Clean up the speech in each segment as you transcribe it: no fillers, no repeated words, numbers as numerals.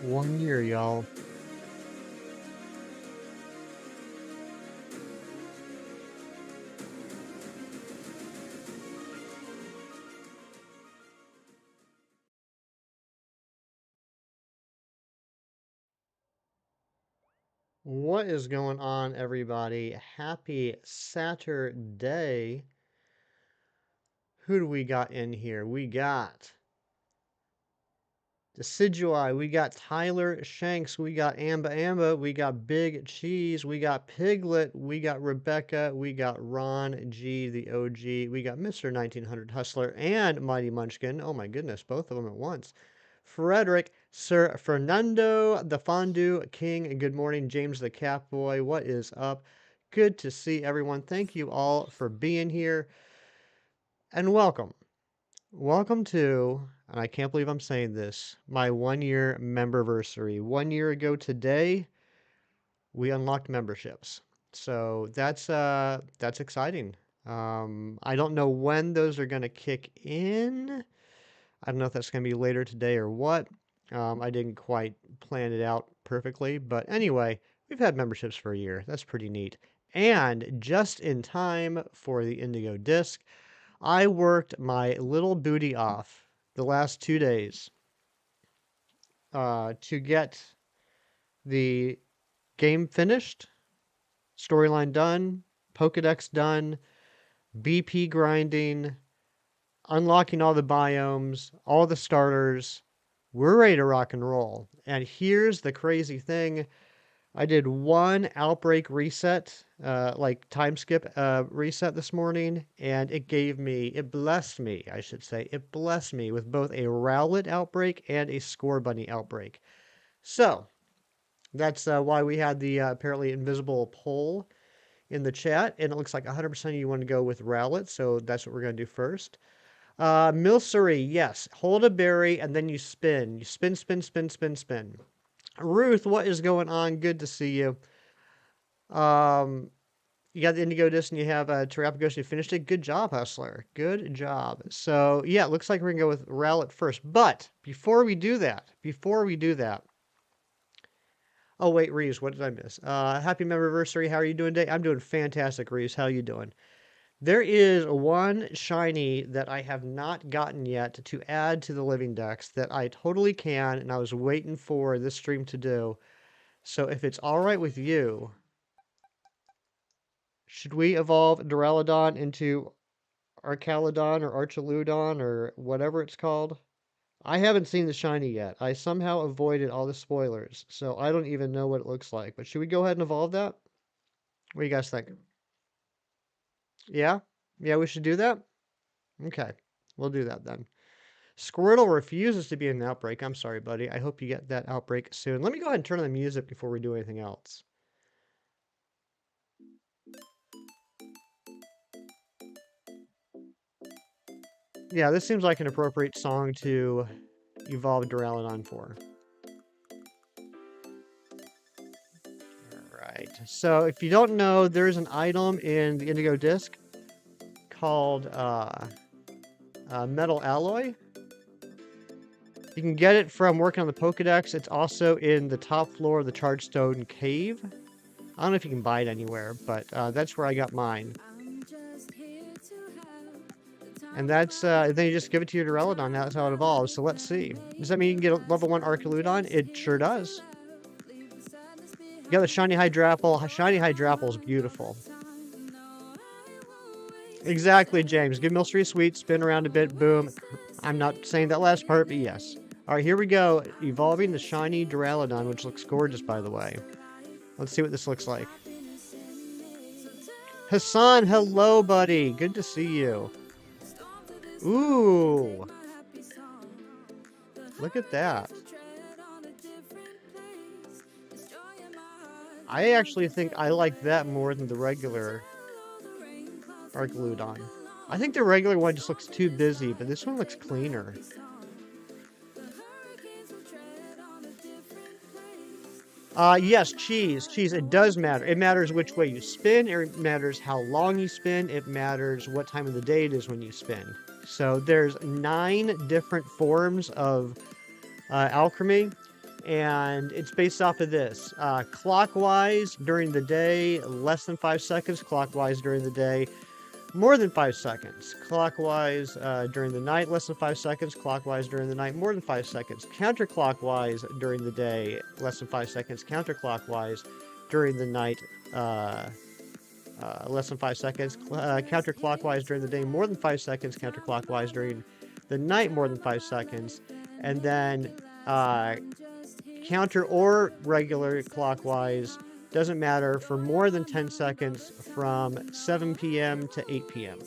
1 year, y'all. What is going on, everybody? Happy Saturday. Who do we got in here? We got Decidui, we got Tyler Shanks, we got Amba, we got Big Cheese, we got Piglet, we got Rebecca, we got Ron G, the OG, we got Mr. 1900 Hustler, and Mighty Munchkin. Oh my goodness, both of them at once. Frederick, Sir Fernando, the Fondue King, good morning. James the Catboy, what is up? Good to see everyone. Thank you all for being here, and welcome. Welcome to, and I can't believe I'm saying this, my 1 year memberversary. 1 year ago today, we unlocked memberships. So that's exciting. I don't know when those are going to kick in. I don't know if that's going to be later today or what. I didn't quite plan it out perfectly, but anyway, we've had memberships for a year. That's pretty neat. And just in time for the Indigo disc, I worked my little booty off the last 2 days to get the game finished, storyline done, Pokedex done, BP grinding, unlocking all the biomes, all the starters. We're ready to rock and roll. And here's the crazy thing. I did one outbreak reset, like time skip reset this morning, and it blessed me, I should say. It blessed me with both a Rowlet outbreak and a Scorbunny outbreak. So, that's why we had the apparently invisible poll in the chat, and it looks like 100% of you want to go with Rowlet, so that's what we're going to do first. Milcery, yes. Hold a berry, and then you spin. You spin, spin, spin, spin, spin. Ruth, what is going on? Good to see you. You got the Indigo disc and you have Terapagos. You finished it. Good job, Hustler. Good job. So, yeah, it looks like we're going to go with Rowlet first. But before we do that, oh, wait, Reeves, what did I miss? Happy Memberversary. How are you doing today? I'm doing fantastic, Reeves. How are you doing? There is one shiny that I have not gotten yet to add to the living decks that I totally can, and I was waiting for this stream to do. So if it's all right with you, should we evolve Duraladon into Arcaludon or Archaludon or whatever it's called? I haven't seen the shiny yet. I somehow avoided all the spoilers, so I don't even know what it looks like. But should we go ahead and evolve that? What do you guys think? Yeah? Yeah, we should do that? Okay, we'll do that then. Squirtle refuses to be in an outbreak. I'm sorry, buddy. I hope you get that outbreak soon. Let me go ahead and turn on the music before we do anything else. Yeah, this seems like an appropriate song to evolve Duraludon for. Alright, so if you don't know, there's an item in the Indigo disc called Metal Alloy. You can get it from working on the Pokedex. It's also in the top floor of the Chargestone Cave. I don't know if you can buy it anywhere, but that's where I got mine. And that's, then you just give it to your Duraludon. That's how it evolves. So let's see. Does that mean you can get a level 1 Archaludon? It sure does. You got the Shiny Hydrapple. Shiny Hydrapple is beautiful. Exactly, James. Give Milcery a sweet, spin around a bit, boom. I'm not saying that last part, but yes. Alright, here we go. Evolving the Shiny Duraludon, which looks gorgeous, by the way. Let's see what this looks like. Hassan, hello, buddy. Good to see you. Ooh. Look at that. I actually think I like that more than the regular Archaludon. I think the regular one just looks too busy, but this one looks cleaner. Yes, cheese. Cheese, it does matter. It matters which way you spin, it matters how long you spin, it matters what time of the day it is when you spin. So there's 9 different forms of alchemy. And it's based off of this. Clockwise during the day, less than 5 seconds. Clockwise during the day, more than 5 seconds. Clockwise during the night, less than 5 seconds. Clockwise during the night, more than 5 seconds. Counterclockwise during the day, less than 5 seconds. Counterclockwise during the night, less than 5 seconds. Counterclockwise during the day, more than 5 seconds. Counterclockwise during the night, more than 5 seconds. And then counter or regular clockwise, doesn't matter, for more than 10 seconds from 7 p.m. to 8 p.m.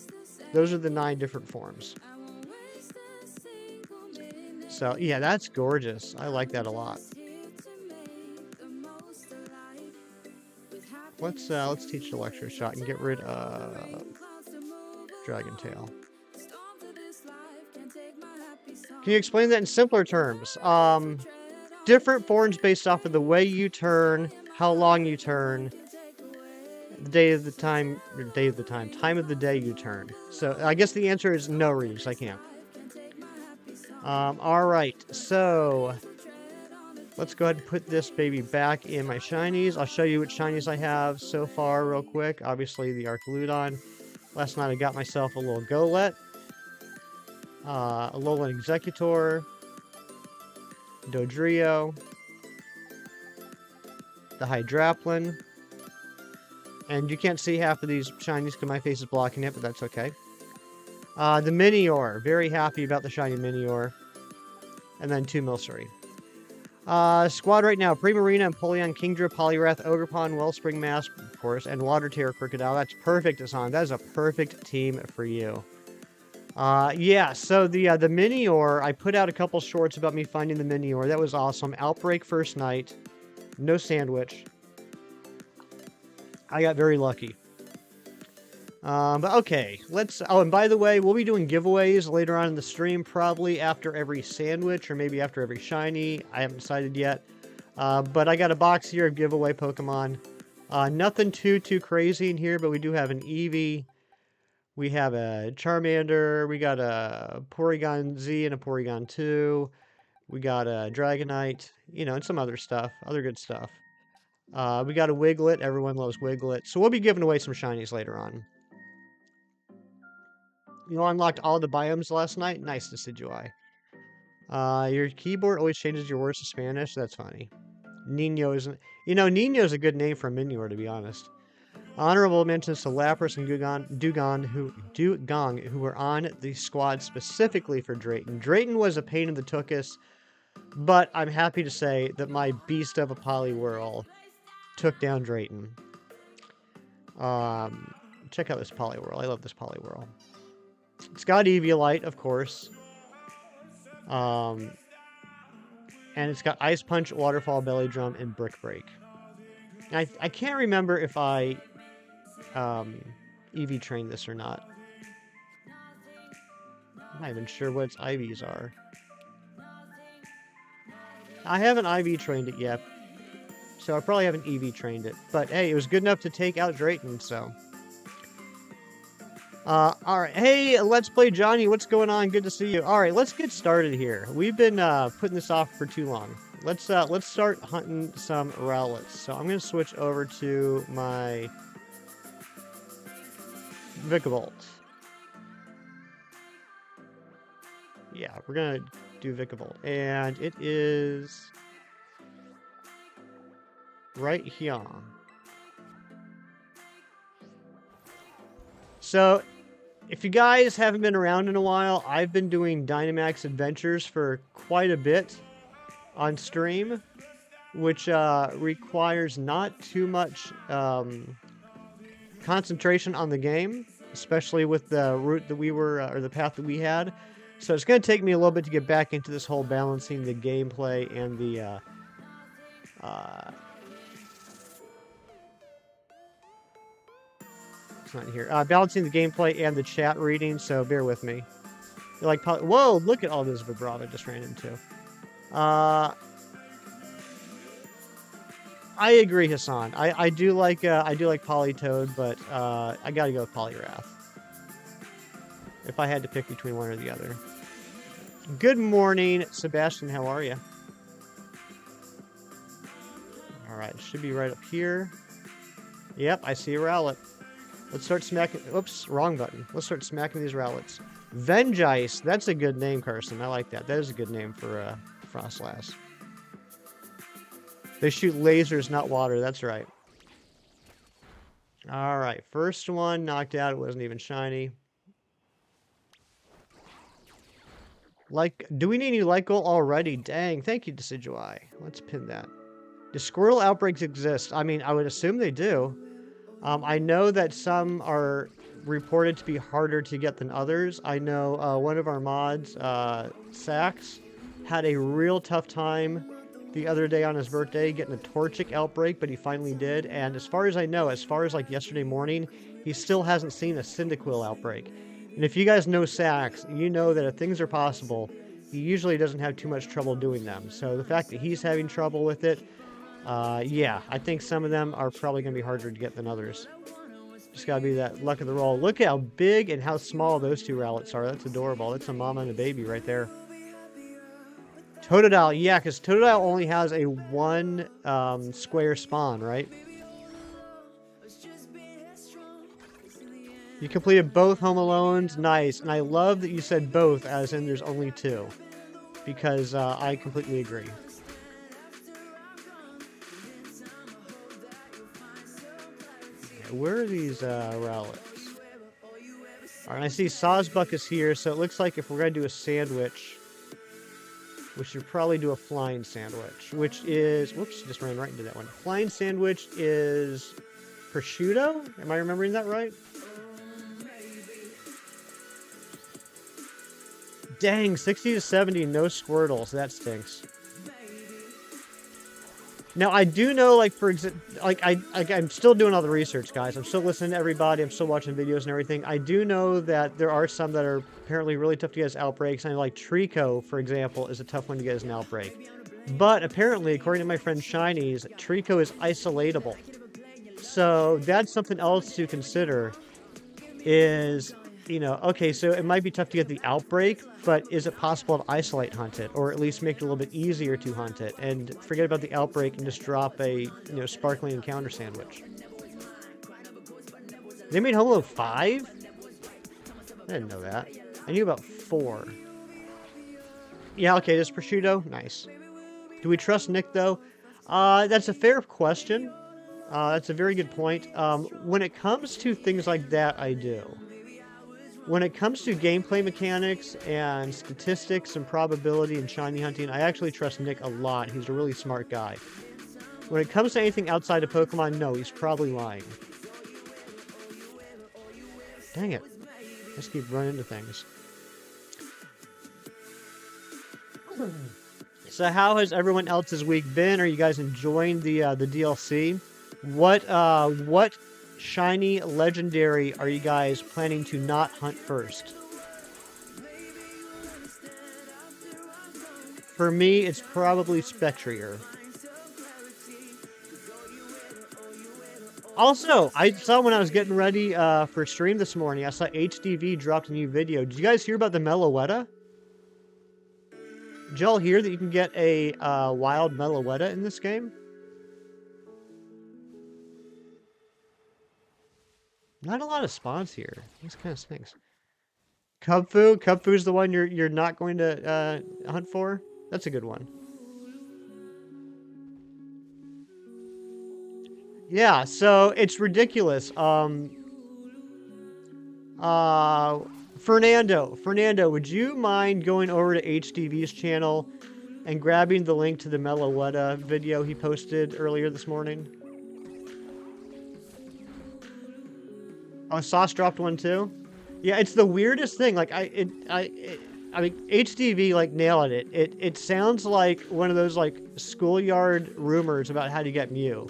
Those are the 9 different forms. So yeah, that's gorgeous. I like that a lot. Let's teach the lecture shot and get rid of Dragon Tail. Can you explain that in simpler terms? Different forms based off of the way you turn, how long you turn, time of the day you turn. So I guess the answer is no, Reeves. I can't. All right, so let's go ahead and put this baby back in my shinies. I'll show you what shinies I have so far real quick. Obviously the Archaludon. Last night I got myself a little Golett, a Alolan Executor, Dodrio, the Hydraplin, and you can't see half of these shinies because my face is blocking it, but that's okay. The Minior, very happy about the shiny Minior, and then 2 Milcery. Squad right now, Primarina, Empoleon, Kingdra, Poliwrath, Ogerpon, Wellspring Mask, of course, and Water Terror Crocodile. That's perfect, Hassan. That is a perfect team for you. Yeah, so the Minior, I put out a couple shorts about me finding the Minior. That was awesome. Outbreak first night. No sandwich. I got very lucky. But okay, oh, and by the way, we'll be doing giveaways later on in the stream, probably after every sandwich or maybe after every shiny. I haven't decided yet. But I got a box here of giveaway Pokemon. Nothing too crazy in here, but we do have an Eevee. We have a Charmander, we got a Porygon Z and a Porygon 2, we got a Dragonite, you know, and some other stuff, other good stuff. We got a Wiglet, everyone loves Wiglet, so we'll be giving away some shinies later on. You unlocked all the biomes last night? Nice, Decidueye. Your keyboard always changes your words to Spanish? That's funny. Nino isn't... You know, Nino's a good name for a Minior, to be honest. Honorable mentions to Lapras and Dugong, who were on the squad specifically for Drayton. Drayton was a pain in the tuchus, but I'm happy to say that my beast of a Poliwhirl took down Drayton. Check out this Poliwhirl. I love this Poliwhirl. It's got Eviolite, of course. And it's got Ice Punch, Waterfall, Belly Drum, and Brick Break. I can't remember if I EV trained this or not. I'm not even sure what its IVs are. I haven't IV trained it yet, so I probably haven't EV trained it. But hey, it was good enough to take out Drayton, so. Alright, hey, Let's Play Johnny, what's going on? Good to see you. Alright, let's get started here. We've been putting this off for too long. Let's start hunting some Rowlets. So I'm going to switch over to my Vikavolt. Yeah, we're going to do Vikavolt. And it is right here. So, if you guys haven't been around in a while, I've been doing Dynamax Adventures for quite a bit on stream, which requires not too much concentration on the game, especially with the route that we were, or the path that we had. So it's going to take me a little bit to get back into this whole balancing the gameplay and the it's not here. Balancing the gameplay and the chat reading, so bear with me. You're like, whoa, look at all this Vibrava I just ran into. I agree, Hassan. I do like Politoed, but I gotta go with Poliwrath. If I had to pick between one or the other. Good morning, Sebastian. How are you? Alright, should be right up here. Yep, I see a rowlet. Let's start smacking... Oops, wrong button. Let's start smacking these rowlets. Vengice. That's a good name, Carson. I like that. That is a good name for Frostlass. They shoot lasers, not water. That's right. Alright, first one knocked out. It wasn't even shiny. Like, do we need any light goal already? Dang, thank you, Decidueye. Let's pin that. Do squirrel outbreaks exist? I mean, I would assume they do. I know that some are reported to be harder to get than others. I know one of our mods, Sax, had a real tough time the other day on his birthday getting a Torchic outbreak, but he finally did. And as far as I know, as far as like yesterday morning, he still hasn't seen a Cyndaquil outbreak. And if you guys know Sax, you know that if things are possible, he usually doesn't have too much trouble doing them. So the fact that he's having trouble with it, yeah, I think some of them are probably going to be harder to get than others. Just got to be that luck of the roll. Look at how big and how small those two rowlets are. That's adorable. That's a mama and a baby right there. Totodile, yeah, because Totodile only has a one square spawn, right? You completed both Home Alones. Nice. And I love that you said both, as in there's only two. Because I completely agree. Okay, where are these rowlets? Alright, I see Sawsbuck is here, so it looks like if we're going to do a sandwich, we should probably do a flying sandwich, which is... Whoops, just ran right into that one. Flying sandwich is prosciutto? Am I remembering that right? Dang, 60 to 70, no Squirtles. That stinks. Now, I do know, like, for example, like, I'm still doing all the research, guys. I'm still listening to everybody. I'm still watching videos and everything. I do know that there are some that are apparently really tough to get as outbreaks. And like Trico, for example, is a tough one to get as an outbreak. But apparently, according to my friend Shinies, Trico is isolatable. So that's something else to consider is... You know, okay, so it might be tough to get the outbreak, but is it possible to isolate hunt it, or at least make it a little bit easier to hunt it, and forget about the outbreak and just drop a, you know, sparkling encounter sandwich? They made Home Alone 5? I didn't know that. I knew about 4. Yeah, okay, this prosciutto, nice. Do we trust Nick, though? That's a fair question. That's a very good point. When it comes to things like that, I do. When it comes to gameplay mechanics and statistics and probability and shiny hunting, I actually trust Nick a lot. He's a really smart guy. When it comes to anything outside of Pokemon, no, he's probably lying. Dang it. Let's keep running into things. So how has everyone else's week been? Are you guys enjoying the DLC? What shiny legendary are you guys planning to not hunt first? For me, it's probably Spectrier. Also, I saw when I was getting ready for stream this morning, I saw HDV dropped a new video. Did you guys hear about the Meloetta? Did y'all hear that you can get a wild Meloetta in this game? Not a lot of spawns here. This kind of stinks. Cubfu? Cubfu's the one you're not going to hunt for? That's a good one. Yeah, so it's ridiculous. Fernando, would you mind going over to HDV's channel and grabbing the link to the Meloetta video he posted earlier this morning? Oh, Sauce dropped one too? Yeah, it's the weirdest thing. Like, I mean, HDV, like, nailed it. It sounds like one of those, like, schoolyard rumors about how to get Mew.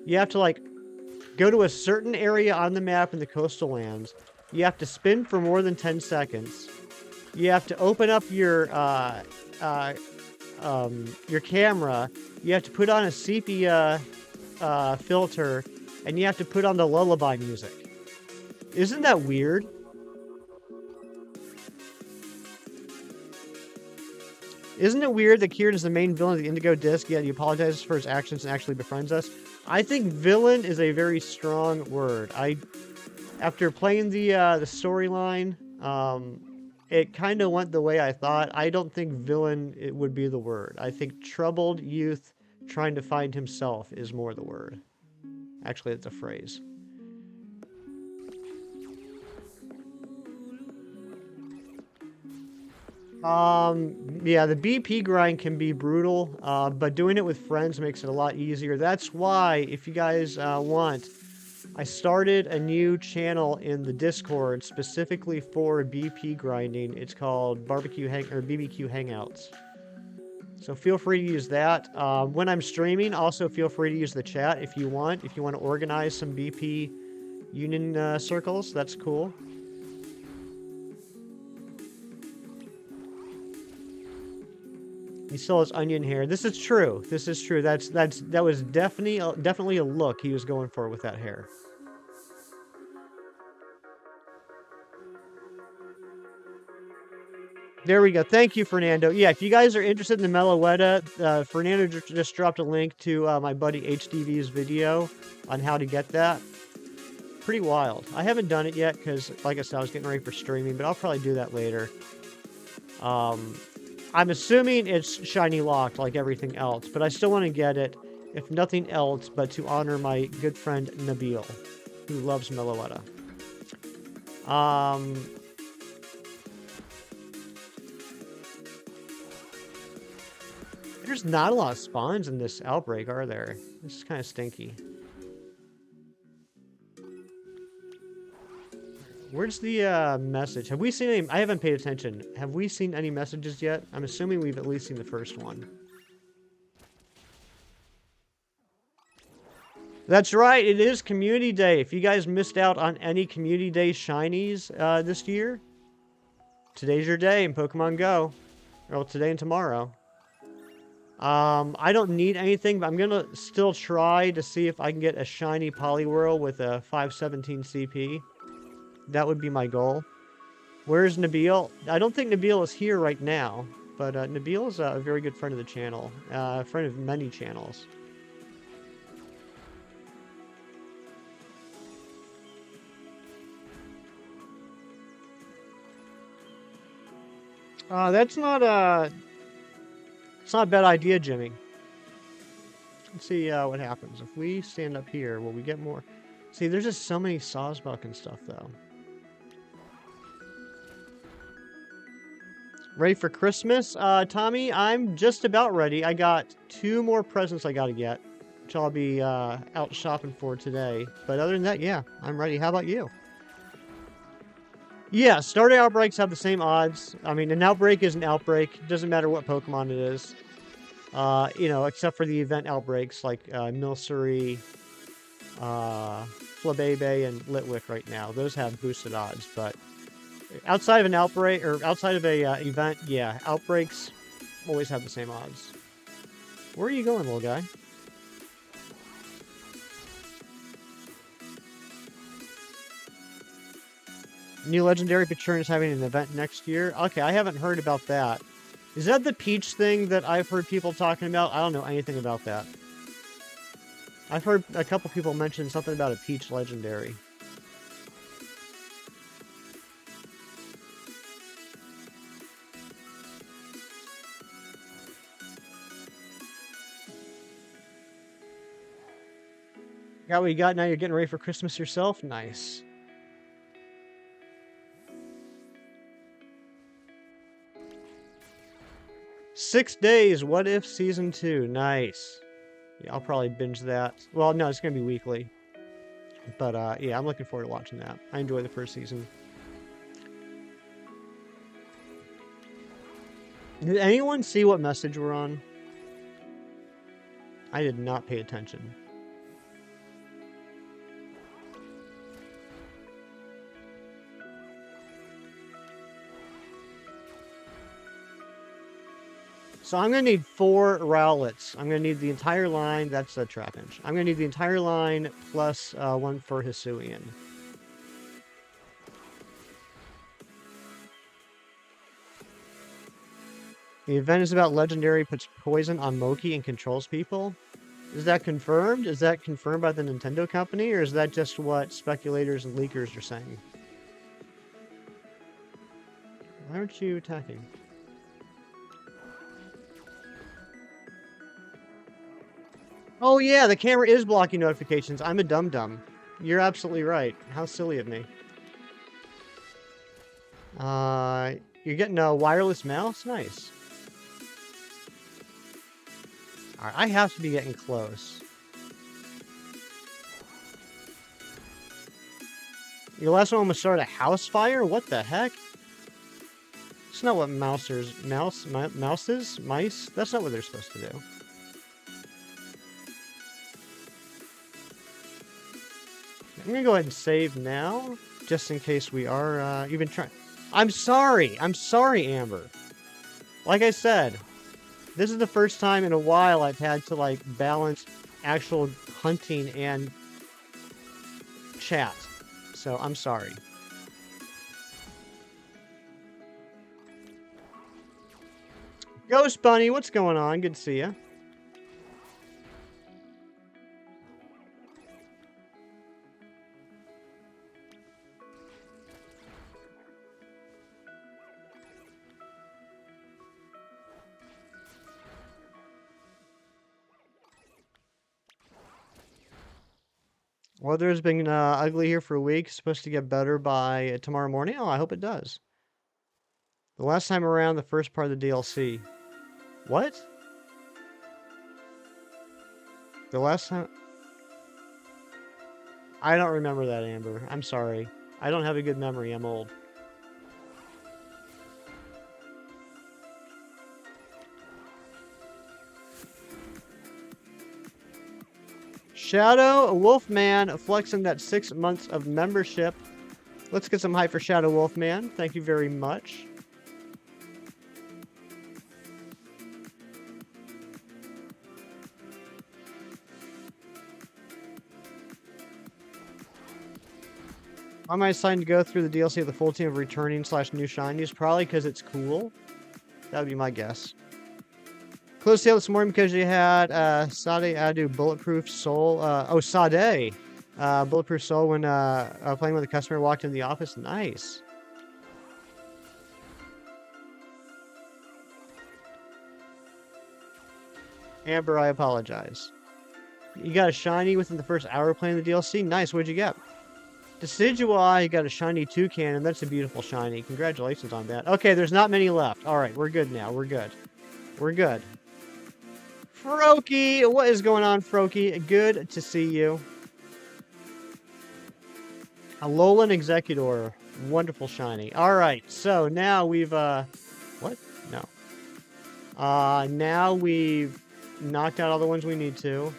You have to, like, go to a certain area on the map in the coastal lands. You have to spin for more than 10 seconds. You have to open up your camera. You have to put on a sepia filter, and you have to put on the lullaby music. Isn't that weird? Isn't it weird that Kieran is the main villain of the Indigo disc, yet he apologizes for his actions and actually befriends us? I think villain is a very strong word. After playing the storyline, it kind of went the way I thought. I don't think villain it would be the word. I think troubled youth trying to find himself is more the word. Actually, it's a phrase. Yeah, the BP grind can be brutal, but doing it with friends makes it a lot easier. That's why, if you guys want, I started a new channel in the Discord specifically for BP grinding. It's called BBQ Hangouts. So feel free to use that. When I'm streaming, also feel free to use the chat if you want. If you want to organize some BP union circles, that's cool. He still has onion hair. This is true. This is true. That was definitely a look he was going for with that hair. There we go. Thank you, Fernando. Yeah, if you guys are interested in the Meloetta, Fernando just dropped a link to my buddy HDV's video on how to get that. Pretty wild. I haven't done it yet because, like I said, I was getting ready for streaming, but I'll probably do that later. I'm assuming it's shiny locked like everything else, but I still want to get it, if nothing else, but to honor my good friend Nabil, who loves Meloetta. There's not a lot of spawns in this outbreak, are there? This is kind of stinky. Where's the message? Have we seen any? I haven't paid attention. Have we seen any messages yet? I'm assuming we've at least seen the first one. That's right, it is Community Day. If you guys missed out on any Community Day shinies this year, today's your day in Pokemon Go. Well, today and tomorrow. I don't need anything, but I'm gonna still try to see if I can get a shiny Poliwhirl with a 517 CP. That would be my goal. Where's Nabil? I don't think Nabil is here right now, but Nabil is a very good friend of the channel, a friend of many channels. That's not it's not a bad idea, Jimmy. Let's see what happens. If we stand up here, will we get more? See, there's just so many Sawsbuck and stuff, though. Ready for Christmas? Tommy, I'm just about ready. I got 2 more presents I gotta get, which I'll be out shopping for today. But other than that, yeah, I'm ready. How about you? Yeah, starter outbreaks have the same odds. I mean, an outbreak is an outbreak. It doesn't matter what Pokemon it is. You know, except for the event outbreaks like Milcery, Flabebe, and Litwick right now. Those have boosted odds, but outside of an outbreak, or outside of a event, yeah, outbreaks always have the same odds. Where are you going, little guy? New Legendary Patron is having an event next year. Okay, I haven't heard about that. Is that the Peach thing that I've heard people talking about? I don't know anything about that. I've heard a couple people mention something about a Peach Legendary. Got what you got, now you're getting ready for Christmas yourself? Nice. Six Days, What If Season 2. Nice. Yeah, I'll probably binge that. Well, no, it's going to be weekly. But, yeah, I'm looking forward to watching that. I enjoyed the first season. Did anyone see what message we're on? I did not pay attention. So I'm going to need 4 Rowlets. I'm going to need the entire line. That's a Trapinch. I'm going to need the entire line plus 1 for Hisuian. The event is about Legendary puts poison on Moki and controls people. Is that confirmed? Is that confirmed by the Nintendo company, or is that just what speculators and leakers are saying? Why aren't you attacking? Oh yeah, the camera is blocking notifications. I'm a dum-dum. You're absolutely right. How silly of me. You're getting a wireless mouse? Nice. Alright, I have to be getting close. Your last one almost started a house fire? What the heck? That's not what mice? That's not what they're supposed to do. I'm gonna go ahead and save now, just in case we are, even trying. I'm sorry, Amber. Like I said, this is the first time in a while I've had to, like, balance actual hunting and chat. So, I'm sorry. Ghost Bunny, what's going on? Good to see you. Weather's been ugly here for a week. It's supposed to get better by tomorrow morning. Oh, I hope it does. The last time around, the first part of the DLC. What? The last time... I don't remember that, Amber. I'm sorry. I don't have a good memory. I'm old. Shadow Wolfman flexing that 6 months of membership. Let's get some hype for Shadow Wolfman. Thank you very much. Why am I deciding to go through the DLC with the full team of returning / new shinies? Probably because it's cool. That would be my guess. Closed sale this morning because you had Sade Adu Bulletproof Soul. Sade. Bulletproof Soul when playing with a customer walked into the office. Nice. Amber, I apologize. You got a shiny within the first hour of playing the DLC? Nice, what'd you get? Decidueye, you got a shiny toucan, and that's a beautiful shiny. Congratulations on that. Okay, there's not many left. Alright, we're good now. We're good. We're good. Froakie! What is going on, Froakie? Good to see you. Alolan Executor. Wonderful shiny. Alright, so now we've, what? No. Now we've knocked out all the ones we need to.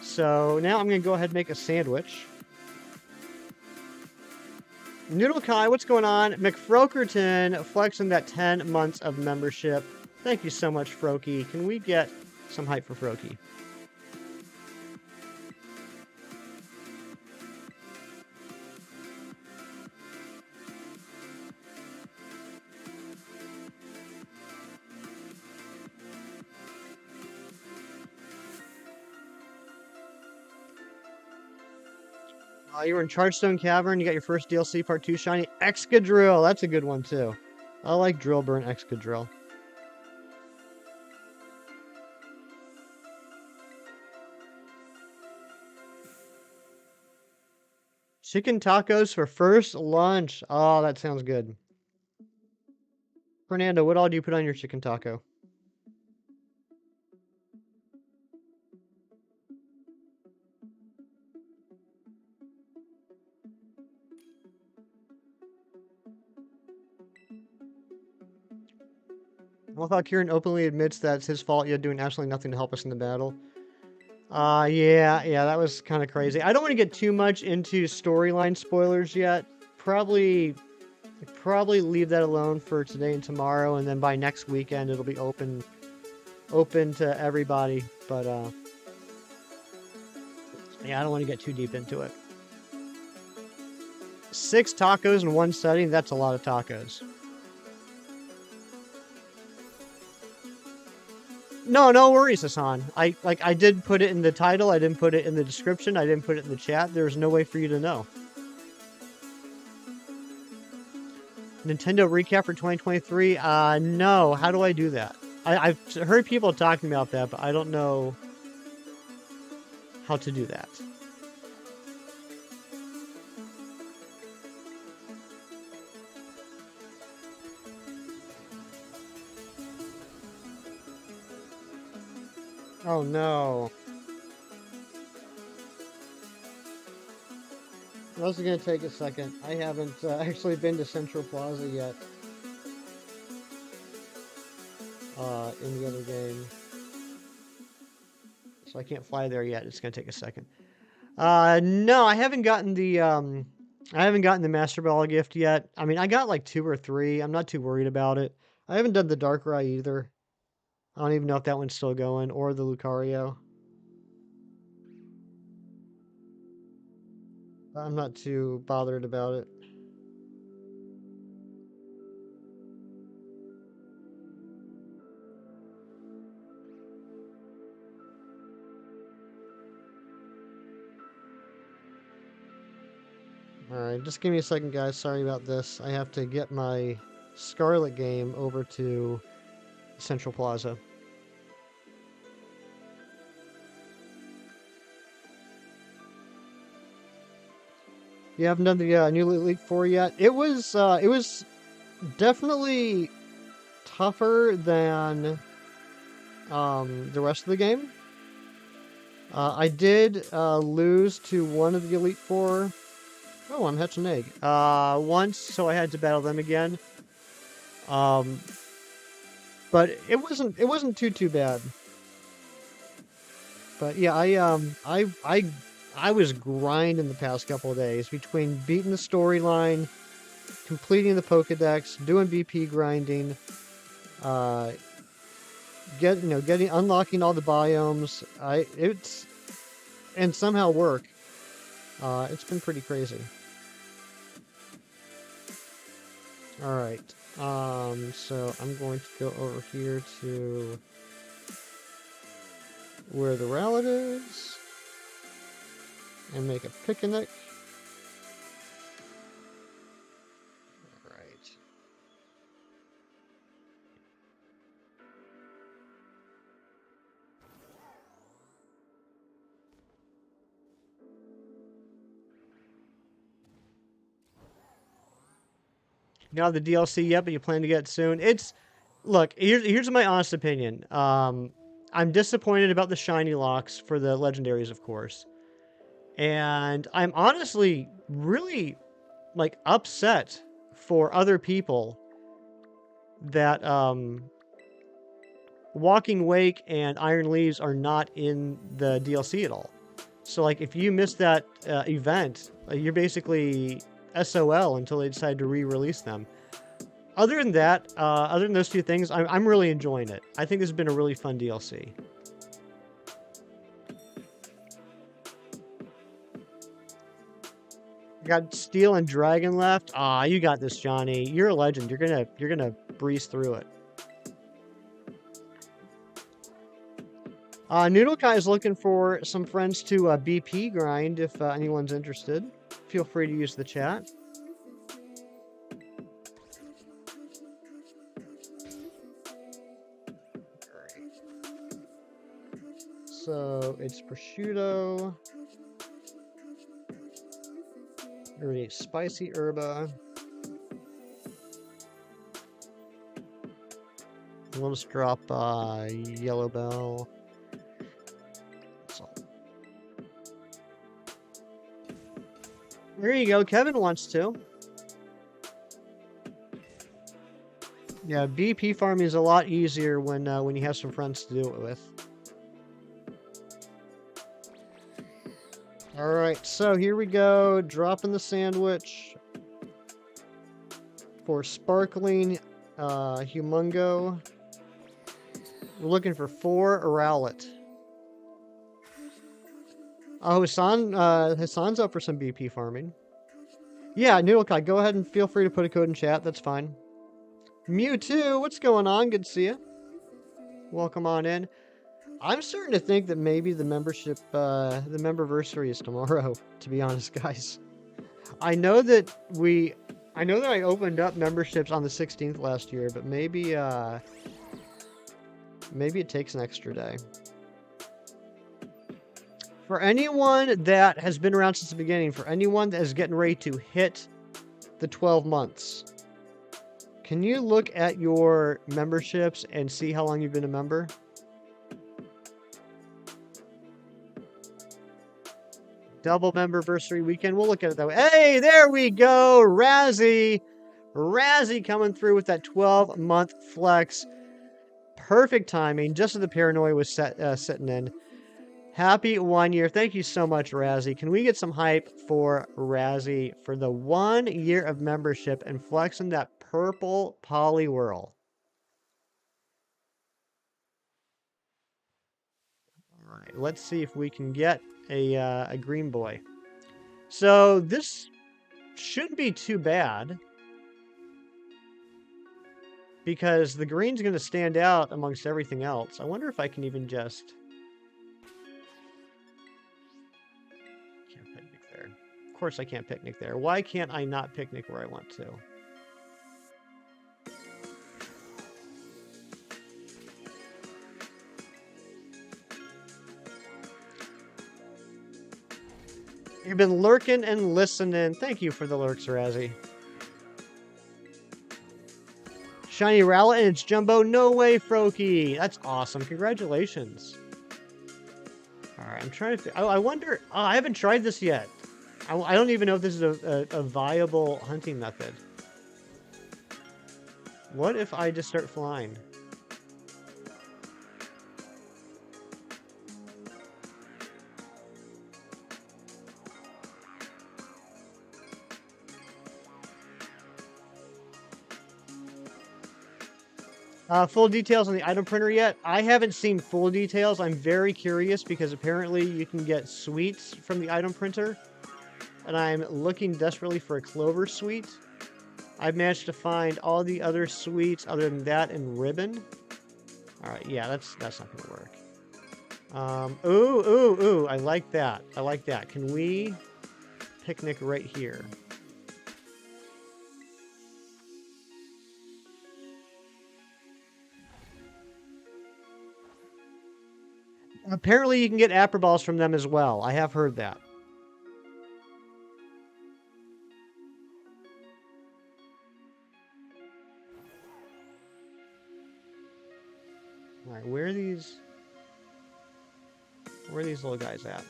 So now I'm going to go ahead and make a sandwich. Noodle Kai, what's going on? McFrokerton flexing that 10 months of membership. Thank you so much, Froakie. Can we get some hype for Froakie? You were in Chargestone Cavern. You got your first DLC Part 2 shiny. Excadrill. That's a good one, too. I like Drillburn Excadrill. Chicken tacos for first lunch. Oh, that sounds good. Fernando, what all do you put on your chicken taco? Well, I thought Kieran openly admits that it's his fault, yet doing absolutely nothing to help us in the battle. Yeah, that was kind of crazy. I don't want to get too much into storyline spoilers yet. Probably leave that alone for today and tomorrow, and then by next weekend it'll be open to everybody. But yeah, I don't want to get too deep into it. 6 tacos in one setting, that's a lot of tacos. No, no worries, Hassan. I did put it in the title. I didn't put it in the description. I didn't put it in the chat. There's no way for you to know. Nintendo recap for 2023? No. How do I do that? I've heard people talking about that, but I don't know how to do that. Oh no. This is going to take a second. I haven't actually been to Central Plaza yet. In the other game. So I can't fly there yet. It's going to take a second. No, I haven't gotten the Master Ball gift yet. I mean, I got like 2 or 3. I'm not too worried about it. I haven't done the Darkrai either. I don't even know if that one's still going, or the Lucario. I'm not too bothered about it. Alright, just give me a second, guys. Sorry about this. I have to get my Scarlet game over to Central Plaza. You haven't done the New Elite 4 yet? It was definitely tougher than the rest of the game. I did lose to one of the Elite Four. Oh, I'm hatching an egg. Once, so I had to battle them again. But it wasn't too bad. But yeah, I was grinding the past couple of days between beating the storyline, completing the Pokedex, doing BP grinding, unlocking all the biomes. And somehow work. It's been pretty crazy. All right. So I'm going to go over here to where the Rowlet is and make a picnic. All right. You don't have the DLC yet, but you plan to get it soon. Look, here's my honest opinion. I'm disappointed about the shiny locks for the legendaries, of course. And I'm honestly really, like, upset for other people that, Walking Wake and Iron Leaves are not in the DLC at all. So, like, if you miss that event, you're basically SOL until they decide to re-release them. Other than that, other than those two things, I'm really enjoying it. I think this has been a really fun DLC. Got Steel and Dragon left. Ah, you got this, Johnny. You're a legend. You're gonna breeze through it. Noodlekai is looking for some friends to BP grind if anyone's interested. Feel free to use the chat. So it's prosciutto. Already spicy herba. We'll just drop Yellow Bell. There you go. Kevin wants to. Yeah, BP farming is a lot easier when you have some friends to do it with. All right, so here we go. Dropping the sandwich for Sparkling Humongo. We're looking for 4 Rowlet. Oh, Hassan's up for some BP farming. Yeah, Noodlekai, go ahead and feel free to put a code in chat. That's fine. Mewtwo, what's going on? Good to see you. Welcome on in. I'm starting to think that maybe the membership, the Memberversary is tomorrow, to be honest, guys. I know that I opened up memberships on the 16th last year, but maybe it takes an extra day. For anyone that has been around since the beginning, for anyone that is getting ready to hit the 12 months, can you look at your memberships and see how long you've been a member? Double Memberversary weekend. We'll look at it that way. Hey, there we go. Razzie coming through with that 12-month flex. Perfect timing, just as the paranoia was setting in. Happy 1 year. Thank you so much, Razzie. Can we get some hype for Razzie for the 1 year of membership and flexing that purple Poliwhirl? All right, let's see if we can get a green boy. So this shouldn't be too bad, because the green's going to stand out amongst everything else. I wonder if I can even just... Can't picnic there. Of course I can't picnic there. Why can't I not picnic where I want to? You've been lurking and listening. Thank you for the lurks, Razzie. Shiny Rowlet and it's Jumbo. No way, Froakie. That's awesome. Congratulations. Alright, I'm trying to... I wonder... Oh, I haven't tried this yet. I don't even know if this is a viable hunting method. What if I just start flying? Full details on the item printer yet? I haven't seen full details. I'm very curious because apparently you can get sweets from the item printer. And I'm looking desperately for a clover sweet. I've managed to find all the other sweets other than that and ribbon. Alright, yeah, that's not going to work. Ooh, I like that. I like that. Can we picnic right here? Apparently you can get Apper Balls from them as well. I have heard that. Alright, where are these little guys at?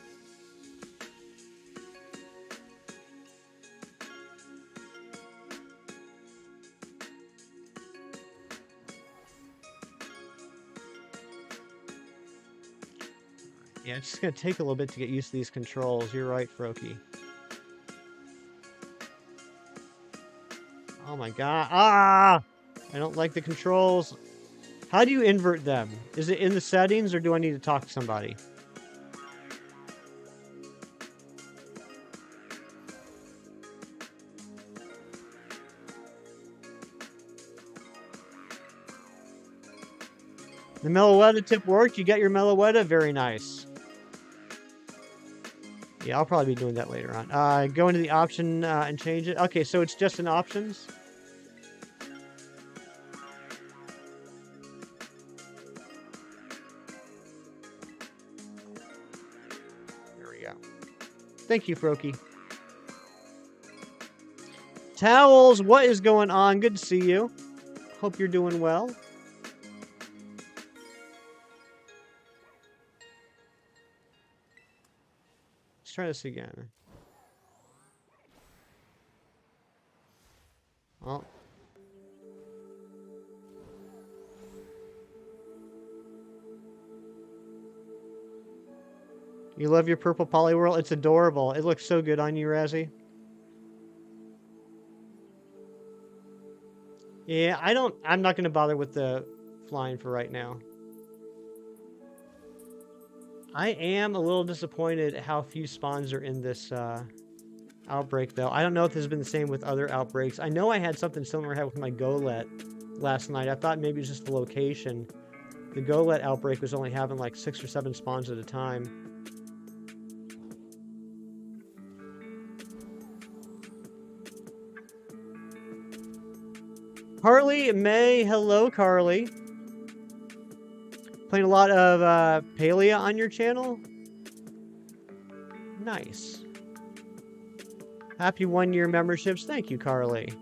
Yeah, it's just going to take a little bit to get used to these controls. You're right, Froakie. Oh my god. Ah! I don't like the controls. How do you invert them? Is it in the settings, or do I need to talk to somebody? The Meloetta tip worked. You got your Meloetta? Very nice. Yeah, I'll probably be doing that later on. Go into the option and change it. Okay, so it's just in options. There we go. Thank you, Froakie. Towels, what is going on? Good to see you. Hope you're doing well. Try this again. Well. You love your purple Poliwhirl? It's adorable. It looks so good on you, Razzie. Yeah, I'm not going to bother with the flying for right now. I am a little disappointed at how few spawns are in this outbreak, though. I don't know if this has been the same with other outbreaks. I know I had something similar with my Golett last night. I thought maybe it was just the location. The Golett outbreak was only having like 6 or 7 spawns at a time. Carly May, hello Carly. Playing a lot of Palea on your channel? Nice. Happy 1-year memberships. Thank you, Carly.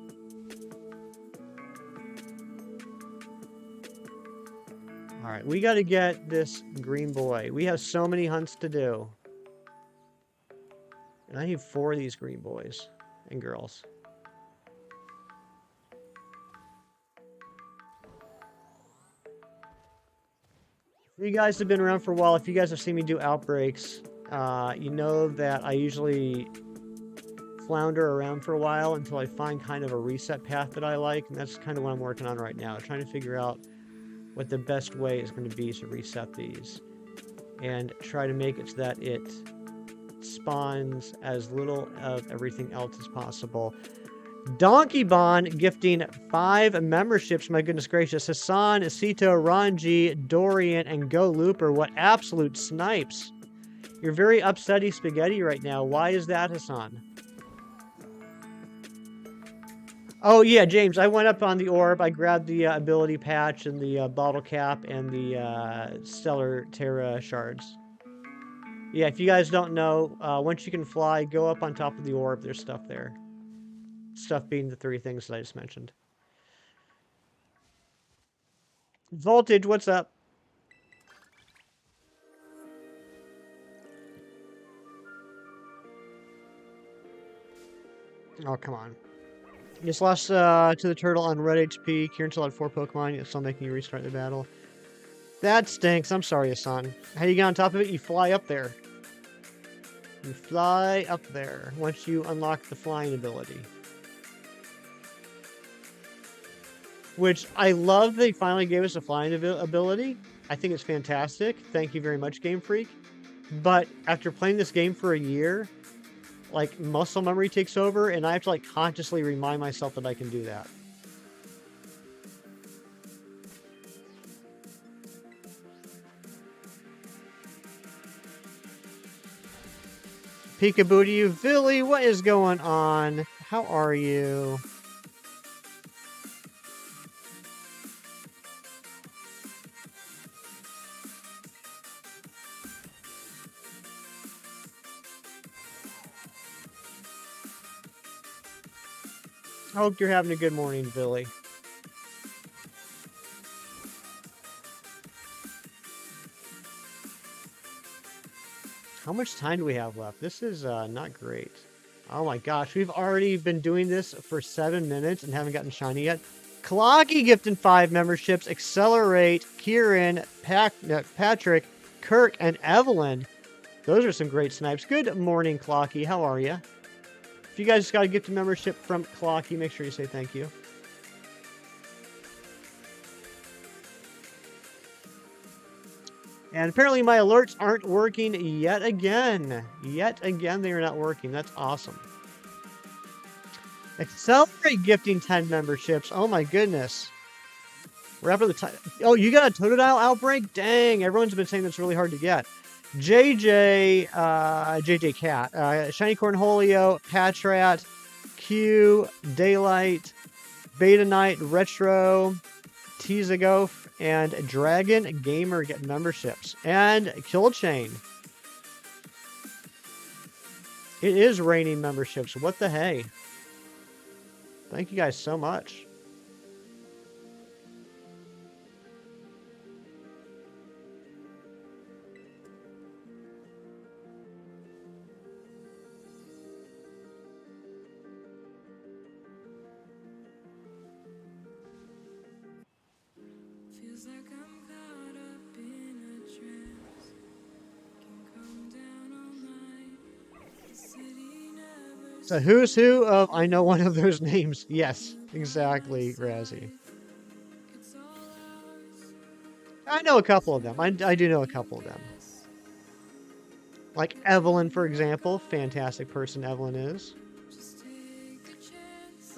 Alright, we gotta get this green boy. We have so many hunts to do. And I need 4 of these green boys and girls. You guys have been around for a while. If you guys have seen me do outbreaks, you know that I usually flounder around for a while until I find kind of a reset path that I like, and that's kind of what I'm working on right now, trying to figure out what the best way is going to be to reset these and try to make it so that it spawns as little of everything else as possible. Donkey Bond gifting 5 memberships. My goodness gracious. Hassan, Sito, Ranji, Dorian, and Go Looper. What absolute snipes. You're very upsetty spaghetti right now. Why is that, Hassan? Oh, yeah, James. I went up on the orb. I grabbed the ability patch and the bottle cap and the Stellar Terra shards. Yeah, if you guys don't know, once you can fly, go up on top of the orb. There's stuff there. Stuff being the 3 things that I just mentioned. Voltage, what's up? Oh, come on. Just lost to the turtle on red HP. Kieran still had 4 Pokemon. It's still making you restart the battle. That stinks. I'm sorry, Hassan. How do you get on top of it? You fly up there. You fly up there once you unlock the flying ability. Which I love they finally gave us a flying ability. I think it's fantastic. Thank you very much, Game Freak. But after playing this game for a year, like, muscle memory takes over, and I have to, like, consciously remind myself that I can do that. Peekaboo to you. Billy, what is going on? How are you? I hope you're having a good morning, Billy. How much time do we have left? This is not great. Oh my gosh, we've already been doing this for 7 minutes and haven't gotten shiny yet. Clocky gifting 5 memberships. Accelerate, Kieran, Patrick, Kirk, and Evelyn. Those are some great snipes. Good morning, Clocky. How are you? If you guys just got a gift membership from Clocky, make sure you say thank you. And apparently my alerts aren't working yet again. Yet again, they are not working. That's awesome. Accelerate gifting 10 memberships. Oh my goodness. We're after the time. Oh, you got a Totodile outbreak? Dang, everyone's been saying that's really hard to get. JJ Cat, Shiny Cornholio, Patrat, Q, Daylight, Beta Knight, Retro, Teazagof, and Dragon Gamer get memberships. And Kill Chain. It is raining memberships. What the hey? Thank you guys so much. So who's who of I know one of those names. Yes, exactly, Razzie. I know a couple of them. I do know a couple of them. Like Evelyn, for example. Fantastic person Evelyn is.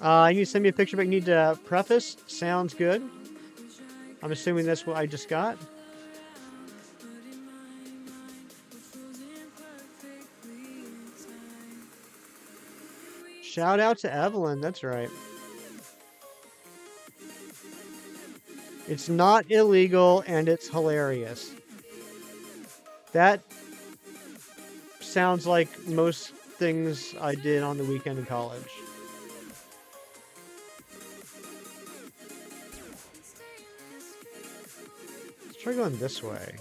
You need to send me a picture, but you need to preface. Sounds good. I'm assuming that's what I just got. Shout out to Evelyn, that's right. It's not illegal and it's hilarious. That sounds like most things I did on the weekend in college. Let's try going this way.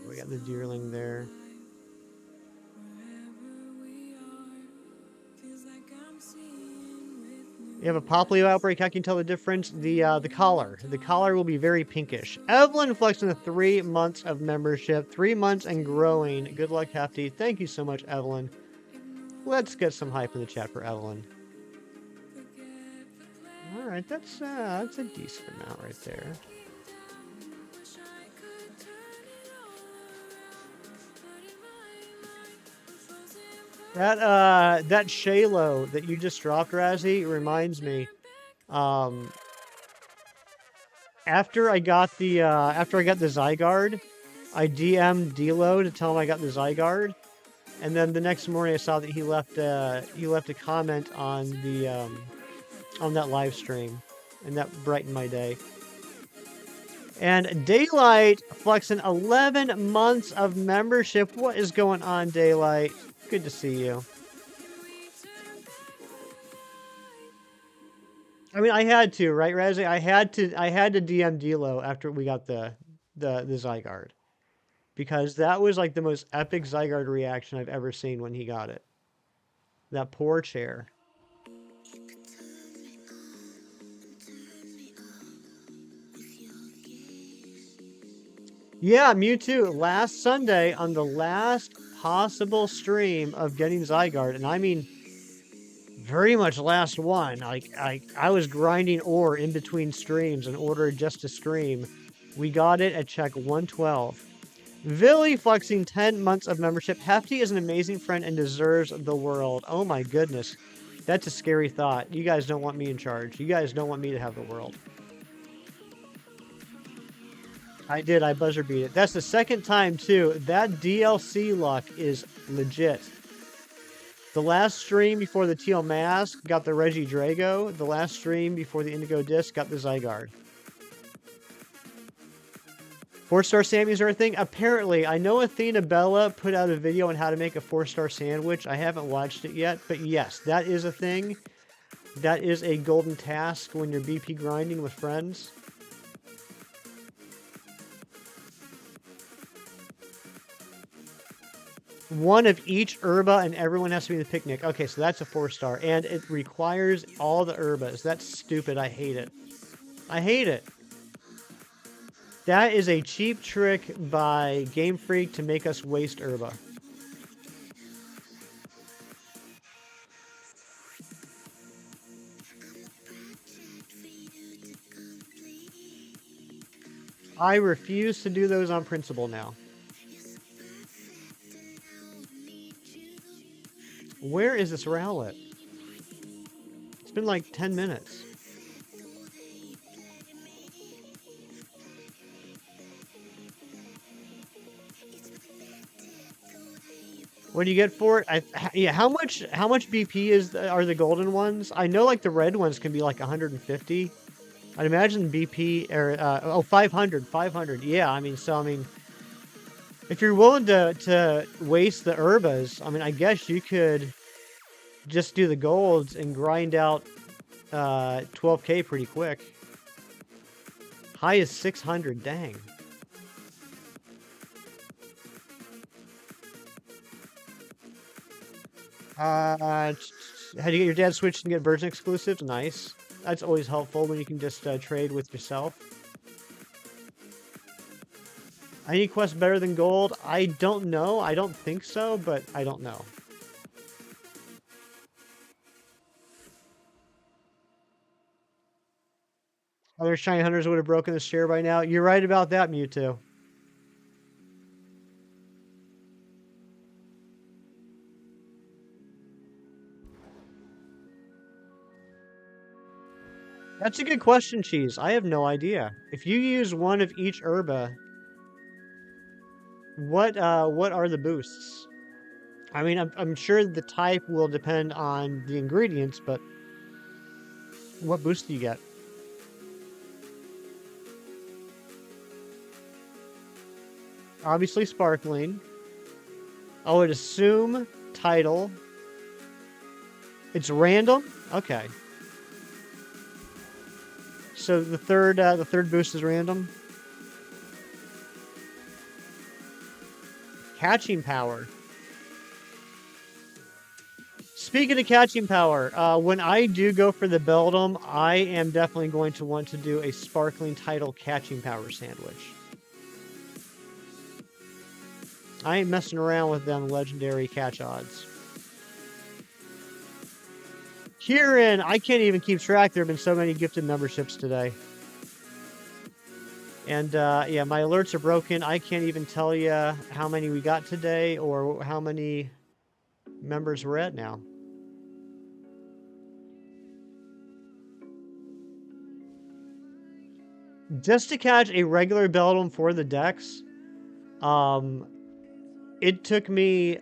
We got the deerling there. You have a Poplio outbreak. How can you tell the difference? The collar. The collar will be very pinkish. Evelyn flexing the 3 months of membership. 3 months and growing. Good luck, Hefty. Thank you so much, Evelyn. Let's get some hype in the chat for Evelyn. All right, that's a decent amount right there. That Shalo that you just dropped, Razzie, reminds me. After I got the Zygarde, I DM'd Dilo to tell him I got the Zygarde, and then the next morning I saw that he left a comment on the on that live stream, and that brightened my day. And Daylight flexing 11 months of membership. What is going on, Daylight? Good to see you. I mean, I had to, right, Razzie? I had to DM Dilo after we got the Zygarde, because that was like the most epic Zygarde reaction I've ever seen when he got it. That poor chair. Yeah, Mewtwo, last Sunday on the last possible stream of getting Zygarde, and I mean very much last one. Like I was grinding ore in between streams in order just to stream. We got it at check 112. Villy flexing 10 months of membership. Hefty is an amazing friend and deserves the world. Oh my goodness. That's a scary thought. You guys don't want me in charge. You guys don't want me to have the world. I did. I buzzer beat it. That's the second time, too. That DLC luck is legit. The last stream before the Teal Mask got the Regidrago. The last stream before the Indigo Disc got the Zygarde. 4-star Sammys are a thing? Apparently. I know Athena Bella put out a video on how to make a 4-star sandwich. I haven't watched it yet. But yes, that is a thing. That is a golden task when you're BP grinding with friends. One of each herba and everyone has to be in the picnic. Okay, so that's a 4-star. And it requires all the herbas. That's stupid. I hate it. I hate it. That is a cheap trick by Game Freak to make us waste herba. I refuse to do those on principle now. Where is this Rowlet? It's been like 10 minutes. What do you get for it? Yeah, how much BP are the golden ones? I know like the red ones can be like 150. I'd imagine BP or 500. Yeah, I mean, if you're willing to waste the herbas, I mean, I guess you could just do the golds and grind out 12k pretty quick. High is 600, dang. How do you get your dad switched and get version exclusives? Nice. That's always helpful when you can just trade with yourself. Any quest better than gold? I don't know. I don't think so, but I don't know. Other shiny hunters would have broken this chair by now. You're right about that, Mewtwo. That's a good question, Cheese. I have no idea. If you use one of each herba, What are the boosts? I mean, I'm sure the type will depend on the ingredients, but what boost do you get? Obviously sparkling. I would assume title. It's random? Okay. So the third boost is random. Catching power. Speaking of catching power, when I do go for the Beldum, I am definitely going to want to do a sparkling title catching power sandwich. I ain't messing around with them legendary catch odds. Herein, I can't even keep track. There have been so many gifted memberships today. And yeah, my alerts are broken. I can't even tell you how many we got today or how many members we're at now. Just to catch a regular Beldum for the decks, it took me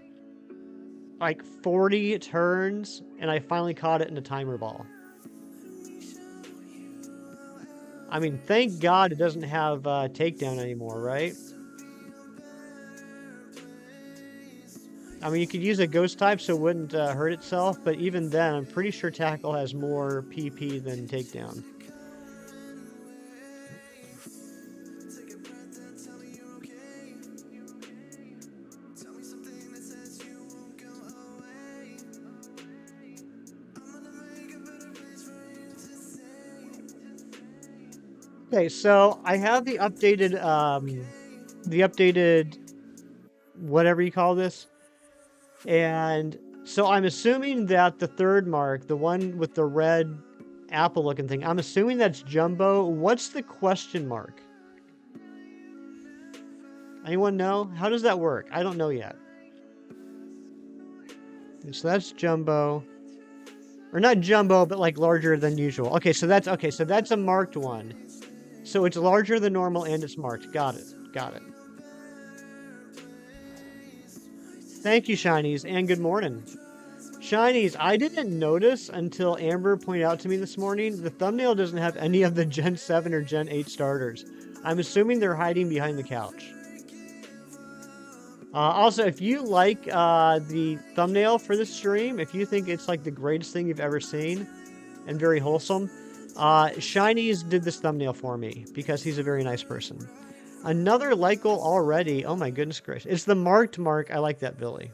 like 40 turns, and I finally caught it in a timer ball. I mean, thank God it doesn't have takedown anymore, right? I mean, you could use a ghost type so it wouldn't hurt itself, but even then, I'm pretty sure tackle has more PP than takedown. Okay, so I have the updated whatever you call this, and so I'm assuming that the third mark, the one with the red apple-looking thing, I'm assuming that's Jumbo. What's the question mark? Anyone know? How does that work? I don't know yet. So that's Jumbo. Or not Jumbo, but like larger than usual. Okay, so that's a marked one. So it's larger than normal and it's marked. Got it. Got it. Thank you, Shinies, and good morning. Shinies, I didn't notice until Amber pointed out to me this morning, the thumbnail doesn't have any of the Gen 7 or Gen 8 starters. I'm assuming they're hiding behind the couch. Also, if you like the thumbnail for this stream, if you think it's like the greatest thing you've ever seen and very wholesome, Shinies did this thumbnail for me because he's a very nice person. Another like goal already. Oh my goodness gracious. It's the marked mark. I like that, Billy.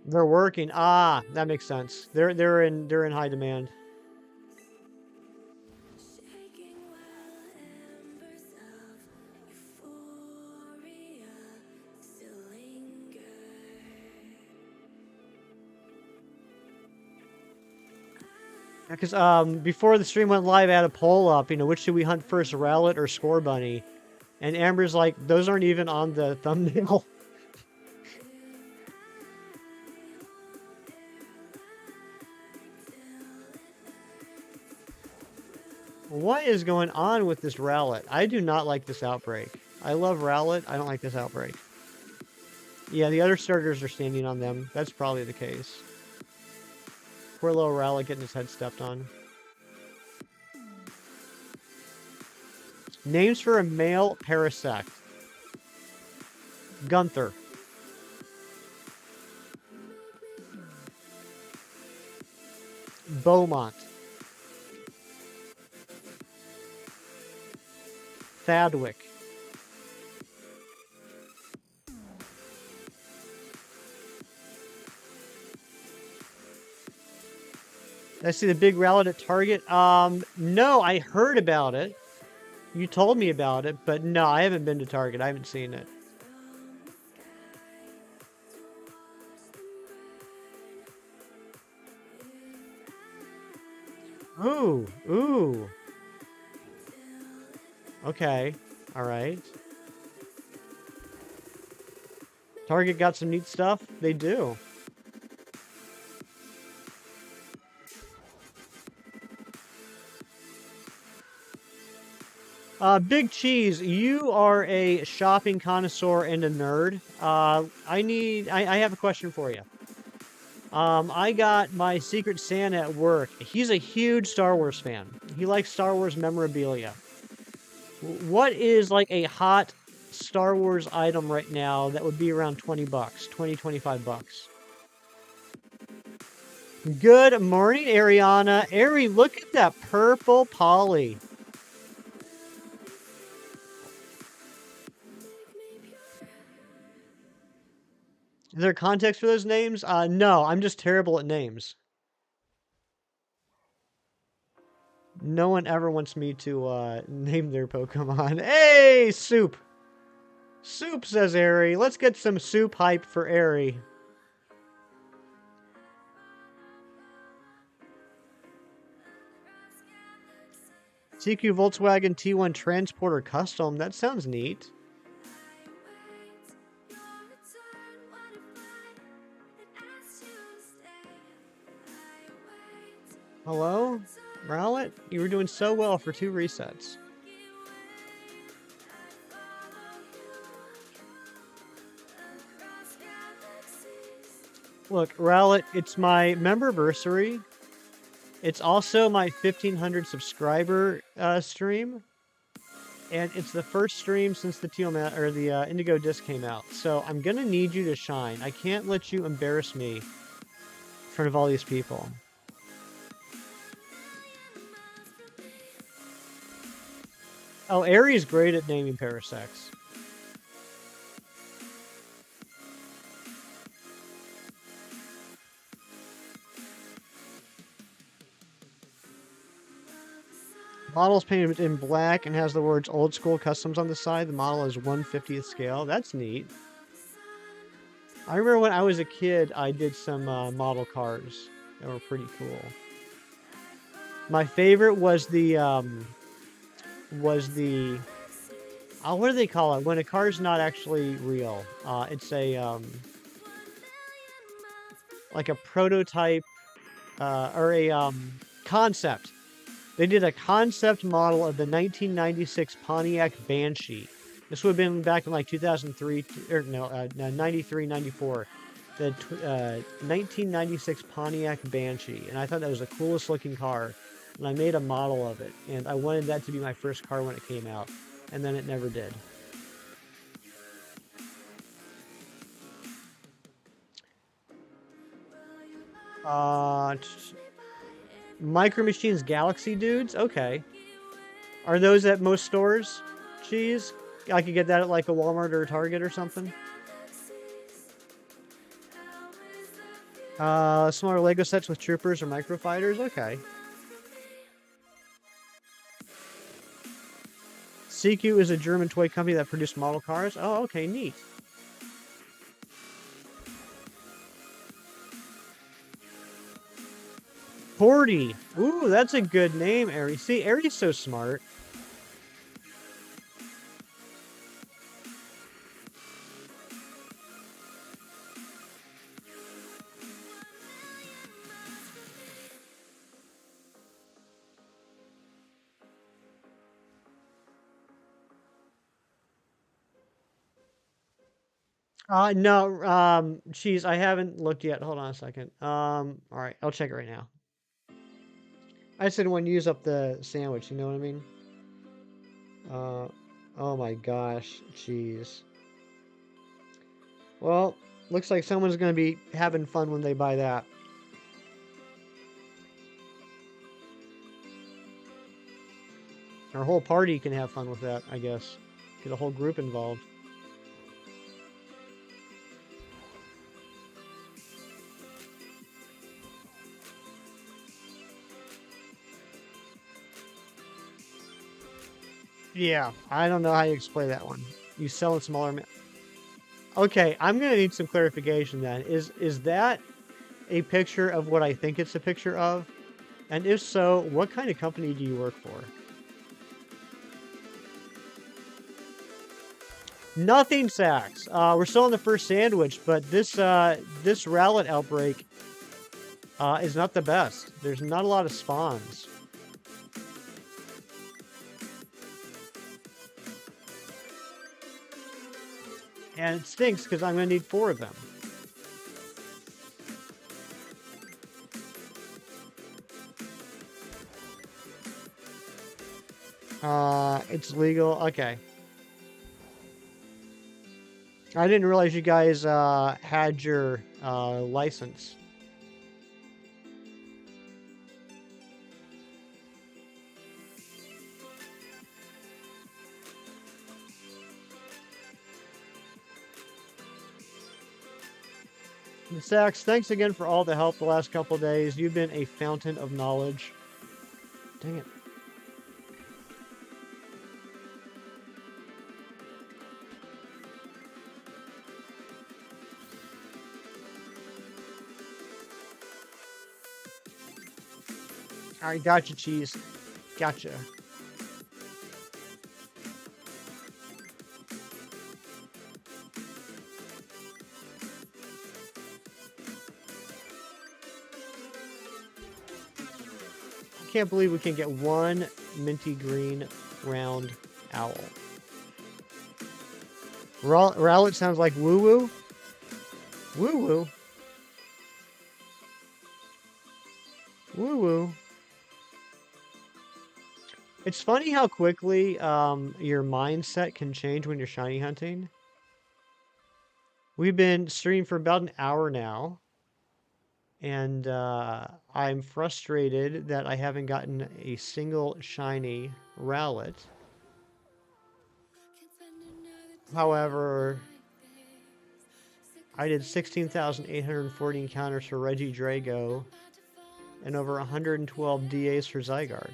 They're working. Ah, that makes sense. They're in high demand. Because before the stream went live, I had a poll up. You know, which should we hunt first, Rowlet or Scorbunny? And Amber's like, those aren't even on the thumbnail. What is going on with this Rowlet? I do not like this outbreak. I love Rowlet. I don't like this outbreak. Yeah, the other starters are standing on them. That's probably the case. Poor little Rowlet getting his head stepped on. Names for a male parasect. Gunther. Beaumont. Thadwick. Did I see the big Rowlet at Target? No, I heard about it. You told me about it, but no, I haven't been to Target. I haven't seen it. Ooh, ooh. Okay, all right. Target got some neat stuff. They do. Big Cheese, you are a shopping connoisseur and a nerd. I have a question for you. I got my Secret Santa at work. He's a huge Star Wars fan. He likes Star Wars memorabilia. What is like a hot Star Wars item right now that would be around 20 bucks, 20, 25 bucks? Good morning, Ariana. Ari, look at that purple poly. Is there context for those names? No, I'm just terrible at names. No one ever wants me to name their Pokemon. Hey, Soup! Soup, says Ari. Let's get some soup hype for Ari. CQ Volkswagen T1 Transporter Custom. That sounds neat. Hello? Rowlet? You were doing so well for 2 resets. Look, Rowlet, it's my Memberversary. It's also my 1,500 subscriber stream. And it's the first stream since the Indigo disc came out. So I'm going to need you to shine. I can't let you embarrass me in front of all these people. Oh, Ari's great at naming Parasects. Model is painted in black and has the words Old School Customs on the side. The model is 1/50th scale. That's neat. I remember when I was a kid, I did some model cars that were pretty cool. My favorite was the what do they call it? When a car's not actually real. It's a like a prototype or a concept. They did a concept model of the 1996 Pontiac Banshee. This would have been back in like 2003, or no, 93, 94. The 1996 Pontiac Banshee. And I thought that was the coolest looking car. And I made a model of it. And I wanted that to be my first car when it came out. And then it never did. Micro Machines Galaxy dudes? Okay. Are those at most stores? Cheese? I could get that at like a Walmart or a Target or something. Smaller Lego sets with troopers or microfighters? Okay. CQ is a German toy company that produced model cars? Oh, okay, neat. Porty. Ooh, that's a good name, Ari. See, Ari's so smart. No, Cheese, I haven't looked yet. Hold on a second. All right, I'll check it right now. I said when use up the sandwich, you know what I mean? Oh my gosh, Cheese. Well, looks like someone's gonna be having fun when they buy that. Our whole party can have fun with that, I guess. Get a whole group involved. Yeah, I don't know how you explain that one. You sell in smaller. Okay, I'm gonna need some clarification then. Is that a picture of what I think it's a picture of? And if so, what kind of company do you work for? Nothing, Sacks. We're still on the first sandwich, but this rallet outbreak is not the best. There's not a lot of spawns. And it stinks because I'm going to need 4 of them. It's legal. Okay. I didn't realize you guys had your license. Sax, thanks again for all the help the last couple days. You've been a fountain of knowledge. Dang it. Alright, gotcha, cheese. Gotcha. I can't believe we can get one minty green round owl. Rowlet sounds like woo-woo. Woo-woo. Woo-woo. It's funny how quickly your mindset can change when you're shiny hunting. We've been streaming for about an hour now, and I'm frustrated that I haven't gotten a single shiny Rowlet. However, I did 16,840 encounters for Regidrago and over 112 DAs for Zygarde.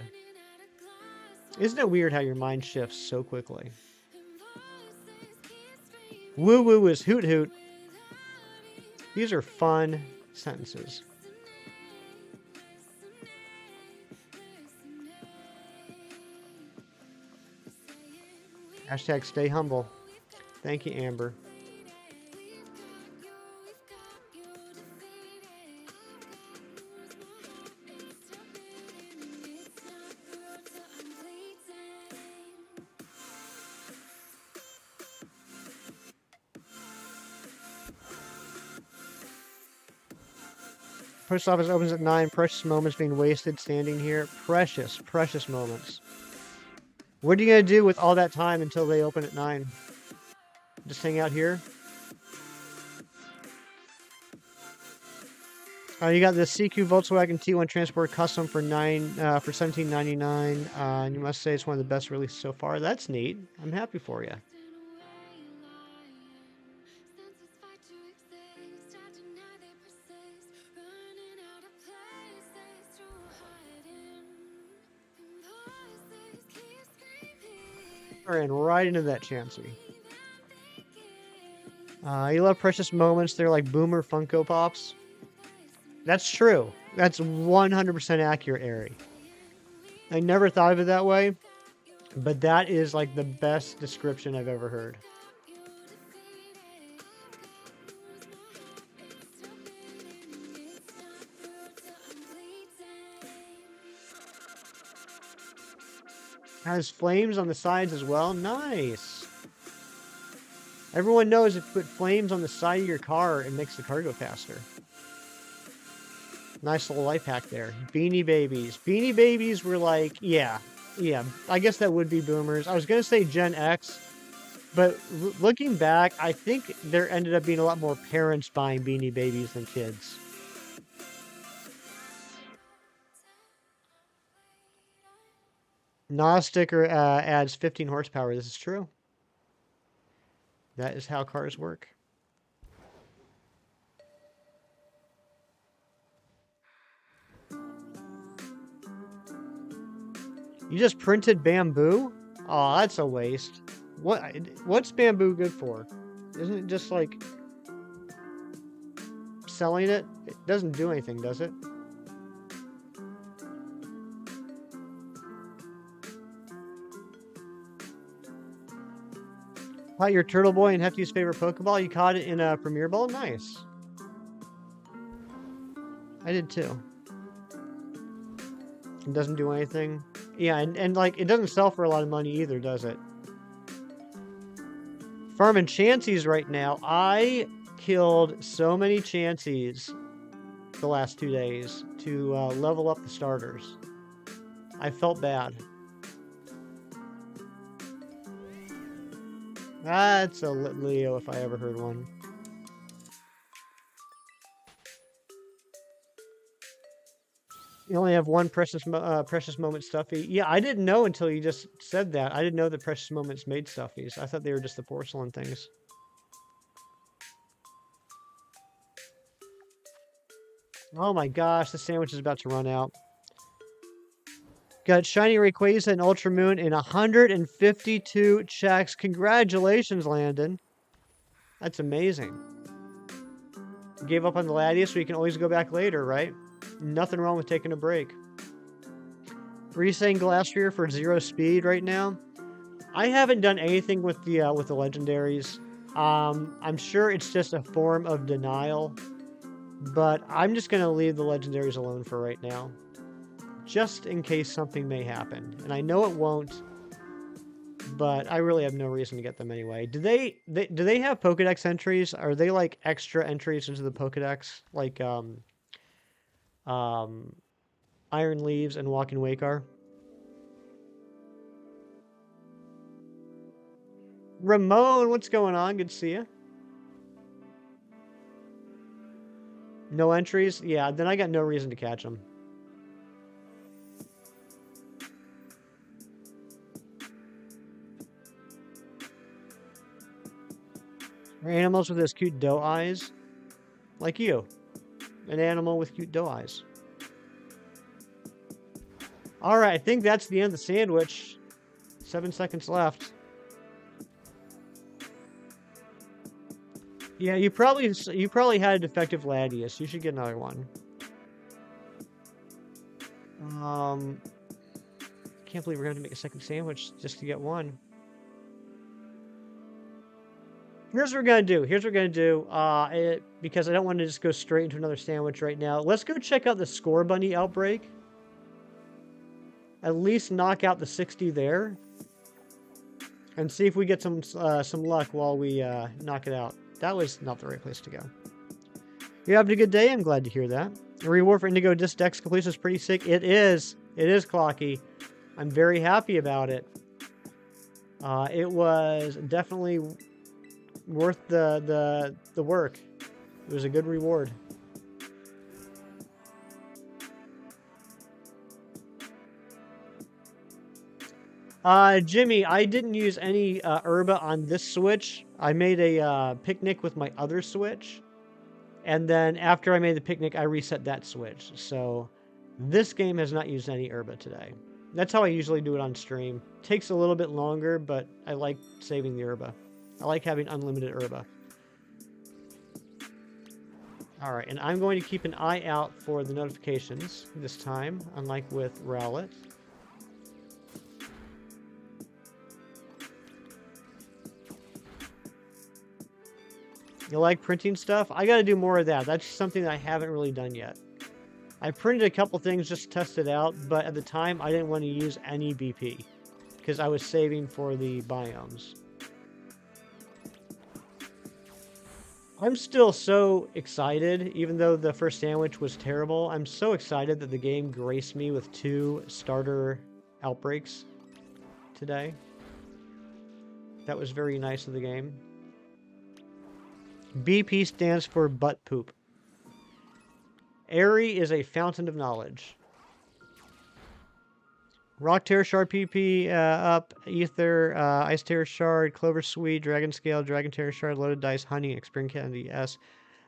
Isn't it weird how your mind shifts so quickly? Woo woo is hoot hoot. These are fun sentences. Hashtag stay humble. Thank you, Amber. Post office opens at 9. Precious moments being wasted standing here. Precious, precious moments. What are you going to do with all that time until they open at 9? Just hang out here? You got the CQ Volkswagen T1 Transport Custom for $17.99. And you must say it's one of the best releases so far. That's neat. I'm happy for you. Ran right into that Chansey. You love precious moments. They're like boomer Funko Pops. That's true. That's 100% accurate, Ari. I never thought of it that way, but that is like the best description I've ever heard. Has flames on the sides as well. Nice. Everyone knows if you put flames on the side of your car, it makes the car go faster. Nice little life hack there. Beanie Babies. Beanie Babies were like, yeah. I guess that would be boomers. I was going to say Gen X, but looking back, I think there ended up being a lot more parents buying Beanie Babies than kids. Nas sticker adds 15 horsepower. This is true. That is how cars work. You just printed bamboo? Oh, that's a waste. What's bamboo good for? Isn't it just like selling it? It doesn't do anything, does it? Caught your Turtle Boy in Hefty's favorite Pokeball. You caught it in a Premier Ball? Nice. I did too. It doesn't do anything. Yeah, and like, it doesn't sell for a lot of money either, does it? Farming Chanseys right now. I killed so many Chanseys the last 2 days to level up the starters. I felt bad. That's a Leo if I ever heard one. You only have one Precious Moment Stuffy. Yeah, I didn't know until you just said that. I didn't know that Precious Moments made Stuffies. I thought they were just the porcelain things. Oh my gosh, the sandwich is about to run out. Got Shiny Rayquaza and Ultra Moon in 152 checks. Congratulations, Landon. That's amazing. Gave up on the Latias, so you can always go back later, right? Nothing wrong with taking a break. Were you saying Glastrier for 0 speed right now? I haven't done anything with the legendaries. I'm sure it's just a form of denial, but I'm just gonna leave the legendaries alone for right now, just in case something may happen. And I know it won't, but I really have no reason to get them anyway. Do they have Pokedex entries? Are they like extra entries into the Pokedex, like Iron Leaves and Walking Wake are? Ramon, what's going on? Good to see you. No entries? Yeah, then I got no reason to catch them. Are animals with those cute doe eyes? Like you. An animal with cute doe eyes. Alright, I think that's the end of the sandwich. 7 seconds left. Yeah, you probably had a defective Latias. You should get another one. Can't believe we're going to make a second sandwich just to get one. Here's what we're going to do. Because I don't want to just go straight into another sandwich right now. Let's go check out the Scorbunny outbreak. At least knock out the 60 there. And see if we get some luck while we knock it out. That was not the right place to go. You're having a good day? I'm glad to hear that. The reward for Indigo Disc Dex completion is pretty sick. It is. It is, Clocky. I'm very happy about it. It was definitely worth the work. It was a good reward. Jimmy, I didn't use any herba on this Switch. I made a picnic with my other Switch. And then after I made the picnic, I reset that Switch. So this game has not used any herba today. That's how I usually do it on stream. Takes a little bit longer, but I like saving the herba. I like having unlimited herba. Alright, and I'm going to keep an eye out for the notifications this time, unlike with Rowlet. You like printing stuff? I gotta do more of that. That's something that I haven't really done yet. I printed a couple things just to test it out, but at the time I didn't want to use any BP because I was saving for the biomes. I'm still so excited, even though the first sandwich was terrible. I'm so excited that the game graced me with 2 starter outbreaks today. That was very nice of the game. BP stands for butt poop. Airy is a fountain of knowledge. Rock Terror Shard PP up, Ether, Ice Terror Shard, Clover Sweet, Dragon Scale, Dragon Terror Shard, Loaded Dice, Honey, Experience Candy S.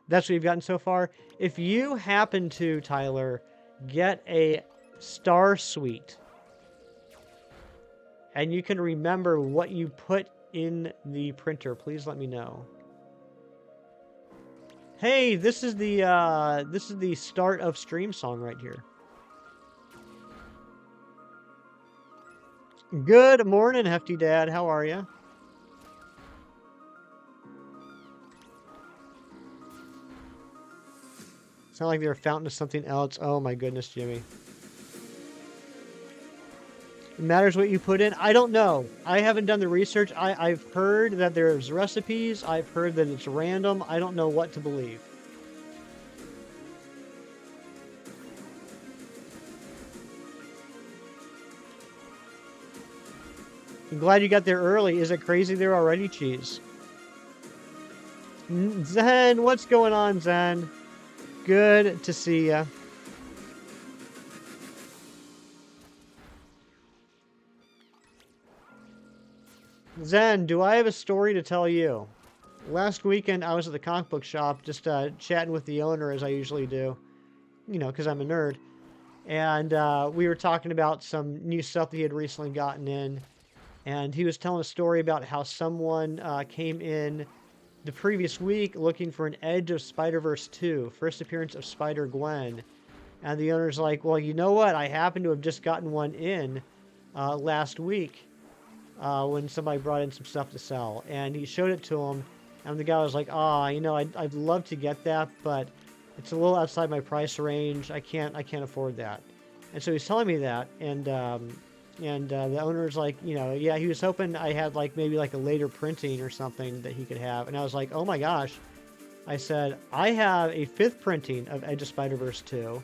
That's what you've gotten so far. If you happen to, Tyler, get a Star Suite, and you can remember what you put in the printer, please let me know. Hey, this is the start of stream song right here. Good morning, Hefty Dad. How are you? Sound like they're a fountain of something else. Oh my goodness, Jimmy. It matters what you put in? I don't know. I haven't done the research. I've heard that there's recipes. I've heard that it's random. I don't know what to believe. I'm glad you got there early. Is it crazy there already, Cheese? Zen, what's going on, Zen? Good to see ya. Zen, do I have a story to tell you? Last weekend, I was at the comic book shop just chatting with the owner, as I usually do. You know, because I'm a nerd. And we were talking about some new stuff that he had recently gotten in. And he was telling a story about how someone came in the previous week looking for an Edge of Spider-Verse 2, first appearance of Spider-Gwen. And the owner's like, well, you know what? I happen to have just gotten one in last week when somebody brought in some stuff to sell. And he showed it to him, and the guy was like, you know, I'd love to get that, but it's a little outside my price range. I can't afford that. And so he's telling me that, and the owner's like, you know, yeah, he was hoping I had like maybe like a later printing or something that he could have. And I was like, oh my gosh. I said, I have a 5th printing of Edge of Spider-Verse 2,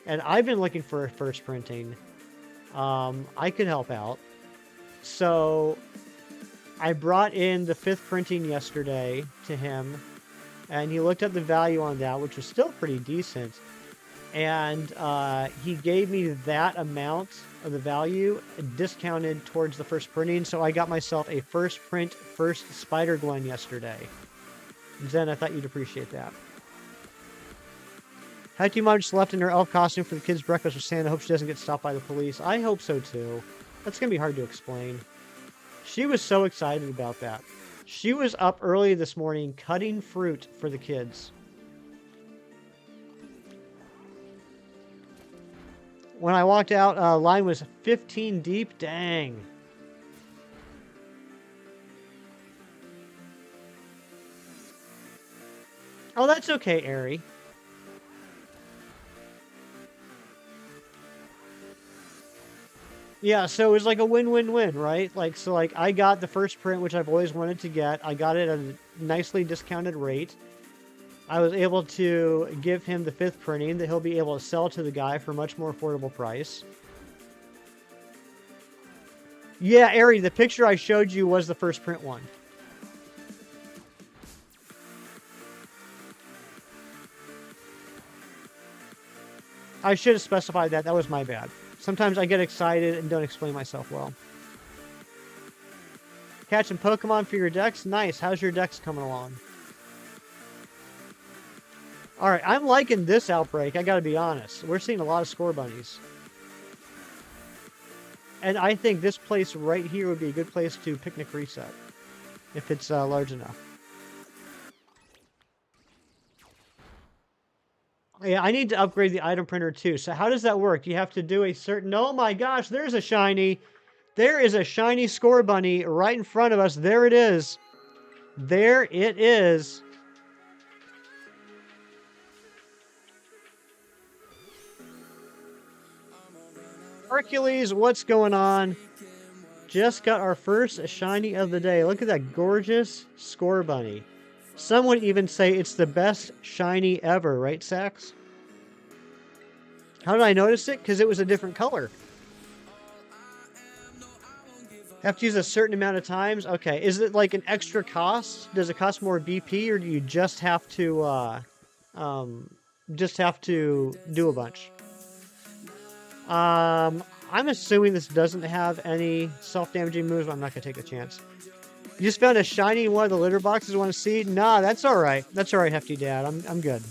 and I've been looking for a first printing. I could help out. So I brought in the 5th printing yesterday to him, and he looked at the value on that, which was still pretty decent. And he gave me that amount of the value discounted towards the first printing. So I got myself a first print, first Spider-Gwen yesterday. Zen, I thought you'd appreciate that. Happy Mom just left in her elf costume for the kids' breakfast with Santa. Hope she doesn't get stopped by the police. I hope so too. That's going to be hard to explain. She was so excited about that. She was up early this morning cutting fruit for the kids. When I walked out, line was 15 deep. Dang. Oh, that's okay, Ari. Yeah, so it was like a win-win-win, right? So I got the first print, which I've always wanted to get. I got it at a nicely discounted rate. I was able to give him the 5th printing that he'll be able to sell to the guy for a much more affordable price. Yeah, Ari, the picture I showed you was the first print one. I should have specified that. That was my bad. Sometimes I get excited and don't explain myself well. Catching Pokemon for your decks? Nice. How's your decks coming along? Alright, I'm liking this outbreak, I gotta be honest. We're seeing a lot of Scorbunnies. And I think this place right here would be a good place to picnic reset. If it's large enough. Yeah, I need to upgrade the item printer too. So how does that work? You have to do a certain... Oh my gosh, there's a shiny! There is a shiny Scorbunny right in front of us. There it is. There it is. Hercules, what's going on? Just got our first shiny of the day. Look at that gorgeous Scorbunny. Some would even say it's the best shiny ever, right, Sax? How did I notice it? Because it was a different color. Have to use a certain amount of times? Okay, is it like an extra cost? Does it cost more BP, or do you just have to do a bunch? I'm assuming this doesn't have any self-damaging moves, but I'm not going to take a chance. You just found a shiny in one of the litter boxes you want to see? Nah, that's alright. That's alright, Hefty Dad. I'm good.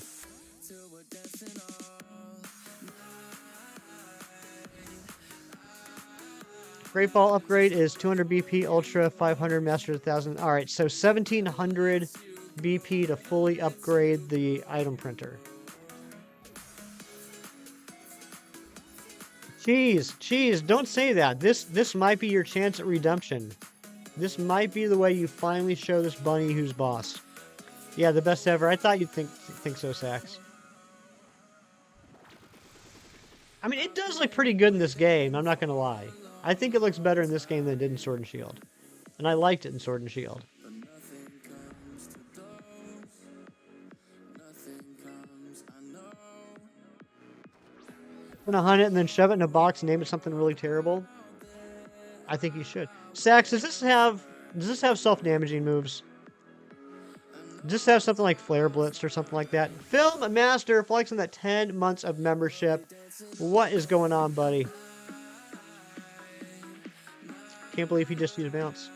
Great Ball upgrade is 200 BP, Ultra, 500, Master 1000. Alright, so 1700 BP to fully upgrade the item printer. Cheese, don't say that. This might be your chance at redemption. This might be the way you finally show this bunny who's boss. Yeah, the best ever. I thought you'd think so, Sax. I mean, it does look pretty good in this game, I'm not gonna lie. I think it looks better in this game than it did in Sword and Shield. And I liked it in Sword and Shield. I'm gonna hunt it and then shove it in a box and name it something really terrible. I think you should. Sax, does this have self-damaging moves? Does this have something like Flare Blitz or something like that? Film Master flexing that 10 months of membership. What is going on, buddy? Can't believe he just used bounce.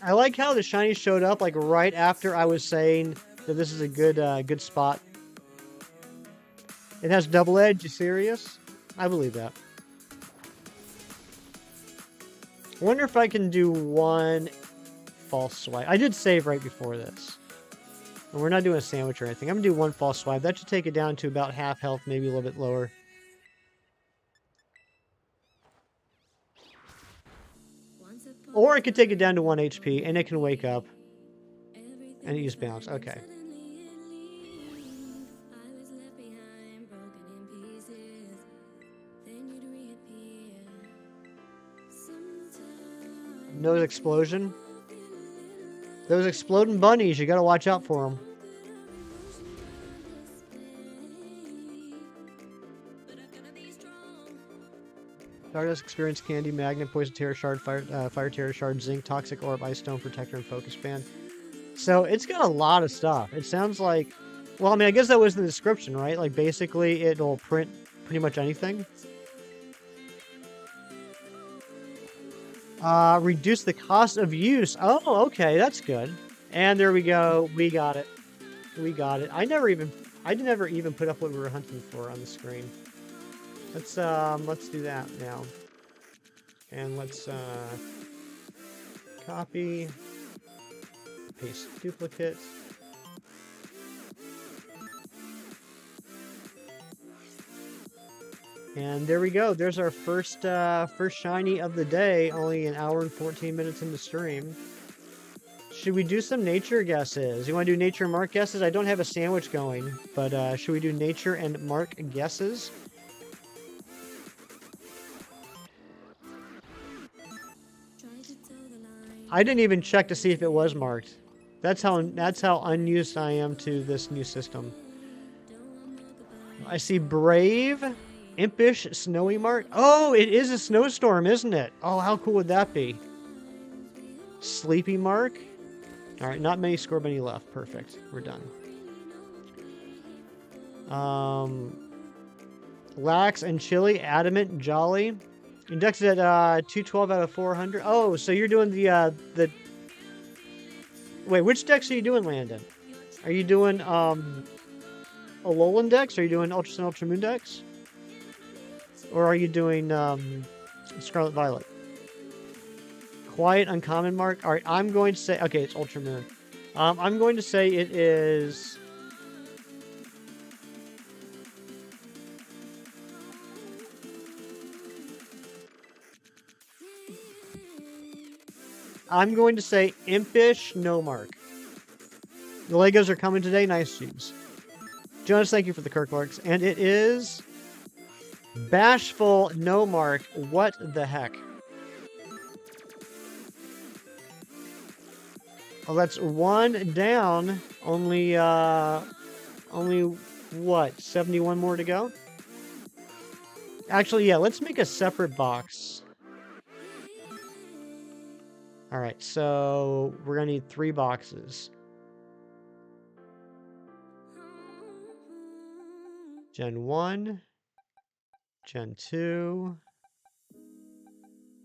I like how the shiny showed up like right after I was saying that this is a good spot. It has double edge. You serious? I believe that. I wonder if I can do one false swipe. I did save right before this. And we're not doing a sandwich or anything. I'm gonna do one false swipe. That should take it down to about half health, maybe a little bit lower. Or I could take it down to 1 HP, and it can wake up. And use bounce. Okay. Nose explosion. Those exploding bunnies, you gotta watch out for them. Stardust, Experience, Candy, Magnet, Poison Terror Shard, Fire Terror Shard, Zinc, Toxic Orb, Ice Stone, Protector, and Focus Band. So it's got a lot of stuff. It sounds like... Well, I mean, I guess that was the description, right? Like, basically, it'll print pretty much anything. Reduce the cost of use. Oh, okay, that's good. And there we go. We got it. We got it. I never even put up what we were hunting for on the screen. Let's do that now. And let's copy, paste duplicate. And there we go. There's our first shiny of the day. Only an hour and 14 minutes into stream. Should we do some nature guesses? You want to do nature and mark guesses? I don't have a sandwich going, but should we do nature and mark guesses? I didn't even check to see if it was marked. That's how unused I am to this new system. I see Brave, Impish, Snowy Mark. Oh, it is a snowstorm, isn't it? Oh, how cool would that be? Sleepy Mark. All right, not many Scorbunny left. Perfect. We're done. Lax and Chili, Adamant, Jolly. Indexed at 212 out of 400. Oh, so you're doing the... Wait, which decks are you doing, Landon? Are you doing Alolan decks? Are you doing Ultra Sun, Ultra Moon decks? Or are you doing Scarlet Violet? Quiet, Uncommon Mark. All right, I'm going to say... Okay, it's Ultra Moon. I'm going to say it is... I'm going to say Impish, no mark. The Legos are coming today. Nice shoes. Jonas, thank you for the Kirklarks. And it is... Bashful, no mark. What the heck? Well, that's one down. Only what? 71 more to go? Actually, yeah, let's make a separate box. Alright, so we're gonna need 3 boxes. Gen 1, Gen 2,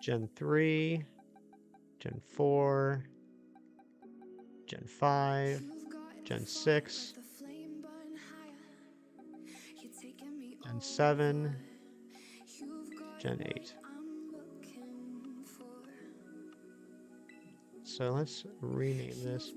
Gen 3, Gen 4, Gen 5, Gen 6, Gen 7, Gen 8. So let's rename this.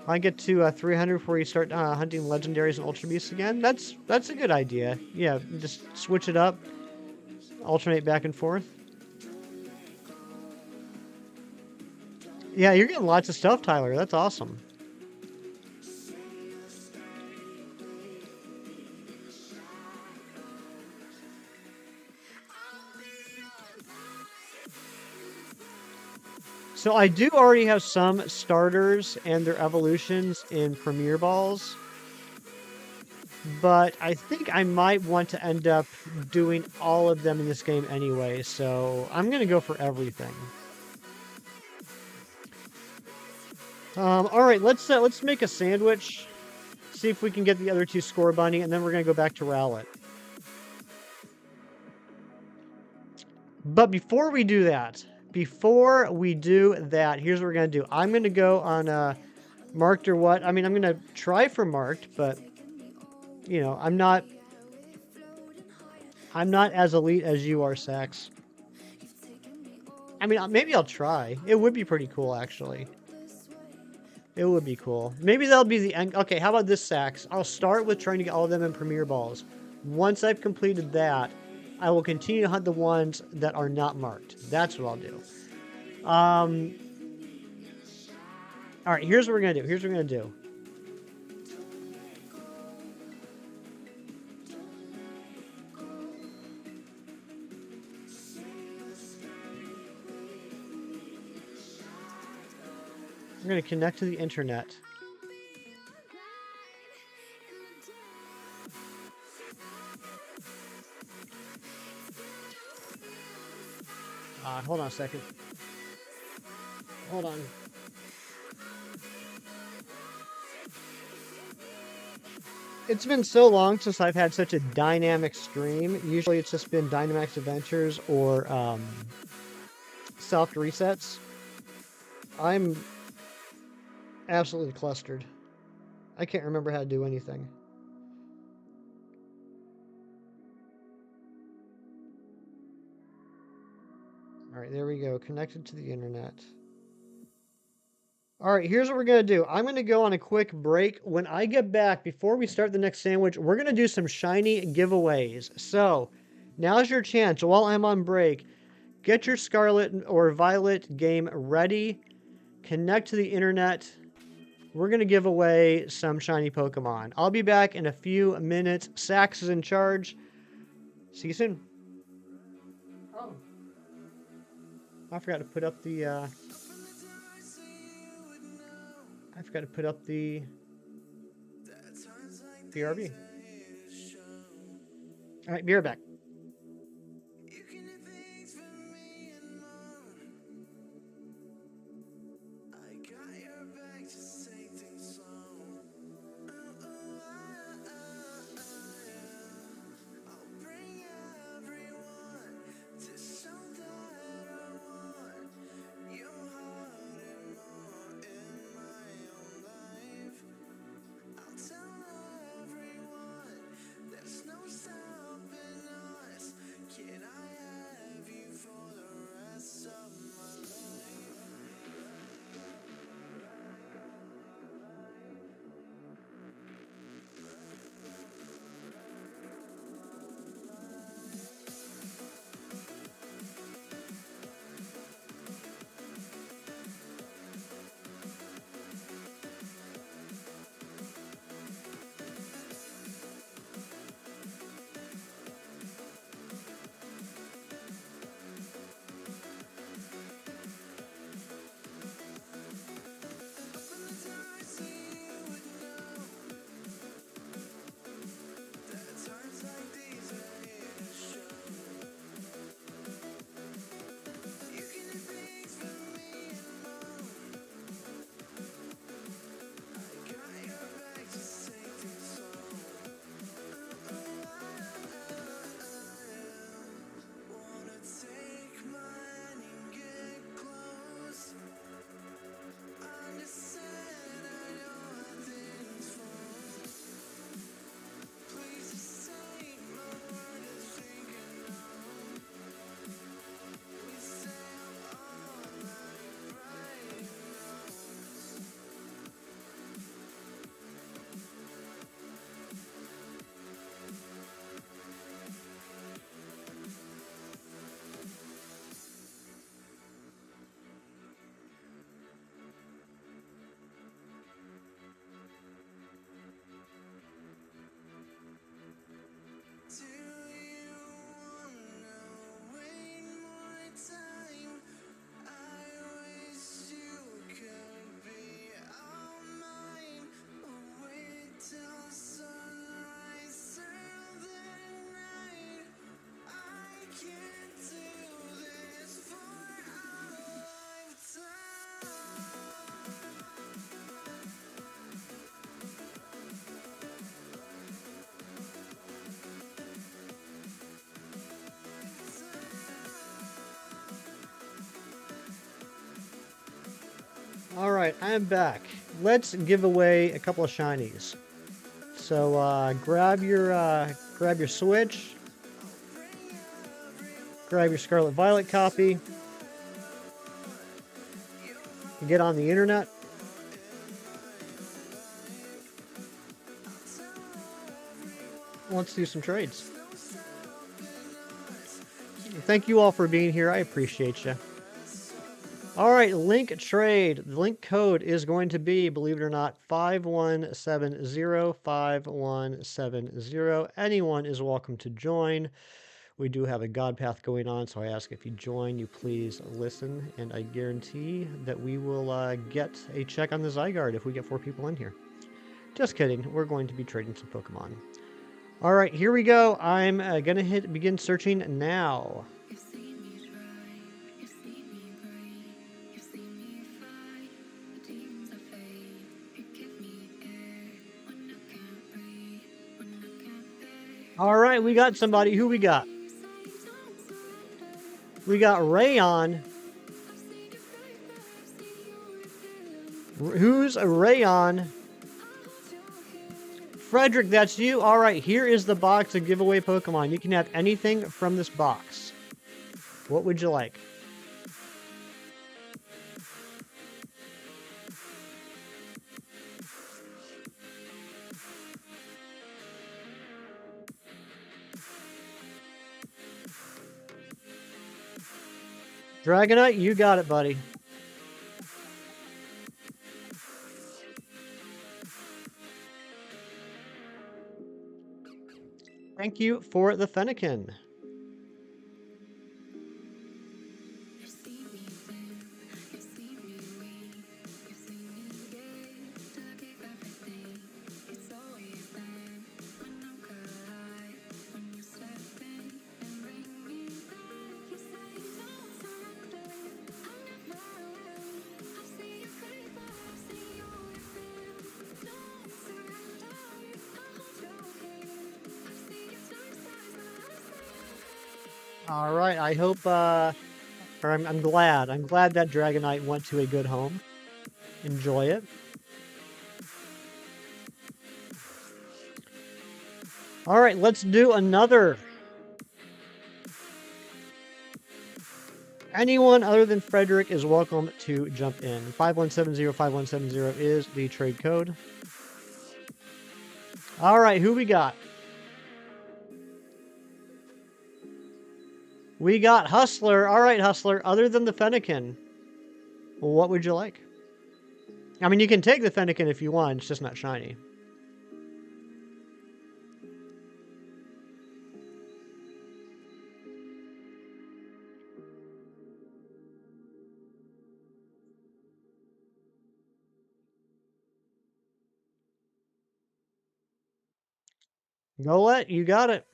I get to 300 before you start hunting legendaries and ultra beasts again. That's a good idea. Yeah, just switch it up, alternate back and forth. Yeah, you're getting lots of stuff, Tyler. That's awesome. So I do already have some starters and their evolutions in Premier Balls, but I think I might want to end up doing all of them in this game anyway, so I'm going to go for everything. All right, let's make a sandwich, see if we can get the other two Scorbunny, and then we're going to go back to Rowlet. But before we do that, here's what we're going to do. I'm going to go on marked or what. I mean, I'm going to try for marked, but, you know, I'm not as elite as you are, Sax. I mean, maybe I'll try. It would be pretty cool, actually. It would be cool. Maybe that'll be the end. Okay, how about this, Sax? I'll start with trying to get all of them in Premier Balls. Once I've completed that, I will continue to hunt the ones that are not marked. That's what I'll do. All right, here's what we're going to do. I'm going to connect to the internet. Hold on a second. Hold on. It's been so long since I've had such a dynamic stream. Usually it's just been Dynamax Adventures or soft resets. I'm absolutely clustered. I can't remember how to do anything. All right, there we go. Connected to the internet. All right, here's what we're going to do. I'm going to go on a quick break. When I get back, before we start the next sandwich, we're going to do some shiny giveaways. So, now's your chance. While I'm on break, get your Scarlet or Violet game ready. Connect to the internet. We're going to give away some shiny Pokemon. I'll be back in a few minutes. Sax is in charge. See you soon. Oh. I forgot to put up the, BRB. All right, be right back. All right, I am back. Let's give away a couple of shinies. So grab your Switch, grab your Scarlet Violet copy, get on the internet. Let's do some trades. Thank you all for being here. I appreciate you. All right, link trade. The link code is going to be, believe it or not, 5170, 5170. Anyone is welcome to join. We do have a God path going on, so I ask if you join, you please listen, and I guarantee that we will get a check on the Zygarde if we get 4 people in here. Just kidding. We're going to be trading some Pokemon. All right, here we go. I'm going to begin searching now. All right, we got somebody. Who we got? We got Rayon. Who's Rayon? Frederick, that's you? All right, here is the box of giveaway Pokemon. You can have anything from this box. What would you like? Dragonite, you got it, buddy. Thank you for the Fennekin. All right, I hope, or I'm glad that Dragonite went to a good home. Enjoy it. All right, let's do another. Anyone other than Frederick is welcome to jump in. 5170, 5170 is the trade code. All right, who we got? We got Hustler. All right, Hustler. Other than the Fennekin, what would you like? I mean, you can take the Fennekin if you want. It's just not shiny. Golett, you got it.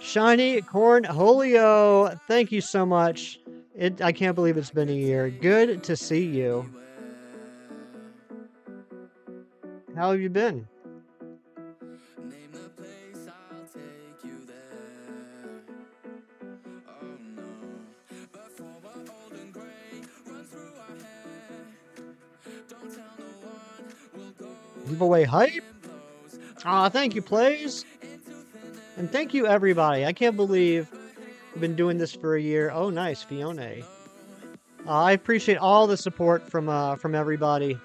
Shiny Cornholio, thank you so much. I can't believe it's been a year. Good to see you. How have you been? Giveaway hype? Aw, thank you, Plays. And thank you, everybody. I can't believe I've been doing this for a year. Oh, nice, Fiona. I appreciate all the support from everybody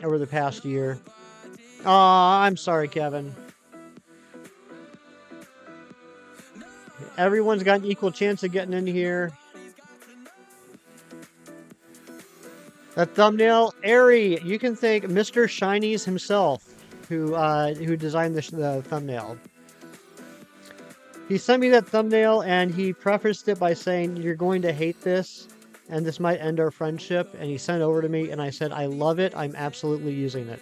over the past year. Aw, I'm sorry, Kevin. Everyone's got an equal chance of getting in here. That thumbnail, Ari, you can thank Mr. Shinies himself, who designed the thumbnail. He sent me that thumbnail and he prefaced it by saying, "You're going to hate this, and this might end our friendship." And he sent it over to me, and I said, "I love it. I'm absolutely using it."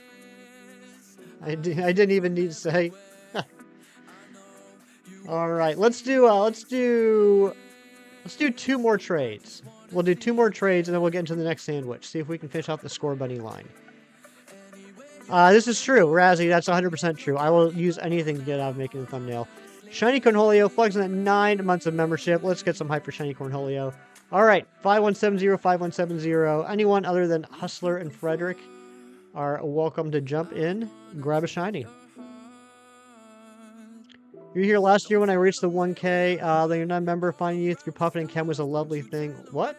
I didn't even need to say. All right, let's do 2 more trades. We'll do 2 more trades, and then we'll get into the next sandwich. See if we can finish off the Scorbunny line. This is true, Razzie. That's 100% true. I will use anything to get out of making a thumbnail. Shiny Cornholio, flexing at 9 months of membership. Let's get some hype for Shiny Cornholio. All right, 5170, 5170. Anyone other than Hustler and Frederick are welcome to jump in, grab a shiny. You were here last year when I reached the 1K. Though you're not a member, finding you through Puffin and Chem was a lovely thing. What?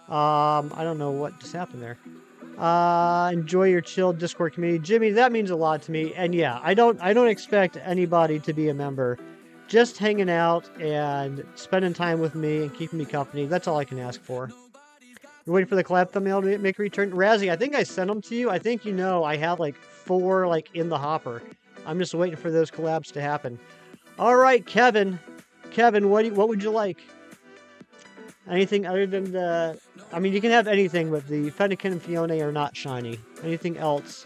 I don't know what just happened there. Enjoy your chill Discord community. Jimmy, that means a lot to me. And yeah, I don't expect anybody to be a member. Just hanging out and spending time with me and keeping me company. That's all I can ask for. You're waiting for the collab thumbnail to make a return. Razzie, I think I sent them to you. I think you know I have like 4 like in the hopper. I'm just waiting for those collabs to happen. All right, Kevin. Kevin, what would you like? Anything other than the... I mean, you can have anything, but the Fennekin and Fione are not shiny. Anything else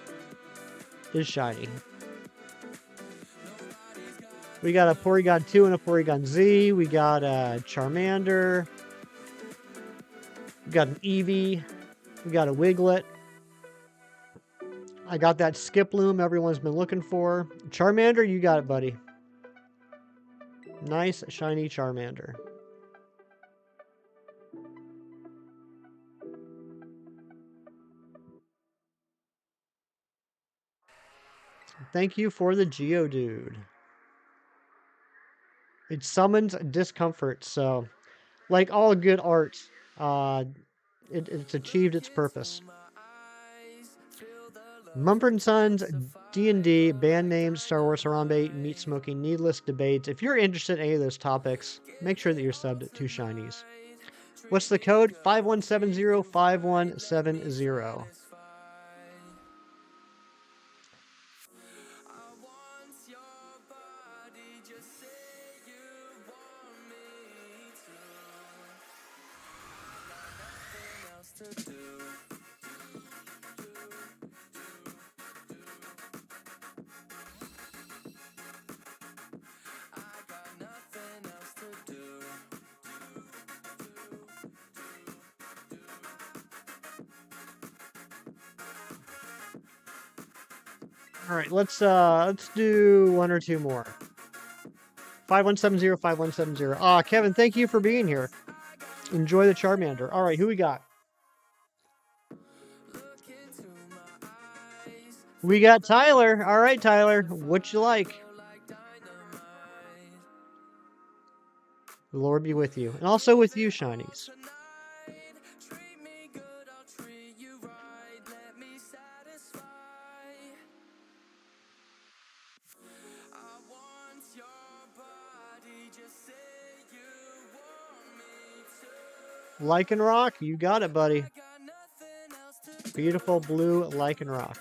is shiny. We got a Porygon 2 and a Porygon Z. We got a Charmander. We got an Eevee. We got a Wiglet. I got that Skiploom everyone's been looking for. Charmander, you got it, buddy. Nice, shiny Charmander. Thank you for the Geodude. It summons discomfort, so like all good art, it's achieved its purpose. Mumford & Sons, D&D, band names, Star Wars Harambe, meat smoking, needless debates. If you're interested in any of those topics, make sure that you're subbed to Shinies. What's the code? 5170 5170. All right, let's do 1 or 2 more. 5170 5170. Kevin, thank you for being here. Enjoy the Charmander. All right, who we got? We got Tyler. All right, Tyler, what you like? The Lord be with you, and also with you, Shinies. Lycanroc, you got it, buddy. Beautiful blue Lycanroc.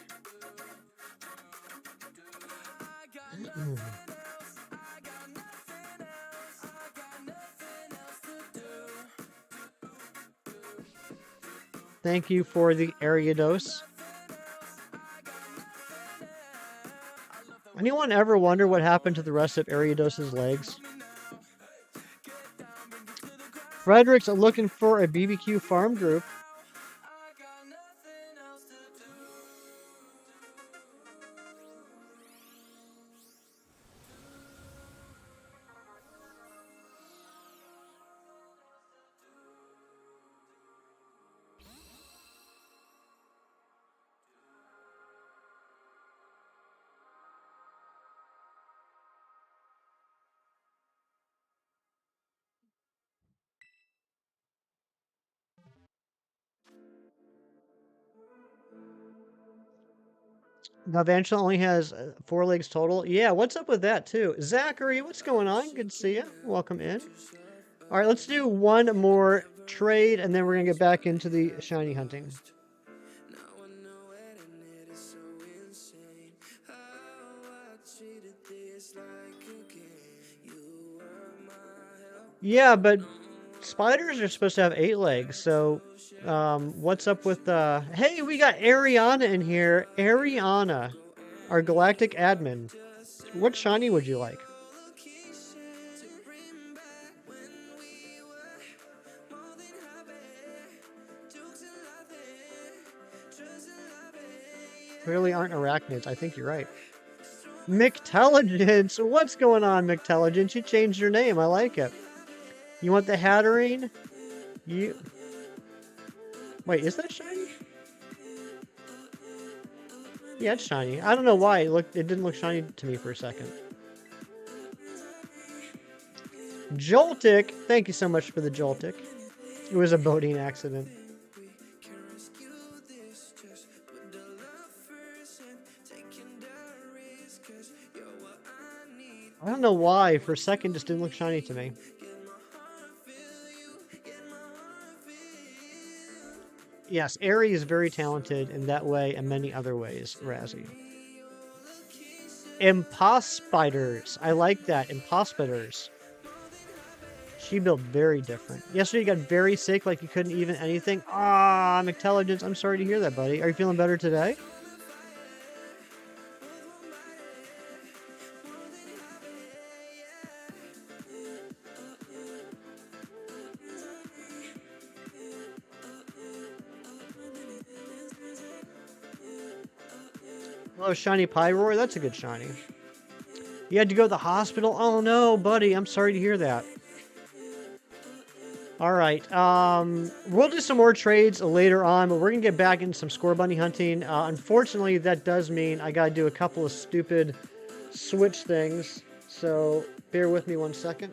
Thank you for the Ariados. Anyone ever wonder what happened to the rest of Ariados's legs? Frederick's looking for a BBQ farm group. Now, Vanchel only has 4 legs total. Yeah, what's up with that, too? Zachary, what's going on? Good to see you. Welcome in. All right, let's do 1 more trade, and then we're going to get back into the shiny hunting. Yeah, but spiders are supposed to have 8 legs, so what's up with hey, we got Ariana in here. Ariana, our galactic admin. What shiny would you like? Clearly aren't arachnids. I think you're right. McTelligence! What's going on, McTelligence? You changed your name. I like it. You want the Hatterene? You... Wait, is that shiny? Yeah, it's shiny. I don't know why. It didn't look shiny to me for a second. Joltik! Thank you so much for the Joltik. It was a boating accident. I don't know why. For a second, just didn't look shiny to me. Yes, Aerie is very talented in that way and many other ways, Razzie. Impospiders. I like that. Impospiders. She built very different. Yesterday you got very sick, like you couldn't even anything. Ah, McTelligence, I'm sorry to hear that, buddy. Are you feeling better today? Oh, shiny Pyroar? That's a good shiny. You had to go to the hospital? Oh no, buddy, I'm sorry to hear that. Alright, we'll do some more trades later on, but we're gonna get back into some Scorbunny hunting. Unfortunately, that does mean I gotta do a couple of stupid switch things, so bear with me 1 second.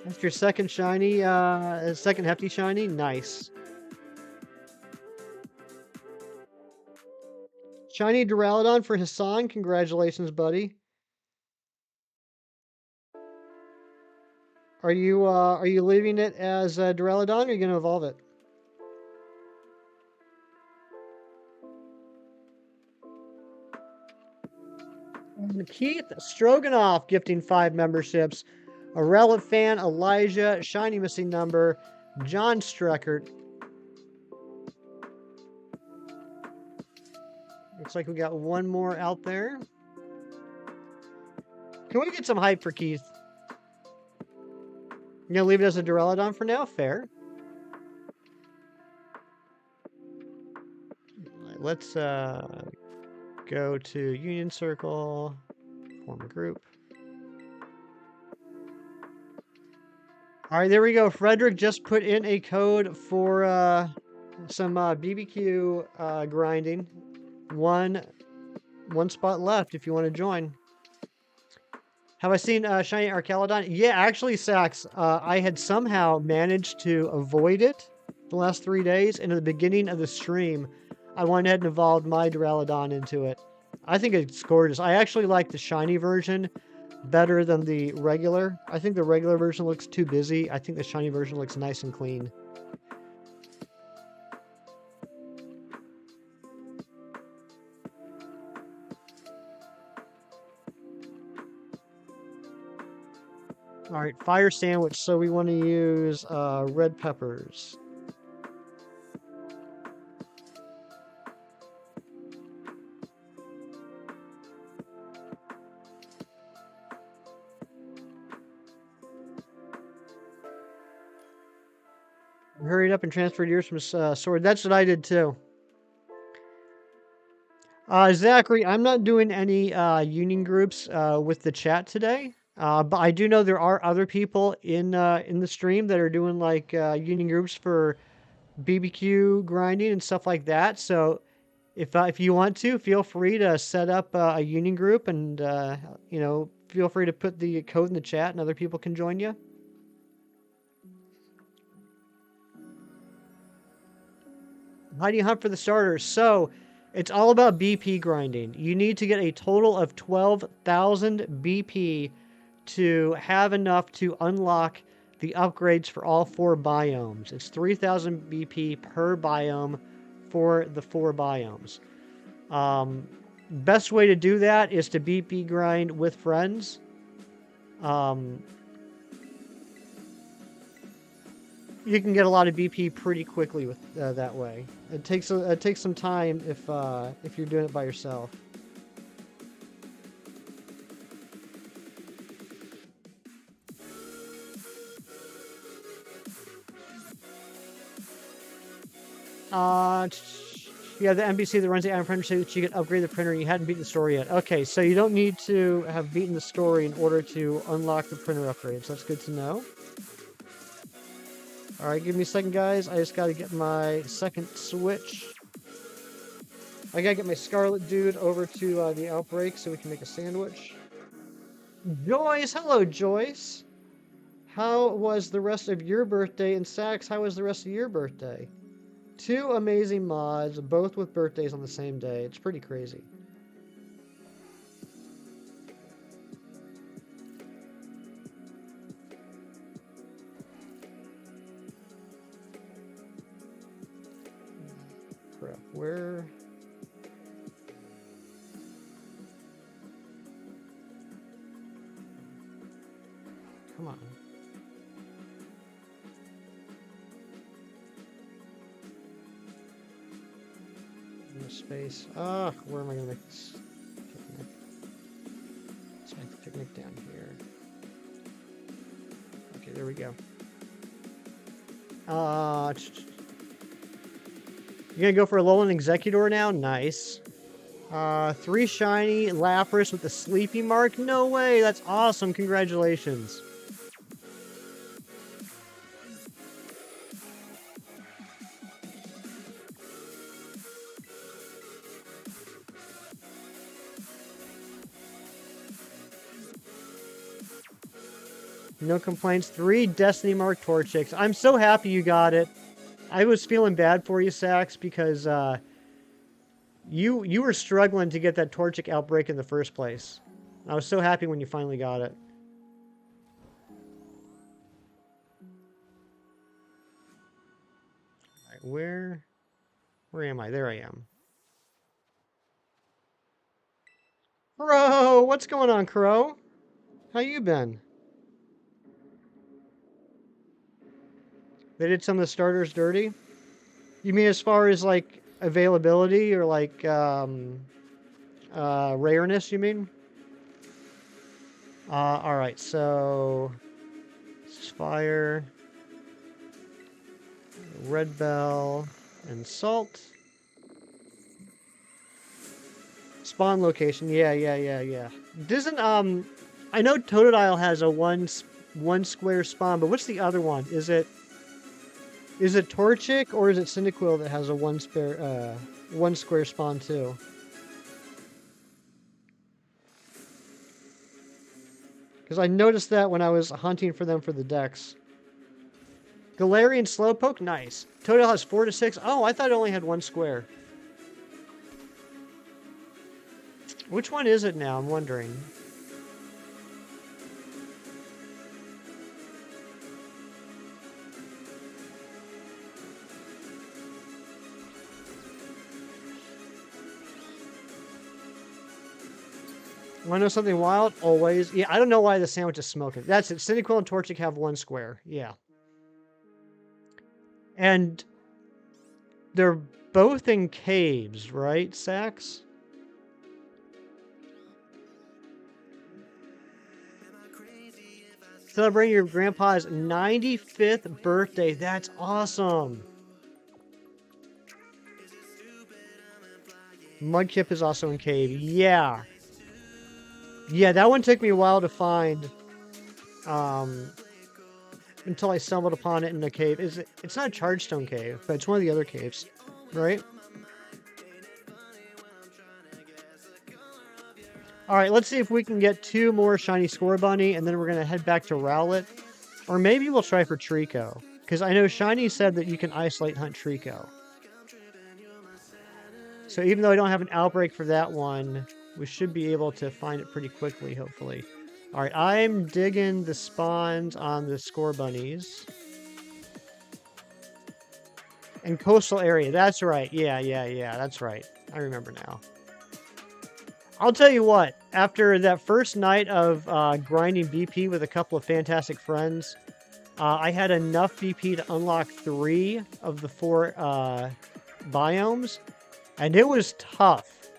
That's your second shiny, second hefty shiny? Nice. Shiny Duraladon for Hassan. Congratulations, buddy. Are you leaving it as Duraladon, or are you going to evolve it? Keith Stroganoff gifting 5 memberships. A Relic fan, Elijah, shiny missing number, John Streckert. Looks like we got one more out there. Can we get some hype for Keith? You gonna leave it as a Duraludon for now? Fair. Right, let's go to Union Circle, form a group. All right, there we go. Frederick just put in a code for some BBQ grinding. One spot left if you want to join. Have I seen Shiny Arcalodon? Yeah, actually, Sax, I had somehow managed to avoid it the last 3 days, and at the beginning of the stream, I went ahead and evolved my Duraludon into it. I think it's gorgeous. I actually like the shiny version better than the regular. I think the regular version looks too busy. I think the shiny version looks nice and clean. All right, fire sandwich. So we want to use red peppers. Hurried up and transferred yours from Sword. That's what I did too. Zachary, I'm not doing any union groups with the chat today. But I do know there are other people in the stream that are doing like union groups for BBQ grinding and stuff like that. So if you want to, feel free to set up a union group and you know, feel free to put the code in the chat and other people can join you. How do you hunt for the starters? So it's all about BP grinding. You need to get a total of 12,000 BP to have enough to unlock the upgrades for all 4 biomes. It's 3,000 BP per biome for the 4 biomes. Best way to do that is to BP grind with friends. You can get a lot of BP pretty quickly with that way. It takes some time if you're doing it by yourself. Yeah, the NPC that runs the item printer said that you could upgrade the printer and you hadn't beaten the story yet. Okay, so you don't need to have beaten the story in order to unlock the printer upgrades. That's good to know. Alright, give me a second, guys. I just gotta get my second switch. I gotta get my Scarlet Dude over to the Outbreak so we can make a sandwich. Joyce! Hello, Joyce! How was the rest of your birthday? And Sax, how was the rest of your birthday? 2 amazing mods, both with birthdays on the same day. It's pretty crazy. Crap, where... Come on. Space. Where am I going to make this picnic? Let's make the picnic down here. Okay, there we go. You're going to go for a Alolan Executor now? Nice. 3 shiny Lapras with the sleepy mark? No way! That's awesome! Congratulations. No complaints. 3 Destiny Mark Torchics. I'm so happy you got it. I was feeling bad for you, Sax, because you were struggling to get that Torchic Outbreak in the first place. I was so happy when you finally got it. All right, where am I? There I am. Crow! What's going on, Crow? How you been? They did some of the starters dirty? You mean as far as, like, availability or, like, rareness, you mean? Alright, so... This is fire. Red Bell. And salt. Spawn location. Yeah. Doesn't, I know Totodile has a one square spawn, but what's the other one? Is it Torchic or is it Cyndaquil that has a one square spawn too? Because I noticed that when I was hunting for them for the decks. Galarian Slowpoke? Nice. Totodile has 4 to 6. Oh, I thought it only had 1 square. Which one is it now? I'm wondering. Want to know something wild? Always. Yeah, I don't know why the sandwich is smoking. That's it. Cyndaquil and Torchic have 1 square. Yeah. And they're both in caves, right, Sax? Celebrating your grandpa's 95th birthday. That's awesome. Mudkip is also in cave. Yeah. Yeah, that one took me a while to find. Until I stumbled upon it in the cave. It's not a Chargestone cave, but it's one of the other caves, right? Alright, let's see if we can get 2 more shiny Scorbunny, and then we're going to head back to Rowlet. Or maybe we'll try for Trico. Because I know Shiny said that you can isolate hunt Trico. So even though I don't have an outbreak for that one, we should be able to find it pretty quickly, hopefully. Alright, I'm digging the spawns on the Scorbunnies. And coastal area, that's right. Yeah, that's right. I remember now. I'll tell you what, after that first night of grinding BP with a couple of fantastic friends, I had enough BP to unlock 3 of the 4 biomes, and it was tough.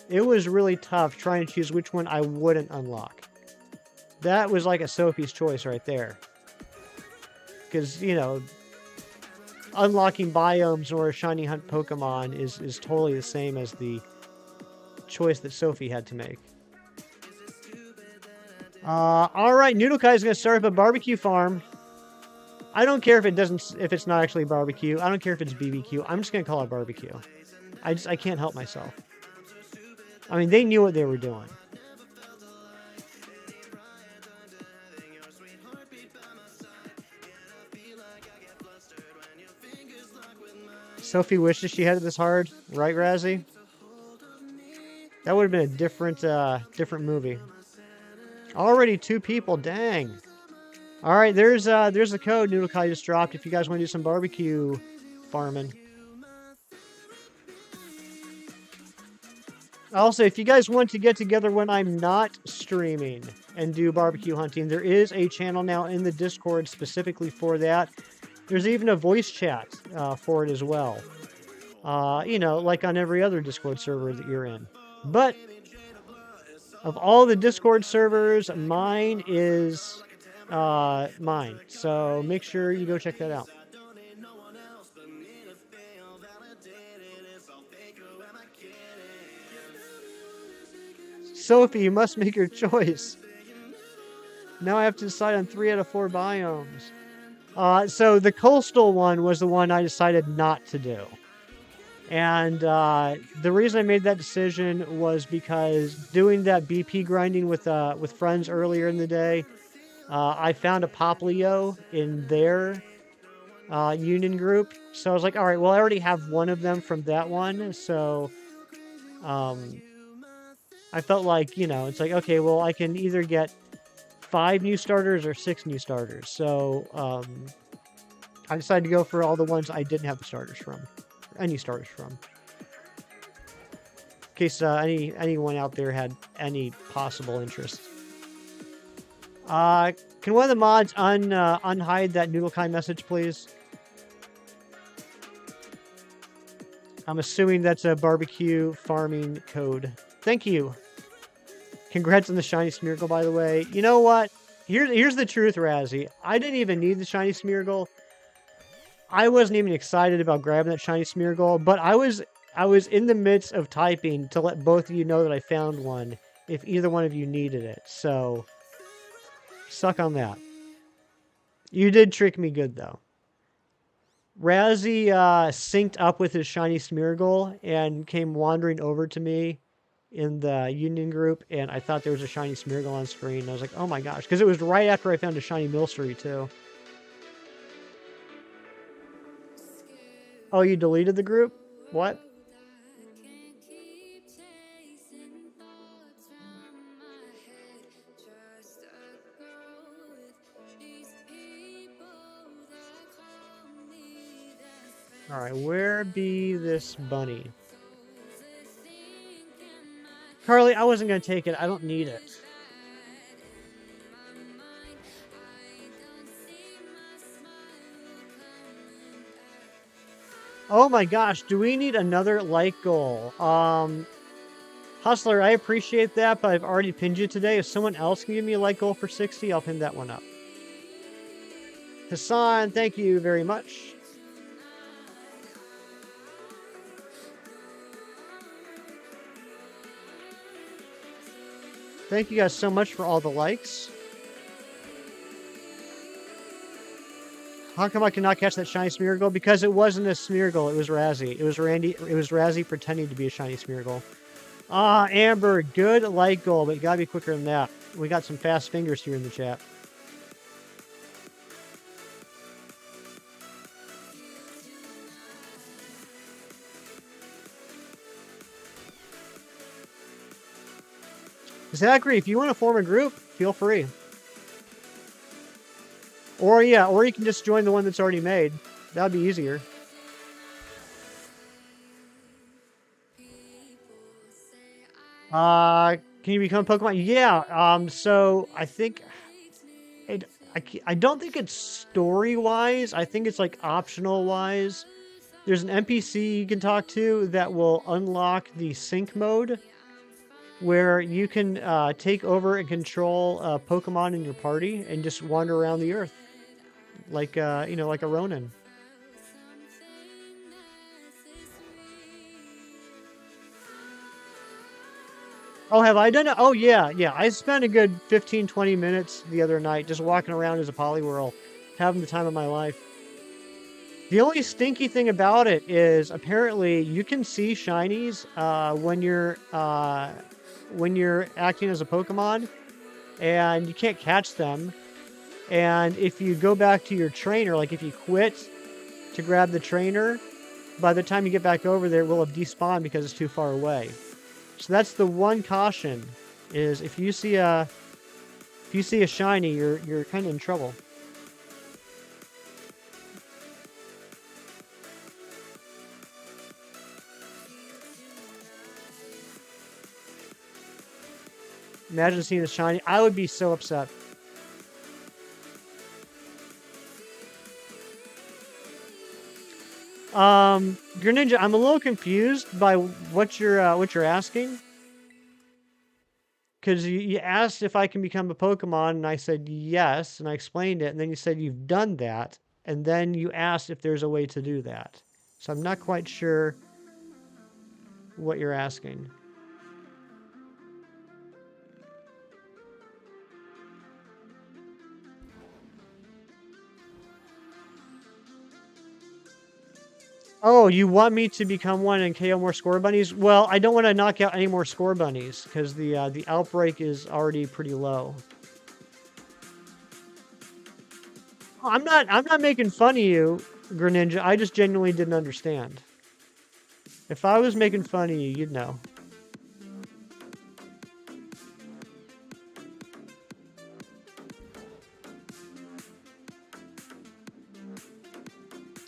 It was really tough trying to choose which one I wouldn't unlock. That was like a Sophie's choice right there. Because, you know, unlocking biomes or a shiny hunt Pokemon is totally the same as the choice that Sophie had to make. All right, Noodle-Kai is going to start up a barbecue farm. I don't care if it's not actually barbecue. I don't care if it's BBQ. I'm just going to call it barbecue. I can't help myself. I mean, they knew what they were doing. Sophie wishes she had it this hard, right, Razzie? That would have been a different movie. Already 2 people, dang. All right, there's the code Noodle-Kai just dropped if you guys want to do some barbecue farming. Also, if you guys want to get together when I'm not streaming and do barbecue hunting, there is a channel now in the Discord specifically for that. There's even a voice chat for it as well. You know, like on every other Discord server that you're in. But of all the Discord servers, mine is mine. So make sure you go check that out. Sophie, you must make your choice. Now I have to decide on 3 out of 4 biomes. So the coastal one was the one I decided not to do. And the reason I made that decision was because doing that BP grinding with friends earlier in the day, I found a Poplio in their union group. So I was like, all right, well, I already have one of them from that one. So I felt like, you know, it's like, okay, well, I can either get 5 new starters or 6 new starters. So I decided to go for all the ones I didn't have the starters from. Any starters from. In case anyone out there had any possible interest. Can one of the mods unhide that Noodle-Kai message, please? I'm assuming that's a barbecue farming code. Thank you. Congrats on the shiny Smeargle, by the way. You know what? Here's the truth, Razzie. I didn't even need the shiny Smeargle. I wasn't even excited about grabbing that shiny Smeargle, but I was in the midst of typing to let both of you know that I found one if either one of you needed it. So, suck on that. You did trick me good, though. Razzie synced up with his shiny Smeargle and came wandering over to me in the union group, and I thought there was a shiny Smeargle on screen. I was like, oh my gosh, because it was right after I found a shiny Milcery, too. Oh, you deleted the group? What? Alright, where be this bunny? Carly, I wasn't going to take it. I don't need it. Oh my gosh, do we need another like goal? Hustler, I appreciate that, but I've already pinned you today. If someone else can give me a like goal for 60, I'll pin that one up. Hassan, thank you very much. Thank you guys so much for all the likes. How come I cannot catch that shiny Smeargle? Because it wasn't a Smeargle, it was Razzie. It was Razzie pretending to be a shiny Smeargle. Amber, good like goal, but you gotta be quicker than that. We got some fast fingers here in the chat. Zachary, if you want to form a group, feel free. Or yeah, or you can just join the one that's already made. That would be easier. Can you become Pokemon? Yeah. So I think I don't think it's story-wise. I think it's like optional-wise. There's an NPC you can talk to that will unlock the sync mode, where you can take over and control Pokemon in your party and just wander around the earth, like you know, like a Ronin. Oh, have I done it? Oh, yeah, yeah. I spent a good 15, 20 minutes the other night just walking around as a Poliwhirl, having the time of my life. The only stinky thing about it is apparently you can see shinies when you're acting as a Pokemon, and you can't catch them. And if you go back to your trainer, like if you quit to grab the trainer, by the time you get back over there, it will have despawned because it's too far away. So that's the one caution: is if you see a shiny, you're kind of in trouble. Imagine seeing a shiny. I would be so upset. Greninja, I'm a little confused by what you're asking. Because you asked if I can become a Pokemon, and I said yes, and I explained it, and then you said you've done that, and then you asked if there's a way to do that. So I'm not quite sure what you're asking. Oh, you want me to become one and KO more Scorbunnies? Well, I don't want to knock out any more Scorbunnies because the outbreak is already pretty low. I'm not making fun of you, Greninja. I just genuinely didn't understand. If I was making fun of you, you'd know.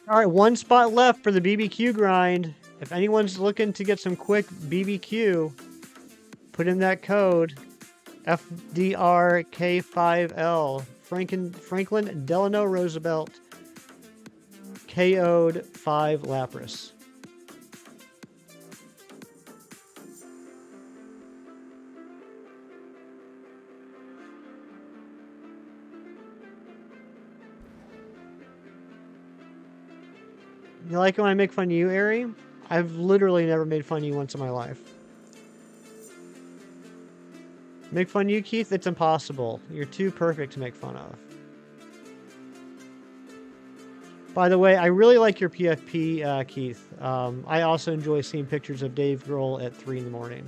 All right, one spot left for the BBQ grind. If anyone's looking to get some quick BBQ, put in that code FDRK5L. Franklin Delano Roosevelt KO'd 5 Lapras. You like it when I make fun of you, Ari? I've literally never made fun of you once in my life. Make fun of you, Keith? It's impossible. You're too perfect to make fun of. By the way, I really like your PFP, Keith. I also enjoy seeing pictures of Dave Grohl at 3 in the morning.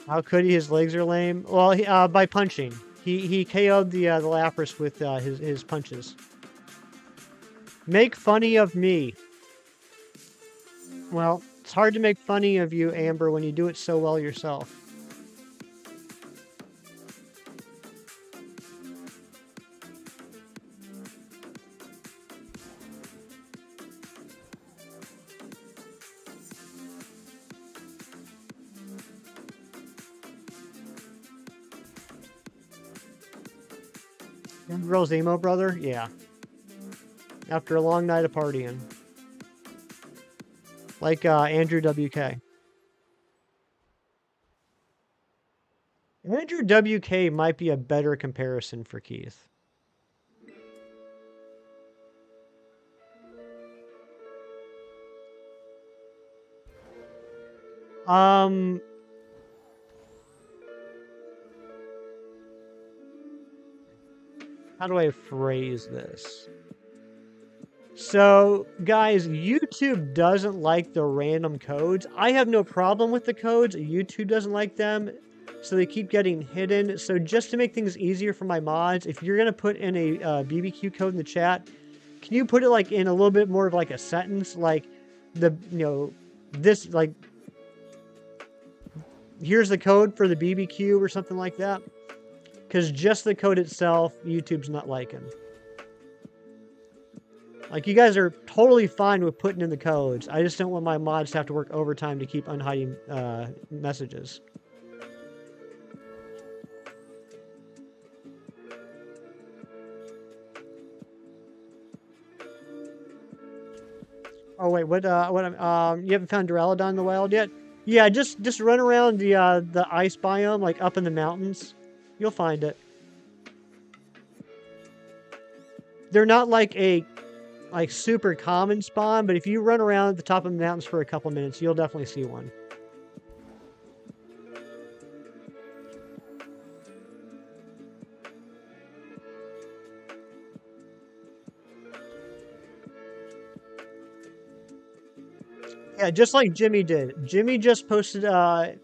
How could he? His legs are lame. Well, by punching. He KO'd the Lapras with his punches. Make funny of me. Well, it's hard to make funny of you, Amber, when you do it so well yourself. Girl's emo brother? Yeah. After a long night of partying. Like Andrew WK. Andrew WK might be a better comparison for Keith. How do I phrase this? So, guys, YouTube doesn't like the random codes. I have no problem with the codes. YouTube doesn't like them, so they keep getting hidden. So just to make things easier for my mods, if you're going to put in a BBQ code in the chat, can you put it like in a little bit more of like a sentence? Like, this, like, here's the code for the BBQ or something like that. Because just the code itself, YouTube's not liking. Like, you guys are totally fine with putting in the codes. I just don't want my mods to have to work overtime to keep unhiding messages. Oh wait, what? You haven't found Duraladon in the wild yet? Yeah, just run around the ice biome, like up in the mountains. You'll find it. They're not like a like super common spawn, but if you run around at the top of the mountains for a couple minutes, you'll definitely see one. Yeah, just like Jimmy did. Jimmy just posted, a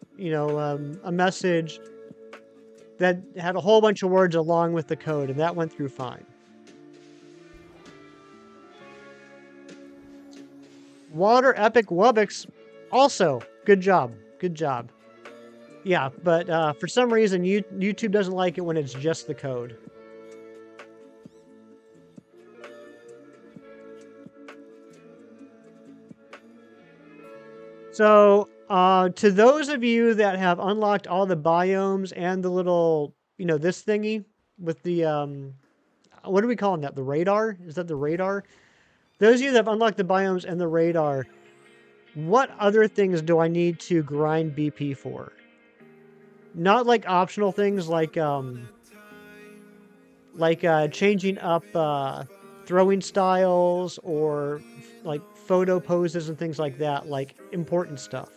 message that had a whole bunch of words along with the code, and that went through fine. Water Epic Wubbix, also, good job. Good job. Yeah, but for some reason, YouTube doesn't like it when it's just the code. So, to those of you that have unlocked all the biomes and the little, this thingy with the, what are we calling that? The radar? Is that the radar? Those of you that have unlocked the biomes and the radar, what other things do I need to grind BP for? Not like optional things like changing up throwing styles or like photo poses and things like that, like important stuff.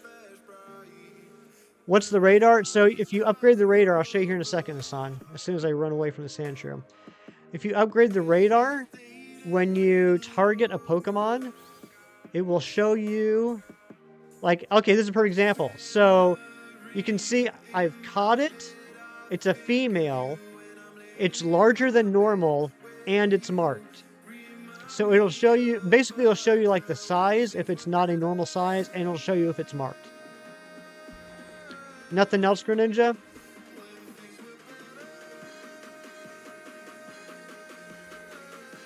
What's the radar? So if you upgrade the radar, I'll show you here in a second, Hassan, as soon as I run away from the sand shroom. If you upgrade the radar, when you target a Pokemon, it will show you, like, okay, this is a perfect example. So you can see I've caught it. It's a female. It's larger than normal, and it's marked. So it'll show you, basically it'll show you like the size if it's not a normal size, and it'll show you if it's marked. Nothing else, Greninja?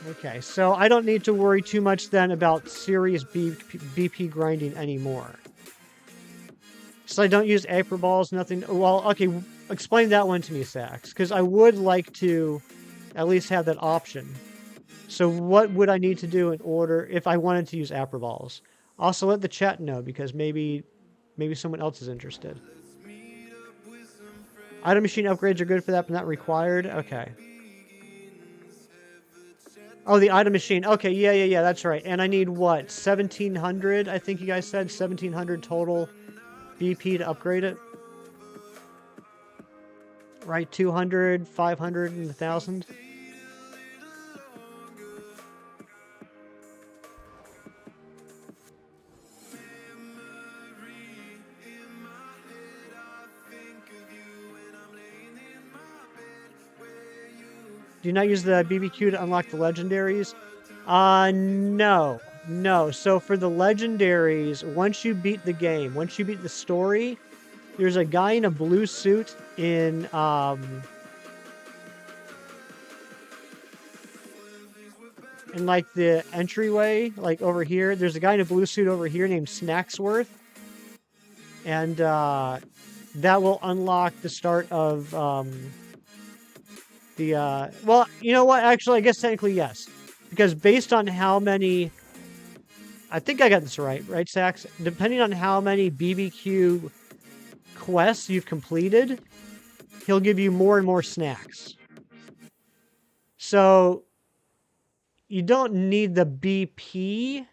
Okay, so I don't need to worry too much then about serious BP grinding anymore. So I don't use April Balls, nothing. Well, okay, explain that one to me, Sax, because I would like to at least have that option. So what would I need to do in order if I wanted to use April Balls? Also, let the chat know, because maybe someone else is interested. Item machine upgrades are good for that, but not required. Okay. Oh, the item machine. Okay, yeah, that's right. And I need what? 1,700, I think you guys said? 1,700 total BP to upgrade it? Right, 200, 500, and 1,000? Do you not use the BBQ to unlock the legendaries? No. So for the legendaries, once you beat the game, once you beat the story, there's a guy in a blue suit in, like the entryway, like over here. There's a guy in a blue suit over here named Snacksworth. And, that will unlock the start of, well, you know what? Actually, I guess technically yes. Because based on how many... I think I got this right, Sax? Depending on how many BBQ quests you've completed, he'll give you more and more snacks. So, you don't need the BP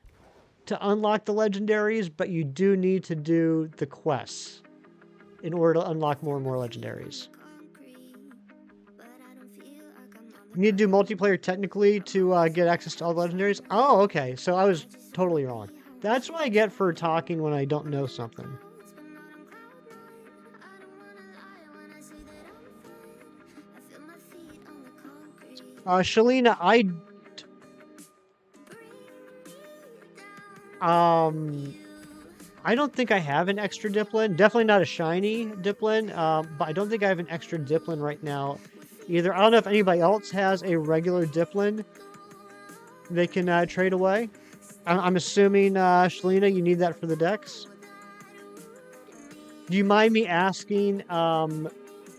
to unlock the legendaries, but you do need to do the quests in order to unlock more and more legendaries. You need to do multiplayer technically to get access to all the legendaries? Oh, okay. So I was totally wrong. That's what I get for talking when I don't know something. Shalina, I don't think I have an extra Diplin. Definitely not a shiny Diplin, but I don't think I have an extra Diplin right now either. I don't know if anybody else has a regular Diplin they can trade away. I'm assuming, Shalina, you need that for the decks. Do you mind me asking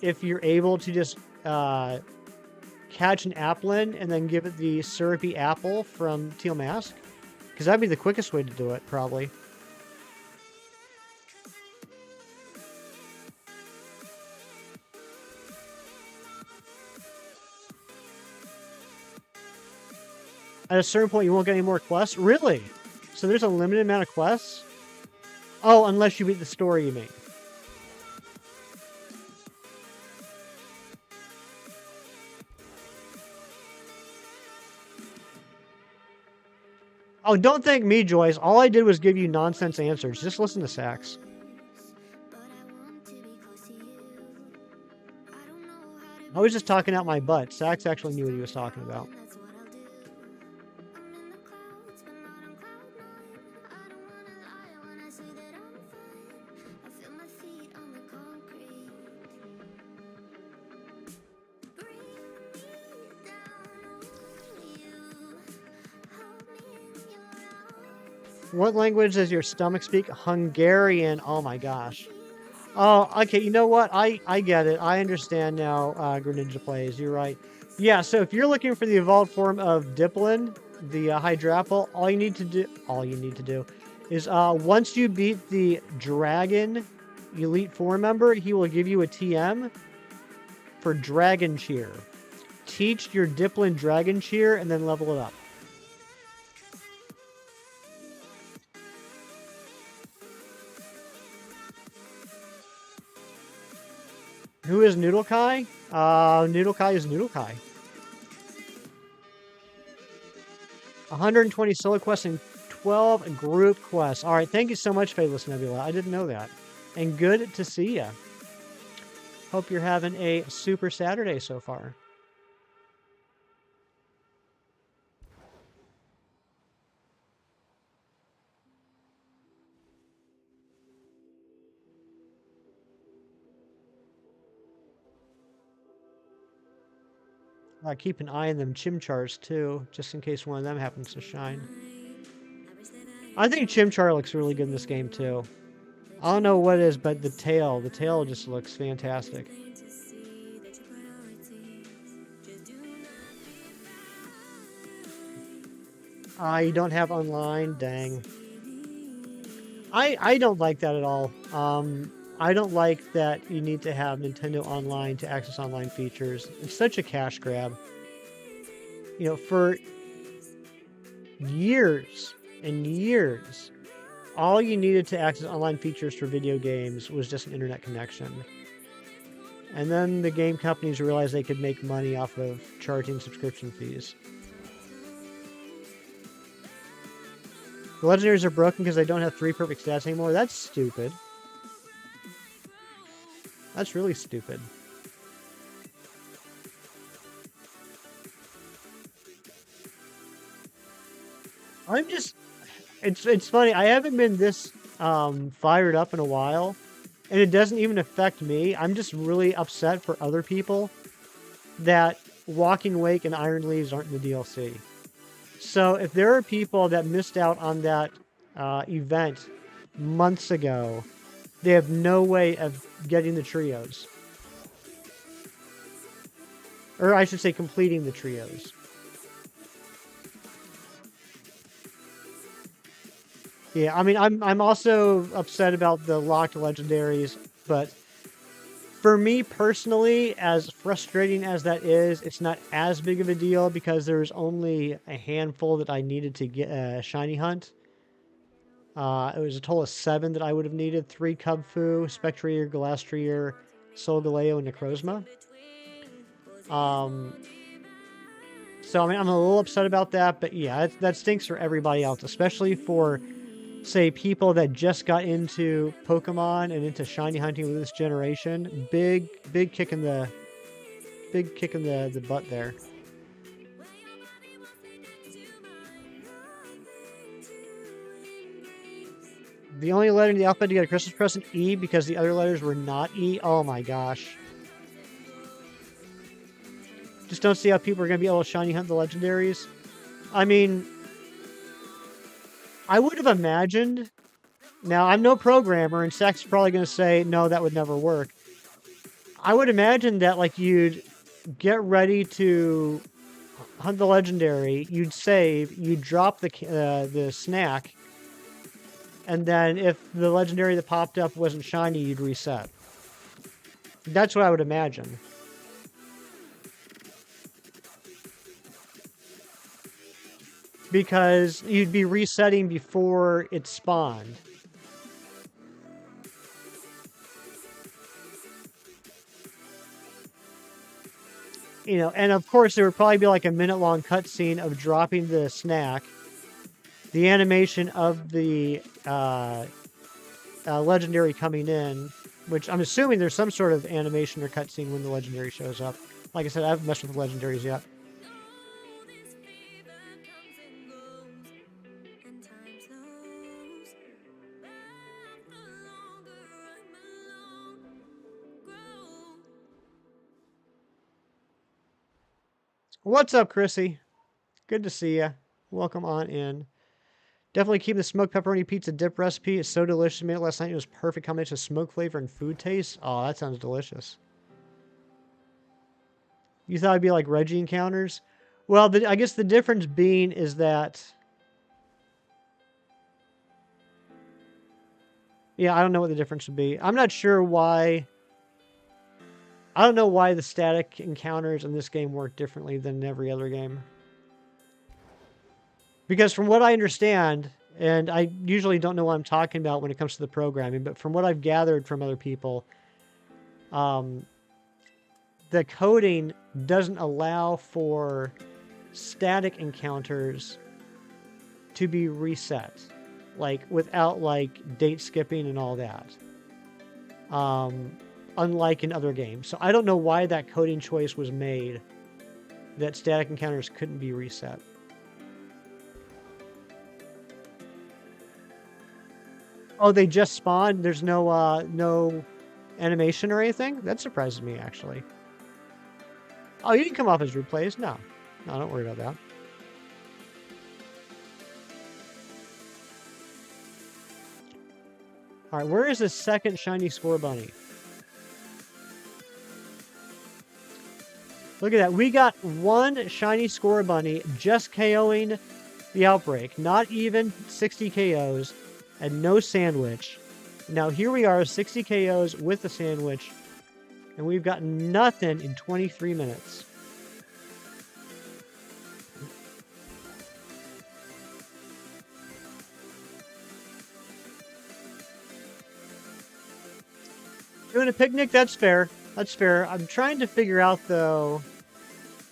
if you're able to just catch an Applin and then give it the syrupy apple from Teal Mask? Because that'd be the quickest way to do it, probably. At a certain point, you won't get any more quests? Really? So there's a limited amount of quests? Oh, unless you beat the story, you mean. Oh, don't thank me, Joyce. All I did was give you nonsense answers. Just listen to Sax. I was just talking out my butt. Sax actually knew what he was talking about. What language does your stomach speak? Hungarian. Oh my gosh. Oh, okay. You know what? I get it. I understand now. Greninja plays. You're right. Yeah. So if you're looking for the evolved form of Diplin, the Hydrapple, all you need to do is once you beat the Dragon Elite Four member, he will give you a TM for Dragon Cheer. Teach your Diplin Dragon Cheer and then level it up. Who is Noodle Kai? Noodle Kai is Noodle Kai. 120 solo quests and 12 group quests. All right, thank you so much, Fadeless Nebula. I didn't know that. And good to see ya. Hope you're having a super Saturday so far. Keep an eye on them Chimchars too, just in case one of them happens to shine. I think Chimchar looks really good in this game too. I don't know what it is, but the tail just looks fantastic. You don't have online? Dang. I don't like that at all. I don't like that you need to have Nintendo Online to access online features. It's such a cash grab. You know, for years and years, all you needed to access online features for video games was just an internet connection. And then the game companies realized they could make money off of charging subscription fees. The legendaries are broken because they don't have 3 perfect stats anymore. That's stupid. That's really stupid. It's funny. I haven't been this fired up in a while, and it doesn't even affect me. I'm just really upset for other people that Walking Wake and Iron Leaves aren't in the DLC. So if there are people that missed out on that event months ago, they have no way of getting the trios. Or I should say completing the trios. Yeah, I mean, I'm also upset about the locked legendaries, but for me personally, as frustrating as that is, it's not as big of a deal because there's only a handful that I needed to get shiny hunt. It was a total of 7 that I would have needed: 3 Cubfu, Spectrier, Galastrier, Solgaleo, and Necrozma. So I mean, I'm a little upset about that, but yeah, that stinks for everybody else, especially for, say, people that just got into Pokemon and into shiny hunting with this generation. Big kick in the butt there. The only letter in the alphabet to get a Christmas present, E, because the other letters were not E. Oh my gosh. Just don't see how people are going to be able to shiny hunt the legendaries. I mean, I would have imagined... Now, I'm no programmer, and Sax is probably going to say, no, that would never work. I would imagine that, like, you'd get ready to hunt the legendary, you'd save, you'd drop the snack, and then if the legendary that popped up wasn't shiny, you'd reset. That's what I would imagine. because you'd be resetting before it spawned. You know, and of course there would probably be like a minute-long cutscene of dropping the snack, the animation of the legendary coming in, which I'm assuming there's some sort of animation or cutscene when the legendary shows up. Like I said, I haven't messed with the legendaries yet. What's up, Chrissy? Good to see you. Welcome on in. Definitely keep the smoked pepperoni pizza dip recipe. It's so delicious. Made it last night. It was perfect combination of smoke flavor and food taste. Oh, that sounds delicious. You thought it'd be like Reggie encounters? Well, I guess the difference being is that... Yeah, I don't know what the difference would be. I'm not sure why... I don't know why the static encounters in this game work differently than every other game. Because from what I understand, and I usually don't know what I'm talking about when it comes to the programming, but from what I've gathered from other people, the coding doesn't allow for static encounters to be reset, like without like date skipping and all that. Unlike in other games. So I don't know why that coding choice was made, that static encounters couldn't be reset. Oh, they just spawned? There's no no animation or anything? That surprises me, actually. Oh, you didn't come off as replays? No. No, don't worry about that. Alright, where is the second shiny Scorbunny? Look at that. We got one shiny Scorbunny just KOing the outbreak. Not even 60 KOs and no sandwich. Now here we are, 60 KOs with the sandwich. And we've got nothing in 23 minutes. Doing a picnic? That's fair. That's fair. I'm trying to figure out, though...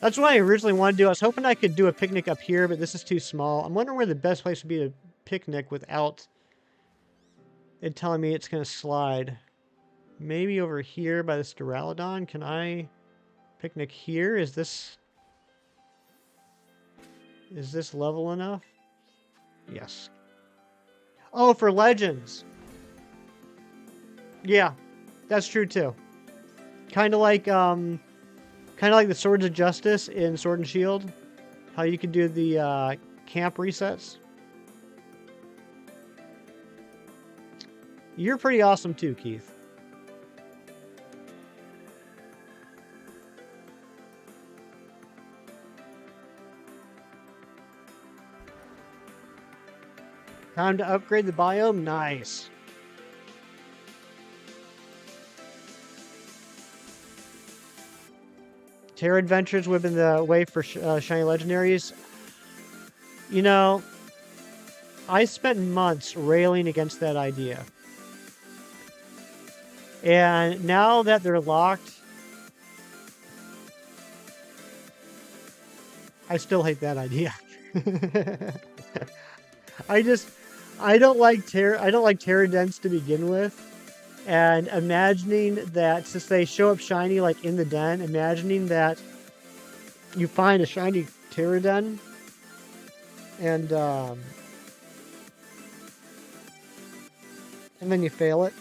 That's what I originally wanted to do. I was hoping I could do a picnic up here, but this is too small. I'm wondering where the best place would be to picnic without it telling me it's going to slide. Maybe over here by this duraladon. Can I picnic here? Is this level enough? Yes. Oh, for legends. Yeah, that's true too. Kind of like the Swords of Justice in Sword and Shield. How you can do the camp resets. You're pretty awesome too, Keith. Time to upgrade the biome? Nice. Terra Adventures would have been the way for shiny legendaries. You know, I spent months railing against that idea. And now that they're locked, I still hate that idea. I don't like Terradents to begin with. And imagining that, since they show up shiny like in the den, imagining that you find a shiny Terraden and then you fail it.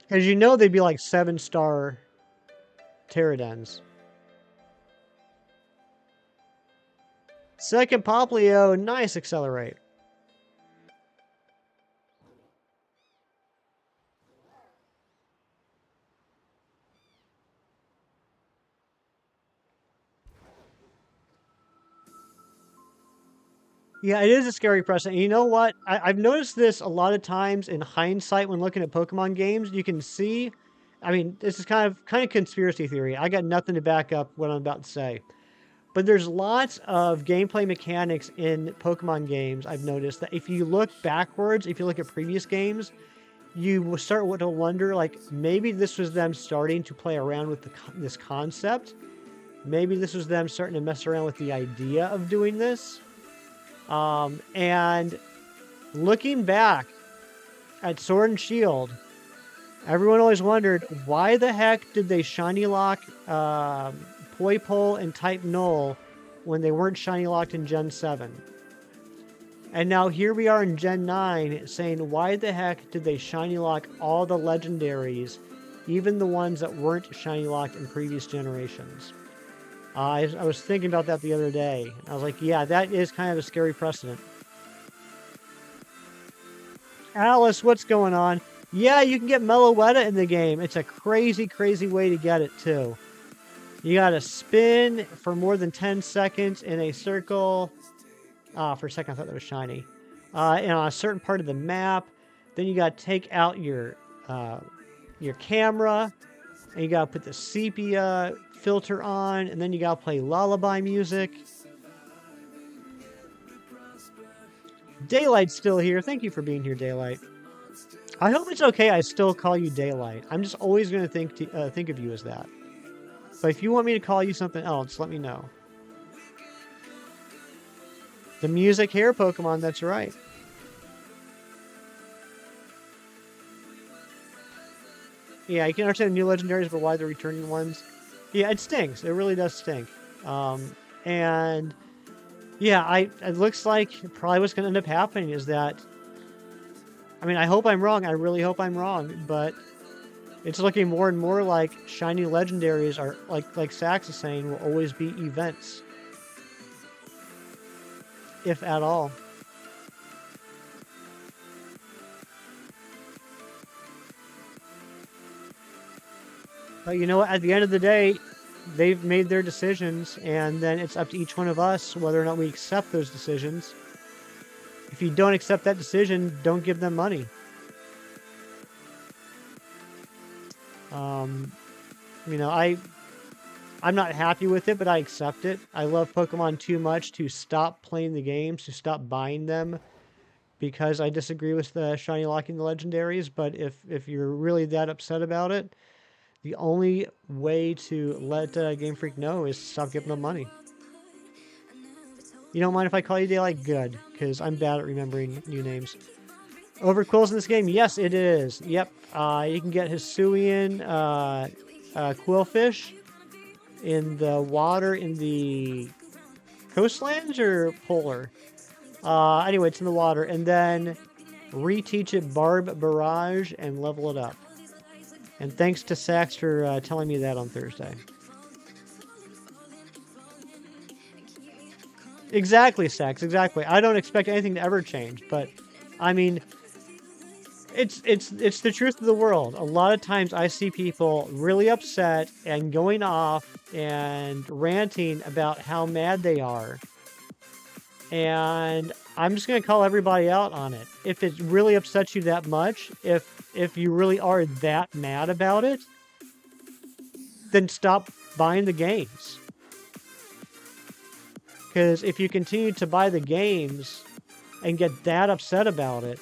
Because you know they'd be like 7-star Terradens. Second Poplio, nice accelerate. Yeah, it is a scary precedent. You know what? I've noticed this a lot of times in hindsight when looking at Pokemon games. You can see I mean, this is kind of conspiracy theory. I got nothing to back up what I'm about to say. But there's lots of gameplay mechanics in Pokemon games. I've noticed that if you look backwards, if you look at previous games, you will start to wonder, like, maybe this was them starting to play around with this concept. Maybe this was them starting to mess around with the idea of doing this. And looking back at Sword and Shield, everyone always wondered, why the heck did they shiny lock Poipole and Type Null when they weren't shiny locked in Gen 7? And now here we are in Gen 9 saying, why the heck did they shiny lock all the legendaries, even the ones that weren't shiny locked in previous generations? I was thinking about that the other day. I was like, yeah, that is kind of a scary precedent. Alice, what's going on? Yeah, you can get Meloetta in the game. It's a crazy, crazy way to get it, too. You gotta spin for more than 10 seconds in a circle. For a second, I thought that was shiny. And on a certain part of the map. Then you gotta take out your camera. And you gotta put the sepia filter on. And then you gotta play lullaby music. Daylight's still here. Thank you for being here, Daylight. I hope it's okay I still call you Daylight. I'm just always going to think of you as that. But if you want me to call you something else, let me know. The music hair Pokemon, that's right. Yeah, you can understand the new legendaries, but why the returning ones? Yeah, it stinks. It really does stink. And yeah, it looks like probably what's going to end up happening is that, I mean, I hope I'm wrong. I really hope I'm wrong, but it's looking more and more like shiny legendaries are, like Sax is saying, will always be events. If at all. But you know what? At the end of the day, they've made their decisions, and then it's up to each one of us whether or not we accept those decisions. If you don't accept that decision, don't give them money. You know, I'm not happy with it, but I accept it. I love Pokemon too much to stop playing the games, to stop buying them, because I disagree with the shiny locking the legendaries. But if you're really that upset about it, the only way to let Game Freak know is stop giving them money. You don't mind if I call you Daylight? Good, because I'm bad at remembering new names. Overquills in this game? Yes, it is. Yep. You can get Hisuian Quillfish in the water in the coastlands or polar? Anyway, it's in the water. And then reteach it Barb Barrage and level it up. And thanks to Sax for telling me that on Thursday. Exactly, Sax, exactly. I don't expect anything to ever change, but I mean, it's the truth of the world. A lot of times I see people really upset and going off and ranting about how mad they are. And I'm just going to call everybody out on it. If it really upsets you that much, if you really are that mad about it, then stop buying the games. Because if you continue to buy the games and get that upset about it,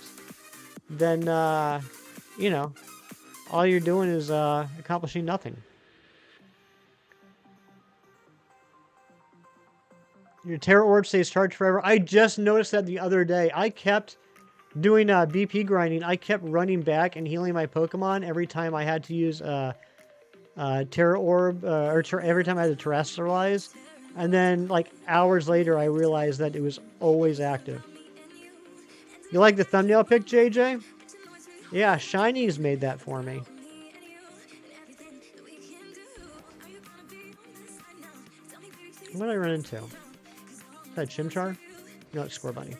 then, you know, all you're doing is accomplishing nothing. Your Terra Orb stays charged forever. I just noticed that the other day. I kept doing BP grinding. I kept running back and healing my Pokemon every time I had to use Terra Orb, or every time I had to terrestrialize. And then, like, hours later, I realized that it was always active. You like the thumbnail pic, JJ? Yeah, Shiny's made that for me. What did I run into? Is that Chimchar? No, it's Scorbunny.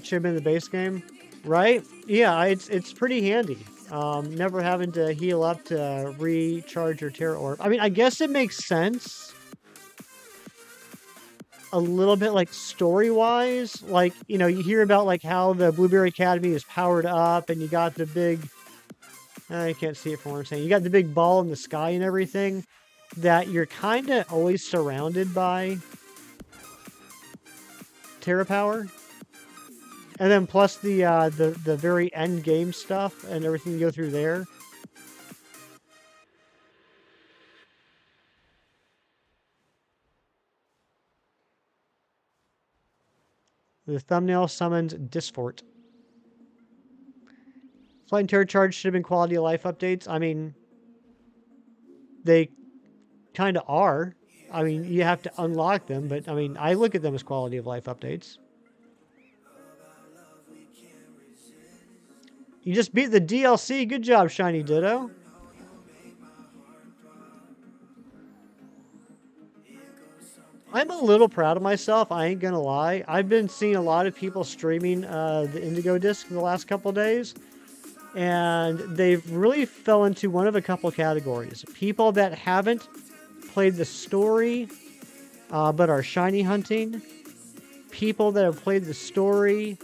Should have been the base game, right? Yeah, it's pretty handy. Never having to heal up to recharge your Terra Orb. I mean, I guess it makes sense a little bit, like, story-wise. Like, you know, you hear about, like, how the Blueberry Academy is powered up, and you got the big... I can't see it from what I'm saying. You got the big ball in the sky and everything, that you're kind of always surrounded by Terra power. And then plus the very end game stuff and everything you go through there. The thumbnail summons Disfort. Flight and Terror Charge should have been quality of life updates. I mean, they kind of are. I mean, you have to unlock them, but I mean, I look at them as quality of life updates. You just beat the DLC. Good job, Shiny Ditto. I'm a little proud of myself. I ain't gonna lie. I've been seeing a lot of people streaming the Indigo disc for the last couple of days, and they've really fell into one of a couple categories. People that haven't played the story, but are shiny hunting. People that have played the story,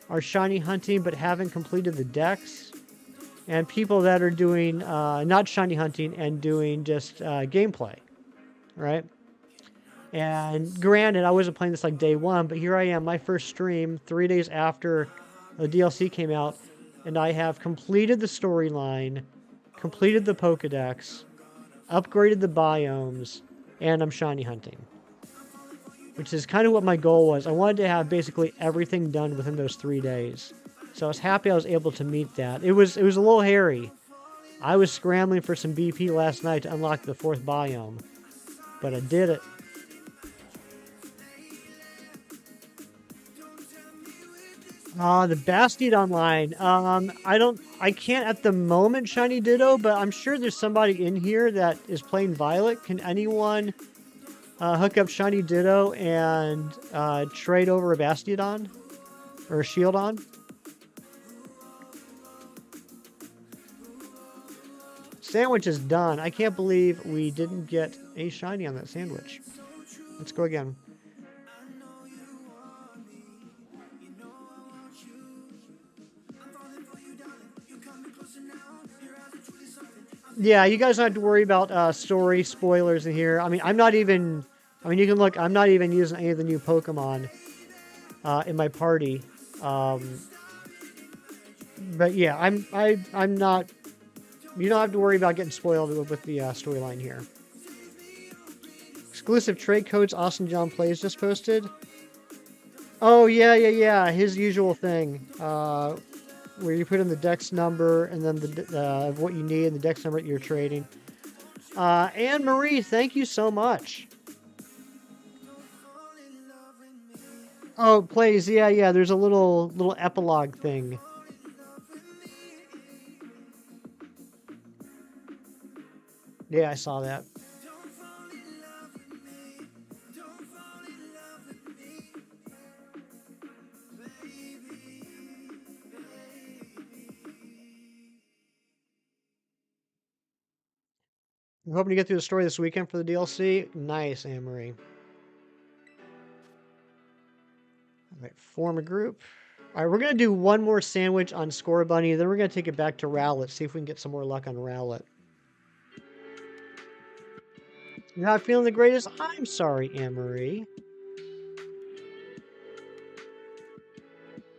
are shiny hunting, but haven't completed the decks. And people that are doing not shiny hunting and doing just gameplay, right? And granted, I wasn't playing this like day one, but here I am, my first stream, 3 days after the DLC came out, and I have completed the storyline, completed the Pokedex, upgraded the biomes, and I'm shiny hunting. Which is kind of what my goal was. I wanted to have basically everything done within those 3 days. So I was happy I was able to meet that. It was a little hairy. I was scrambling for some BP last night to unlock the 4th biome. But I did it. The Bastiodon line. I can't at the moment, Shiny Ditto, but I'm sure there's somebody in here that is playing Violet. Can anyone hook up Shiny Ditto and trade over a Bastiodon? Or a Shieldon? Sandwich is done. I can't believe we didn't get a shiny on that sandwich. Let's go again. Yeah, you guys don't have to worry about story spoilers in here. I mean, I'm not even... I mean, you can look, I'm not even using any of the new Pokemon in my party. But yeah, I'm not... You don't have to worry about getting spoiled with the storyline here. Exclusive trade codes Austin John Plays just posted. Oh, yeah. His usual thing. Where you put in the dex number and then the what you need and the dex number that you're trading. Anne Marie, thank you so much. Oh, Plays, yeah. There's a little epilogue thing. Yeah, I saw that. I'm hoping to get through the story this weekend for the DLC. Nice, Anne-Marie. Alright, form a group. Alright, we're going to do one more sandwich on Scorbunny, then we're going to take it back to Rowlet, see if we can get some more luck on Rowlet. You're not feeling the greatest? I'm sorry, Anne-Marie.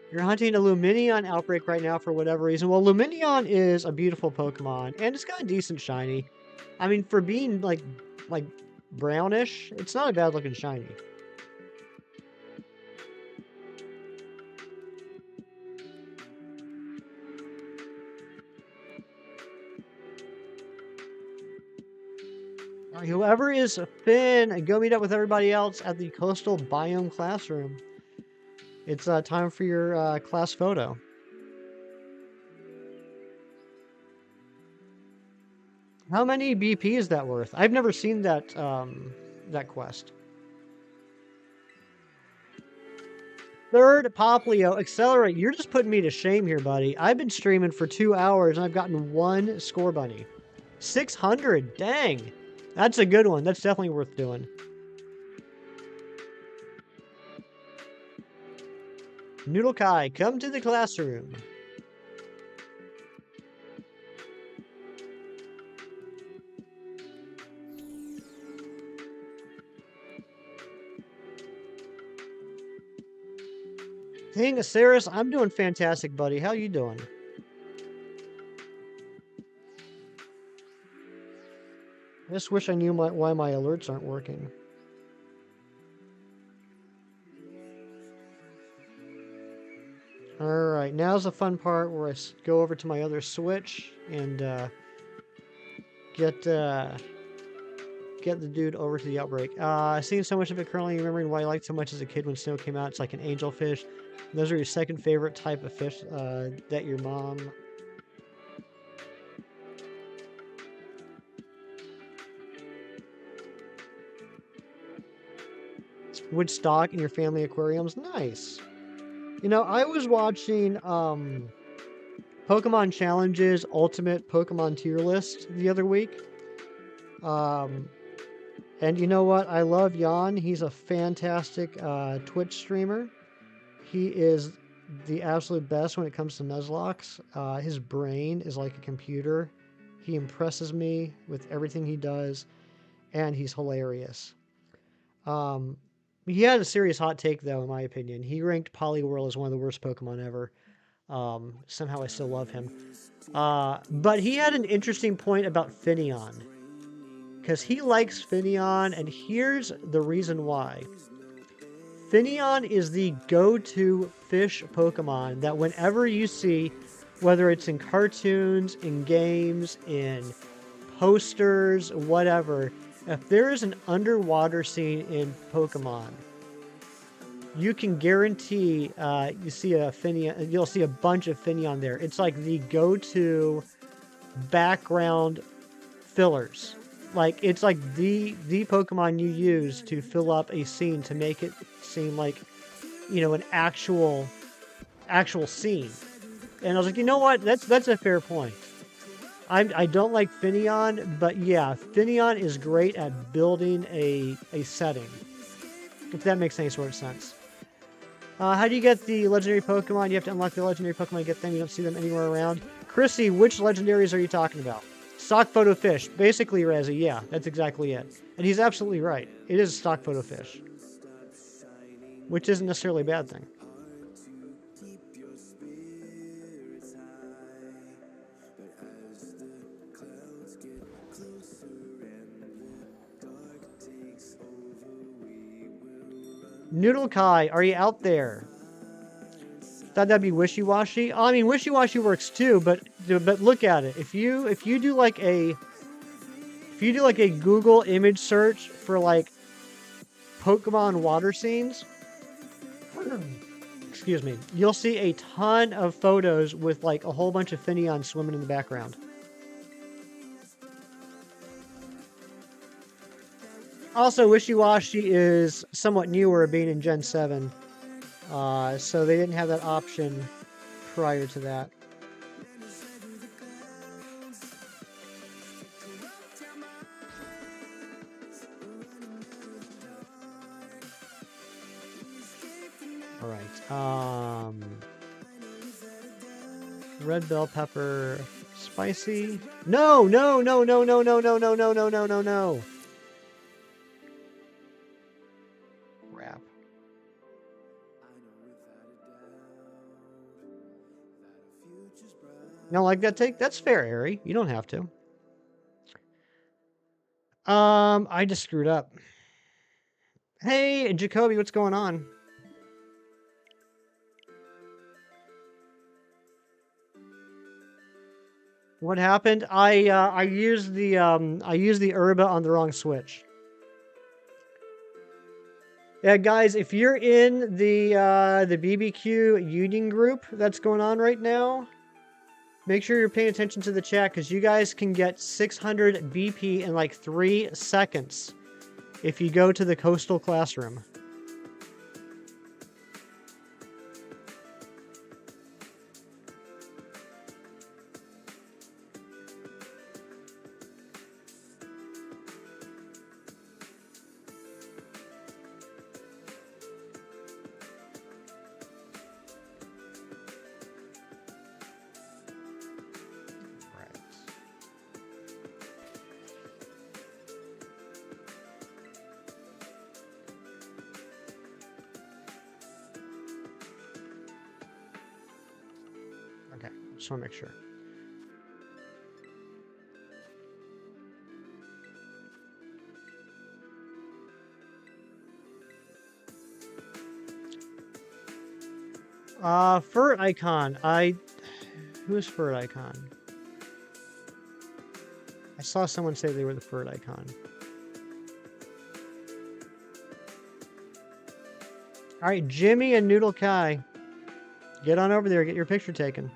You're hunting a Lumineon outbreak right now for whatever reason. Well, Lumineon is a beautiful Pokemon, and it's got a decent shiny. I mean, for being, like brownish, it's not a bad-looking shiny. Whoever is Finn, go meet up with everybody else at the Coastal Biome Classroom. It's time for your class photo. How many BP is that worth? I've never seen that that quest. Third Poplio, accelerate. You're just putting me to shame here, buddy. I've been streaming for 2 hours and I've gotten 1 Scorbunny. 600, dang. That's a good one. That's definitely worth doing. Noodle Kai, come to the classroom. King Aceris, I'm doing fantastic, buddy. How you doing? I just wish I knew why my alerts aren't working. Alright, now's the fun part where I go over to my other Switch and get the dude over to the outbreak. Seeing so much of it currently, remembering why I liked so much as a kid when Snow came out. It's like an angelfish. Those are your second favorite type of fish that your mom... would stock in your family aquariums. Nice. You know, I was watching Pokemon Challenges Ultimate Pokemon Tier List the other week. And you know what? I love Jan. He's a fantastic Twitch streamer. He is the absolute best when it comes to Nuzlocke. His brain is like a computer. He impresses me with everything he does, and he's hilarious. He had a serious hot take, though, in my opinion. He ranked Poliwhirl as one of the worst Pokemon ever. Somehow I still love him. But he had an interesting point about Finneon. Because he likes Finneon, and here's the reason why. Finneon is the go-to fish Pokemon that whenever you see, whether it's in cartoons, in games, in posters, whatever, if there is an underwater scene in Pokemon, you can guarantee you see a Finneon, you'll see a bunch of Finneon there. It's like the go-to background fillers. Like, it's like the Pokemon you use to fill up a scene to make it seem like, you know, an actual scene. And I was like, you know what? That's a fair point. I don't like Finneon, but yeah, Finneon is great at building a setting. If that makes any sort of sense. How do you get the legendary Pokemon? You have to unlock the legendary Pokemon to get them. You don't see them anywhere around. Chrissy, which legendaries are you talking about? Stock photo fish. Basically, Razzie, yeah, that's exactly it. And he's absolutely right. It is a stock photo fish. Which isn't necessarily a bad thing. Noodle Kai, are you out there? Thought that'd be wishy-washy. I mean, wishy-washy works too, but look at it. If you do like a Google image search for like Pokemon water scenes, excuse me, you'll see a ton of photos with like a whole bunch of Finneon swimming in the background. Also, Wishy-Washy is somewhat newer, being in Gen 7. So they didn't have that option prior to that. Alright, red bell pepper, spicy. No! Crap. No, like that take? That's fair, Ari. You don't have to. I just screwed up. Hey, Jacoby, what's going on? What happened? I used the Herba on the wrong Switch. Yeah, guys, if you're in the BBQ Union group that's going on right now, make sure you're paying attention to the chat, because you guys can get 600 BP in like 3 seconds if you go to the Coastal Classroom. Just want to make sure. Fur icon. Who is fur icon? I saw someone say they were the fur icon. All right, Jimmy and Noodle Kai. Get on over there, get your picture taken.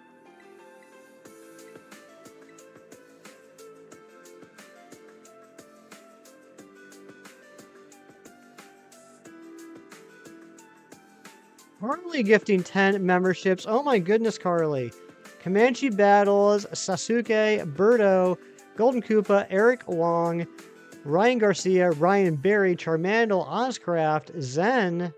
Carly gifting 10 memberships. Oh my goodness, Carly. Comanche Battles, Sasuke, Birdo, Golden Koopa, Eric Wong, Ryan Garcia, Ryan Berry, Charmandel, Ozcraft, Zen.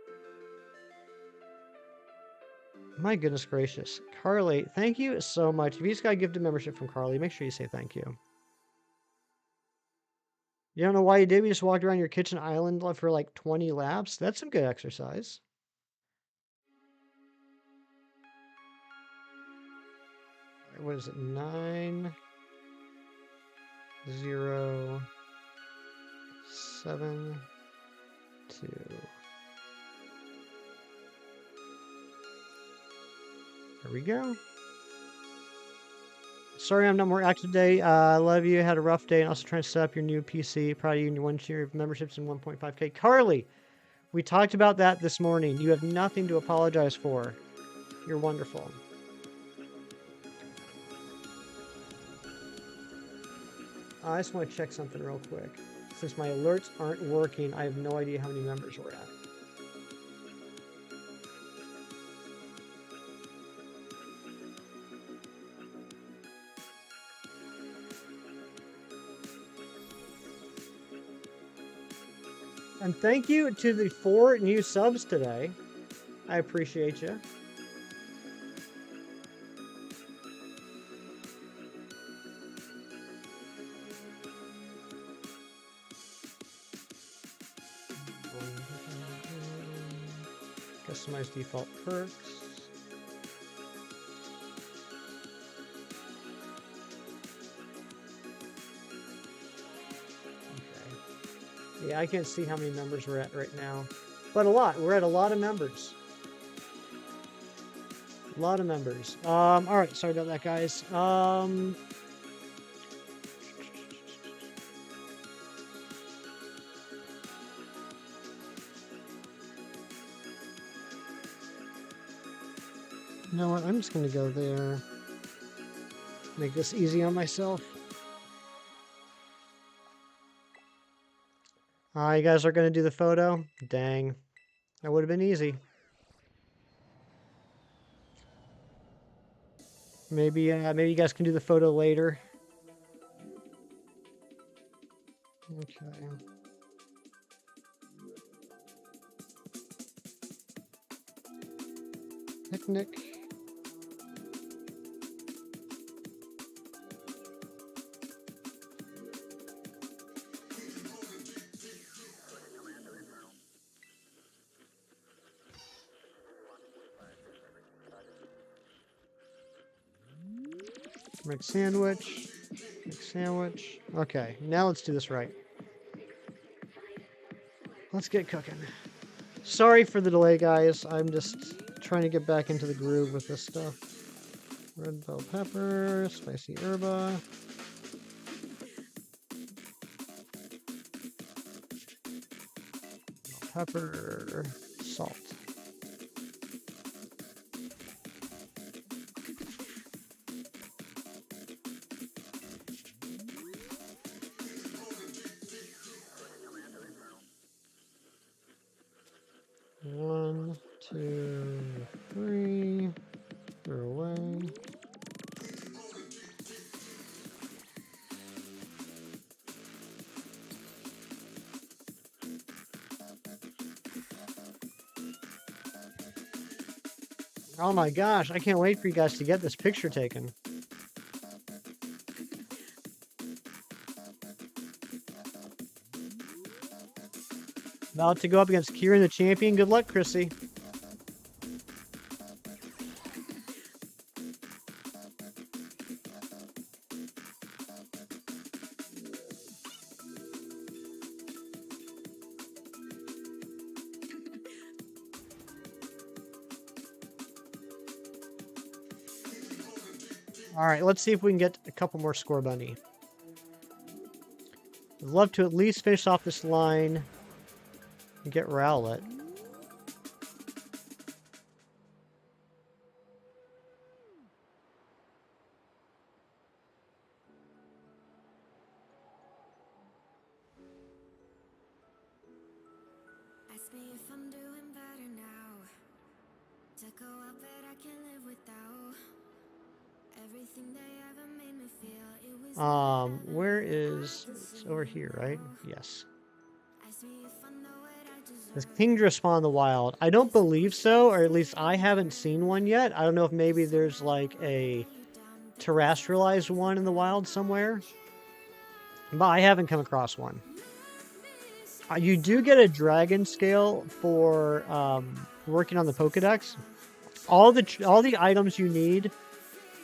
My goodness gracious. Carly, thank you so much. If you just got a gifted membership from Carly, make sure you say thank you. You don't know why you did? We just walked around your kitchen island for like 20 laps. That's some good exercise. What is it? 9, 0, 7, 2. There we go. Sorry I'm not more active today. I love you. Had a rough day and also trying to set up your new PC. Proud of you and your 1 year of memberships and 1.5K. Carly, we talked about that this morning. You have nothing to apologize for. You're wonderful. I just want to check something real quick. Since my alerts aren't working, I have no idea how many members we're at. And thank you to the 4 new subs today. I appreciate you. Customize default perks. Yeah, I can't see how many members we're at right now, but a lot. We're at a lot of members. A lot of members. All right, sorry about that, guys. You know what? I'm just gonna go there. Make this easy on myself. You guys are going to do the photo? Dang. That would have been easy. Maybe maybe you guys can do the photo later. Okay. Picnic. Make sandwich. Make sandwich. Okay, now let's do this right. Let's get cooking. Sorry for the delay, guys. I'm just trying to get back into the groove with this stuff. Red bell pepper, spicy herba. Pepper, salt. One, two, three. Throw away. Oh my gosh, I can't wait for you guys to get this picture taken. About to go up against Kieran the champion. Good luck, Chrissy. Alright, let's see if we can get a couple more Scorbunny. I'd love to at least finish off this line and get Rowlet. Ask me if I'm doing better now. To go up that I can live without. Everything they ever made me feel, it was Where is... It's over here, right? Yes. Ask me if I know what I deserve. Does Kingdra spawn in the wild? I don't believe so, or at least I haven't seen one yet. I don't know if maybe there's like a terrestrialized one in the wild somewhere. But I haven't come across one. You do get a dragon scale for working on the Pokedex. All the items you need,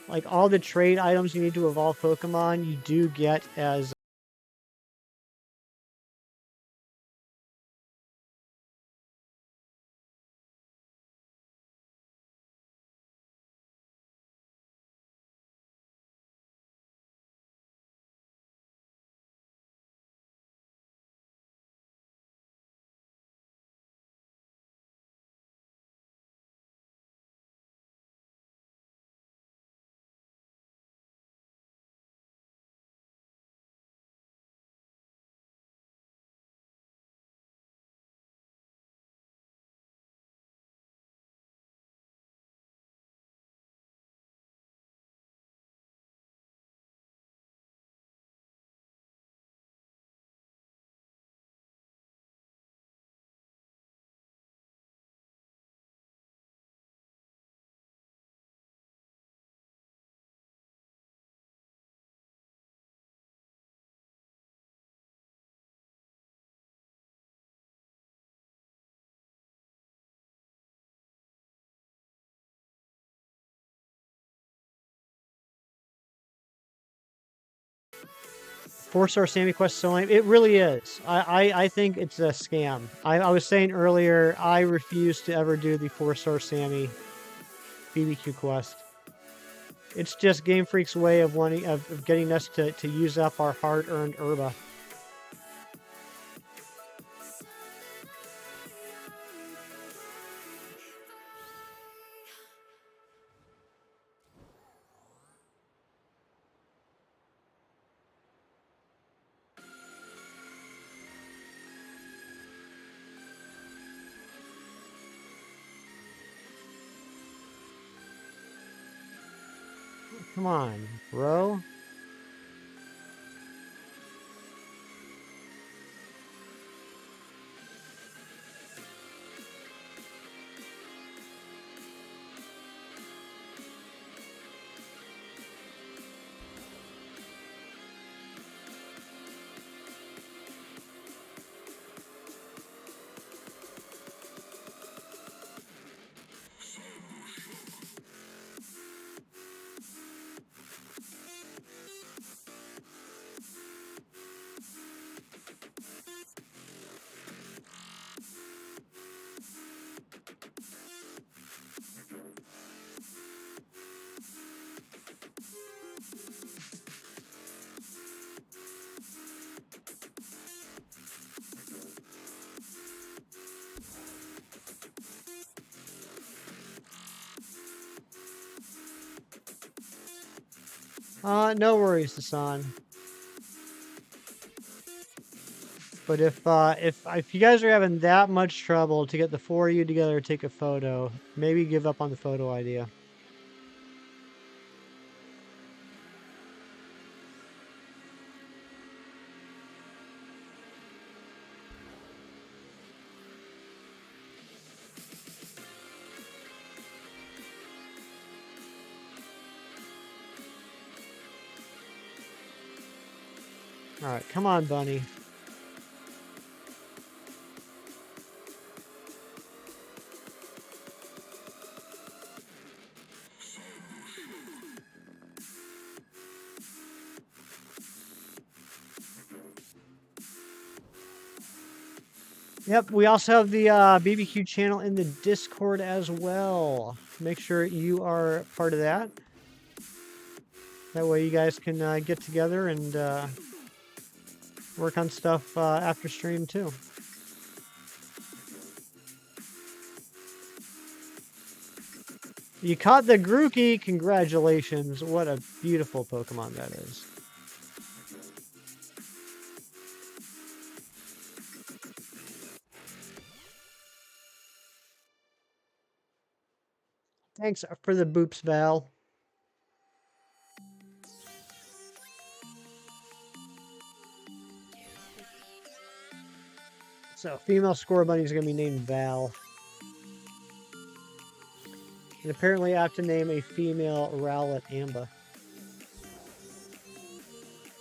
like all the trade items you need to evolve Pokemon, you do get as Four-star Sammy Quest so lame. It really is. I think it's a scam. I was saying earlier, I refuse to ever do the 4-star Sammy BBQ quest. It's just Game Freak's way of getting us to use up our hard-earned herba. Come on, bro. No worries, Hassan. But if you guys are having that much trouble to get the four of you together to take a photo, maybe give up on the photo idea. Alright, come on, Bunny. Yep, we also have the BBQ channel in the Discord as well. Make sure you are part of that. That way you guys can get together and work on stuff after stream too. You caught the Grookey! Congratulations. What a beautiful Pokemon that is. Thanks for the boops, Val. So, female Scorbunny is going to be named Val. And apparently I have to name a female Rowlet Amba.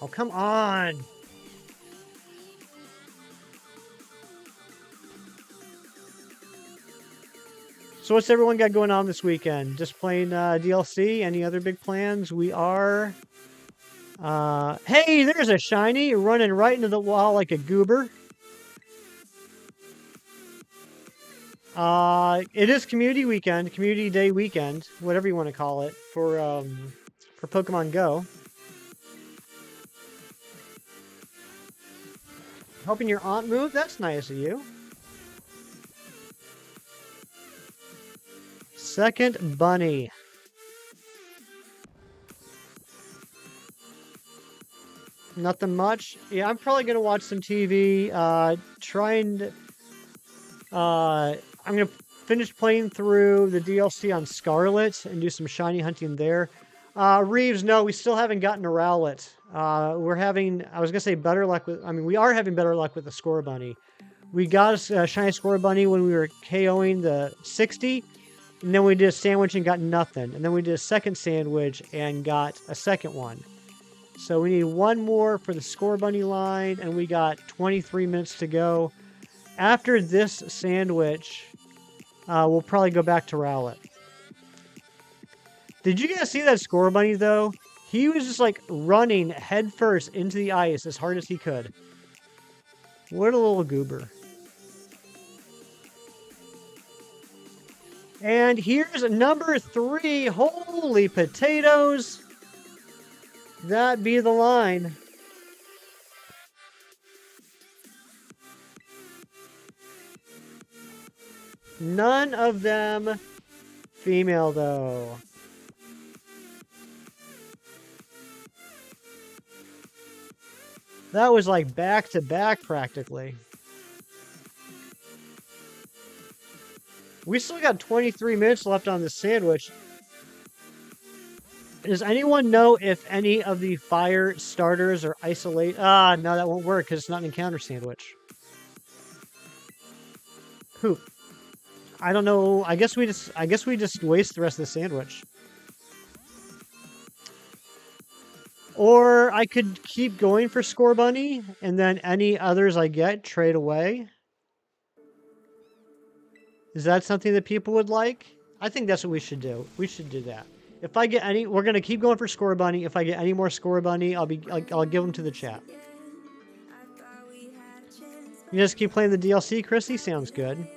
Oh, come on! So what's everyone got going on this weekend? Just playing DLC? Any other big plans? We are... hey, there's a shiny running right into the wall like a goober. It is community weekend, community day weekend, whatever you want to call it, for Pokemon Go. Helping your aunt move? That's nice of you. Second bunny. Nothing much. Yeah, I'm probably gonna watch some TV. I'm gonna finish playing through the DLC on Scarlet and do some shiny hunting there. Reeves, no, we still haven't gotten a Rowlet. We're having, I was gonna say better luck with, we are having better luck with the Scorbunny. We got a shiny Scorbunny when we were KOing the 60, and then we did a sandwich and got nothing. And then we did a second sandwich and got a second one. So we need one more for the Scorbunny line, and we got 23 minutes to go. After this sandwich, we'll probably go back to Rowlet. Did you guys see that Scorbunny, though? He was just, like, running headfirst into the ice as hard as he could. What a little goober. And here's number 3. Holy potatoes! That be the line. None of them female, though. That was like back to back practically. We still got 23 minutes left on this sandwich. Does anyone know if any of the fire starters are isolate? No, that won't work because it's not an encounter sandwich. Who? I don't know. I guess we just waste the rest of the sandwich. Or I could keep going for Scorbunny, and then any others I get, trade away. Is that something that people would like? I think that's what we should do. We should do that. If I get any, we're going to keep going for Scorbunny. If I get any more Scorbunny, I'll give them to the chat. You just keep playing the DLC, Chrissy? Sounds good.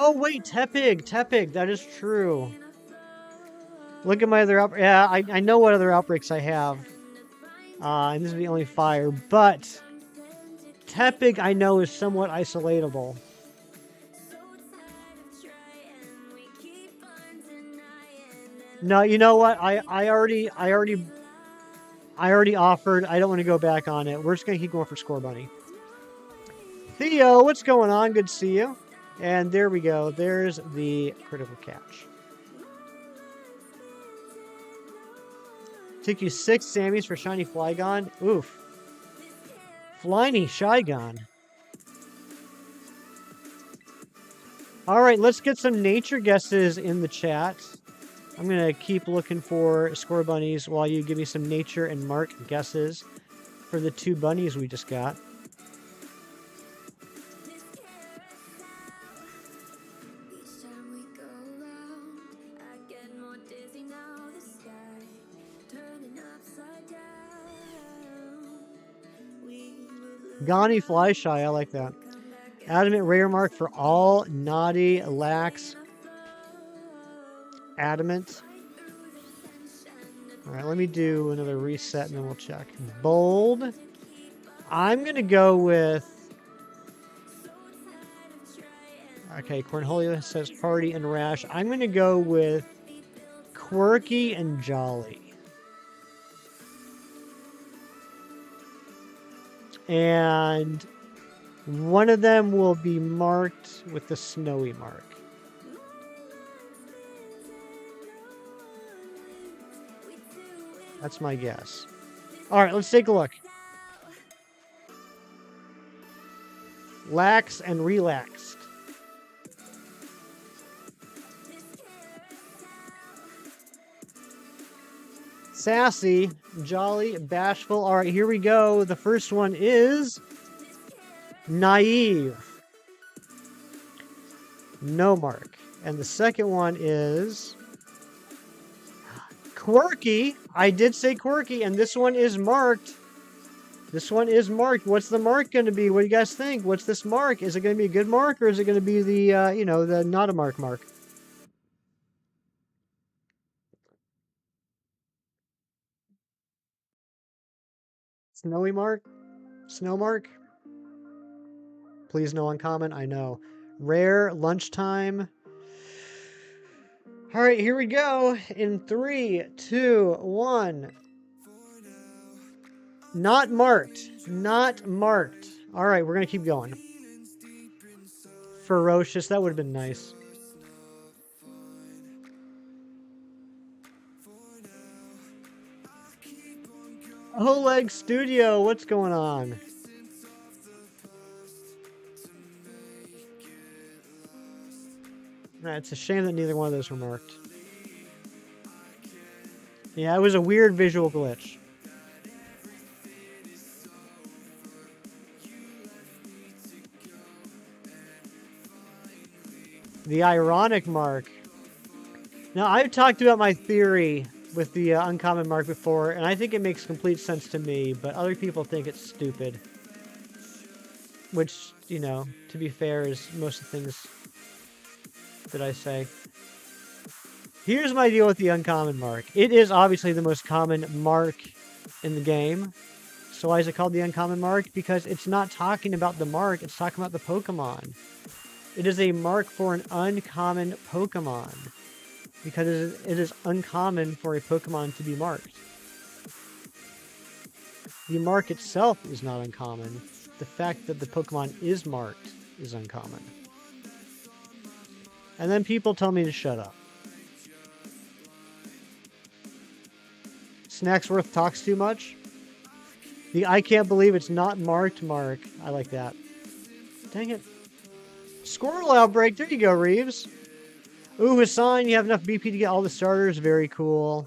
Oh, wait, Tepig, that is true. Look at my other outbreaks. Yeah, I know what other outbreaks I have. And this is the only fire, but Tepig I know is somewhat isolatable. No, you know what? I already offered. I don't want to go back on it. We're just gonna keep going for Scorbunny. Theo, what's going on? Good to see you. And there we go. There's the critical catch. Took you 6 Sammys for shiny Flygon. Oof. Flyny Shygon. All right, let's get some nature guesses in the chat. I'm going to keep looking for Scorbunnies while you give me some nature and mark guesses for the 2 bunnies we just got. Gani Flyshy, I like that. Adamant rare mark for all naughty lax adamant. All right, let me do another reset and then we'll check. Bold. I'm going to go with... Okay, Cornholio says hardy and rash. I'm going to go with quirky and jolly. And one of them will be marked with the snowy mark. That's my guess. All right, let's take a look. Lax and relaxed. Sassy, jolly, bashful. All right, here we go. The first one is naive. No mark. And the second one is quirky. I did say quirky, and this one is marked. This one is marked. What's the mark going to be? What do you guys think? What's this mark? Is it going to be a good mark, or is it going to be the, the not a mark? Snowy mark? Snow mark? Please no uncommon. I know. Rare, lunchtime. All right, here we go. In 3, 2, 1. Not marked. Not marked. All right, we're going to keep going. Ferocious. That would have been nice. Oleg Studio, what's going on? It's a shame that neither one of those were marked. Yeah, it was a weird visual glitch. The ironic mark. Now, I've talked about my theory with the uncommon mark before, and I think it makes complete sense to me, but other people think it's stupid. Which, to be fair, is most of the things that I say. Here's my deal with the uncommon mark. It is obviously the most common mark in the game. So why is it called the uncommon mark? Because it's not talking about the mark, it's talking about the Pokemon. It is a mark for an uncommon Pokemon. Because it is uncommon for a Pokemon to be marked. The mark itself is not uncommon. The fact that the Pokemon is marked is uncommon. And then people tell me to shut up. Snacksworth talks too much. The I can't believe it's not marked mark. I like that. Dang it. Squirrel outbreak. There you go, Reeves. Ooh, Hassan, you have enough BP to get all the starters. Very cool.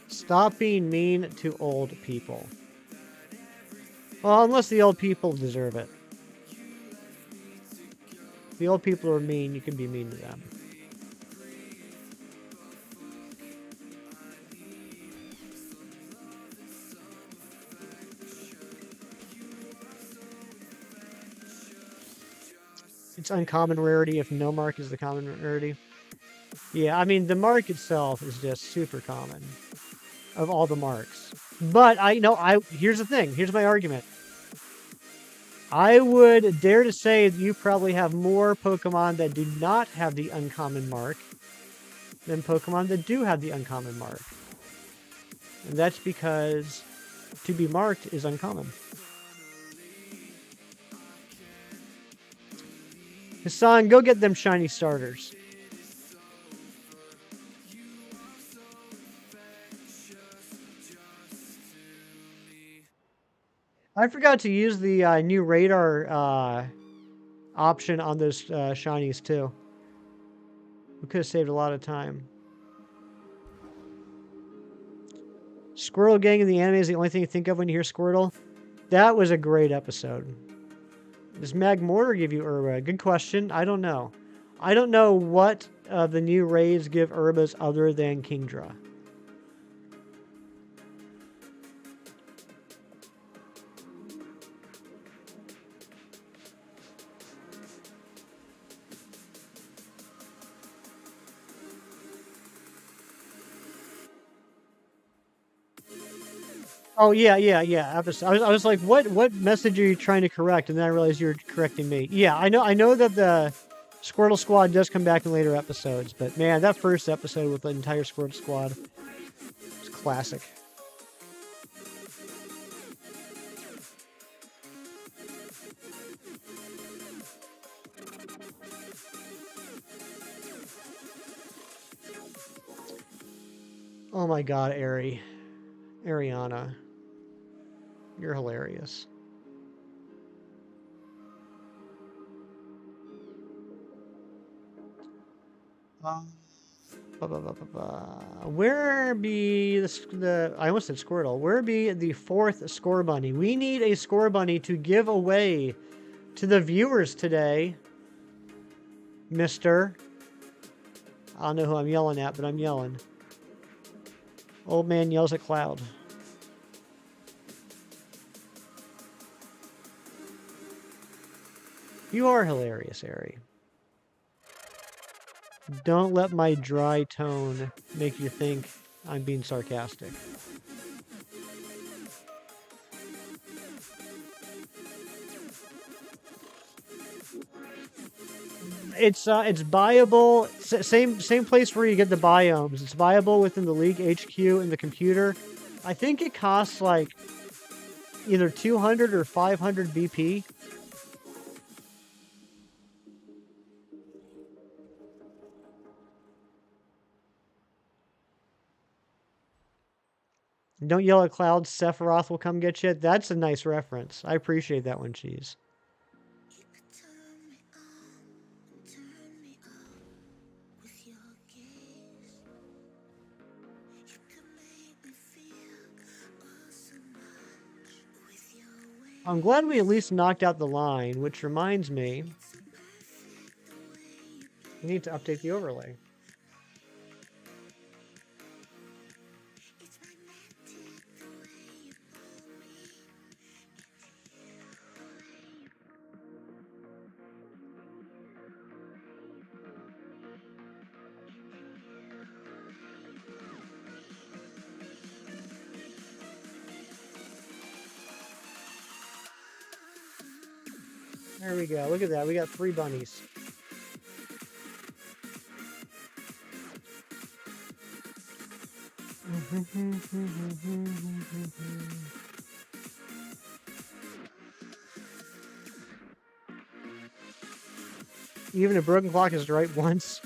Stop being mean to old people. Well, unless the old people deserve it. If the old people are mean, you can be mean to them. It's uncommon rarity if no mark is the common rarity. Yeah, I mean, the mark itself is just super common of all the marks. But here's the thing. Here's my argument. I would dare to say that you probably have more Pokemon that do not have the uncommon mark than Pokemon that do have the uncommon mark. And that's because to be marked is uncommon. Hassan, go get them shiny starters. I forgot to use the new radar option on those shinies too. We could have saved a lot of time. Squirrel Gang in the anime is the only thing you think of when you hear Squirtle. That was a great episode. Does Magmortar give you Urba? Good question. I don't know. I don't know what the new raids give Urbas other than Kingdra. Oh yeah. I was like, what message are you trying to correct? And then I realized you were correcting me. Yeah, I know that the Squirtle Squad does come back in later episodes, but man, that first episode with the entire Squirtle Squad is classic. Oh my god, Ariana, you're hilarious. Where be the I almost said Squirtle. Where be the fourth Scorbunny? We need a Scorbunny to give away to the viewers today, Mister. I don't know who I'm yelling at, but I'm yelling. Old man yells at cloud. You are hilarious, Ari. Don't let my dry tone make you think I'm being sarcastic. It's buyable. Same place where you get the biomes. It's buyable within the League HQ in the computer. I think it costs like either 200 or 500 BP. Don't yell at clouds. Sephiroth will come get you. That's a nice reference. I appreciate that one, Cheese. I'm glad we at least knocked out the line, which reminds me, we need to update the overlay. There we go. Look at that. We got 3 bunnies. Even a broken clock is right once.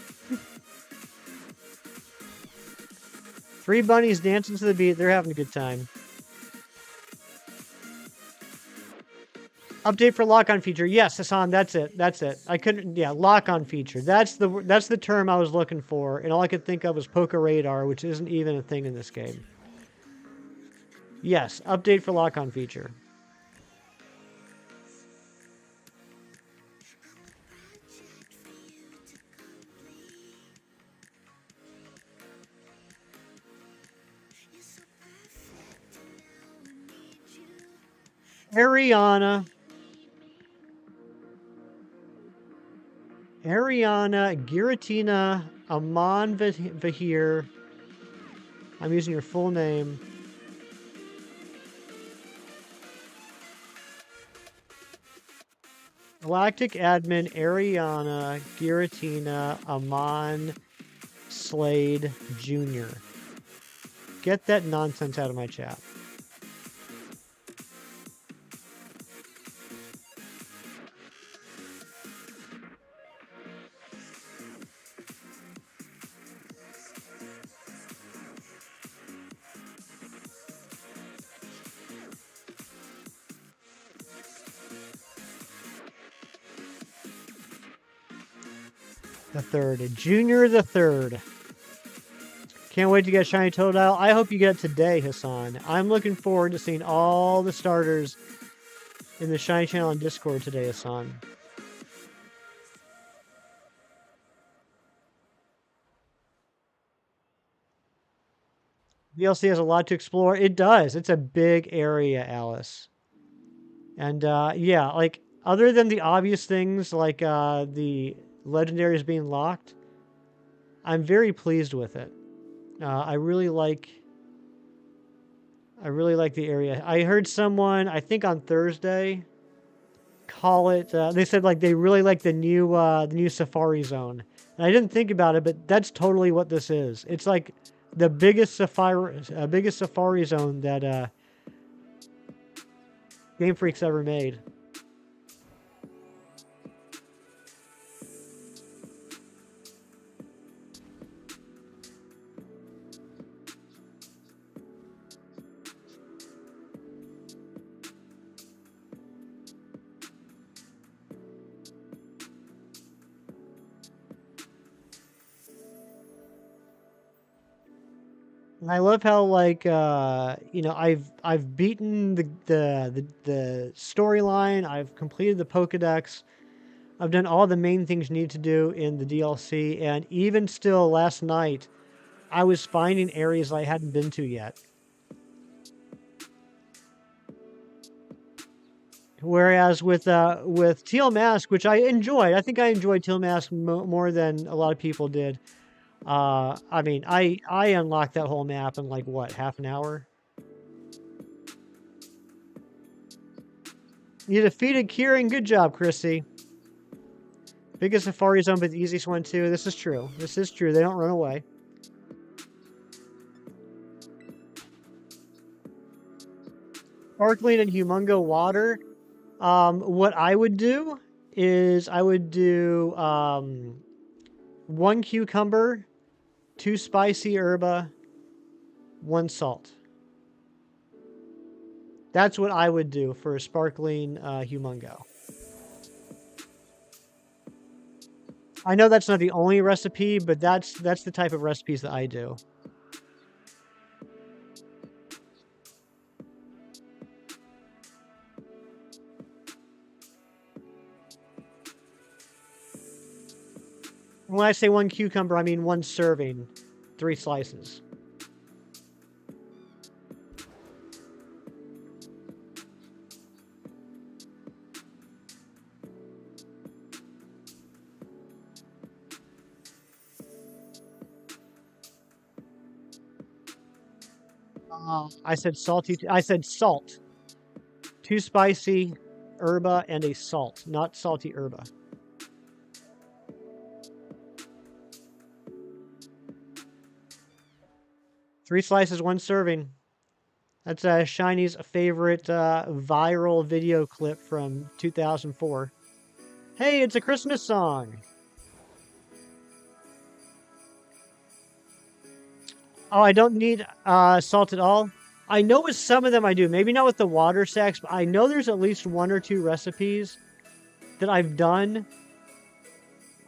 3 bunnies dancing to the beat. They're having a good time. Update for lock-on feature. Yes, Hassan, that's it. That's it. I couldn't. Yeah, lock-on feature. That's the term I was looking for, and all I could think of was Poker Radar, which isn't even a thing in this game. Yes, update for lock-on feature. Ariana, Giratina, Aman Vahir. I'm using your full name. Galactic Admin, Ariana, Giratina, Aman, Slade, Jr. Get that nonsense out of my chat. The third. Junior the third. Can't wait to get Shiny Totodile. I hope you get it today, Hassan. I'm looking forward to seeing all the starters in the Shiny channel on Discord today, Hassan. DLC has a lot to explore. It does. It's a big area, Alice. And yeah, like other than the obvious things like the legendaries being locked, I'm very pleased with it. I really like I really like the area. I heard someone, I think on Thursday, call it. They said like they really like the new Safari Zone, and I didn't think about it, but that's totally what this is. It's like the biggest Safari Zone that Game Freak's ever made. And I love how like you know I've beaten the storyline. I've completed the Pokédex. I've done all the main things needed to do in the DLC, and even still last night, I was finding areas I hadn't been to yet. Whereas with Teal Mask, which I enjoyed, I think I enjoyed Teal Mask more than a lot of people did. I mean, I unlocked that whole map in like what, half an hour? You defeated Kieran. Good job, Chrissy. Biggest Safari Zone, but the easiest one too. This is true. This is true. They don't run away. Sparkling and Humongo water. What I would do is I would do 1 cucumber, 2 spicy herba, 1 salt. That's what I would do for a sparkling Humongo. I know that's not the only recipe, but that's the type of recipes that I do. When I say 1 cucumber, I mean 1 serving, 3 slices. I said salty. I said salt. 2 spicy herba and a salt, not salty herba. Three slices, 1 serving. That's Shiny's favorite viral video clip from 2004. Hey, it's a Christmas song. Oh, I don't need salt at all. I know with some of them I do. Maybe not with the water sacks, but I know there's at least 1 or 2 recipes that I've done.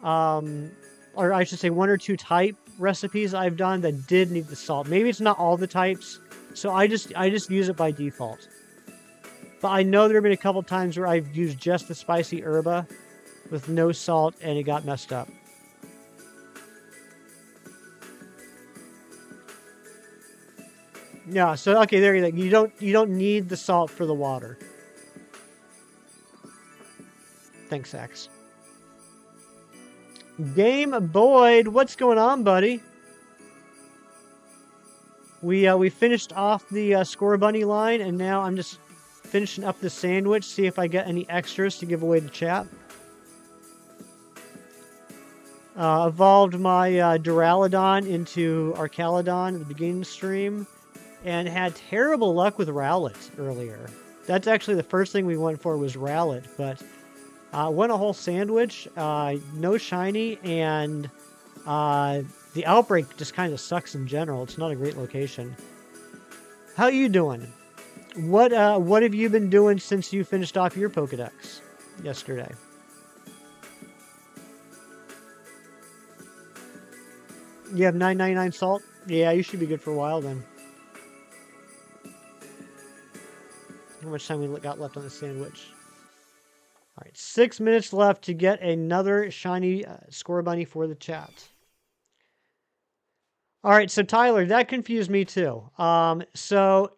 Or I should say 1 or 2 type recipes I've done that did need the salt. Maybe it's not all the types, so I just use it by default. But I know there have been a couple times where I've used just the spicy herba with no salt and it got messed up. Yeah, so okay, there you go. You don't need the salt for the water. Thanks, Axe. Game Boyd, what's going on, buddy? We finished off the Scorbunny line, and now I'm just finishing up the sandwich. See if I get any extras to give away to chat. Evolved my Duraladon into Arcalodon at the beginning of the stream, and had terrible luck with Rowlet earlier. That's actually the first thing we went for was Rowlet, but won a whole sandwich, no shiny, and the outbreak just kind of sucks in general. It's not a great location. How you doing? What have you been doing since you finished off your Pokedex yesterday? You have 999 salt? Yeah, you should be good for a while then. How much time we got left on the sandwich? All right, 6 minutes left to get another shiny Scorbunny for the chat. All right, so Tyler, that confused me too. So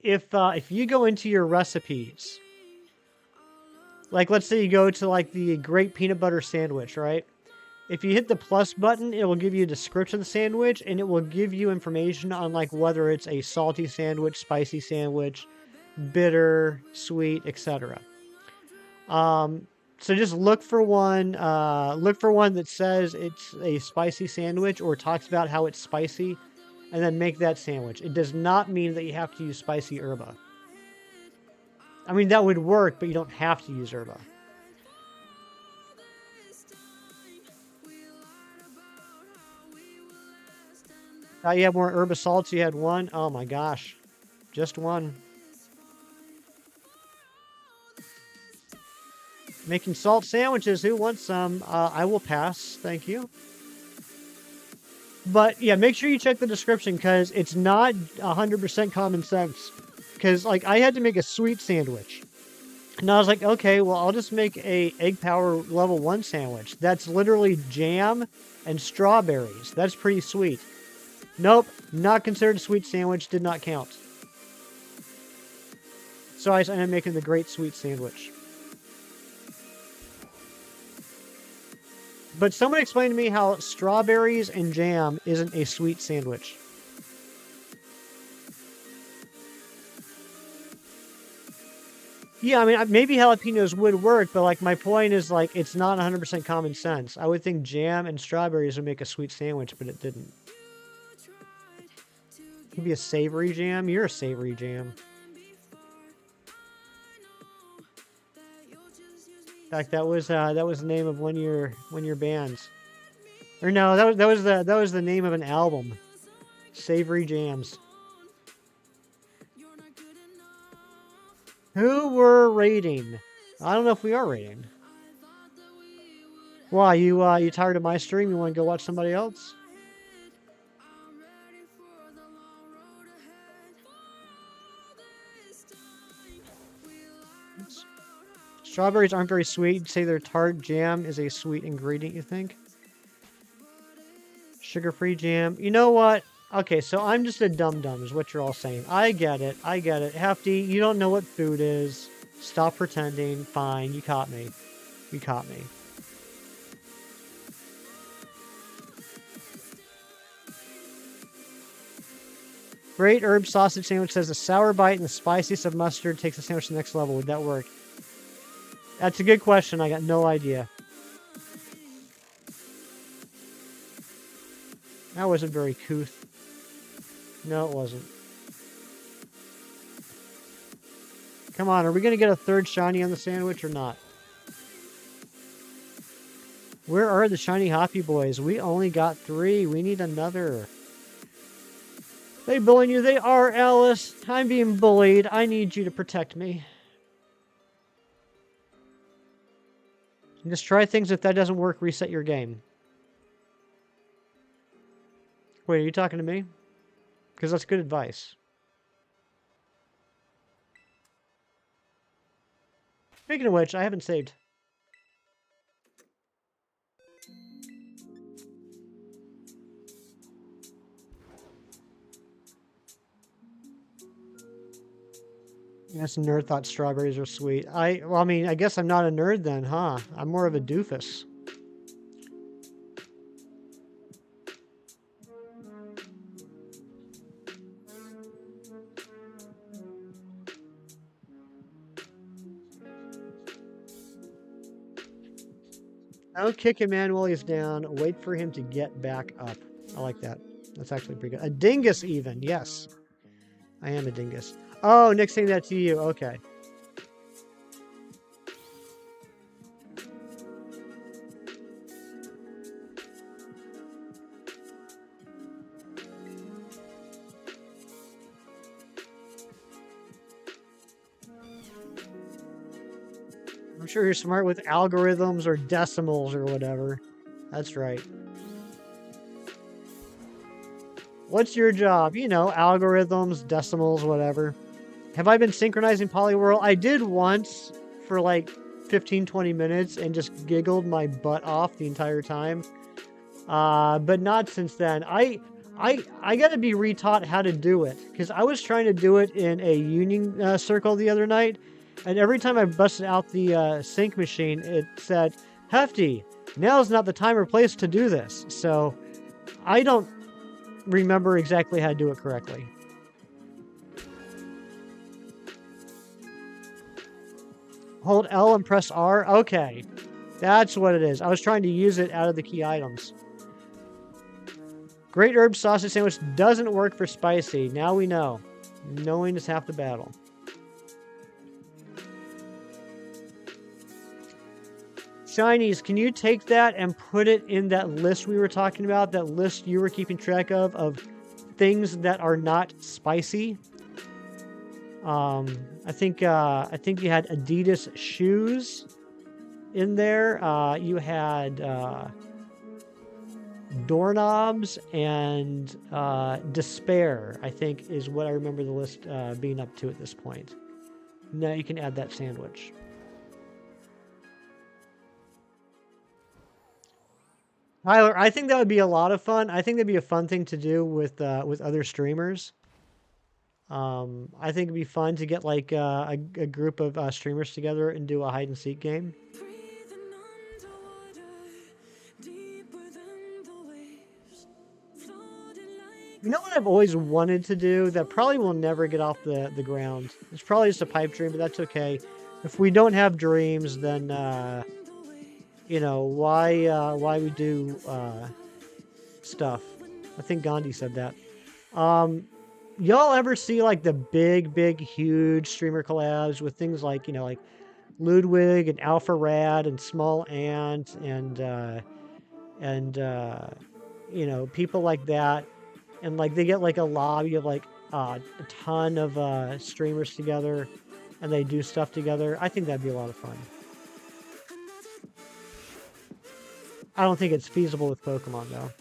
if you go into your recipes, like let's say you go to like the great peanut butter sandwich, right? If you hit the plus button, it will give you a description of the sandwich, and it will give you information on like whether it's a salty sandwich, spicy sandwich, bitter, sweet, etc. So just look for one. Look for one that says it's a spicy sandwich or talks about how it's spicy, and then make that sandwich. It does not mean that you have to use spicy herba. I mean, that would work, but you don't have to use herba. You have more herba salts. You had one. Oh my gosh. Just one. Making salt sandwiches. Who wants some? I will pass. Thank you. But yeah, make sure you check the description because it's not 100% common sense. Because like I had to make a sweet sandwich. And I was like, okay, well, I'll just make a egg power level 1 sandwich. That's literally jam and strawberries. That's pretty sweet. Nope, not considered a sweet sandwich. Did not count. So I ended up making the great sweet sandwich. But someone explained to me how strawberries and jam isn't a sweet sandwich. Yeah, I mean, maybe jalapenos would work, but like my point is like it's not 100% common sense. I would think jam and strawberries would make a sweet sandwich, but it didn't. Could be a savory jam. You're a savory jam. In fact, that was the name of one of your bands. Or no, that was the name of an album. Savory Jams. Who we're rating? I don't know if we are rating. Why, you tired of my stream? You want to go watch somebody else? Strawberries aren't very sweet. You'd say their tart jam is a sweet ingredient, you think? Sugar-free jam. You know what? Okay, so I'm just a dum-dum is what you're all saying. I get it. I get it. Hefty, you don't know what food is. Stop pretending. Fine, you caught me. You caught me. Great herb sausage sandwich says a sour bite and the spiciness of mustard takes the sandwich to the next level. Would that work? That's a good question. I got no idea. That wasn't very couth. No, it wasn't. Come on, are we going to get a third shiny on the sandwich or not? Where are the shiny hoppy boys? We only got 3. We need another. They bullying you? They are, Alice. I'm being bullied. I need you to protect me. Just try things. If that doesn't work, reset your game. Wait, are you talking to me? Because that's good advice. Speaking of which, I haven't saved. Yes, nerd thought strawberries are sweet. Well, I mean, I guess I'm not a nerd then, huh? I'm more of a doofus. Don't kick him man while he's down. Wait for him to get back up. I like that. That's actually pretty good. A dingus even. Yes. I am a dingus. Oh, Nick's saying that to you. Okay. I'm sure you're smart with algorithms or decimals or whatever. That's right. What's your job? You know, algorithms, decimals, whatever. Have I been synchronizing Polyworld? I did once for like 15, 20 minutes and just giggled my butt off the entire time. But not since then. I gotta be retaught how to do it. Because I was trying to do it in a union circle the other night. And every time I busted out the sync machine, it said, Hefty, Now is not the time or place to do this. So I don't remember exactly how to do it correctly. Hold L and press R. Okay. That's what it is. I was trying to use it out of the key items. Great herb sausage sandwich doesn't work for spicy. Now we know. Knowing is half the battle. Shinies, can you take that and put it in that list we were talking about? That list you were keeping track of things that are not spicy? I think you had Adidas shoes in there. You had doorknobs and despair, I think, is what I remember the list being up to at this point. Now you can add that sandwich. Tyler, I think that would be a lot of fun. I think that'd be a fun thing to do with other streamers. I think it'd be fun to get like a group of streamers together and do a hide and seek game. You know what I've always wanted to do that probably will never get off the ground? It's probably just a pipe dream, but that's okay. If we don't have dreams, then you know, why we do stuff. I think Gandhi said that. Y'all ever see like the big, huge streamer collabs with things like, you know, like Ludwig and Alpha Rad and Small Ant and you know, people like that, and like they get like a lobby of like a ton of streamers together, and they do stuff together. I think that'd be a lot of fun. I don't think it's feasible with Pokemon though.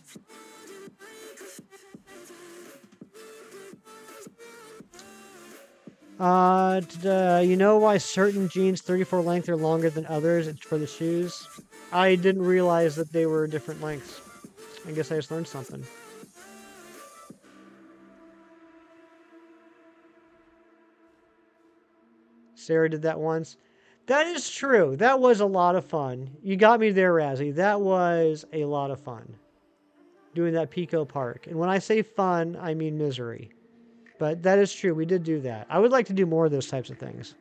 You know why certain jeans 34 length are longer than others? It's for the shoes. I didn't realize that they were different lengths. I guess I just learned something. Sarah did that once. That is true. That was a lot of fun. You got me there, Razzie. That was a lot of fun. Doing that Pico Park. And when I say fun, I mean misery. But that is true. We did do that. I would like to do more of those types of things.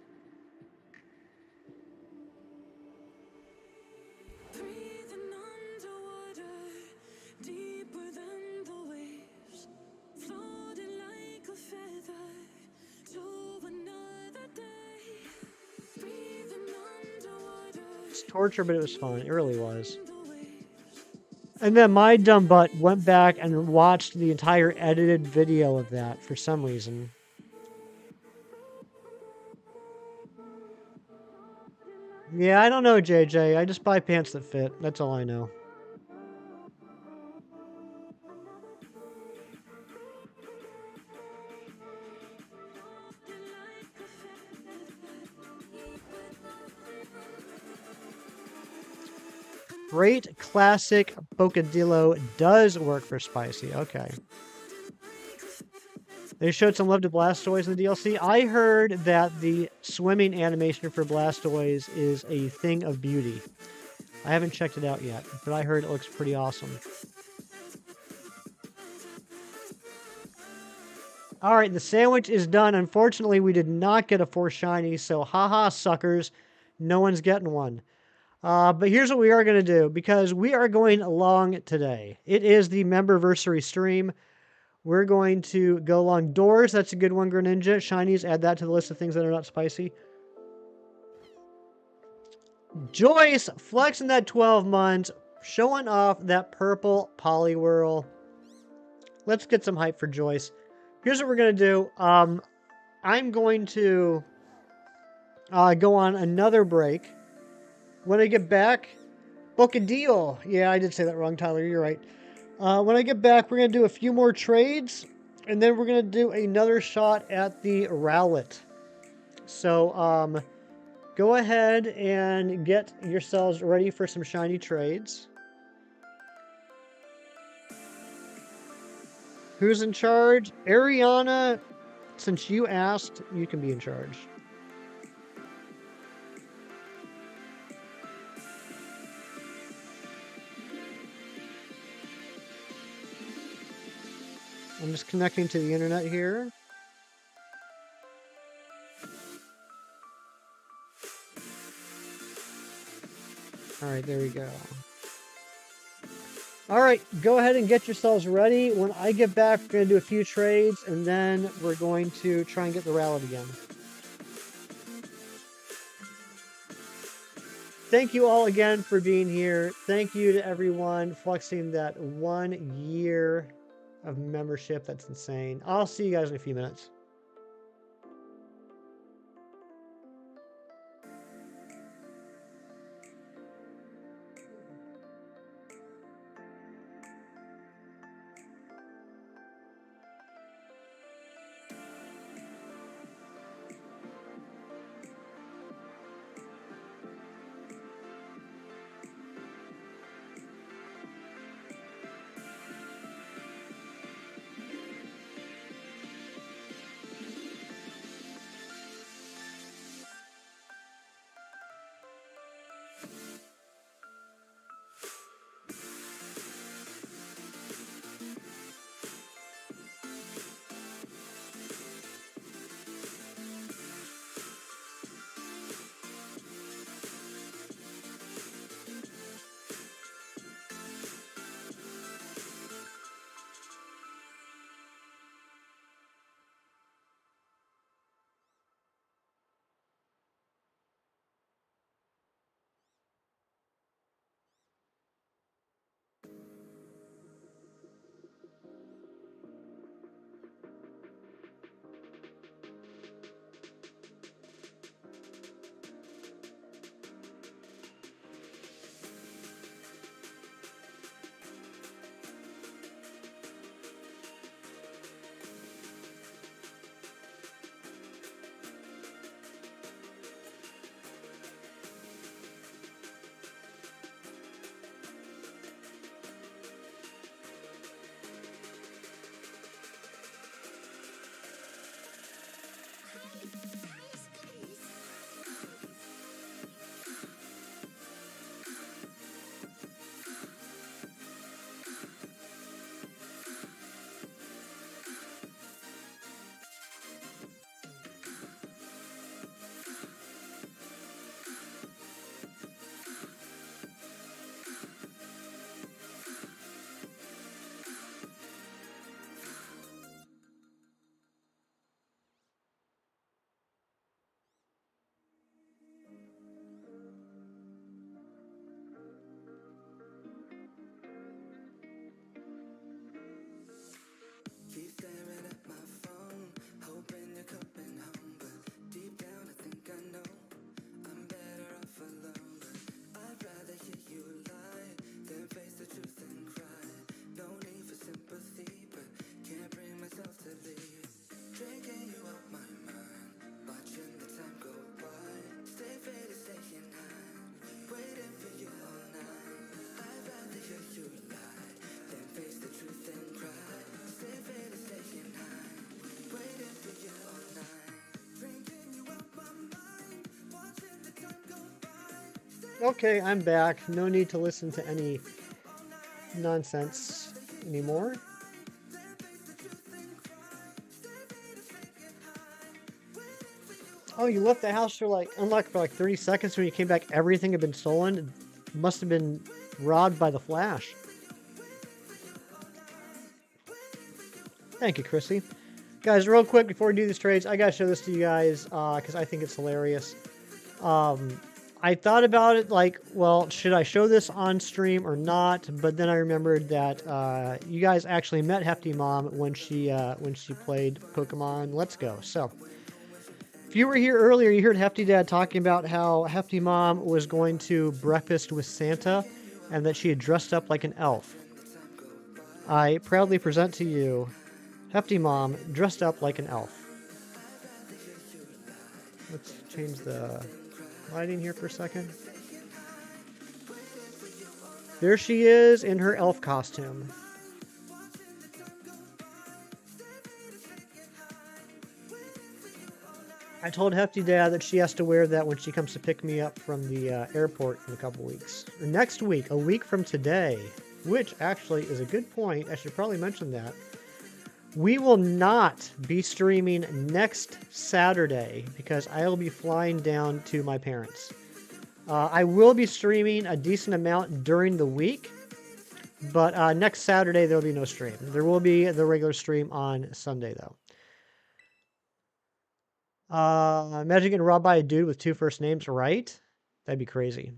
It's torture, but it was fun. It really was. And then my dumb butt went back and watched the entire edited video of that for some reason. Yeah, I don't know, JJ. I just buy pants that fit. That's all I know. Great classic Bocadillo does work for spicy. Okay. They showed some love to Blastoise in the DLC. I heard that the swimming animation for Blastoise is a thing of beauty. I haven't checked it out yet, but I heard it looks pretty awesome. Alright, the sandwich is done. Unfortunately, we did not get a 4 shiny, so haha, suckers. No one's getting one. But here's what we are going to do, because we are going long today. It is the Memberversary stream. We're going to go along doors. That's a good one, Greninja. Shinies, add that to the list of things that are not spicy. Joyce, flexing that 12 months, showing off that purple Poliwhirl. Let's get some hype for Joyce. Here's what we're going to do. I'm going to go on another break. When I get back, Bocadillo. Yeah, I did say that wrong, Tyler. You're right. When I get back, we're going to do a few more trades, and then we're going to do another shot at the Rowlet. So, go ahead and get yourselves ready for some shiny trades. Who's in charge? Ariana, since you asked, you can be in charge. I'm just connecting to the internet here. All right, there we go. All right, go ahead and get yourselves ready. When I get back, we're going to do a few trades, and then we're going to try and get the rally again. Thank you all again for being here. Thank you to everyone flexing that 1 year of membership. That's insane. I'll see you guys in a few minutes. Okay, I'm back. No need to listen to any nonsense anymore. Oh, you left the house for like unlocked for like 30 seconds. When you came back, everything had been stolen. It must have been robbed by the Flash. Thank you, Chrissy. Guys, real quick before we do these trades, I gotta show this to you guys because I think it's hilarious. I thought about it like, well, should I show this on stream or not? But then I remembered that you guys actually met Hefty Mom when she played Pokemon Let's Go. So if you were here earlier, you heard Hefty Dad talking about how Hefty Mom was going to breakfast with Santa and that she had dressed up like an elf. I proudly present to you Hefty Mom dressed up like an elf. Let's change the lighting here for a second. There she is in her elf costume. I told Hefty Dad that she has to wear that when she comes to pick me up from the airport in a couple weeks. Or next week, a week from today, which actually is a good point. I should probably mention that. We will not be streaming next Saturday because I will be flying down to my parents'. I will be streaming a decent amount during the week, but next Saturday there will be no stream. There will be the regular stream on Sunday, though. Imagine getting robbed by a dude with 2 first names, right? That'd be crazy.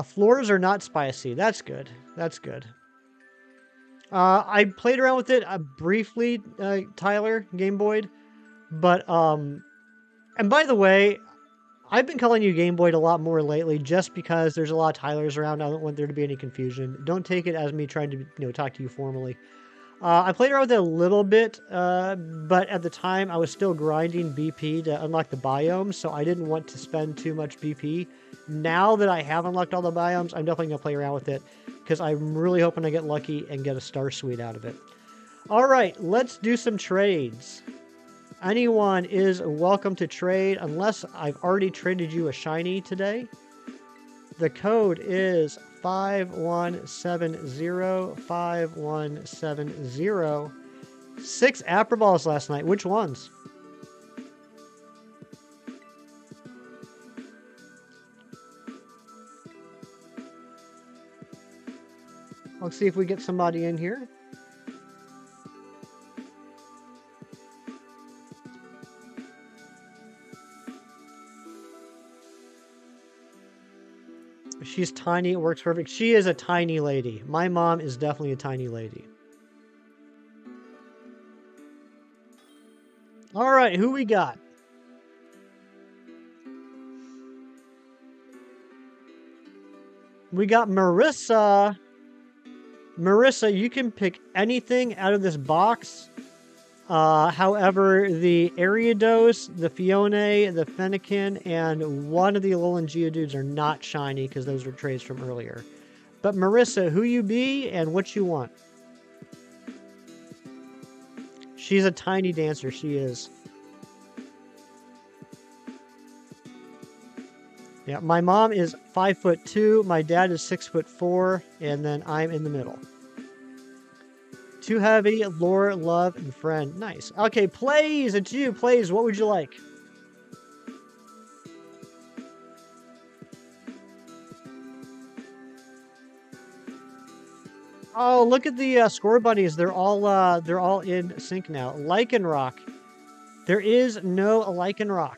Floors are not spicy. That's good. That's good. I played around with it briefly, Tyler, Game Boy, but and by the way, I've been calling you Game Boy a lot more lately just because there's a lot of Tylers around. I don't want there to be any confusion. Don't take it as me trying to talk to you formally. I played around with it a little bit, but at the time I was still grinding BP to unlock the biomes, so I didn't want to spend too much BP. Now that I have unlocked all the biomes, I'm definitely going to play around with it, because I'm really hoping I get lucky and get a Star Suite out of it. Alright, let's do some trades. Anyone is welcome to trade, unless I've already traded you a shiny today. The code is 5170 5170. 6 Apple Balls last night. Which ones? Let's see if we get somebody in here. She's tiny. It works perfect. She is a tiny lady. My mom is definitely a tiny lady. All right, who we got? We got Marissa. Marissa, you can pick anything out of this box. However, the Ariados, the Fione, the Fennekin, and one of the Alolan Geodudes are not shiny because those were trades from earlier. But Marissa, who you be and what you want? She's a tiny dancer, she is. Yeah, my mom is 5'2", my dad is 6'4", and then I'm in the middle. Too heavy, lore, love, and friend. Nice. Okay, Plays, it's you. Plays, what would you like? Oh, look at the Scorbunnies. They're all in sync now. Lycanroc. There is no Lycanroc.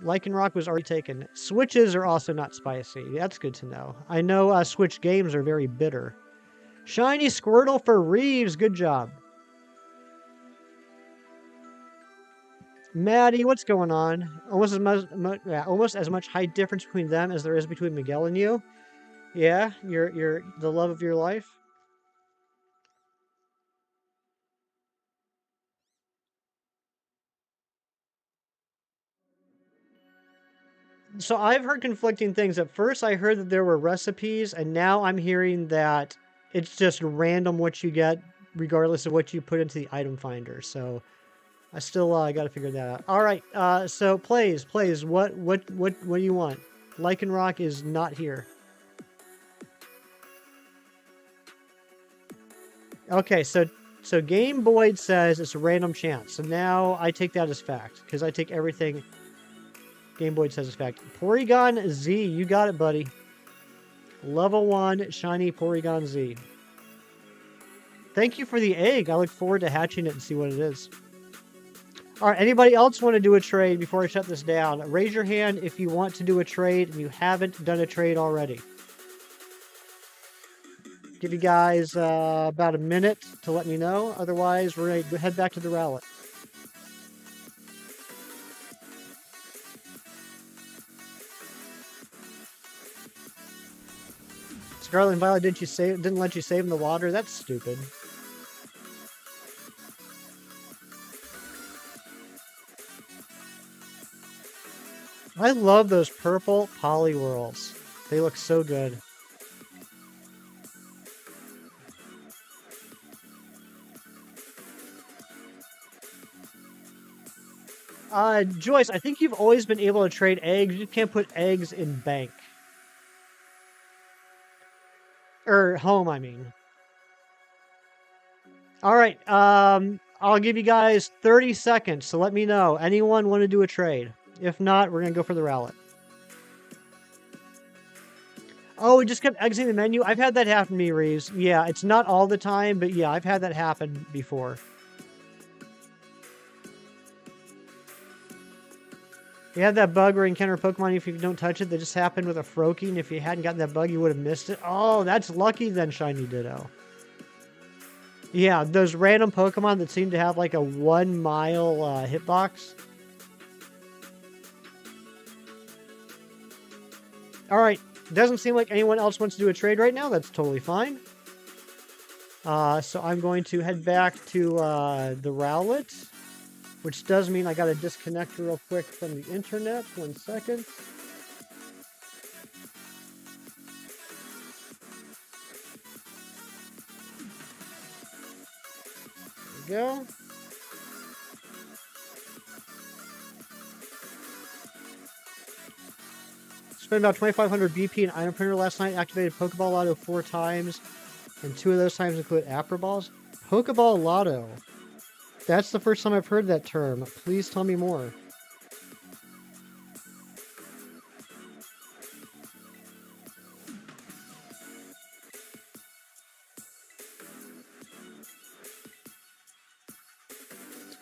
Lycanroc was already taken. Switches are also not spicy. That's good to know. I know Switch games are very bitter. Shiny Squirtle for Reeves. Good job. Maddie, what's going on? Almost as much height difference between them as there is between Miguel and you. Yeah, you're the love of your life. So I've heard conflicting things. At first, I heard that there were recipes, and now I'm hearing that it's just random what you get, regardless of what you put into the item finder. So I still got to figure that out. All right. So plays. What do you want? Lycanroc is not here. Okay. So Game Boy says it's a random chance. So now I take that as fact because I take everything Game Boy says as fact. Porygon Z, you got it, buddy. Level 1 shiny Porygon Z. Thank you for the egg. I look forward to hatching it and see what it is. All right, anybody else want to do a trade before I shut this down? Raise your hand if you want to do a trade and you haven't done a trade already. Give you guys about a minute to let me know. Otherwise, we're going to head back to the rally. Scarlet and Violet didn't let you save in the water? That's stupid. I love those purple Poliwhirls. They look so good. Joyce, I think you've always been able to trade eggs. You just can't put eggs in bank. Or home, I mean. All right. I'll give you guys 30 seconds, so let me know. Anyone want to do a trade? If not, we're going to go for the rally. Oh, it just kept exiting the menu? I've had that happen to me, Reeves. Yeah, it's not all the time, but yeah, I've had that happen before. You had that bug where you encounter Pokemon, if you don't touch it, that just happened with a Froakie, and if you hadn't gotten that bug, you would have missed it. Oh, that's lucky then, Shiny Ditto. Yeah, those random Pokemon that seem to have like a 1 mile hitbox. All right, doesn't seem like anyone else wants to do a trade right now. That's totally fine. So I'm going to head back to the Rowlet, which does mean I got to disconnect real quick from the internet. 1 second. There we go. Spent about 2,500 BP in item printer last night. Activated Pokeball Lotto 4 times, and 2 of those times include Apra Balls. Pokeball Lotto. That's the first time I've heard that term. Please tell me more.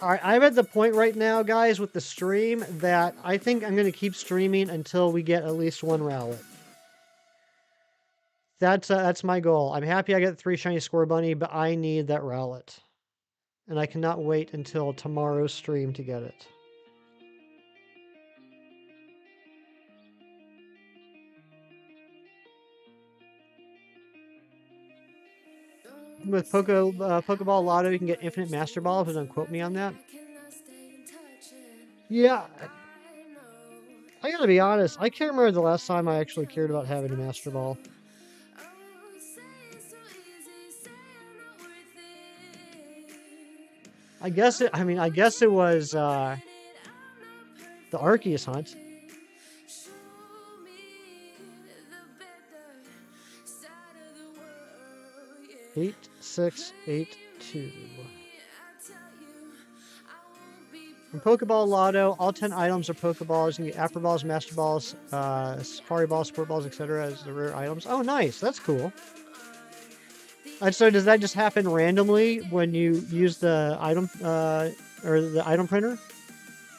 All right, I'm at the point right now, guys, with the stream that I think I'm going to keep streaming until we get at least 1 Rowlet. That's my goal. I'm happy I got 3 shiny Scorbunny, but I need that Rowlet. And I cannot wait until tomorrow's stream to get it. With Pokeball Lotto, you can get infinite Master Balls, but don't quote me on that. Yeah. I gotta be honest, I can't remember the last time I actually cared about having a Master Ball. I guess it was the Arceus hunt. 8682. From Pokeball Lotto, all 10 items are Pokeballs. You can get Apra Balls, Master Balls, Safari Balls, Sport Balls, etc. as the rare items. Oh, nice. That's cool. And so does that just happen randomly when you use the item, or the item printer?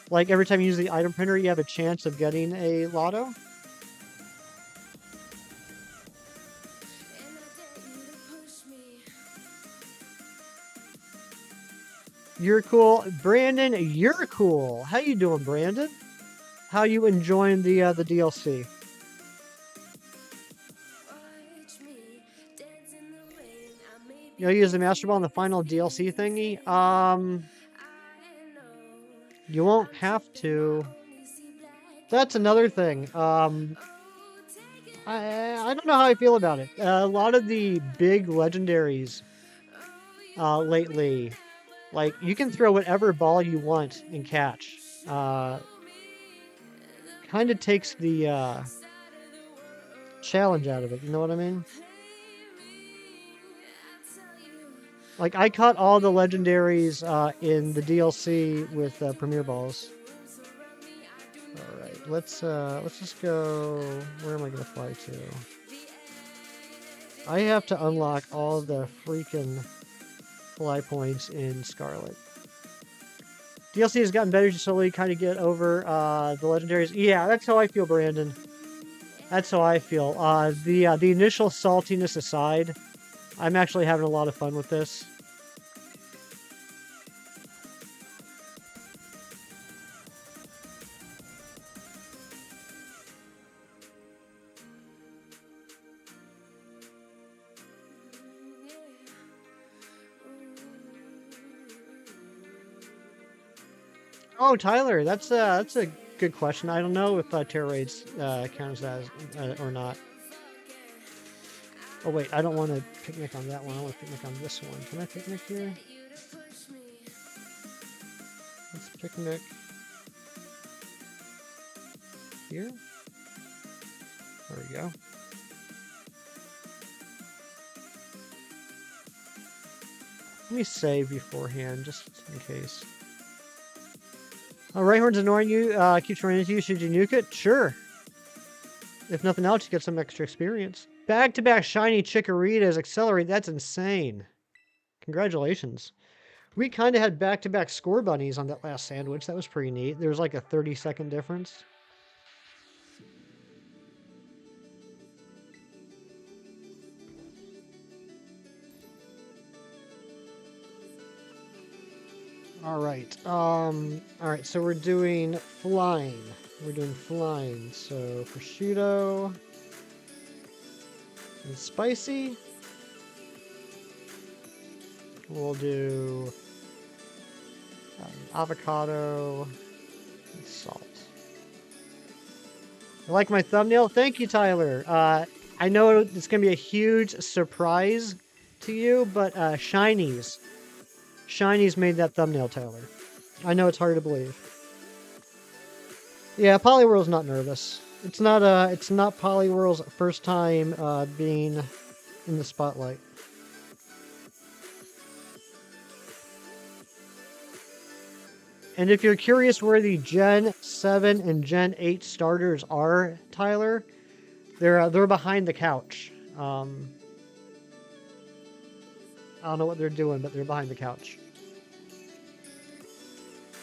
Like every time you use the item printer, you have a chance of getting a Lotto? You're cool. Brandon, you're cool. How you doing, Brandon? How you enjoying the DLC? You'll use the Master Ball in the final DLC thingy? You won't have to. That's another thing. I don't know how I feel about it. A lot of the big legendaries lately, like, you can throw whatever ball you want and catch. Kind of takes the challenge out of it, you know what I mean? Like, I caught all the legendaries in the DLC with Premier Balls. Alright, let's just go... Where am I going to fly to? I have to unlock all the freaking fly points in Scarlet. DLC has gotten better to slowly kind of get over the legendaries. Yeah, that's how I feel, Brandon. That's how I feel. The initial saltiness aside, I'm actually having a lot of fun with this. Oh, Tyler, that's a good question. I don't know if Terra Raids counts as or not. Oh wait, I don't want to picnic on that one. I want to picnic on this one. Can I picnic here? Let's picnic here. There we go. Let me save beforehand, just in case. Rhyhorn's annoying you, keeps running into you. Should you nuke it? Sure. If nothing else, you get some extra experience. Back-to-back shiny Chikorita's Accelerate. That's insane. Congratulations. We kind of had back-to-back Scorbunnies on that last sandwich. That was pretty neat. There was like a 30-second difference. All right, so we're doing flying. So prosciutto and spicy. We'll do avocado and salt. I like my thumbnail. Thank you, Tyler. I know it's going to be a huge surprise to you, but Shinies made that thumbnail, Tyler. I know it's hard to believe. Yeah, Poliwhirl's not nervous. It's not Poliwhirl's first time being in the spotlight. And if you're curious where the Gen 7 and Gen 8 starters are, Tyler, they're behind the couch. I don't know what they're doing, but they're behind the couch.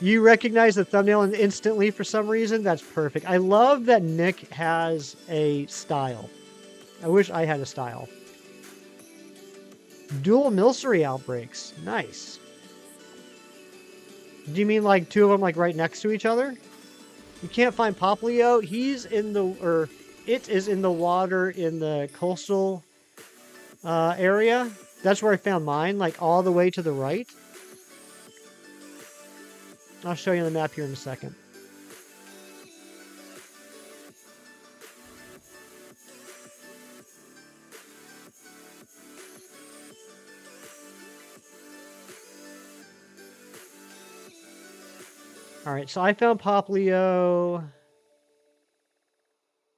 You recognize the thumbnail instantly for some reason? That's perfect. I love that Nick has a style. I wish I had a style. Dual Milcery outbreaks. Nice. Do you mean like two of them like right next to each other? You can't find Poplio. It is in the water in the coastal area. That's where I found mine, like all the way to the right. I'll show you on the map here in a second. All right, so I found Poplio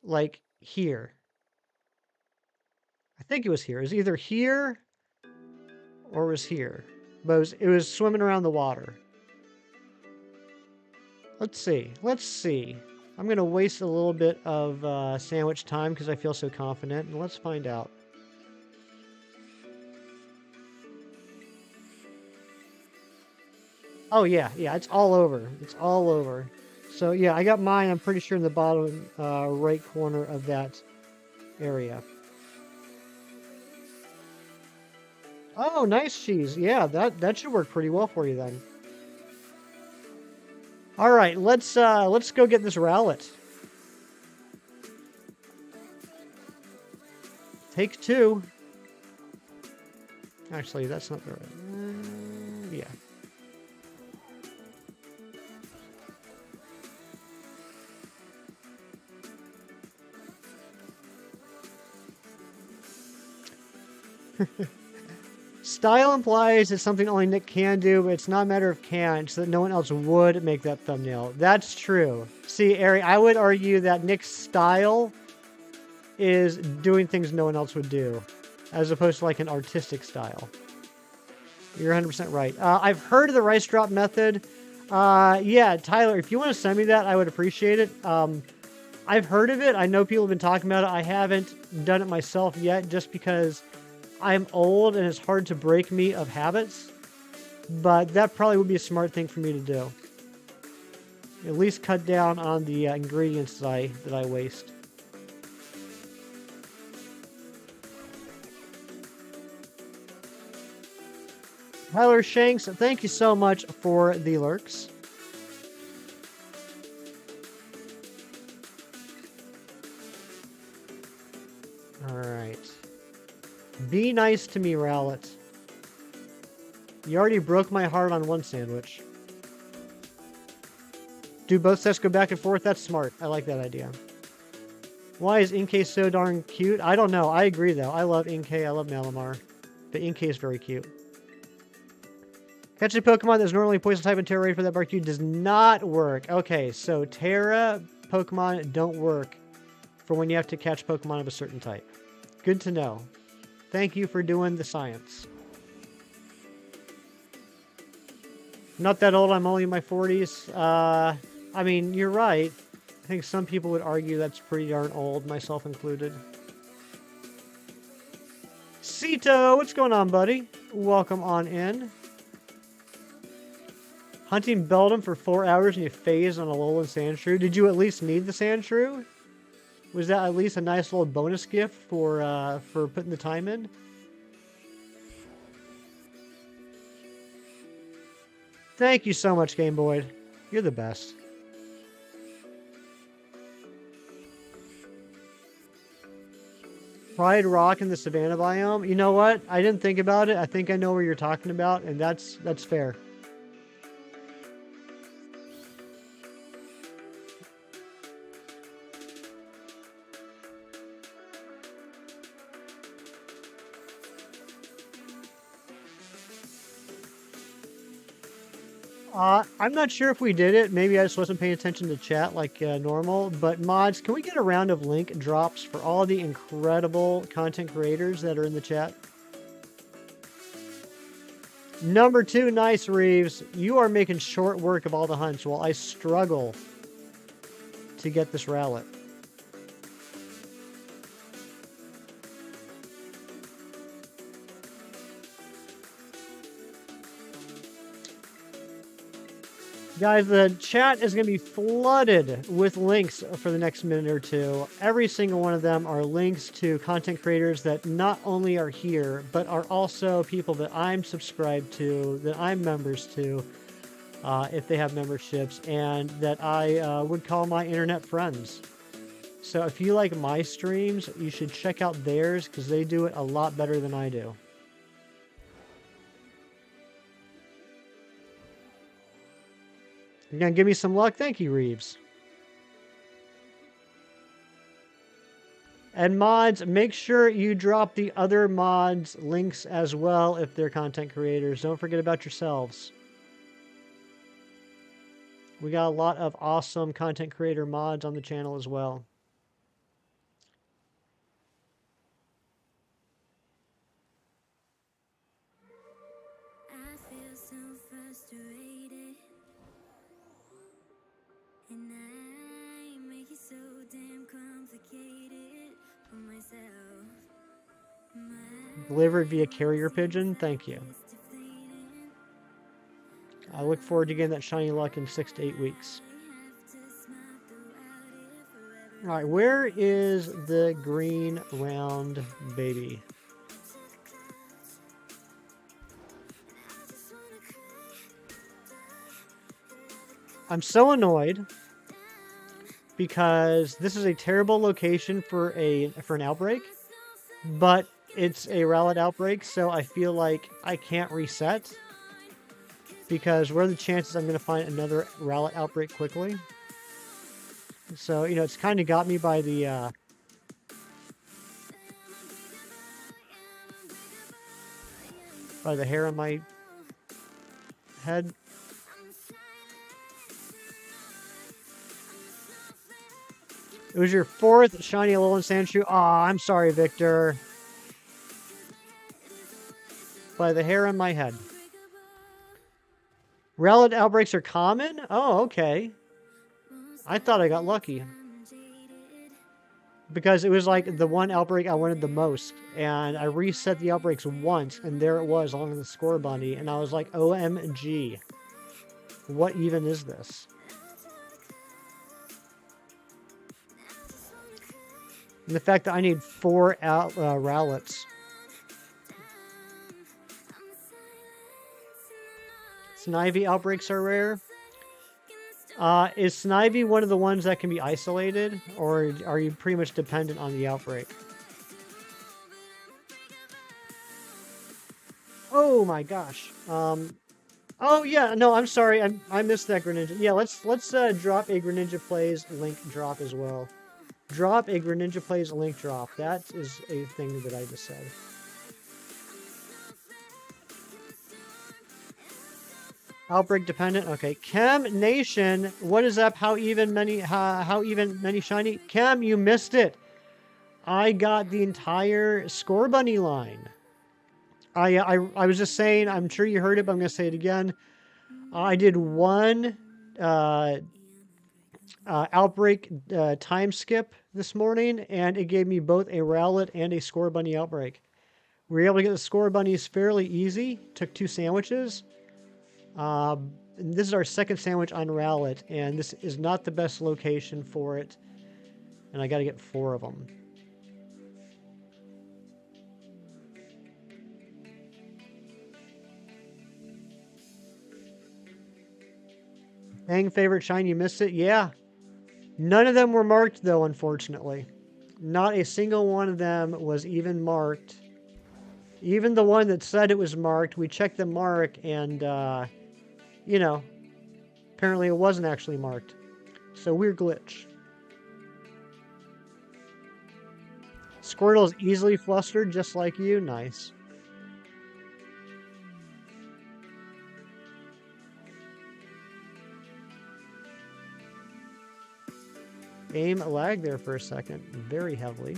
like here. I think it was here. It was either here or it was here. But it was swimming around the water. Let's see. I'm going to waste a little bit of sandwich time because I feel so confident. And let's find out. Oh, yeah, it's all over. So, yeah, I got mine, I'm pretty sure, in the bottom right corner of that area. Oh, nice cheese. Yeah, that should work pretty well for you then. All right, let's go get this Rowlet. Take 2. Actually, that's not the right. Yeah. Style implies it's something only Nick can do, but it's not a matter of can, it's that no one else would make that thumbnail. That's true. See, Ari, I would argue that Nick's style is doing things no one else would do, as opposed to like an artistic style. You're 100% right. I've heard of the rice drop method. Yeah, Tyler, if you want to send me that, I would appreciate it. I've heard of it. I know people have been talking about it. I haven't done it myself yet, just because I'm old and it's hard to break me of habits, but that probably would be a smart thing for me to do. At least cut down on the ingredients that I waste. Tyler Shanks, thank you so much for the lurks. All right. Be nice to me, Rowlet. You already broke my heart on one sandwich. Do both sets go back and forth? That's smart. I like that idea. Why is Inkay so darn cute? I don't know. I agree, though. I love Inkay. I love Malamar. But Inkay is very cute. Catching a Pokemon that's normally poison type and Terra raid for that Barq does not work. Okay, so Terra Pokemon don't work for when you have to catch Pokemon of a certain type. Good to know. Thank you for doing the science. Not that old, I'm only in my 40s. I mean, you're right. I think some people would argue that's pretty darn old, myself included. Cito, what's going on, buddy? Welcome on in. Hunting Beldum for 4 hours and you phased on a Alolan Sandshrew. Did you at least need the Sandshrew? Was that at least a nice little bonus gift for putting the time in? Thank you so much, Game Boy. You're the best. Pride Rock in the Savannah biome. You know what? I didn't think about it. I think I know where you're talking about, and that's fair. I'm not sure if we did it. Maybe I just wasn't paying attention to chat like normal. But mods, can we get a round of link drops for all the incredible content creators that are in the chat? Number 2, nice, Reeves. You are making short work of all the hunts while I struggle to get this Rowlet. Guys, the chat is going to be flooded with links for the next minute or two. Every single one of them are links to content creators that not only are here, but are also people that I'm subscribed to, that I'm members to, if they have memberships, and that I would call my internet friends. So if you like my streams, you should check out theirs because they do it a lot better than I do. You're going to give me some luck? Thank you, Reeves. And mods, make sure you drop the other mods links as well if they're content creators. Don't forget about yourselves. We got a lot of awesome content creator mods on the channel as well. I feel so frustrated, and I make it so damn complicated for myself. Delivered via carrier pigeon? Thank you. I look forward to getting that shiny luck in 6 to 8 weeks. Alright, where is the green round baby? I'm so annoyed because this is a terrible location for an outbreak, but it's a Rowlet outbreak, so I feel like I can't reset because what are the chances I'm going to find another Rowlet outbreak quickly? So, you know, it's kind of got me by the hair on my head. It was your 4th shiny Alolan Sandshrew. Aw, I'm sorry, Victor. By the hair on my head. Rowlet outbreaks are common? Oh, okay. I thought I got lucky. Because it was like the one outbreak I wanted the most. And I reset the outbreaks once, and there it was along with the Scorbunny. And I was like, OMG. What even is this? And the fact that I need 4 Rowlets. Snivy outbreaks are rare. Is Snivy one of the ones that can be isolated, or are you pretty much dependent on the outbreak? Oh my gosh. Oh yeah, no, I'm sorry, I missed that Greninja. Yeah, let's drop a Greninja Plays link drop as well. Drop a Greninja Plays link drop. That is a thing that I just said. Outbreak dependent. Okay, Chem Nation. What is up? How even many shiny? Chem, you missed it. I got the entire Scorbunny line. I was just saying. I'm sure you heard it, but I'm gonna say it again. I did one uh, outbreak time skip this morning, and it gave me both a Rowlet and a Scorbunny outbreak. We were able to get the Scorbunnies fairly easy. Took 2 sandwiches. And this is our second sandwich on Rowlet, and this is not the best location for it. And I got to get 4 of them. Dang, favorite shine, you missed it? Yeah. None of them were marked, though, unfortunately. Not a single one of them was even marked. Even the one that said it was marked, we checked the mark, and, you know, apparently it wasn't actually marked. So, weird glitch. Squirtle is easily flustered, just like you. Nice. Game lag there for a second, very heavily.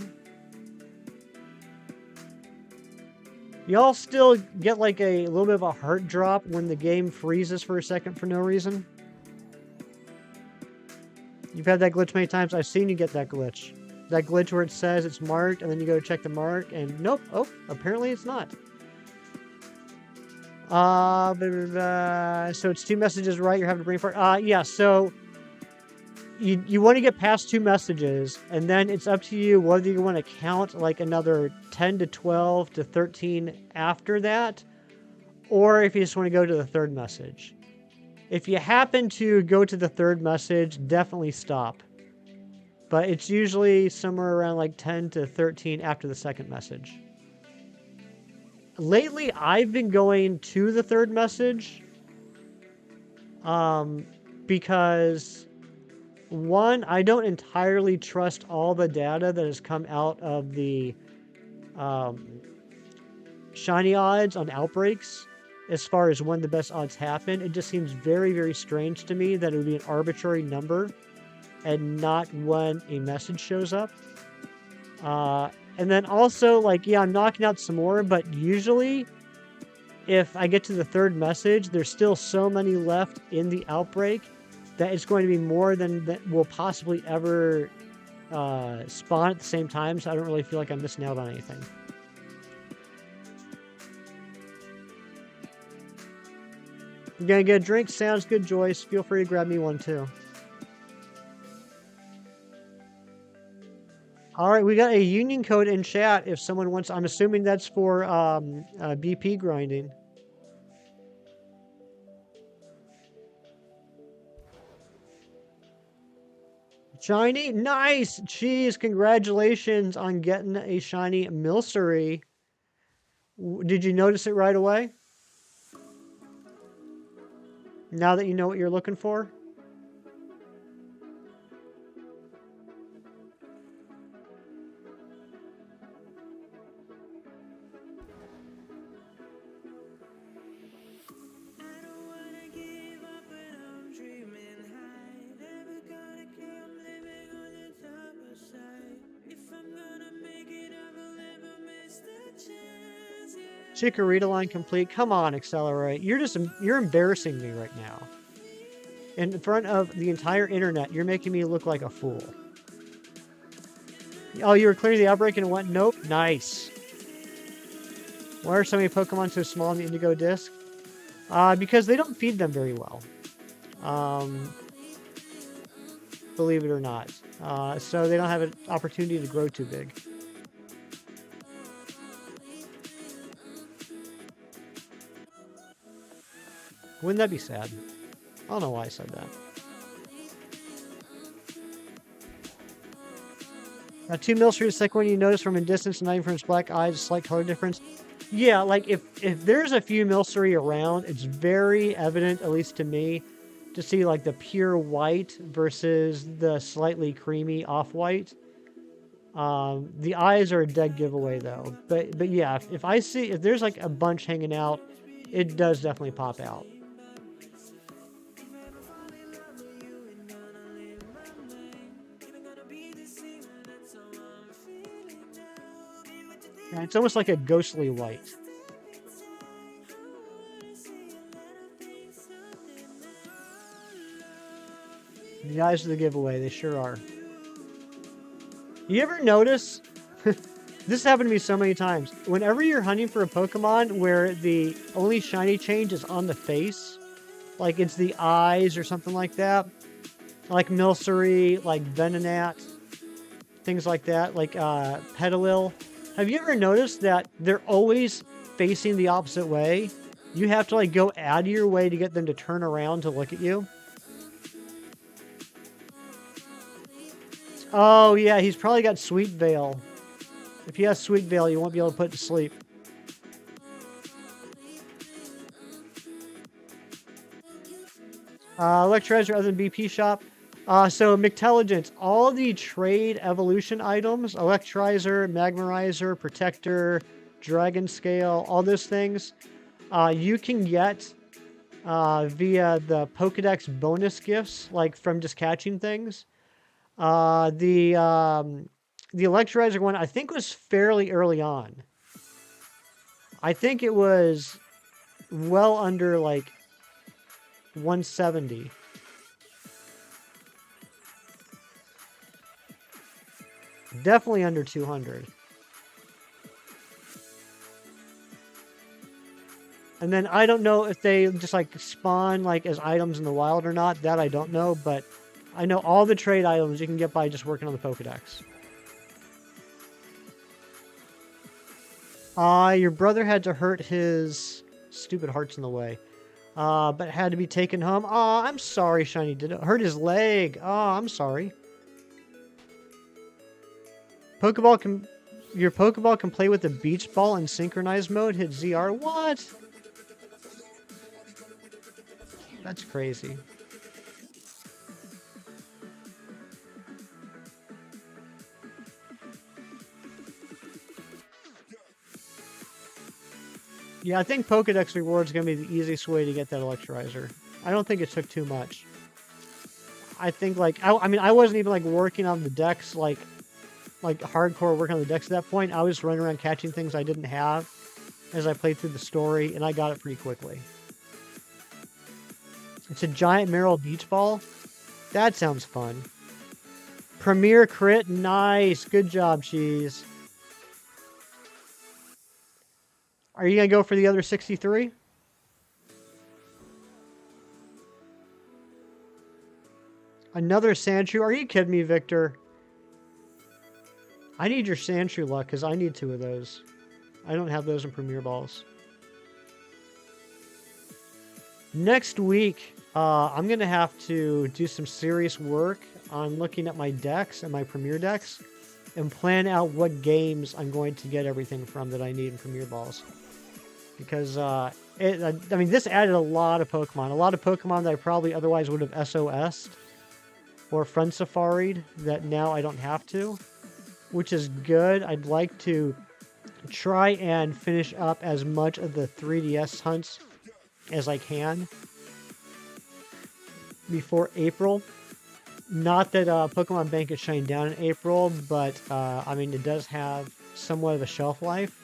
Y'all still get like a little bit of a heart drop when the game freezes for a second for no reason? You've had that glitch many times. I've seen you get that glitch. That glitch where it says it's marked, and then you go check the mark, and nope. Oh, apparently it's not. So it's 2 messages, right? You're having a brain fart. Yeah, so you want to get past 2 messages, and then it's up to you whether you want to count like another 10 to 12 to 13 after that, or if you just want to go to the 3rd message. If you happen to go to the 3rd message, definitely stop. But it's usually somewhere around like 10 to 13 after the 2nd message. Lately, I've been going to the 3rd message because, one, I don't entirely trust all the data that has come out of the shiny odds on outbreaks as far as when the best odds happen. It just seems very, very strange to me that it would be an arbitrary number and not when a message shows up. And then also, like, yeah, I'm knocking out some more, but usually if I get to the 3rd message, there's still so many left in the outbreak that it's going to be more than that will possibly ever spawn at the same time, so I don't really feel like I'm missing out on anything. You're gonna get a drink? Sounds good, Joyce. Feel free to grab me one, too. Alright, we got a union code in chat if someone wants... I'm assuming that's for BP grinding. Shiny? Nice! Cheese, congratulations on getting a shiny Milcery. Did you notice it right away? Now that you know what you're looking for? Chikorita line complete. Come on, Accelerate. You're embarrassing me right now. In front of the entire internet, you're making me look like a fool. Oh, you were clearing the outbreak and it went, nope. Nice. Why are so many Pokemon so small in the Indigo disc? Because they don't feed them very well. Believe it or not. So they don't have an opportunity to grow too big. Wouldn't that be sad? I don't know why I said that. Now, 2 Milcery is like when you notice from a distance, not even from its black eyes, a slight color difference. Yeah, like if there's a few Milcery around, it's very evident, at least to me, to see like the pure white versus the slightly creamy off-white. The eyes are a dead giveaway though. But yeah, if there's like a bunch hanging out, it does definitely pop out. Yeah, it's almost like a ghostly white. The eyes of the giveaway, they sure are. You ever notice, this happened to me so many times, whenever you're hunting for a Pokemon where the only shiny change is on the face, like it's the eyes or something like that, like Milcery, like Venonat, things like that, like Petalil. Have you ever noticed that they're always facing the opposite way? You have to like go out of your way to get them to turn around to look at you. Oh yeah, he's probably got Sweet Veil. If he has Sweet Veil, you won't be able to put it to sleep. Electrolyzer other than BP shop. So Mictelligence, all the trade evolution items, Electrolyzer, Magmarizer, Protector, Dragon Scale, all those things, you can get via the Pokedex bonus gifts, like from just catching things. The Electrolyzer one, I think, was fairly early on. I think it was well under like 170. Definitely under 200. And then I don't know if they just like spawn like as items in the wild or not. That I don't know, but I know all the trade items you can get by just working on the Pokedex. Your brother had to hurt his stupid heart's in the way. But had to be taken home. Oh, I'm sorry, Shiny. Did it hurt his leg? Oh, I'm sorry. Your Pokeball can play with the beach ball in synchronized mode. Hit ZR. What? That's crazy. Yeah, I think Pokedex rewards going to be the easiest way to get that Electrolyzer. I don't think it took too much. I think like I mean I wasn't even like working on the decks like hardcore working on the decks at that point. I was running around catching things I didn't have as I played through the story, and I got it pretty quickly. It's a giant Marill Beach Ball. That sounds fun. Premier Crit, nice. Good job, Cheese. Are you going to go for the other 63? Another Sandshrew? Are you kidding me, Victor? I need your Sandshrew luck, because I need 2 of those. I don't have those in Premier Balls. Next week, I'm going to have to do some serious work on looking at my decks and my Premier decks and plan out what games I'm going to get everything from that I need in Premier Balls. Because, I mean, this added a lot of Pokemon. A lot of Pokemon that I probably otherwise would have SOS'd or Friend Safari'd that now I don't have to, which is good. I'd like to try and finish up as much of the 3DS hunts as I can before April. Not that Pokemon Bank is shutting down in April, but I mean, it does have somewhat of a shelf life.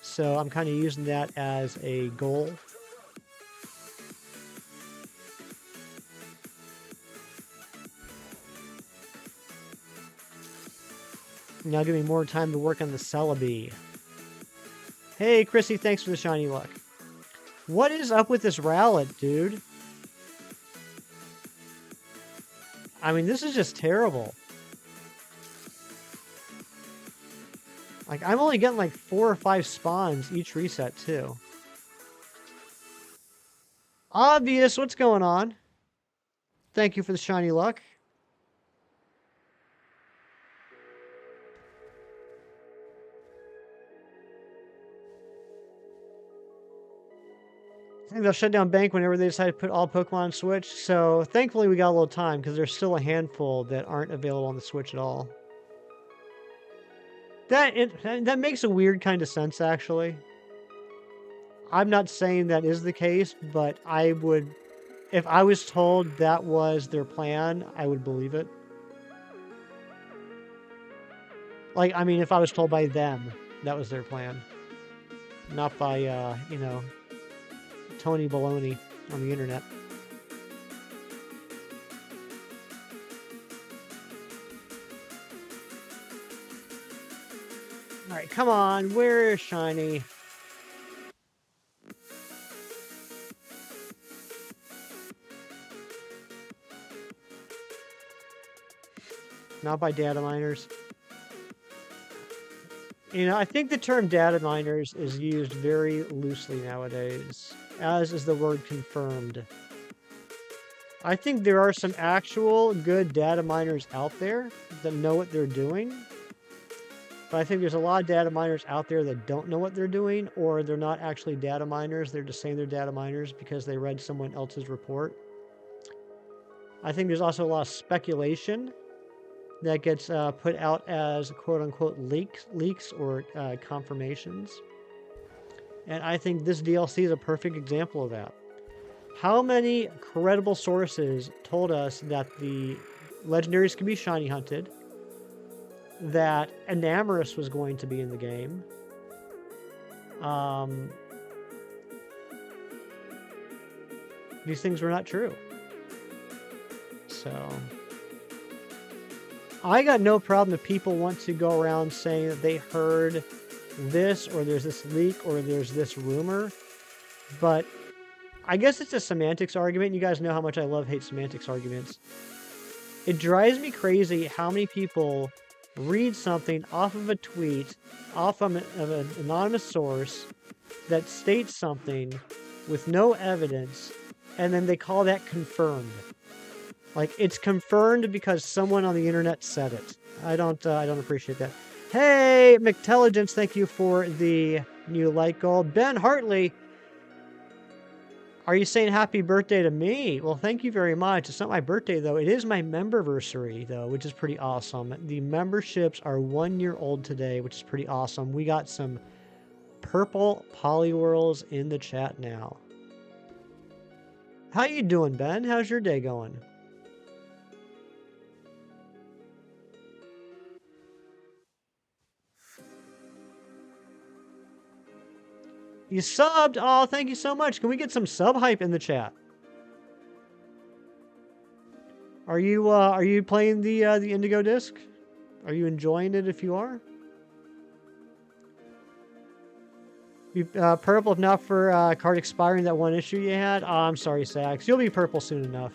So I'm kind of using that as a goal. Now give me more time to work on the Celebi. Hey, Chrissy, thanks for the shiny luck. What is up with this Rowlet, dude? I mean, this is just terrible. Like, I'm only getting like 4 or 5 spawns each reset, too. Obvious, what's going on? Thank you for the shiny luck. I think they'll shut down Bank whenever they decide to put all Pokemon on Switch. So, thankfully, we got a little time, because there's still a handful that aren't available on the Switch at all. That makes a weird kind of sense, actually. I'm not saying that is the case, but I would... If I was told that was their plan, I would believe it. Like, I mean, if I was told by them that was their plan. Not by, you know, Tony Baloney on the internet. come on, where is shiny? Not by data miners. You know, I think the term data miners is used very loosely nowadays, as is the word confirmed. I think there are some actual good data miners out there that know what they're doing. But I think there's a lot of data miners out there that don't know what they're doing, or they're not actually data miners. They're just saying they're data miners because they read someone else's report. I think there's also a lot of speculation that gets put out as quote-unquote leaks or confirmations. And I think this DLC is a perfect example of that. How many credible sources told us that the legendaries can be shiny hunted, that Enamorous was going to be in the game, these things were not true. So I got no problem if people want to go around saying that they heard this, or there's this leak, or there's this rumor. But I guess it's a semantics argument. You guys know how much I hate semantics arguments. It drives me crazy how many people read something off of a tweet, off of an anonymous source that states something with no evidence, and then they call that confirmed. Like, it's confirmed because someone on the internet said it. I don't appreciate that. Hey, McTelligence, thank you for the new light gold. Ben Hartley, are you saying happy birthday to me? Well, thank you very much. It's not my birthday, though. It is my Memberversary, though, which is pretty awesome. The memberships are 1 year old today, which is pretty awesome. We got some purple Poliwhirls in the chat now. How you doing, Ben? How's your day going? You subbed? Oh, thank you so much. Can we get some sub hype in the chat? Are you playing the Indigo disc? Are you enjoying it if you are? Purple if not for card expiring that one issue you had? Oh, I'm sorry, Sax. You'll be purple soon enough.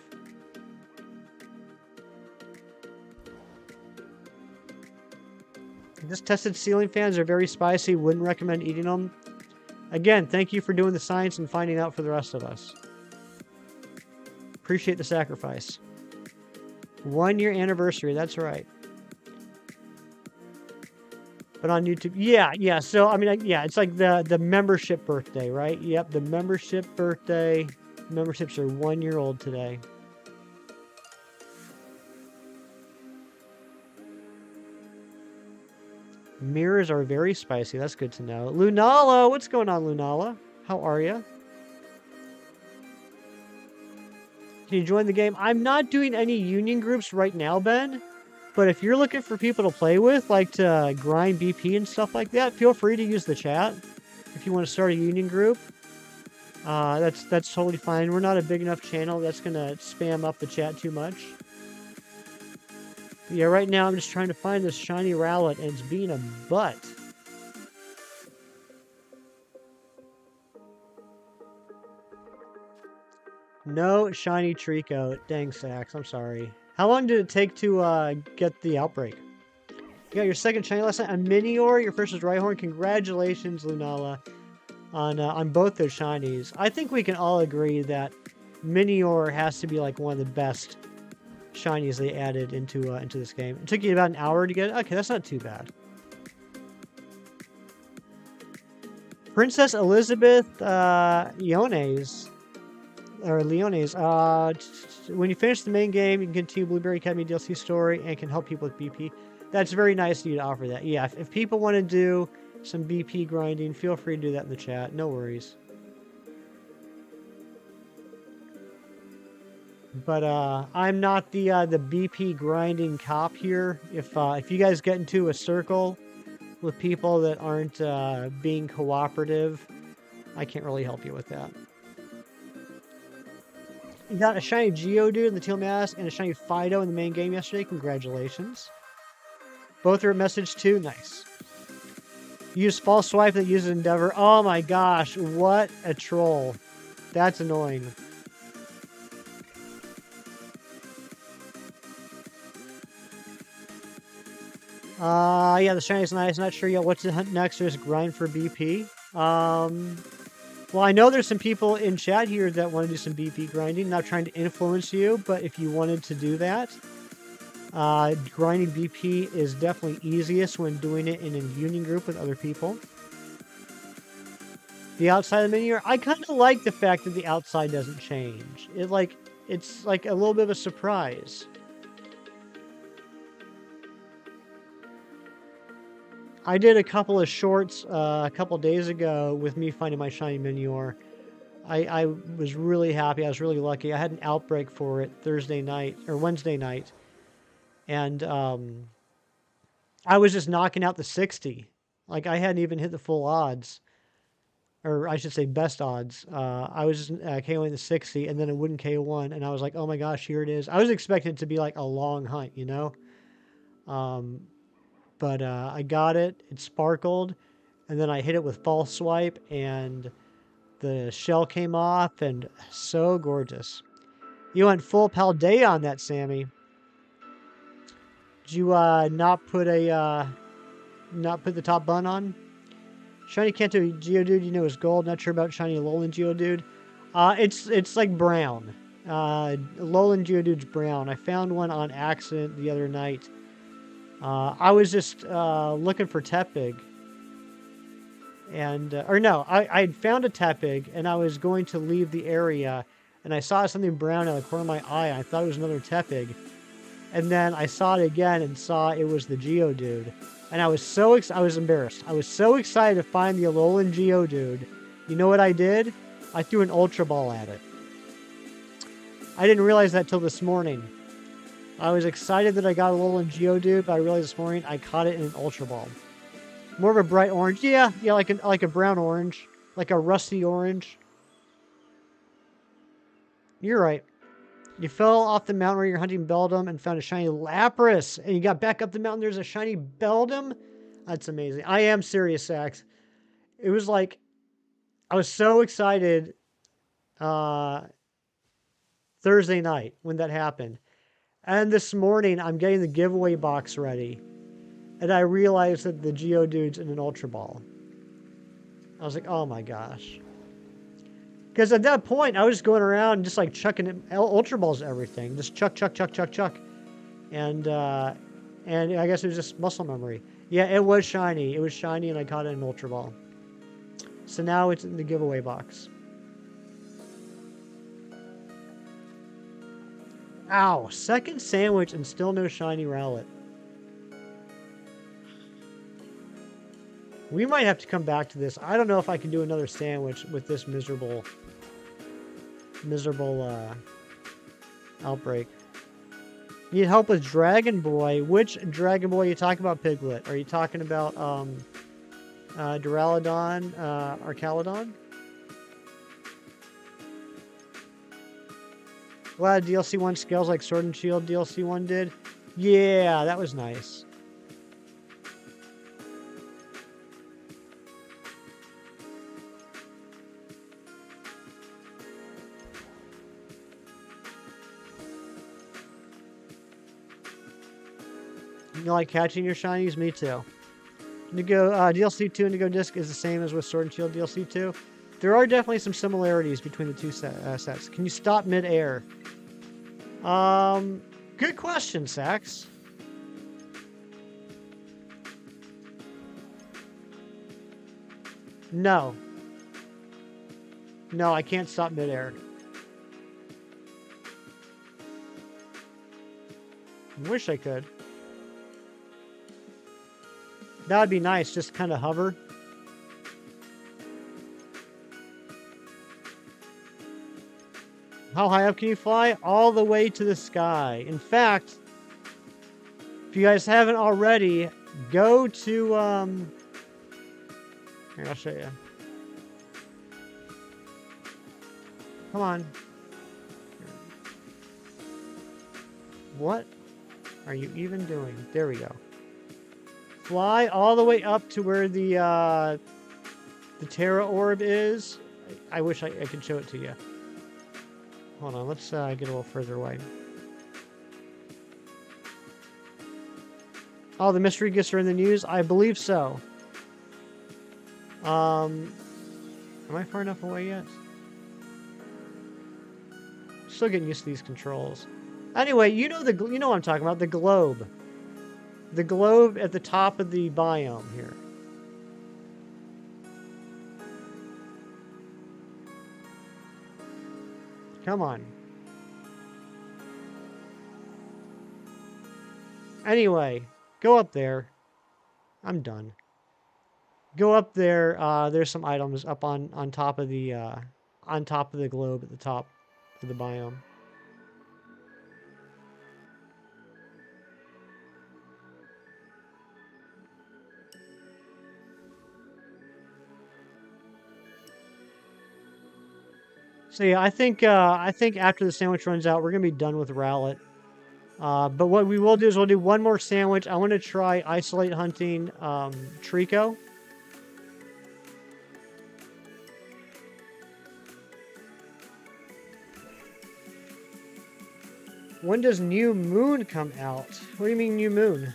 Just tested ceiling fans are very spicy. Wouldn't recommend eating them. Again, thank you for doing the science and finding out for the rest of us. Appreciate the sacrifice. 1 year anniversary, that's right. But on YouTube, yeah. So, I mean, yeah, it's like the membership birthday, right? Yep, the membership birthday. Memberships are 1 year old today. Mirrors are very spicy. That's good to know. Lunala, what's going on, Lunala? How are you? Can you join the game? I'm not doing any union groups right now, Ben. But if you're looking for people to play with, like to grind BP and stuff like that, feel free to use the chat. If you want to start a union group, that's totally fine. We're not a big enough channel that's gonna spam up the chat too much. Yeah, right now I'm just trying to find this shiny Rowlet, and it's being a butt. No shiny Trico. Dang, Sax. I'm sorry. How long did it take to get the outbreak? You got your second shiny last night. A Minior. Your first was Rhyhorn. Congratulations, Lunala, on both those shinies. I think we can all agree that Minior has to be like one of the best shinies they added into this game. It took you about an hour to get it? Okay, that's not too bad. Princess Elizabeth Leones. When you finish the main game, you can continue Blueberry Academy DLC story and can help people with BP. That's very nice of you to offer that. Yeah, if people want to do some BP grinding, feel free to do that in the chat. No worries. But I'm not the BP grinding cop here. If you guys get into a circle with people that aren't being cooperative, I can't really help you with that. You got a shiny Geodude in the Teal Mask and a shiny Fido in the main game yesterday. Congratulations. Both are at message 2. Nice. Use false swipe that uses Endeavor. Oh my gosh, what a troll. That's annoying. Yeah, the shiny is nice. Not sure yet what to hunt next. Just grind for BP. Well, I know there's some people in chat here that want to do some BP grinding. Not trying to influence you, but if you wanted to do that, grinding BP is definitely easiest when doing it in a union group with other people. The outside of the menu, I kind of like the fact that the outside doesn't change. It's like a little bit of a surprise. I did a couple of shorts a couple days ago with me finding my shiny Minior. I was really happy. I was really lucky. I had an outbreak for it Thursday night or Wednesday night. And I was just knocking out the 60. Like, I hadn't even hit the full odds. Or I should say best odds. I was just KOing the 60, and then it wouldn't K1. And I was like, oh my gosh, here it is. I was expecting it to be like a long hunt, you know? But I got it. It sparkled. And then I hit it with false swipe, and the shell came off, and so gorgeous. You went full Paldea on that, Sammy. Did you not put the top bun on? Shiny Kanto Geodude, you know, is gold. Not sure about Shiny Alolan Geodude. It's like brown. Alolan Geodude's brown. I found one on accident the other night. I was just looking for Tepig. And, or no, I had found a Tepig, and I was going to leave the area, and I saw something brown out of the corner of my eye. I thought it was another Tepig. And then I saw it again and saw it was the Geodude. And I was I was embarrassed. I was so excited to find the Alolan Geodude. You know what I did? I threw an Ultra Ball at it. I didn't realize that till this morning. I was excited that I got a Alolan Geodude, but I realized this morning I caught it in an Ultra Ball. More of a bright orange. Yeah, like a brown orange. Like a rusty orange. You're right. You fell off the mountain where you're hunting Beldum and found a shiny Lapras. And you got back up the mountain, there's a shiny Beldum. That's amazing. I am serious, Sax. It was like, I was so excited Thursday night when that happened. And this morning, I'm getting the giveaway box ready. And I realized that the Geodude's in an Ultra Ball. I was like, oh my gosh. Because at that point, I was just going around just like chucking Ultra Balls at everything. Just chuck. And I guess it was just muscle memory. Yeah, it was shiny. It was shiny and I caught it in an Ultra Ball. So now it's in the giveaway box. Ow, second sandwich and still no shiny Rowlet. We might have to come back to this. I don't know if I can do another sandwich with this miserable outbreak. Need help with Dragon Boy. Which Dragon Boy are you talking about, Piglet? Are you talking about Duraladon, Arcalodon? Glad DLC 1 scales like Sword and Shield DLC 1 did. Yeah, that was nice. You like catching your shinies? Me too. Indigo, DLC 2 Indigo Disc is the same as with Sword and Shield DLC 2. There are definitely some similarities between the two sets. Can you stop mid-air? Good question, Sax. No. No, I can't stop mid-air. Wish I could. That would be nice, just kind of hover. How high up can you fly? All the way to the sky. In fact, if you guys haven't already, go to, here, I'll show you. Come on. What are you even doing? There we go. fly all the way up to where the Terra Orb is. I wish I could show it to you. Hold on, let's get a little further away. Oh, the mystery gifts are in the news? I believe so. Am I far enough away yet? Still getting used to these controls. Anyway, you know what I'm talking about, the globe. The globe at the top of the biome here. Come on. Anyway, go up there. I'm done. Go up there. There's some items up on top of the globe at the top of the biome. So yeah, I think after the sandwich runs out, we're gonna be done with Rowlet. But what we will do is we'll do one more sandwich. I want to try isolate hunting Trico. When does New Moon come out? What do you mean New Moon?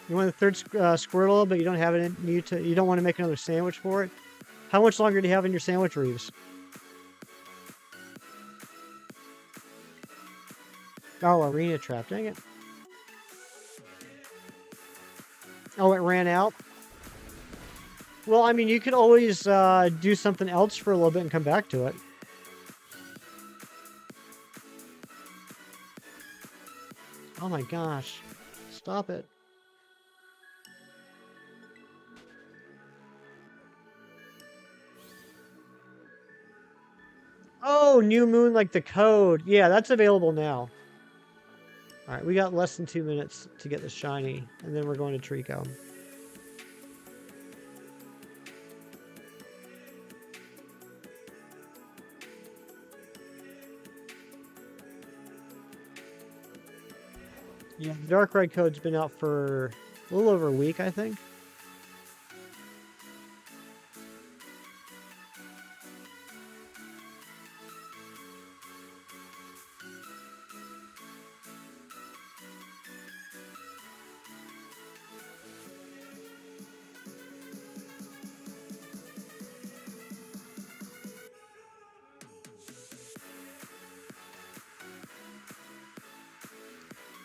You want the third Squirtle, but you don't have it in you don't want to make another sandwich for it? How much longer do you have in your sandwich, Reeves? Oh, arena trap. Dang it. Oh, it ran out? Well, I mean, you could always do something else for a little bit and come back to it. Oh my gosh. Stop it. Oh, New Moon, like the code. Yeah, that's available now. All right, we got less than 2 minutes to get the shiny, and then we're going to Trico. Yeah, the Darkrai code's been out for a little over a week, I think.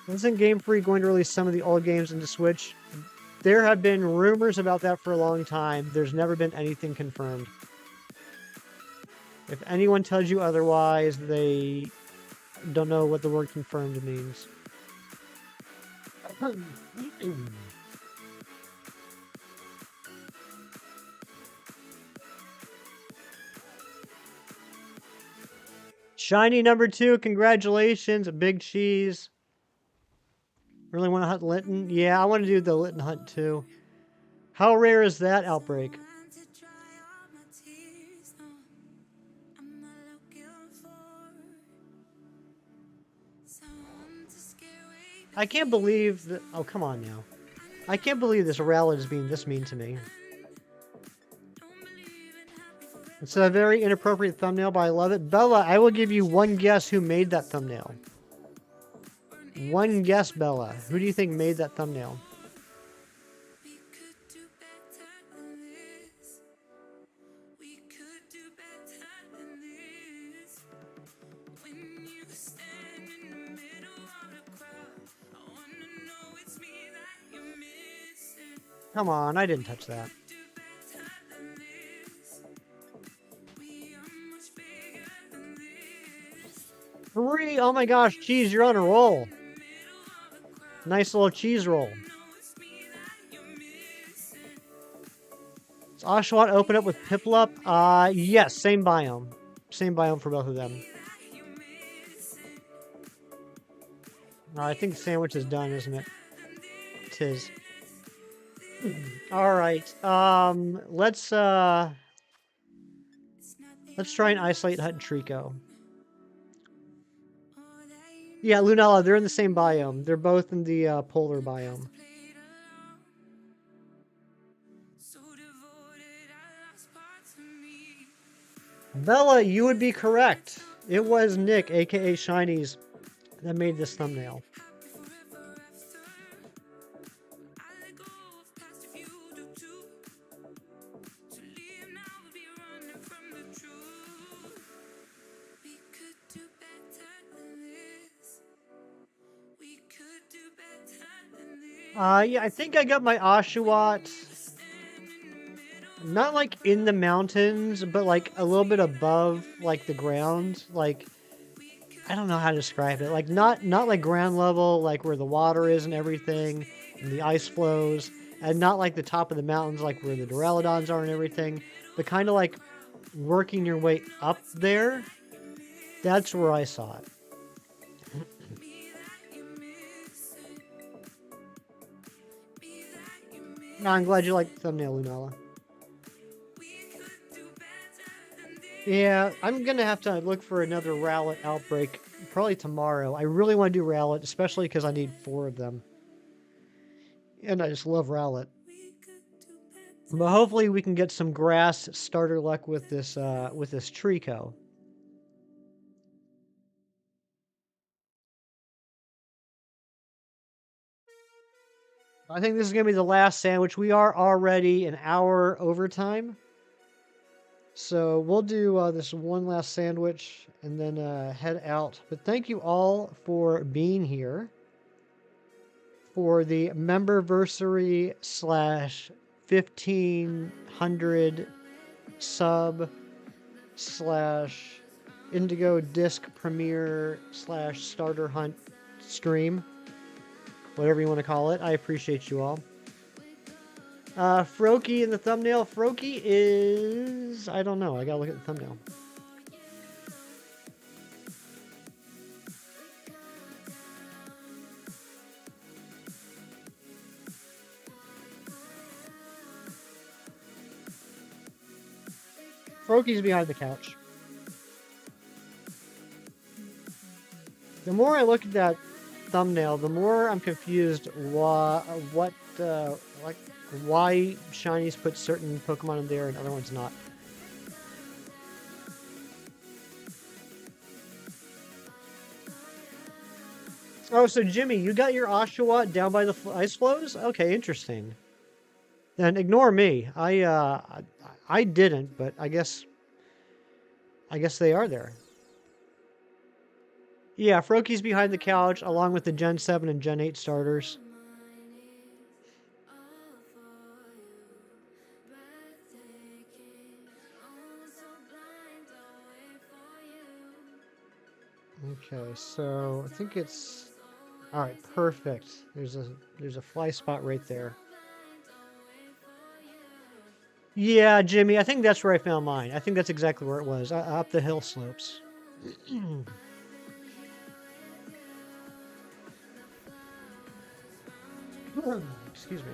Isn't Game Freak going to release some of the old games into Switch? There have been rumors about that for a long time. There's never been anything confirmed. If anyone tells you otherwise, they don't know what the word confirmed means. Shiny number 2, congratulations, Big Cheese. Really want to hunt Linton? Yeah, I want to do the Linton hunt too. How rare is that outbreak? I can't believe that. Oh, come on now. I can't believe this Rowlet is being this mean to me. It's a very inappropriate thumbnail, but I love it. Bella, I will give you one guess who made that thumbnail. One guess, Bella. Who do you think made that thumbnail? Come on, I didn't touch that. Three! Oh my gosh, Cheese, you're on a roll. Nice little cheese roll. Does Oshawott open up with Piplup? Yes, same biome. Same biome for both of them. I think the sandwich is done, isn't it? Tis. Alright, let's try and isolate Hut and Trico. Yeah, Lunala, they're in the same biome. They're both in the polar biome. Bella, you would be correct. It was Nick, aka Shinies, that made this thumbnail. Yeah, I think I got my Oshawott not like in the mountains, but like a little bit above like the ground. Like I don't know how to describe it. Like not like ground level, like where the water is and everything, and the ice flows, and not like the top of the mountains, like where the duraladons are and everything, but kind of like working your way up there. That's where I saw it. No, I'm glad you liked the thumbnail, Lunala. Yeah, I'm gonna have to look for another Rowlet outbreak probably tomorrow. I really want to do Rowlet, especially because I need 4 of them. And I just love Rowlet. But hopefully we can get some grass starter luck with this Trico. I think this is gonna be the last sandwich. We are already an hour overtime. So we'll do this one last sandwich and then head out. But thank you all for being here for the Memberversary / 1500 sub / Indigo disc premiere / starter hunt stream. Whatever you want to call it. I appreciate you all. Froakie in the thumbnail. Froakie is... I don't know. I gotta look at the thumbnail. Froakie's behind the couch. The more I look at that thumbnail, the more I'm confused why Shinies put certain Pokemon in there and other ones not. Oh, so Jimmy, you got your Oshawott down by the ice flows? Okay, interesting. Then ignore me. I didn't, but I guess they are there. Yeah, Froakie's behind the couch along with the Gen 7 and Gen 8 starters. Okay, so I think it's all right. Perfect. There's a fly spot right there. Yeah, Jimmy, I think that's where I found mine. I think that's exactly where it was, up the hill slopes. Excuse me.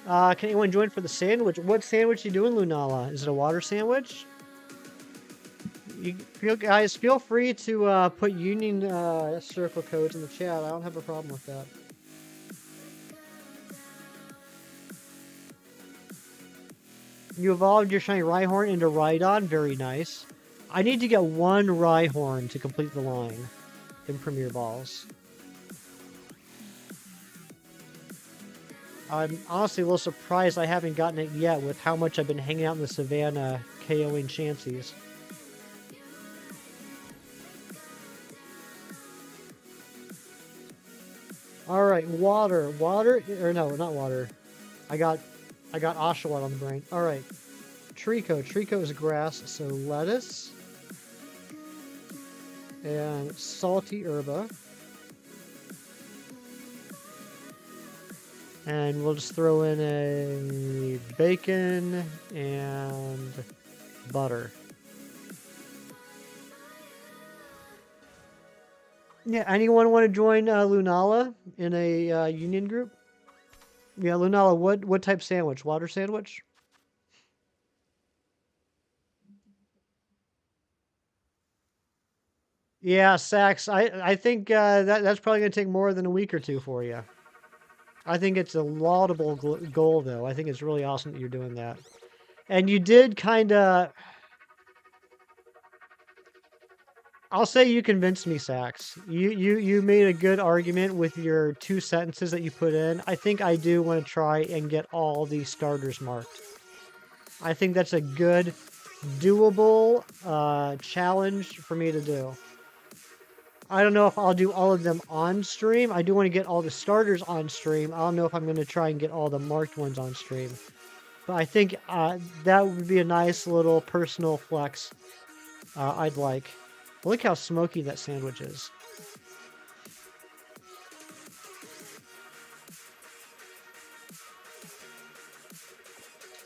Can anyone join for the sandwich? What sandwich you doing, Lunala? Is it a water sandwich? Guys, feel free to put Union circle codes in the chat. I don't have a problem with that. You evolved your shiny Rhyhorn into Rhydon. Very nice. I need to get 1 Rhyhorn to complete the line in Premier Balls. I'm honestly a little surprised I haven't gotten it yet with how much I've been hanging out in the savannah KOing Chanseys. Alright, water, or no, not water. I got Oshawott on the brain. Alright, Trico is grass, so lettuce. And salty herba. And we'll just throw in a bacon and butter. Yeah, anyone want to join Lunala in a union group? Yeah, Lunala, what type sandwich? Water sandwich? Yeah, Sax, I think, that's probably gonna take more than a week or 2 for you. I think it's a laudable goal, though. I think it's really awesome that you're doing that. And you did kinda I'll say you convinced me, Sax. You made a good argument with your 2 sentences that you put in. I think I do wanna try and get all the starters marked. I think that's a good, doable, challenge for me to do. I don't know if I'll do all of them on stream. I do wanna get all the starters on stream. I don't know if I'm gonna try and get all the marked ones on stream. But I think, that would be a nice little personal flex, I'd like. Look how smoky that sandwich is.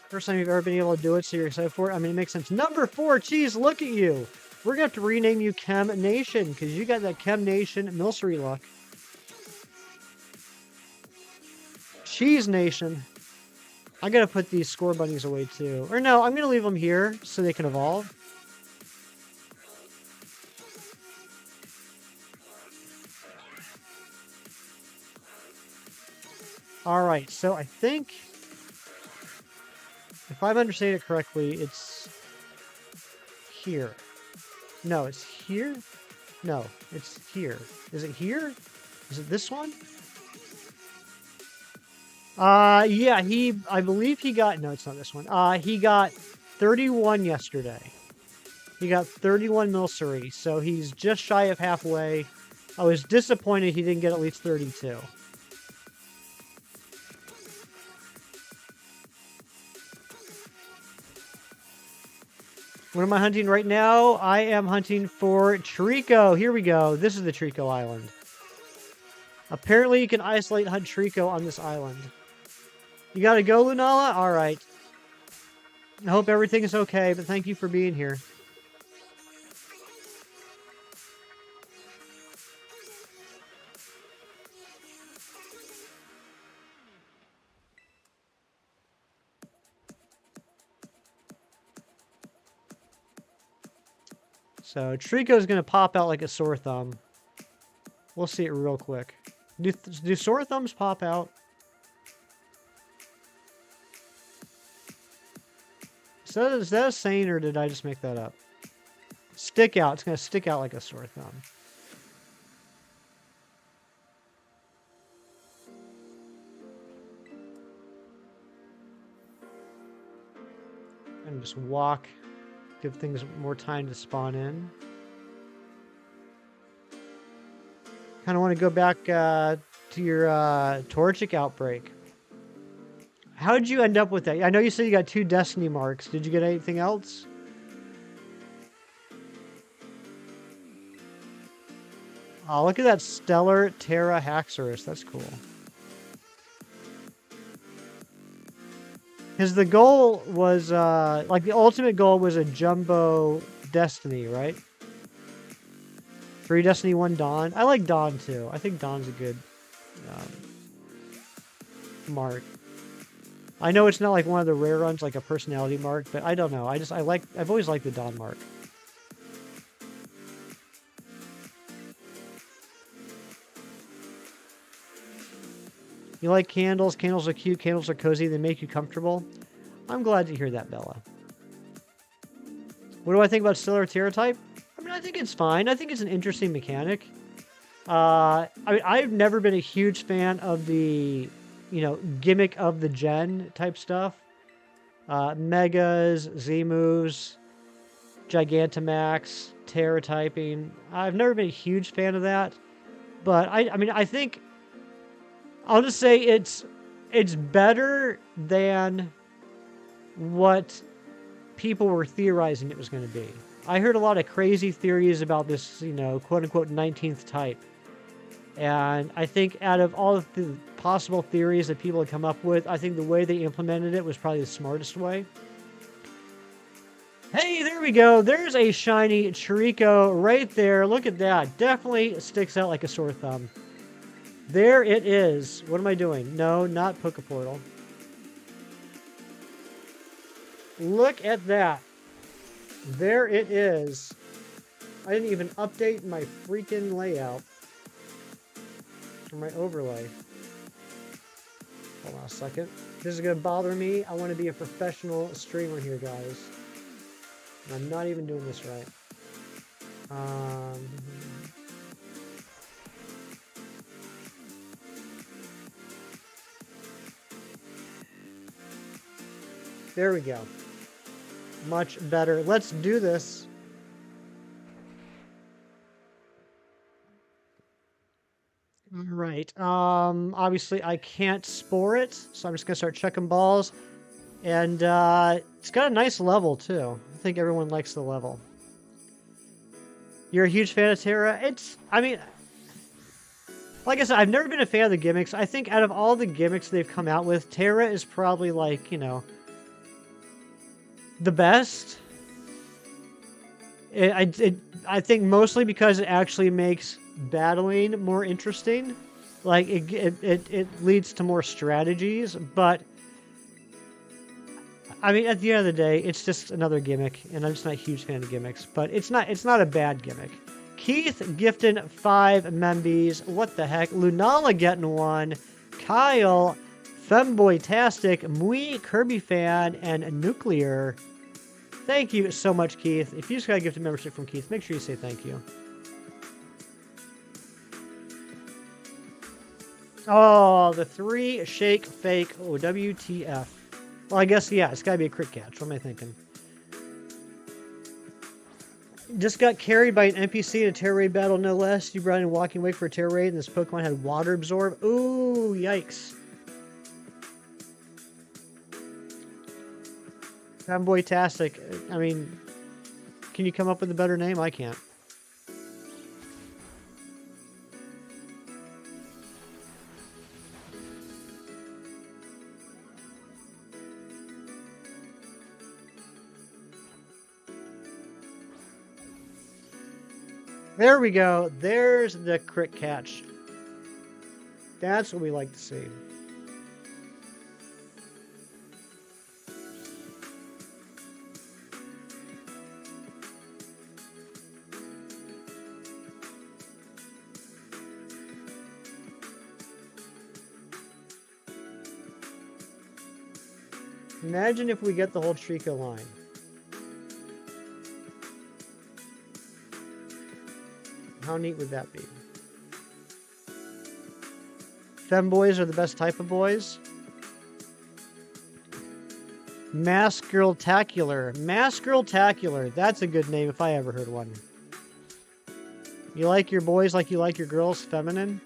First time you've ever been able to do it, so you're excited for it? I mean, it makes sense. Number 4, Cheese, look at you! We're gonna have to rename you Chem Nation, because you got that Chem Nation Milcery look. Cheese Nation. I gotta put these Scorbunnies away too. Or no, I'm gonna leave them here so they can evolve. Alright, so I think, if I'm understanding it correctly, it's here. No, it's here? No, it's here. Is it here? Is it this one? Yeah, I believe he got, no, it's not this one. He got 31 yesterday. He got 31 Milcery, so he's just shy of halfway. I was disappointed he didn't get at least 32. What am I hunting right now? I am hunting for Trico. Here we go. This is the Trico Island. Apparently you can isolate hunt Trico on this island. You gotta go, Lunala? Alright. I hope everything is okay, but thank you for being here. So, Trico's gonna pop out like a sore thumb. We'll see it real quick. Do sore thumbs pop out? So is that a saying, or did I just make that up? Stick out. It's gonna stick out like a sore thumb. And just walk. Give things more time to spawn in. Kind of want to go back to your Torchic outbreak. How did you end up with that? I know you said you got 2 Destiny marks. Did you get anything else? Oh, look at that Stellar Terra Haxorus. That's cool. Because the goal was, like, the ultimate goal was a Jumbo Destiny, right? 3 Destiny, 1 Dawn. I like Dawn, too. I think Dawn's a good mark. I know it's not like one of the rare ones, like a personality mark, but I don't know. I've always liked the Dawn mark. You like candles? Candles are cute. Candles are cozy. They make you comfortable. I'm glad to hear that, Bella. What do I think about Stellar Terra type? I mean, I think it's fine. I think it's an interesting mechanic. I mean, I've never been a huge fan of the, gimmick of the gen type stuff. Megas, Z-moves, Gigantamax, Terra typing. I've never been a huge fan of that. But I mean, I think I'll just say it's better than what people were theorizing it was going to be. I heard a lot of crazy theories about this, quote-unquote 19th type. And I think out of all of the possible theories that people had come up with, I think the way they implemented it was probably the smartest way. Hey, there we go. There's a shiny Chirico right there. Look at that. Definitely sticks out like a sore thumb. There it is. What am I doing? No, not Pokeportal. Look at that. There it is. I didn't even update my freaking layout. Or my overlay. Hold on a second. This is gonna bother me. I want to be a professional streamer here, guys. And I'm not even doing this right. There we go. Much better. Let's do this. All right. Obviously I can't spore it, so I'm just gonna start checking balls. And it's got a nice level too. I think everyone likes the level. You're a huge fan of Terra? I mean, like I said, I've never been a fan of the gimmicks. I think out of all the gimmicks they've come out with, Terra is probably like, you know, the best. I think mostly because it actually makes battling more interesting. Like it leads to more strategies, but I mean, at the end of the day, it's just another gimmick, and I'm just not a huge fan of gimmicks. But it's not a bad gimmick. Keith gifting 5 Membies. What the heck? Lunala getting 1. Kyle, Femboy-tastic, Mui, Kirby Fan, and Nuclear. Thank you so much, Keith. If you just got a gifted membership from Keith, make sure you say thank you. Oh, the 3 shake fake. Oh, WTF. Well, I guess, yeah, it's got to be a crit catch. What am I thinking? Just got carried by an NPC in a Terra Raid battle, no less. You brought in Walking Away for a Terra Raid, and this Pokemon had Water Absorb. Ooh, yikes. Fanboy-tastic. I mean, can you come up with a better name? I can't. There we go. There's the crit catch. That's what we like to see. Imagine if we get the whole Trico line. How neat would that be? Femboys are the best type of boys. Mascurl-tacular. Mascurl-tacular. That's a good name if I ever heard one. You like your boys like you like your girls feminine?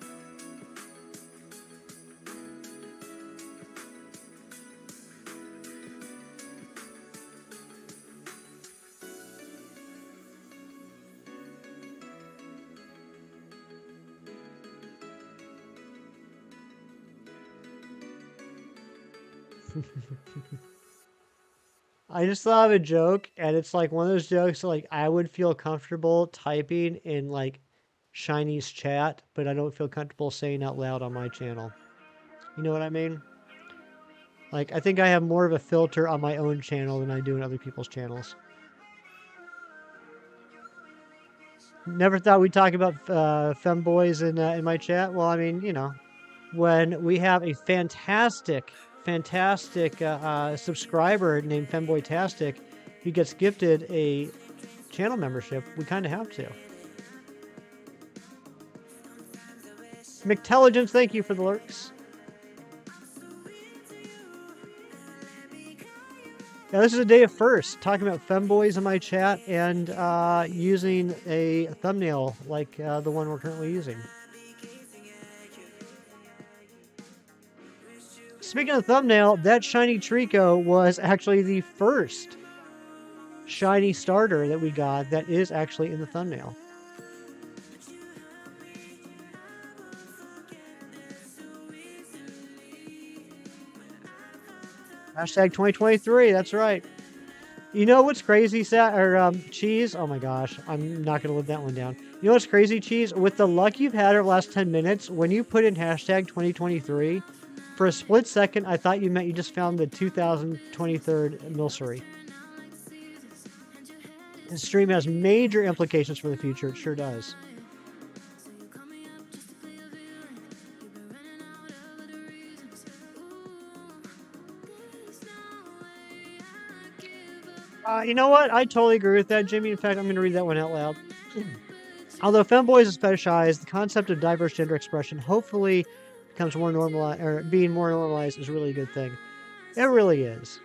I just thought of a joke, and it's like one of those jokes that, like, I would feel comfortable typing in like Shiny's chat, but I don't feel comfortable saying out loud on my channel. You know what I mean? Like, I think I have more of a filter on my own channel than I do in other people's channels. Never thought we'd talk about femboys in my chat. Well, I mean, you know, when we have a fantastic subscriber named Femboy-tastic who gets gifted a channel membership, we kind of have to. McTelligence, thank you for the lurks. Now, this is a day of first, talking about femboys in my chat and using a thumbnail like the one we're currently using. Speaking of thumbnail, that shiny Trico was actually the first shiny starter that we got that is actually in the thumbnail. Hashtag 2023, that's right. You know what's crazy, Cheese? Oh my gosh, I'm not going to live that one down. You know what's crazy, Cheese? With the luck you've had over the last 10 minutes, when you put in hashtag 2023, for a split second, I thought you meant you just found the 2023 Milcery. stream has major implications for the future. It sure does. You know what? I totally agree with that, Jimmy. In fact, I'm going to read that one out loud. Although femboys is fetishized, the concept of diverse gender expression hopefully becomes more normalized, or being more normalized is really a good thing. It really is.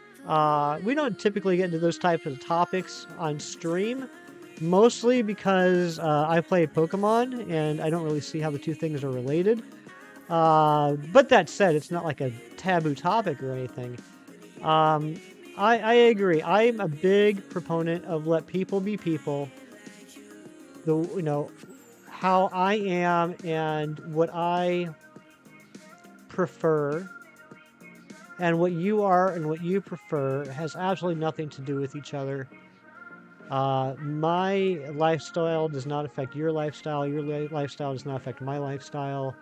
We don't typically get into those types of topics on stream, mostly because I play Pokemon and I don't really see how the two things are related. But that said, it's not like a taboo topic or anything. I agree. I'm a big proponent of let people be people. How I am and what I prefer and what you are and what you prefer has absolutely nothing to do with each other. My lifestyle does not affect your lifestyle. Your lifestyle does not affect my lifestyle.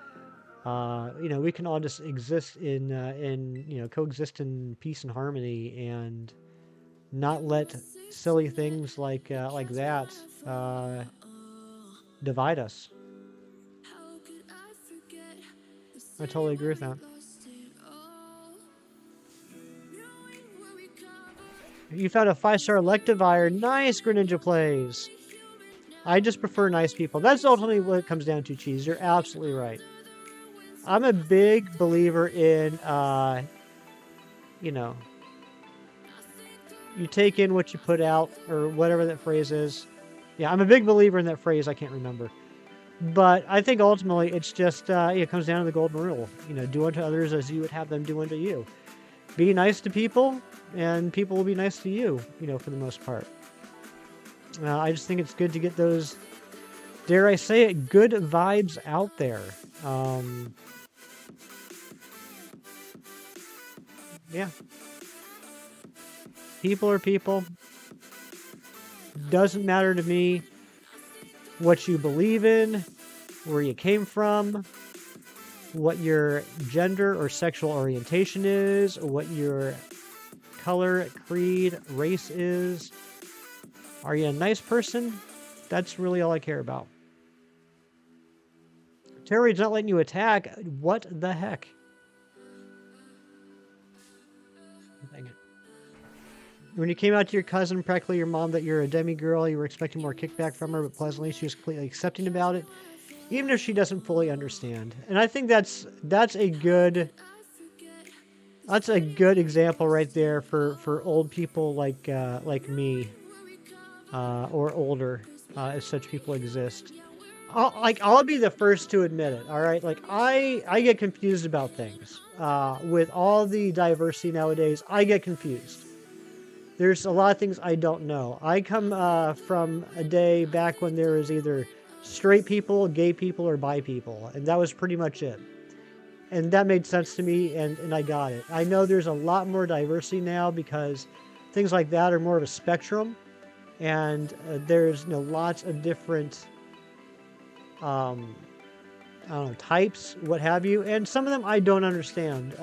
We can all just exist in coexist in peace and harmony and not let silly things like that divide us. I totally agree with that. You found a 5-star Electivire. Nice, Greninja plays. I just prefer nice people. That's ultimately what it comes down to, Cheese. You're absolutely right. I'm a big believer in, you take in what you put out, or whatever that phrase is. Yeah, I'm a big believer in that phrase. I can't remember. But I think ultimately it's just, it comes down to the golden rule. Do unto others as you would have them do unto you. Be nice to people, and people will be nice to you, for the most part. I just think it's good to get those, dare I say it, good vibes out there. Yeah. People are people. Doesn't matter to me what you believe in, where you came from, what your gender or sexual orientation is, what your color, creed, race is. Are you a nice person? That's really all I care about. Terry's not letting you attack. What the heck? Dang it. When you came out to your cousin, practically your mom, that you're a demigirl, you were expecting more kickback from her, but pleasantly she was completely accepting about it, even if she doesn't fully understand. And I think that's a good example right there for old people like me, or older, if such people exist. I'll be the first to admit it. All right, I get confused about things. With all the diversity nowadays, I get confused. There's a lot of things I don't know. I come from a day back when there was either straight people, gay people, or bi people, and that was pretty much it. And that made sense to me, and I got it. I know there's a lot more diversity now because things like that are more of a spectrum, and there's lots of different types, what have you, and some of them I don't understand.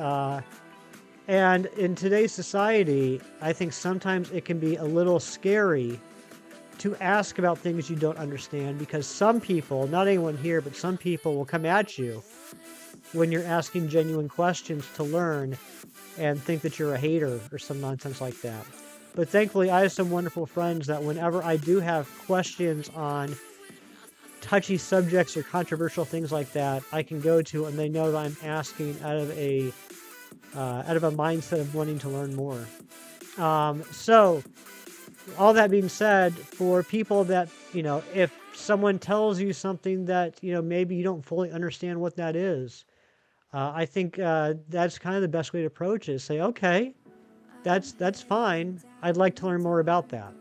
And in today's society, I think sometimes it can be a little scary to ask about things you don't understand, because some people, not anyone here, but some people will come at you when you're asking genuine questions to learn and think that you're a hater or some nonsense like that. But thankfully, I have some wonderful friends that whenever I do have questions on touchy subjects or controversial things like that, I can go to, and they know that I'm asking out of a mindset of wanting to learn more. So, all that being said, for people that, if someone tells you something that, maybe you don't fully understand what that is, I think that's kind of the best way to approach it. Say, okay, that's fine. I'd like to learn more about that.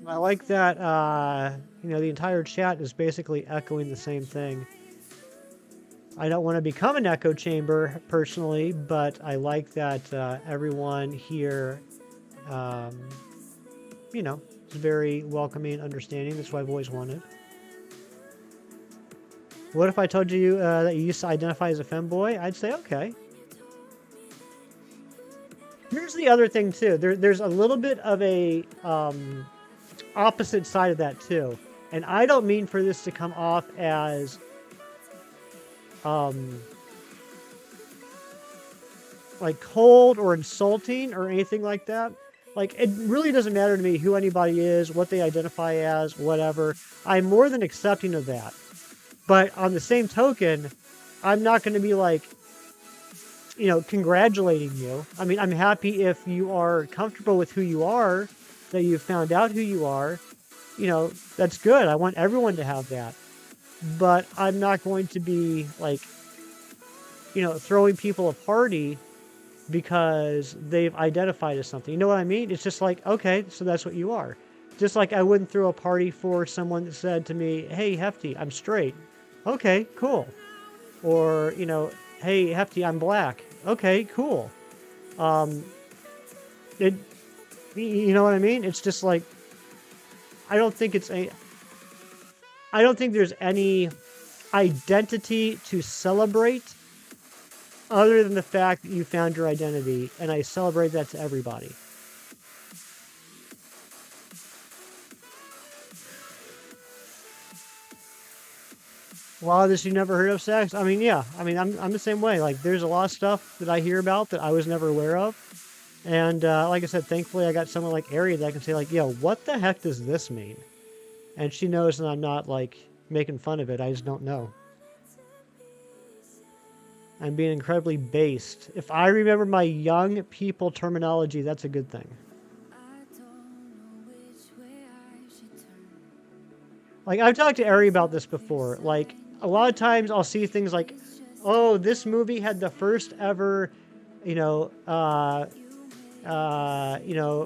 I like that, the entire chat is basically echoing the same thing. I don't want to become an echo chamber, personally, but I like that everyone here you know, it's very welcoming and understanding. That's what I've always wanted. What if I told you that you used to identify as a femboy? I'd say, okay. Here's the other thing, too. There's a little bit of a opposite side of that, too. And I don't mean for this to come off as like cold or insulting or anything like that. Like, it really doesn't matter to me who anybody is, what they identify as, whatever. I'm more than accepting of that. But on the same token, I'm not going to be like, you know, congratulating you. I mean, I'm happy if you are comfortable with who you are, that you've found out who you are. You know, that's good. I want everyone to have that. But I'm not going to be like, you know, throwing people a party because they've identified as something. You know what I mean? It's just like, okay, so that's what you are. Just like I wouldn't throw a party for someone that said to me, hey, Hefty, I'm straight. Okay, cool. Or, you know, hey, Hefty, I'm black. Okay, cool. You know what I mean? It's just like, I don't think there's any identity to celebrate other than the fact that you found your identity, and I celebrate that to everybody. A lot of this you never heard of, sex? I mean, yeah. I mean, I'm the same way. Like, there's a lot of stuff that I hear about that I was never aware of. And like I said, thankfully I got someone like Ari that I can say, like, yo, what the heck does this mean? And she knows that I'm not, like, making fun of it. I just don't know. I'm being incredibly based. If I remember my young people terminology, that's a good thing. Like, I've talked to Ari about this before. Like, a lot of times I'll see things like, oh, this movie had the first ever, you know,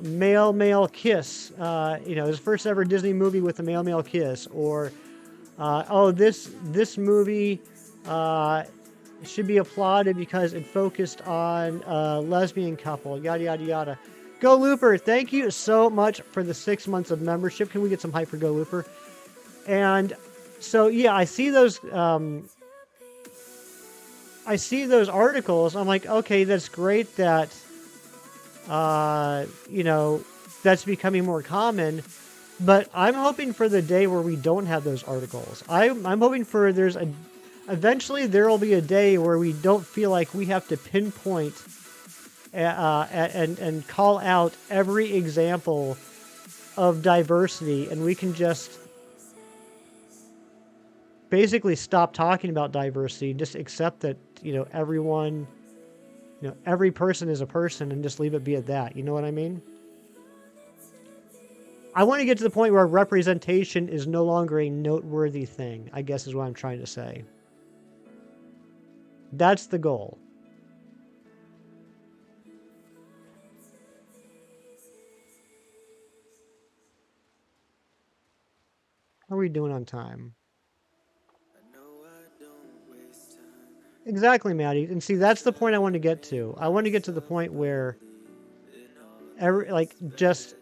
male kiss. You know, his first ever Disney movie with a male kiss. Or, oh, this movie should be applauded because it focused on a lesbian couple, yada, yada, yada. Go Looper, thank you so much for the 6 months of membership. Can we get some hype for Go Looper? And so, yeah, I see those articles. I'm like, okay, that's great that, you know, that's becoming more common. But I'm hoping for the day where we don't have those articles. I'm hoping for eventually there will be a day where we don't feel like we have to pinpoint and call out every example of diversity, and we can just basically stop talking about diversity, just accept that, you know, everyone, you know, every person is a person, and just leave it be at that. You know what I mean? I want to get to the point where representation is no longer a noteworthy thing, I guess is what I'm trying to say. That's the goal. How are we doing on time? Exactly, Maddie. And see, that's the point I want to get to. I want to get to the point where just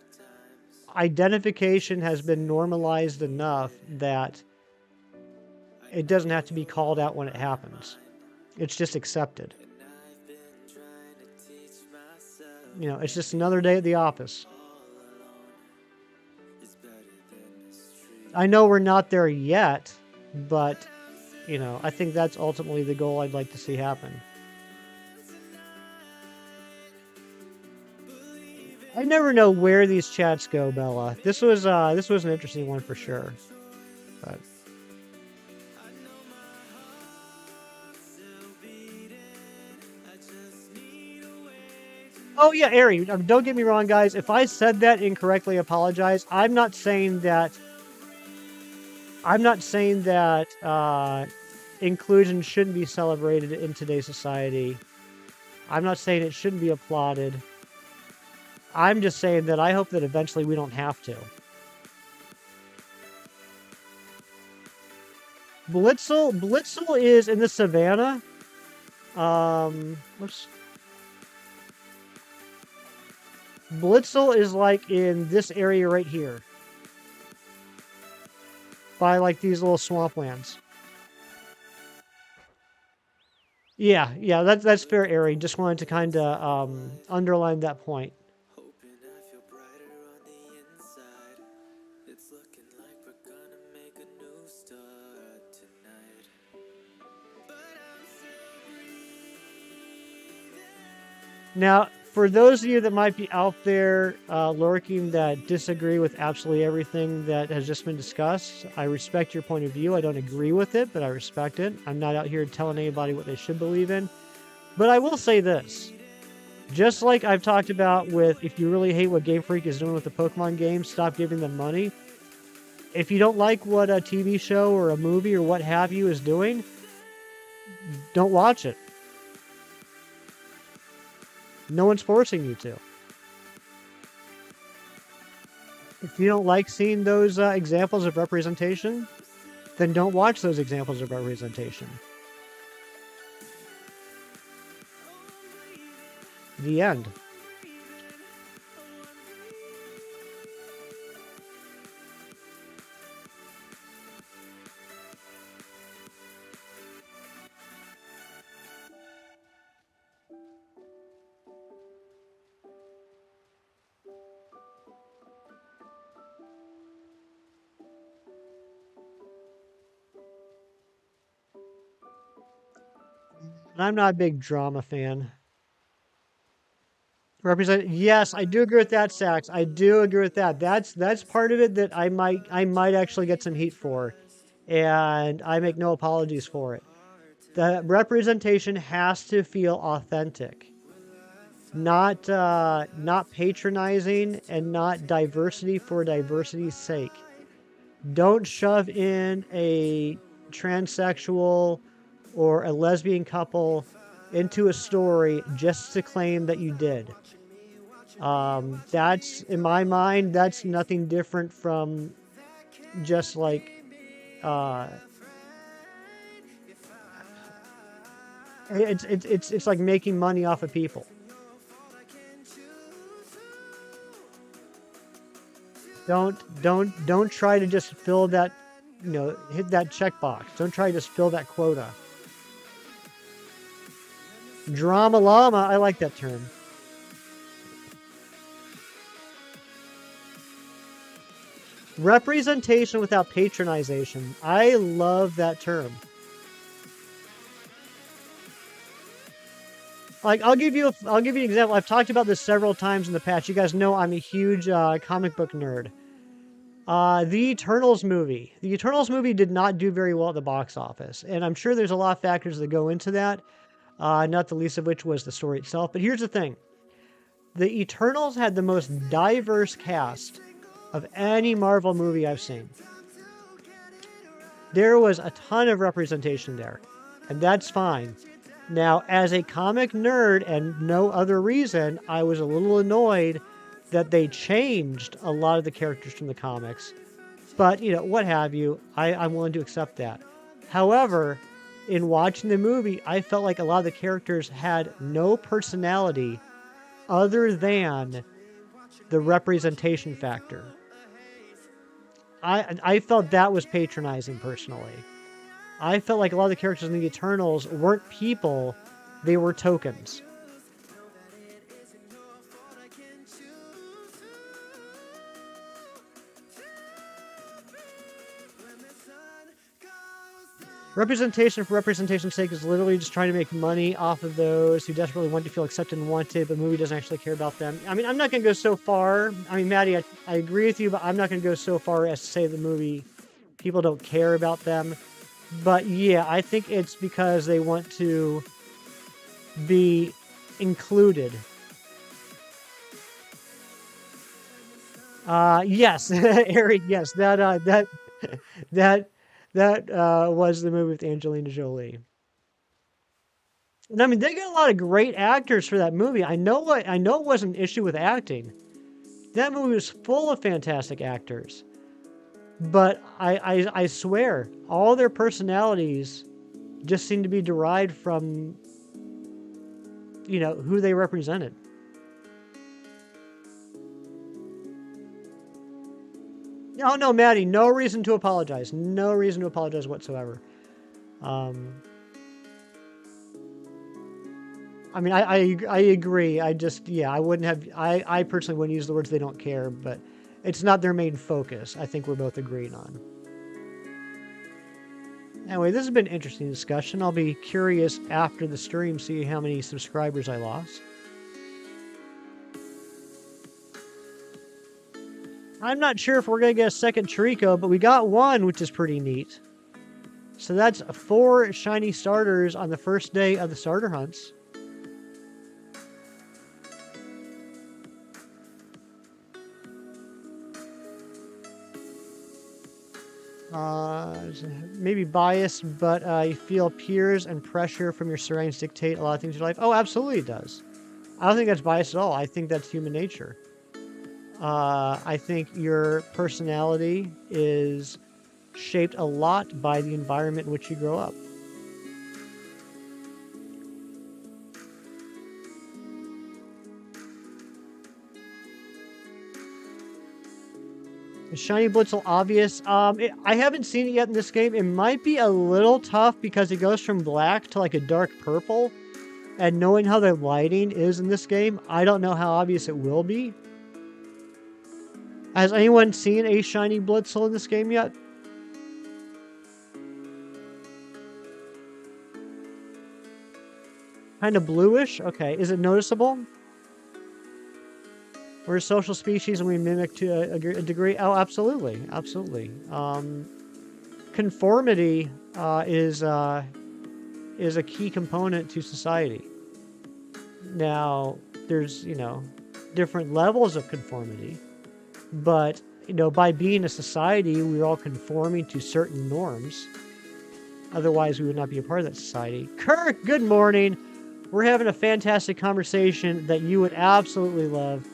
identification has been normalized enough that it doesn't have to be called out when it happens. It's just accepted. You know, it's just another day at the office. I know we're not there yet, but, you know, I think that's ultimately the goal I'd like to see happen. I never know where these chats go, Bella. This was an interesting one for sure. But oh yeah, Ari, don't get me wrong, guys. If I said that incorrectly, I apologize. I'm not saying that inclusion shouldn't be celebrated in today's society. I'm not saying it shouldn't be applauded. I'm just saying that I hope that eventually we don't have to. Blitzel is in the savannah. Whoops. Blitzel is like in this area right here. By like these little swamplands. Yeah, yeah, that's fair, Ari. Just wanted to kind of underline that point. Hoping I feel brighter on the inside. It's looking like we're gonna make a new start tonight. But I'm still breathing. Now, for those of you that might be out there lurking that disagree with absolutely everything that has just been discussed, I respect your point of view. I don't agree with it, but I respect it. I'm not out here telling anybody what they should believe in. But I will say this. Just like I've talked about with if you really hate what Game Freak is doing with the Pokemon games, stop giving them money. If you don't like what a TV show or a movie or what have you is doing, don't watch it. No one's forcing you to. If you don't like seeing those examples of representation, then don't watch those examples of representation. The end. And I'm not a big drama fan. Yes, I do agree with that, Sax. I do agree with that. That's part of it that I might actually get some heat for. And I make no apologies for it. The representation has to feel authentic. Not patronizing and not diversity for diversity's sake. Don't shove in a transsexual or a lesbian couple into a story just to claim that you did. That's, in my mind, that's nothing different from just like it's like making money off of people. Don't try to just fill that, hit that checkbox. Don't try to just fill that quota. Drama llama, I like that term. Representation without patronization. I love that term. Like, I'll give you an example. I've talked about this several times in the past. You guys know I'm a huge comic book nerd. The Eternals movie. The Eternals movie did not do very well at the box office, and I'm sure there's a lot of factors that go into that. Not the least of which was the story itself. But here's the thing: the Eternals had the most diverse cast of any Marvel movie I've seen. There was a ton of representation there, and that's fine. Now, as a comic nerd and no other reason, I was a little annoyed that they changed a lot of the characters from the comics. But, what have you, I'm willing to accept that. However, in watching the movie, I felt like a lot of the characters had no personality other than the representation factor. I felt that was patronizing personally. I felt like a lot of the characters in the Eternals weren't people, they were tokens. Representation for representation's sake is literally just trying to make money off of those who desperately want to feel accepted and wanted, but the movie doesn't actually care about them. I mean, I'm not going to go so far. I mean, Maddie, I agree with you, but I'm not going to go so far as to say the movie, people don't care about them. But yeah, I think it's because they want to be included. Yes, Eric, yes, that was the movie with Angelina Jolie. And I mean, they got a lot of great actors for that movie. I know it wasn't an issue with acting. That movie was full of fantastic actors. But I swear, all their personalities just seem to be derived from, who they represented. Oh, no, Maddie, no reason to apologize. No reason to apologize whatsoever. I mean, I agree. I just, yeah, I wouldn't have, I personally wouldn't use the words they don't care, but it's not their main focus. I think we're both agreeing on. Anyway, this has been an interesting discussion. I'll be curious after the stream, see how many subscribers I lost. I'm not sure if we're going to get a second Trico, but we got one, which is pretty neat. So that's 4 shiny starters on the first day of the starter hunts. Maybe biased, but you feel peers and pressure from your surroundings dictate a lot of things in your life. Oh, absolutely it does. I don't think that's biased at all. I think that's human nature. I think your personality is shaped a lot by the environment in which you grow up. Is Shiny Blitzel obvious? I haven't seen it yet in this game. It might be a little tough because it goes from black to like a dark purple. And knowing how the lighting is in this game, I don't know how obvious it will be. Has anyone seen a Shiny Blitzel in this game yet? Kind of bluish? Okay. Is it noticeable? We're a social species and we mimic to a degree. Oh, absolutely. Absolutely. Conformity is a key component to society. Now, there's, different levels of conformity. But, by being a society, we're all conforming to certain norms. Otherwise, we would not be a part of that society. Kirk, good morning. We're having a fantastic conversation that you would absolutely love,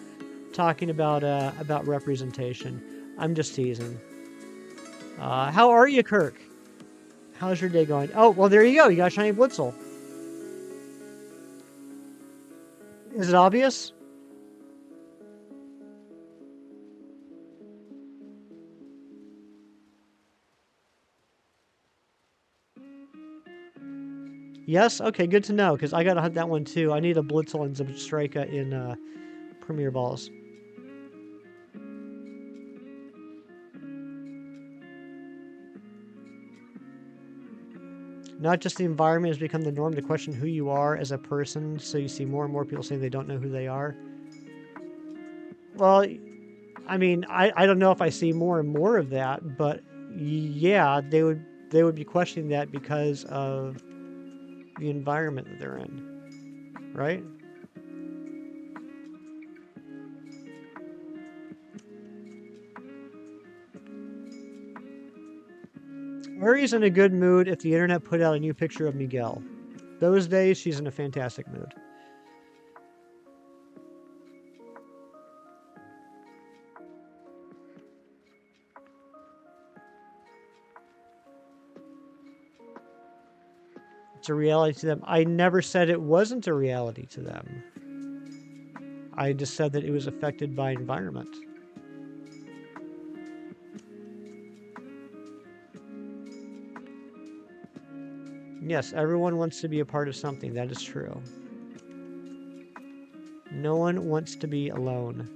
talking about representation. I'm just teasing. How are you, Kirk? How's your day going? Oh, well, there you go. You got Shiny Blitzel. Is it obvious? Yes? Okay, good to know, because I gotta hunt that one too. I need a Blitzel and Zebstrika in Premier Balls. Not just the environment has become the norm to question who you are as a person, so you see more and more people saying they don't know who they are. Well, I mean, I don't know if I see more and more of that, but yeah, they would be questioning that because of the environment that they're in, right? Ari's in a good mood if the internet put out a new picture of Miguel. Those days, she's in a fantastic mood. It's a reality to them. I never said it wasn't a reality to them. I just said that it was affected by environment. Yes, everyone wants to be a part of something. That is true. No one wants to be alone.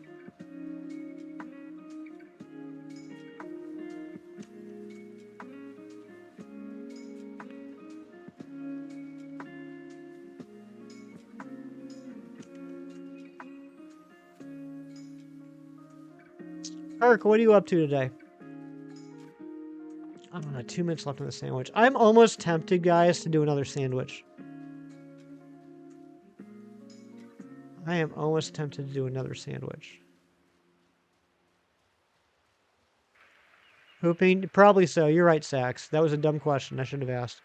Eric, what are you up to today? I don't know, 2 minutes left on the sandwich. I'm almost tempted, guys, to do another sandwich. I am almost tempted to do another sandwich. Hooping? Probably so. You're right, Sax. That was a dumb question. I should have asked.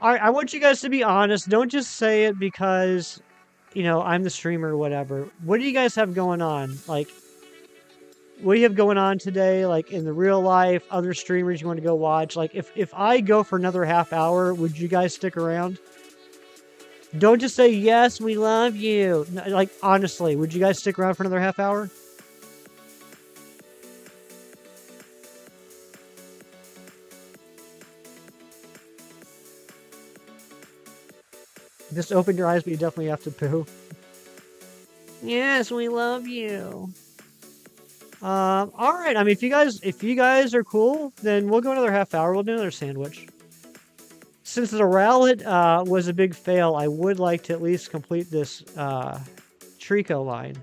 All right, I want you guys to be honest. Don't just say it because, I'm the streamer or whatever. What do you guys have going on? Like, what do you have going on today? Like, in the real life, other streamers you want to go watch? Like, if I go for another half hour, would you guys stick around? Don't just say, yes, we love you. Like, honestly, would you guys stick around for another half hour? Just open your eyes, but you definitely have to poo. Yes, we love you. All right. I mean, if you guys are cool, then we'll go another half hour. We'll do another sandwich. Since the rallet was a big fail, I would like to at least complete this Trico line.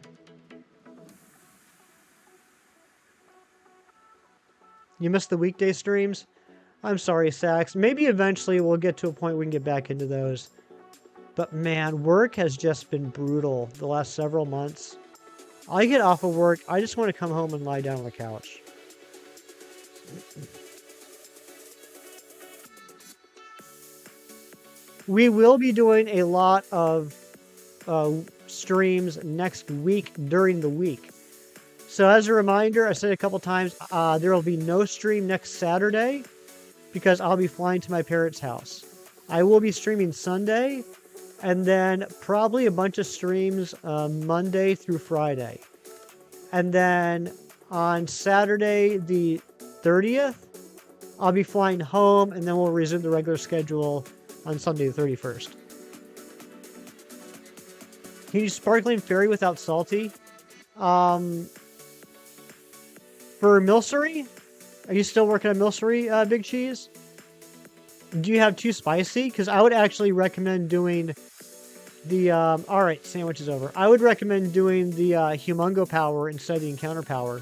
You missed the weekday streams? I'm sorry, Sax. Maybe eventually we'll get to a point we can get back into those. But man, work has just been brutal the last several months. I get off of work, I just want to come home and lie down on the couch. We will be doing a lot of streams next week during the week. So as a reminder, I said a couple times, there will be no stream next Saturday because I'll be flying to my parents' house. I will be streaming Sunday, and then probably a bunch of streams Monday through Friday. And then on Saturday the 30th, I'll be flying home, and then we'll resume the regular schedule on Sunday the 31st. Can you sparkling fairy without salty? For Milcery? Are you still working on Milcery, Big Cheese? Do you have too spicy? Because I would actually recommend doing the, alright, sandwich is over. I would recommend doing the Humongo power instead of the encounter power.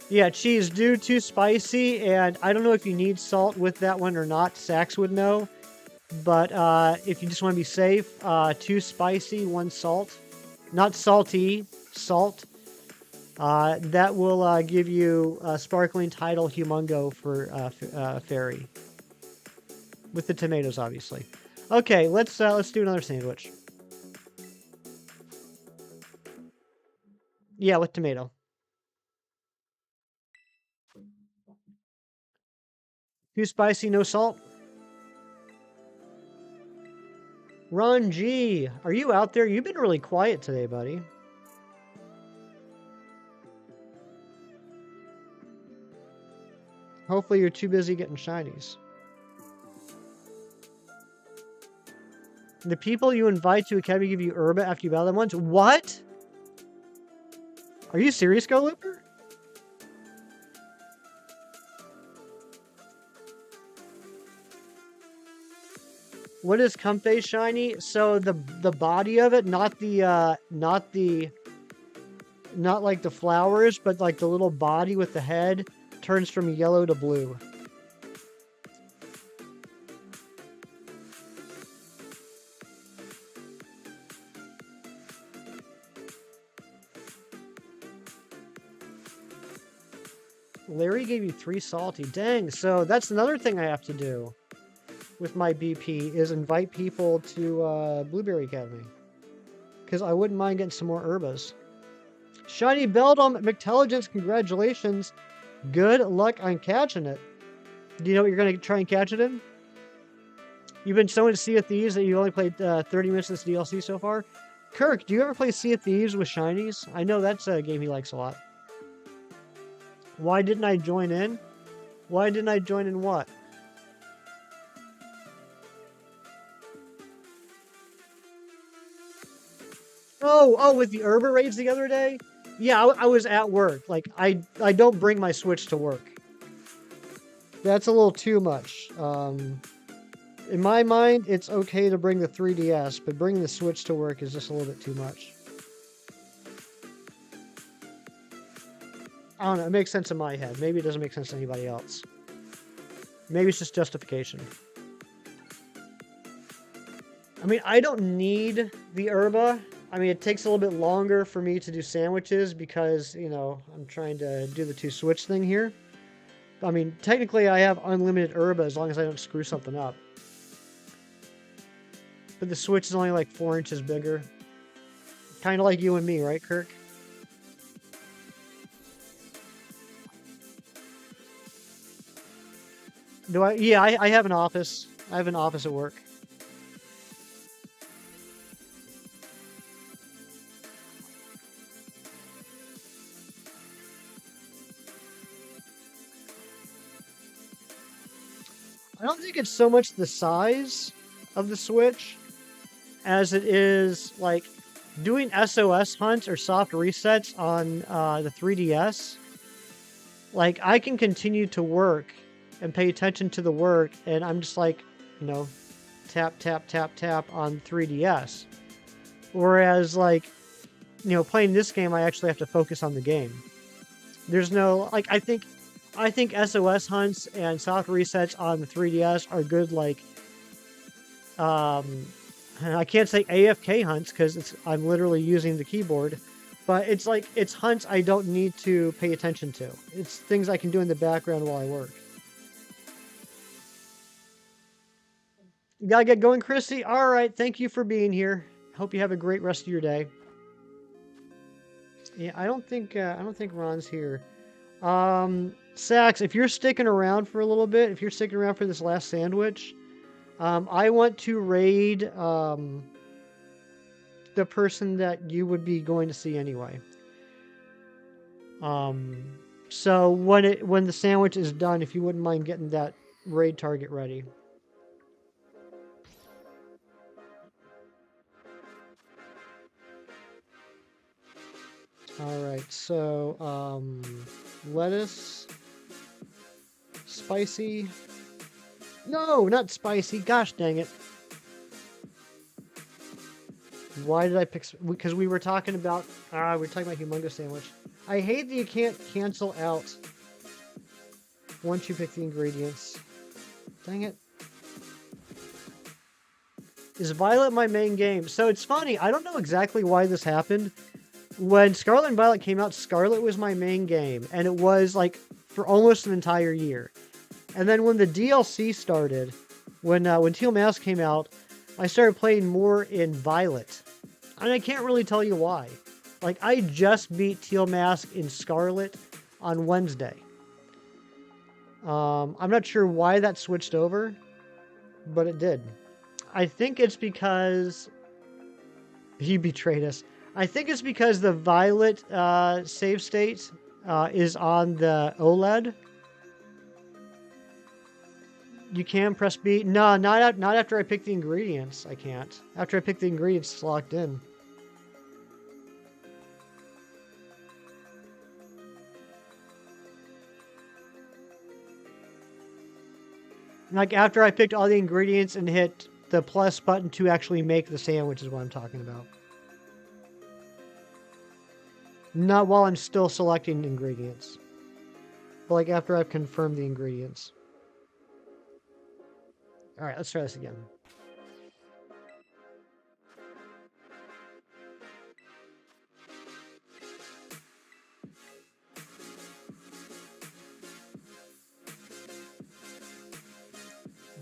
Yeah, Cheese, do too spicy, and I don't know if you need salt with that one or not. Sax would know. But if you just want to be safe, too spicy, 1 salt. Not salty, salt. That will give you a sparkling title Humongo for Fairy. With the tomatoes, obviously. Okay, let's do another sandwich. Yeah, with tomato. Too spicy, no salt. Ron G, are you out there? You've been really quiet today, buddy. Hopefully you're too busy getting shinies. The people you invite to Academy give you herba after you battle them once? What? Are you serious, Go Looper? What is Comfey shiny? So the body of it, not like the flowers, but like the little body with the head turns from yellow to blue. Larry gave you 3 salty. Dang, so that's another thing I have to do with my BP is invite people to Blueberry Academy. Because I wouldn't mind getting some more herbas. Shiny Beldum McTelligence, congratulations. Good luck on catching it. Do you know what you're going to try and catch it in? You've been so into Sea of Thieves that you only played 30 minutes of this DLC so far. Kirk, do you ever play Sea of Thieves with shinies? I know that's a game he likes a lot. Why didn't I join in? Why didn't I join in what? Oh, with the Herba raids the other day? Yeah, I was at work. Like, I don't bring my Switch to work. That's a little too much. In my mind, it's okay to bring the 3DS, but bringing the Switch to work is just a little bit too much. I don't know, it makes sense in my head. Maybe it doesn't make sense to anybody else. Maybe it's just justification. I mean, I don't need the herba. I mean, it takes a little bit longer for me to do sandwiches because, you know, I'm trying to do the 2 switch thing here. I mean, technically I have unlimited herba as long as I don't screw something up. But the Switch is only like 4 inches bigger. Kind of like you and me, right, Kirk? Do I? Yeah, I have an office. I have an office at work. I don't think it's so much the size of the Switch as it is like doing SOS hunts or soft resets on the 3DS. Like I can continue to work and pay attention to the work, and I'm just like, you know, tap tap tap tap on 3DS. Whereas like, you know, playing this game, I actually have to focus on the game. There's no like I think SOS hunts and soft resets on the 3DS are good. Like, I can't say AFK hunts because I'm literally using the keyboard, but it's like it's hunts I don't need to pay attention to. It's things I can do in the background while I work. You gotta get going, Chrissy. All right, thank you for being here. Hope you have a great rest of your day. Yeah, I don't think Ron's here. Sax, if you're sticking around for a little bit, if you're sticking around for this last sandwich, I want to raid the person that you would be going to see anyway. So when the sandwich is done, if you wouldn't mind getting that raid target ready. All right, so lettuce, spicy. No, not spicy. Gosh dang it. Why did I pick? Because we were talking about humongous sandwich. I hate that you can't cancel out once you pick the ingredients. Dang it. Is Violet my main game? So it's funny. I don't know exactly why this happened. When Scarlet and Violet came out, Scarlet was my main game, and it was like for almost an entire year. And then when the DLC started, when Teal Mask came out, I started playing more in Violet. And I can't really tell you why. Like, I just beat Teal Mask in Scarlet on Wednesday. I'm not sure why that switched over, but it did. I think it's because he betrayed us. I think it's because the Violet save state is on the OLED. You can press B. No, not after I pick the ingredients. I can't. After I pick the ingredients, it's locked in. Like after I picked all the ingredients and hit the plus button to actually make the sandwich is what I'm talking about. Not while I'm still selecting ingredients. But like after I've confirmed the ingredients. Alright, let's try this again.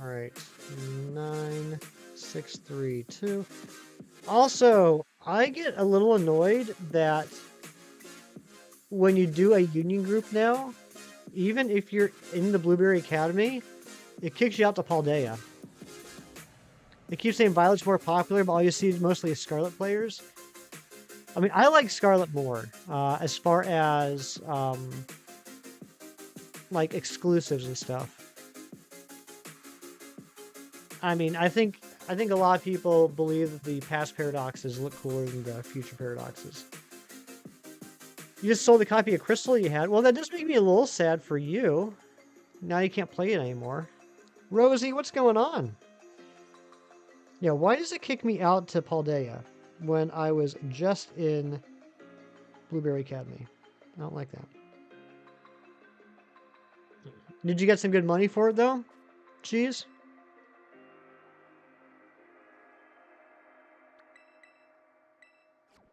Alright. 9, 6, 3, 2. Also, I get a little annoyed that when you do a union group now, even if you're in the Blueberry Academy, it kicks you out to Paldea. It keeps saying Violet's more popular, but all you see is mostly Scarlet players. I mean, I like Scarlet more, as far as, like, exclusives and stuff. I mean, I think a lot of people believe that the past paradoxes look cooler than the future paradoxes. You just sold the copy of Crystal you had? Well, that does make me a little sad for you. Now you can't play it anymore. Rosie, what's going on? Yeah, why does it kick me out to Paldea when I was just in Blueberry Academy? I don't like that. Did you get some good money for it, though? Cheese?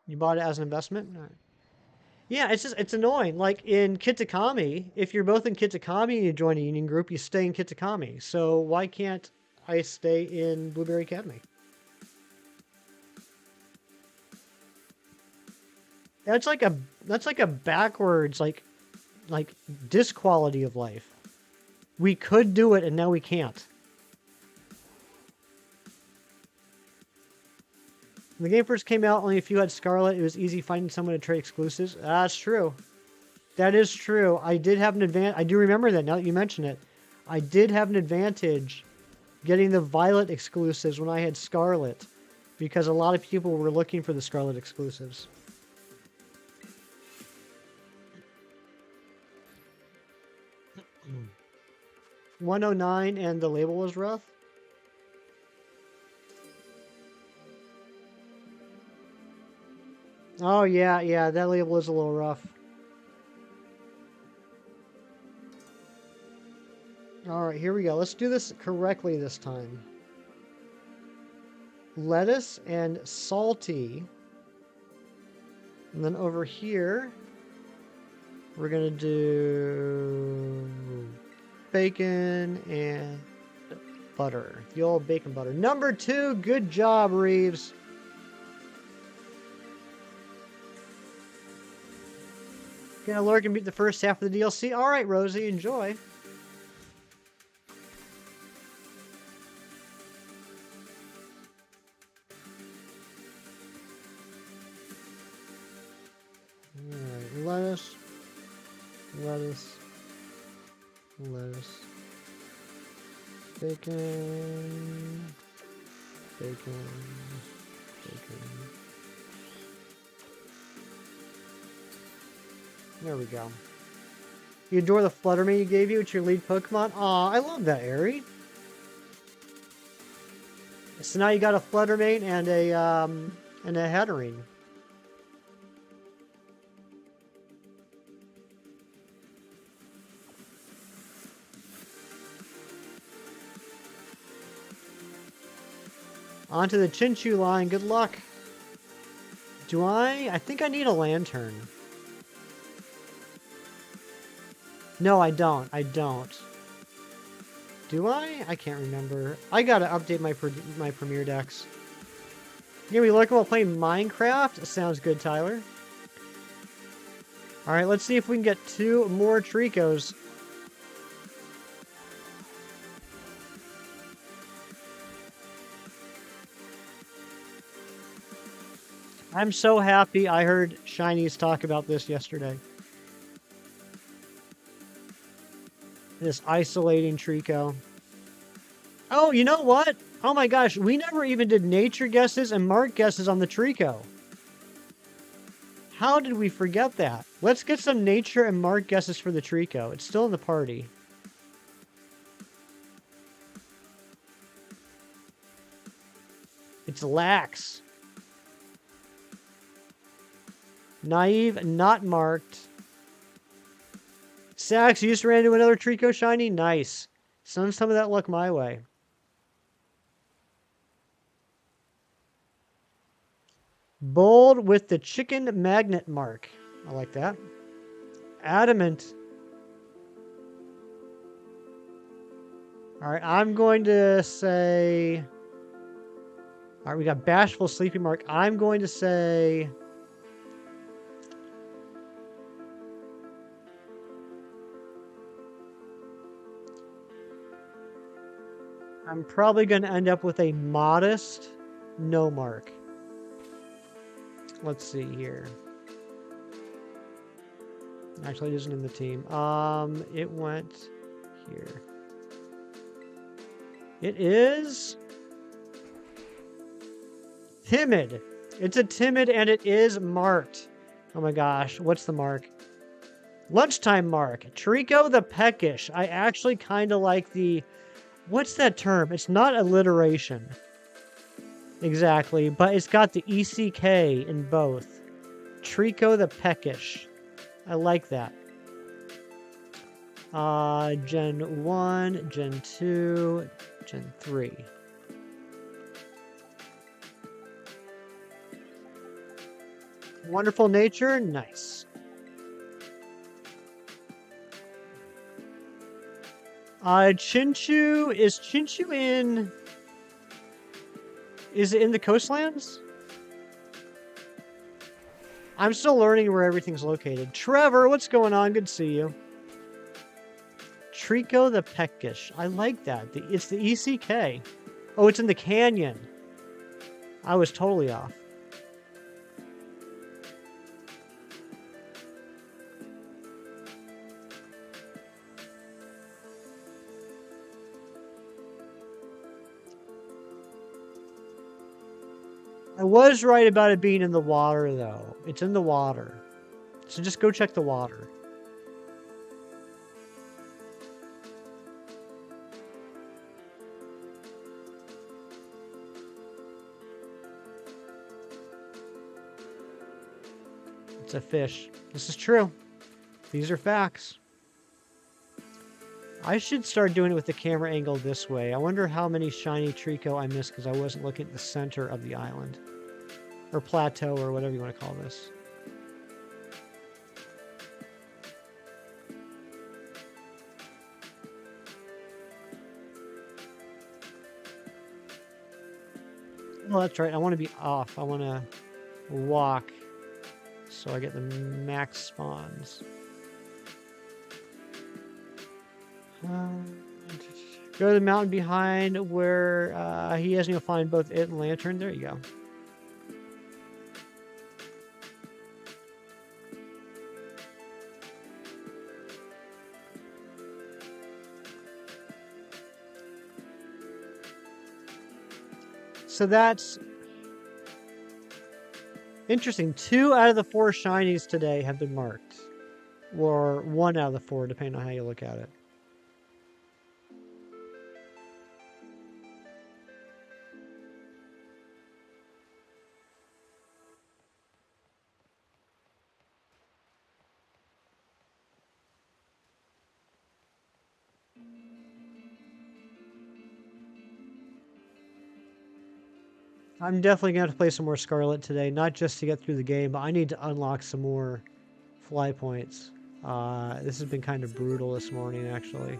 You bought it as an investment? All right. Yeah, it's annoying. Like in Kitakami, if you're both in Kitakami and you join a union group, you stay in Kitakami. So why can't I stay in Blueberry Academy? That's like a backwards like disquality of life. We could do it and now we can't. When the game first came out, only a few had Scarlet. It was easy finding someone to trade exclusives. That's true. That is true. I did have an advantage. I do remember that now that you mention it. I did have an advantage getting the Violet exclusives when I had Scarlet, because a lot of people were looking for the Scarlet exclusives. Mm. 109 and the label was rough. Oh yeah, that label is a little rough. Alright, here we go. Let's do this correctly this time. Lettuce and salty. And then over here, we're going to do bacon and butter. The old bacon butter. Number 2, good job, Reeves. Gonna lurk and beat the first half of the DLC. Alright, Rosie, enjoy. Alright, lettuce, bacon, bacon. There we go. You adore the Fluttermane you gave you. It's your lead Pokemon. Aw, I love that, Aerie. So now you got a Fluttermane and a Hatterene. Onto the Chinchu line. Good luck. Do I? I think I need a lantern. No, I don't. I don't. Do I? I can't remember. I gotta update my Premier Dex. Yeah, we lurking while playing Minecraft? Sounds good, Tyler. Alright, let's see if we can get 2 more Tricos. I'm so happy I heard Shinies talk about this yesterday. This isolating Trico. Oh, you know what? Oh my gosh, we never even did nature guesses and mark guesses on the Trico. How did we forget that? Let's get some nature and mark guesses for the Trico. It's still in the party. It's lax. Naive, not marked. Sax, you just ran into another Trico shiny? Nice. Send some of that luck my way. Bold with the chicken magnet mark. I like that. Adamant. Alright, I'm going to say... Alright, we got bashful sleepy mark. I'm going to say... I'm probably going to end up with a modest no mark. Let's see here. Actually, it isn't in the team. It went here. It is timid. It's a timid and it is marked. Oh my gosh, what's the mark? Lunchtime mark. Trico the Peckish. I actually kind of like the... What's that term? It's not alliteration. Exactly, but it's got the ECK in both. Trico the Peckish. I like that. Gen 1, Gen 2, Gen 3. Wonderful nature, nice. Chinchu, is Chinchu in... Is it in the coastlands? I'm still learning where everything's located. Trevor, what's going on? Good to see you. Trico the Peckish. I like that. It's the ECK. Oh, it's in the canyon. I was totally off. I was right about it being in the water, though. It's in the water. So just go check the water. It's a fish. This is true. These are facts. I should start doing it with the camera angle this way. I wonder how many shiny Trico I missed because I wasn't looking at the center of the island. Or plateau, or whatever you want to call this. Oh, that's right. I want to be off. I want to walk so I get the max spawns. Go to the mountain behind where he has to find both it and Lantern. There you go. So that's interesting. 2 out of the 4 shinies today have been marked. Or 1 out of the 4, depending on how you look at it. I'm definitely going to have to play some more Scarlet today, not just to get through the game, but I need to unlock some more fly points. This has been kind of brutal this morning, actually.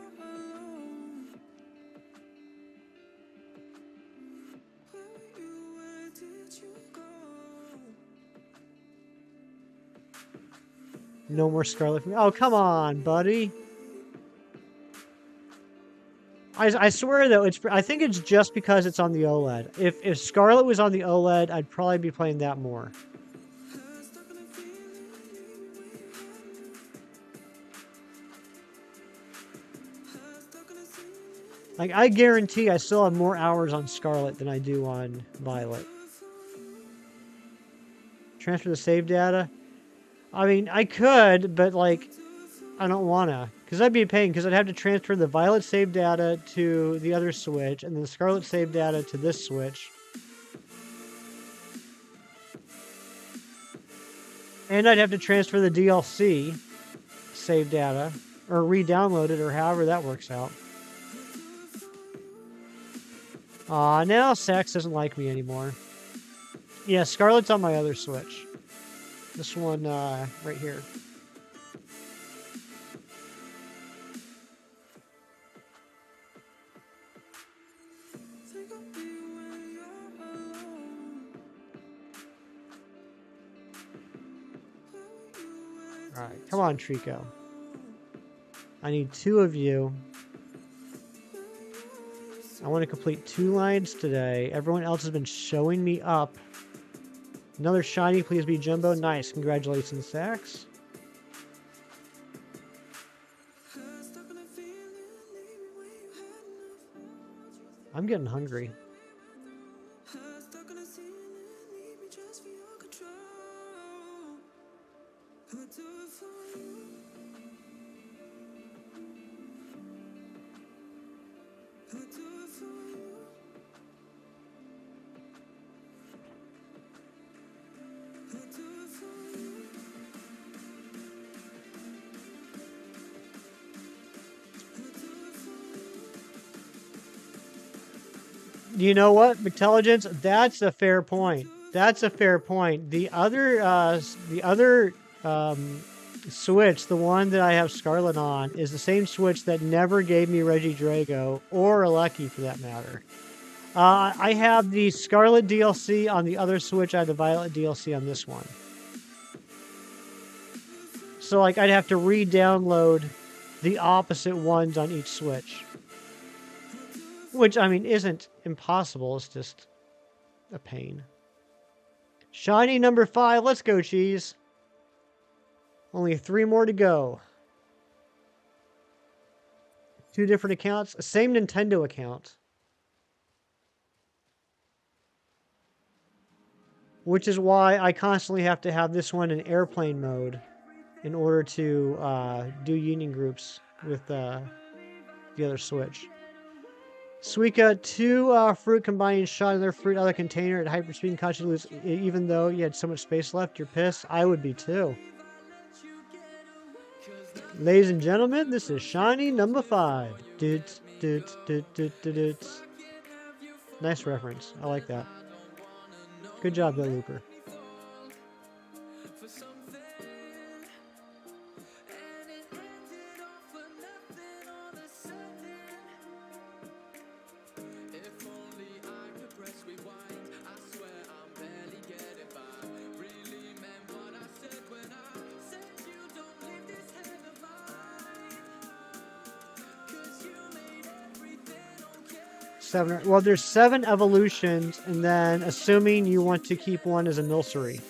No more Scarlet for me. Oh, come on, buddy. I swear, though, I think it's just because it's on the OLED. If Scarlet was on the OLED, I'd probably be playing that more. Like, I guarantee I still have more hours on Scarlet than I do on Violet. Transfer the save data? I mean, I could, but, like, I don't wanna. Because that'd be a pain, because I'd have to transfer the Violet save data to the other Switch, and then the Scarlet save data to this Switch. And I'd have to transfer the DLC save data, or re-download it, or however that works out. Now Sax doesn't like me anymore. Yeah, Scarlet's on my other Switch. This one, right here. Alright, come on, Trico. I need 2 of you. I want to complete 2 lines today. Everyone else has been showing me up. Another shiny, please be Jumbo. Nice. Congratulations, Sax. I'm getting hungry. You know what, Intelligence? That's a fair point. That's a fair point. The other Switch, the one that I have Scarlet on, is the same Switch that never gave me Regidrago, or Alecki for that matter. I have the Scarlet DLC on the other Switch. I have the Violet DLC on this one. So, like, I'd have to re-download the opposite ones on each Switch. Which, I mean, isn't impossible. It's just a pain. Shiny number 5. Let's go, Cheese. Only 3 more to go. 2 different accounts. Same Nintendo account. which is why I constantly have to have this one in airplane mode in order to do union groups with the other Switch. Suika, 2 fruit combining shot another fruit out of the container at hyperspeed and caused you to lose. Even though you had so much space left, you're pissed. I would be too. Ladies and gentlemen, this is Shiny number 5. Dudes, dudes, dudes, dudes, dudes. Nice reference. I like that. Good job, Bill Looper. Well, there's 7 evolutions, and then assuming you want to keep one as a Milcery.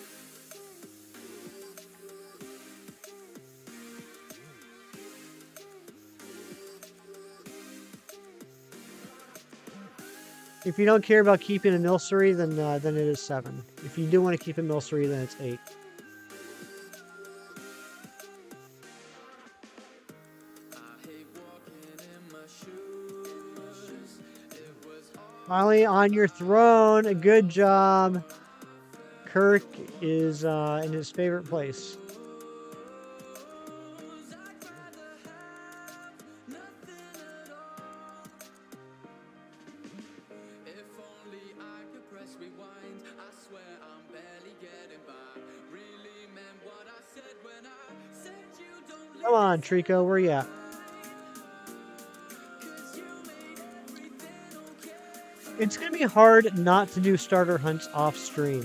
If you don't care about keeping a Milcery, then it is 7. If you do want to keep a Milcery, then it's 8. Finally on your throne. Good job. Kirk is in his favorite place. Come on, Trico, where you at? It's going to be hard not to do starter hunts off stream.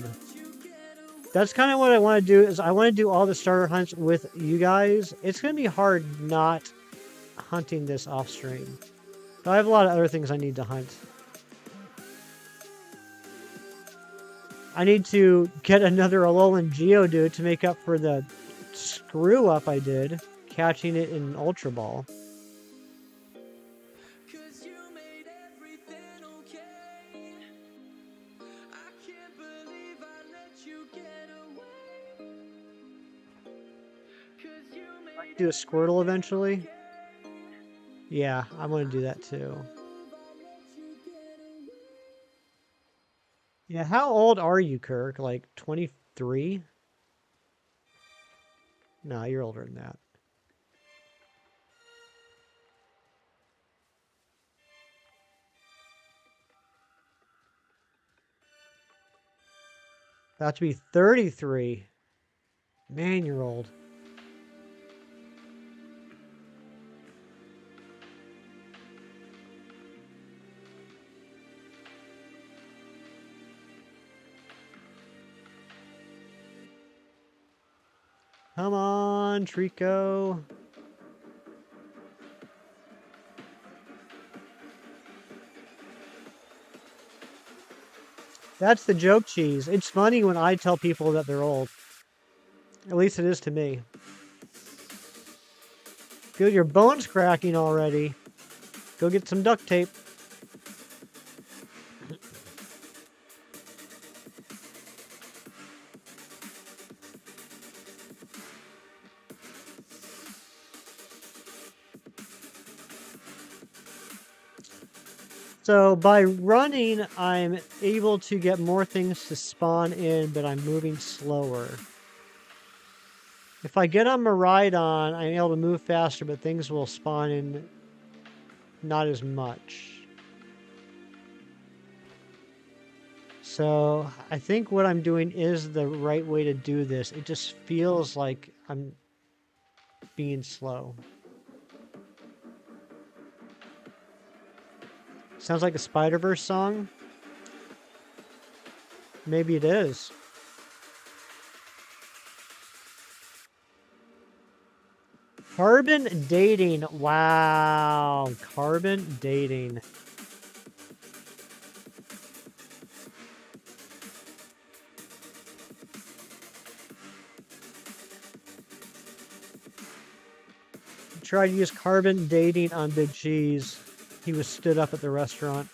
That's kind of what I want to do, is I want to do all the starter hunts with you guys. It's going to be hard not hunting this off stream. I have a lot of other things I need to hunt. I need to get another Alolan Geodude to make up for the screw up I did catching it in Ultra Ball. Do a Squirtle eventually. Yeah, I want to do that too. Yeah, how old are you, Kirk? Like 23? No, you're older than that. About to be 33. Man, you're old. Come on, Trico. That's the joke, Cheese. It's funny when I tell people that they're old. At least it is to me. Feel your bones cracking already. Go get some duct tape. So by running, I'm able to get more things to spawn in, but I'm moving slower. If I get on Miraidon, I'm able to move faster, but things will spawn in not as much. So I think what I'm doing is the right way to do this. It just feels like I'm being slow. Sounds like a Spider-Verse song. Maybe it is. Carbon dating. Wow. Carbon dating. Tried to use carbon dating on Big Cheese. He was stood up at the restaurant.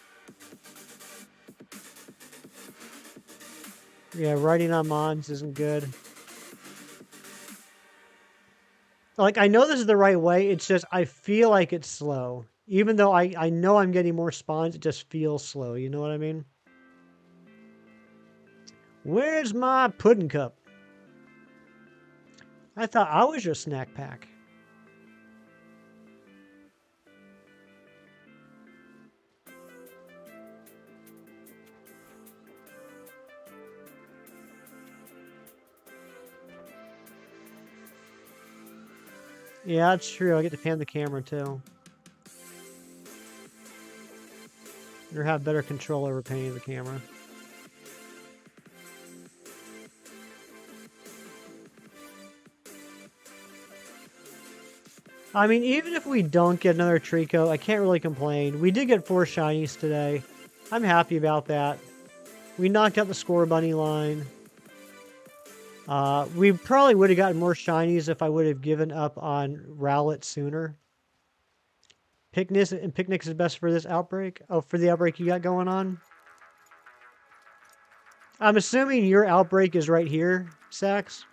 Yeah, writing on Mons isn't good. Like, I know this is the right way, it's just I feel like it's slow. Even though I know I'm getting more spawns, it just feels slow, you know what I mean? Where's my pudding cup? I thought I was your snack pack. Yeah, that's true. I get to pan the camera too. Or have better control over panning the camera. I mean, even if we don't get another Trico, I can't really complain. We did get 4 shinies today. I'm happy about that. We knocked out the Scorbunny line. We probably would have gotten more shinies if I would have given up on Rowlet sooner. Picnic is best for this outbreak? Oh, for the outbreak you got going on? I'm assuming your outbreak is right here, Sax.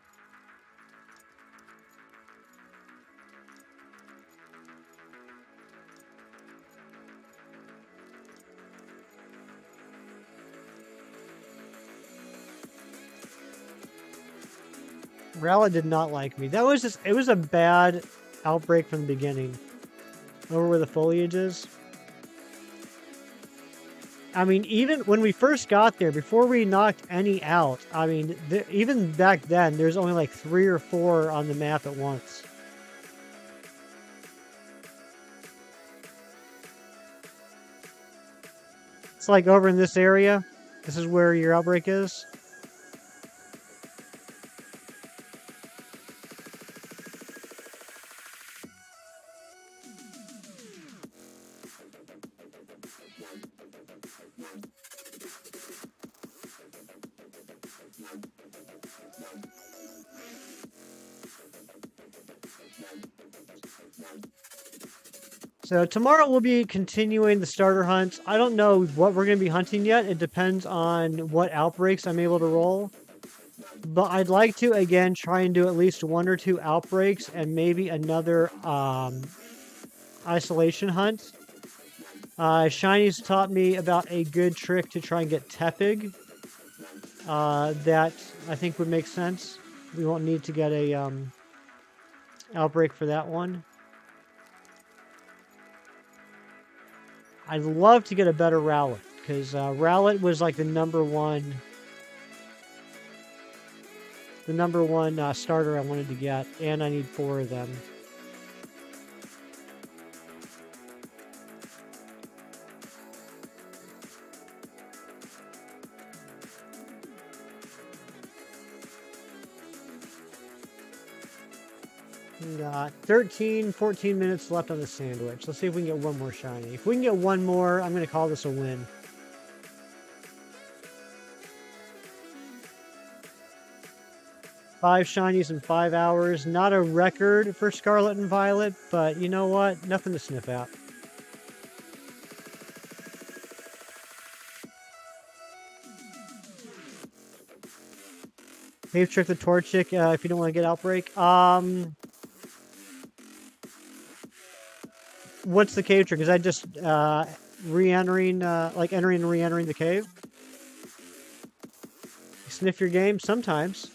Rowlet did not like me. That was just, it was a bad outbreak from the beginning. Over where the foliage is. I mean, even when we first got there, before we knocked any out, I mean, even back then, there's only like 3 or 4 on the map at once. It's like over in this area. This is where your outbreak is. So tomorrow we'll be continuing the starter hunts. I don't know what we're going to be hunting yet. It depends on what outbreaks I'm able to roll. But I'd like to, again, try and do at least 1 or 2 outbreaks and maybe another isolation hunt. Shiny's taught me about a good trick to try and get Tepig. That I think would make sense. We won't need to get a outbreak for that one. I'd love to get a better Rowlet, because Rowlet was like the number one starter I wanted to get, and I need 4 of them. We got 13, 14 minutes left on the sandwich. Let's see if we can get 1 more shiny. If we can get 1 more, I'm going to call this a win. Five shinies in 5 hours. Not a record for Scarlet and Violet, but you know what? Nothing to sniff at. Cave trick the Torchic if you don't want to get Outbreak. What's the cave trick? Is that just re-entering, like entering and re-entering the cave? You sniff your game? Sometimes.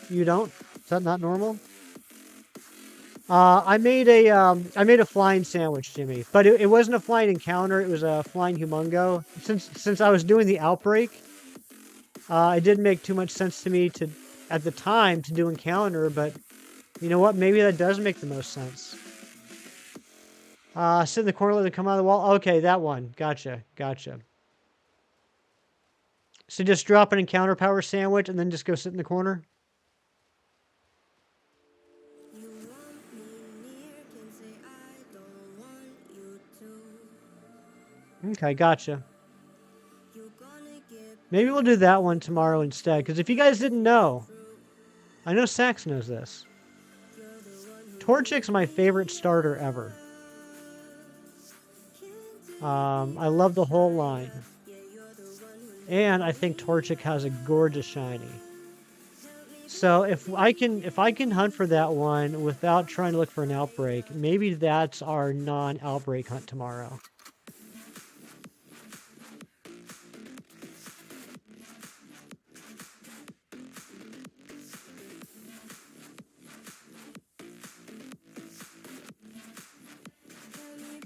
You don't? Is that not normal? I made a flying sandwich, Jimmy, but it wasn't a flying encounter. It was a flying humongo. Since I was doing the outbreak, it didn't make too much sense to me at the time to do encounter. But you know what? Maybe that does make the most sense. Sit in the corner, let it come out of the wall. Okay, that one. Gotcha. So just drop an encounter power sandwich and then just go sit in the corner. Okay, gotcha. Maybe we'll do that one tomorrow instead, because if you guys didn't know, I know Sax knows this. Torchic's my favorite starter ever. I love the whole line. And I think Torchic has a gorgeous shiny. So if I can hunt for that one without trying to look for an outbreak, maybe that's our non-outbreak hunt tomorrow. Tell me,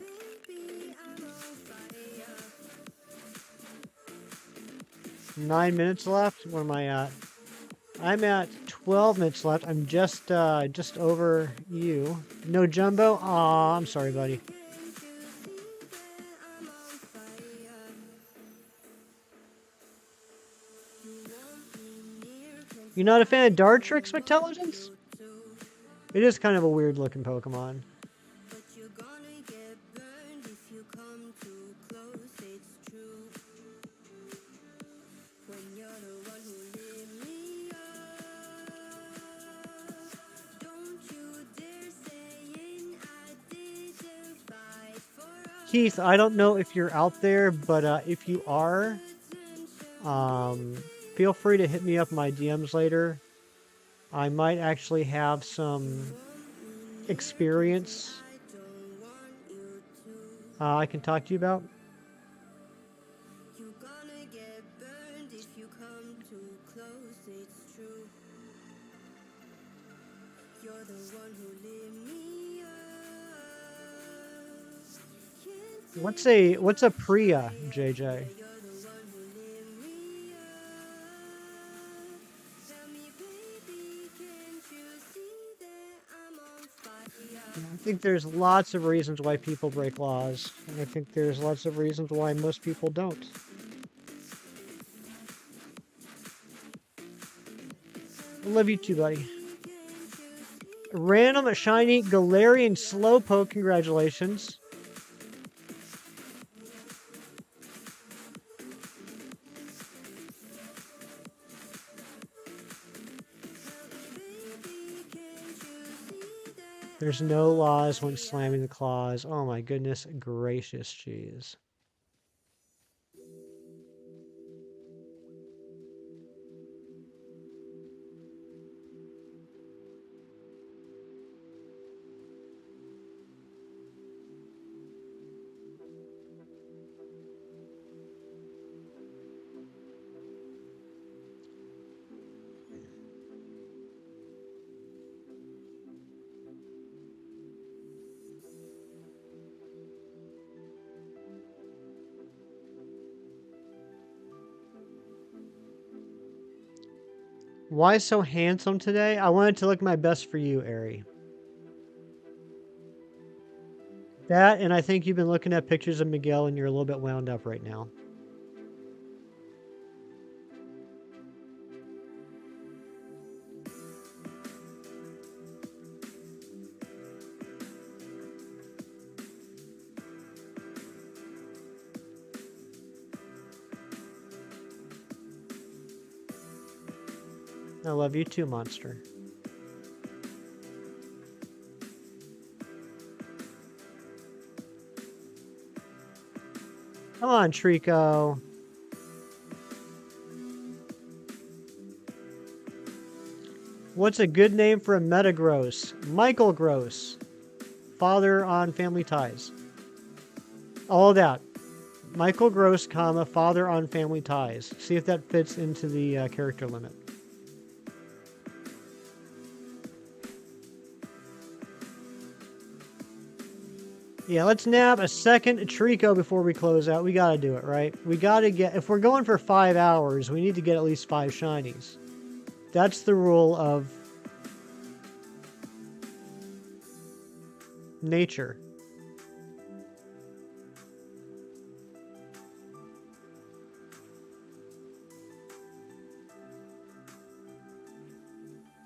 baby, I'm on fire. 9 minutes left. What am I at? I'm at 12 minutes left. I'm just over you. No jumbo? Aw, I'm sorry, buddy. Can't you see that I'm on fire? You want me near, can't You're not a fan of I Dartrix, want Intelligence? you to? It is kind of a weird looking Pokemon. But you're gonna get burned if you come too close, it's true. When you're the one who lit me up, don't you dare saying I didn't fight for us. Keith, I don't know if you're out there, but if you are, feel free to hit me up in my DMs later. I might actually have some experience I can talk to you about. You're gonna get burned if you come too close, it's true. You're the one who lit me up. What's a Priya, JJ? You're the one who lit me up. Tell me, baby, can't you see that I'm on fire? I think there's lots of reasons why people break laws, and I think there's lots of reasons why most people don't. I love you too, buddy. Random shiny Galarian Slowpoke, congratulations. There's no laws when slamming the claws. Oh my goodness gracious, jeez. Why so handsome today? I wanted to look my best for you, Ari. That, and I think you've been looking at pictures of Miguel and you're a little bit wound up right now. I love you too, monster. Come on, Trico. What's a good name for a Metagross? Michael Gross. Father on Family Ties. All of that. Michael Gross, comma, father on Family Ties. See if that fits into the character limit. Yeah, let's nab a second Trico before we close out. We gotta do it, right? We gotta get... If we're going for 5 hours, we need to get at least 5 shinies. That's the rule of... nature.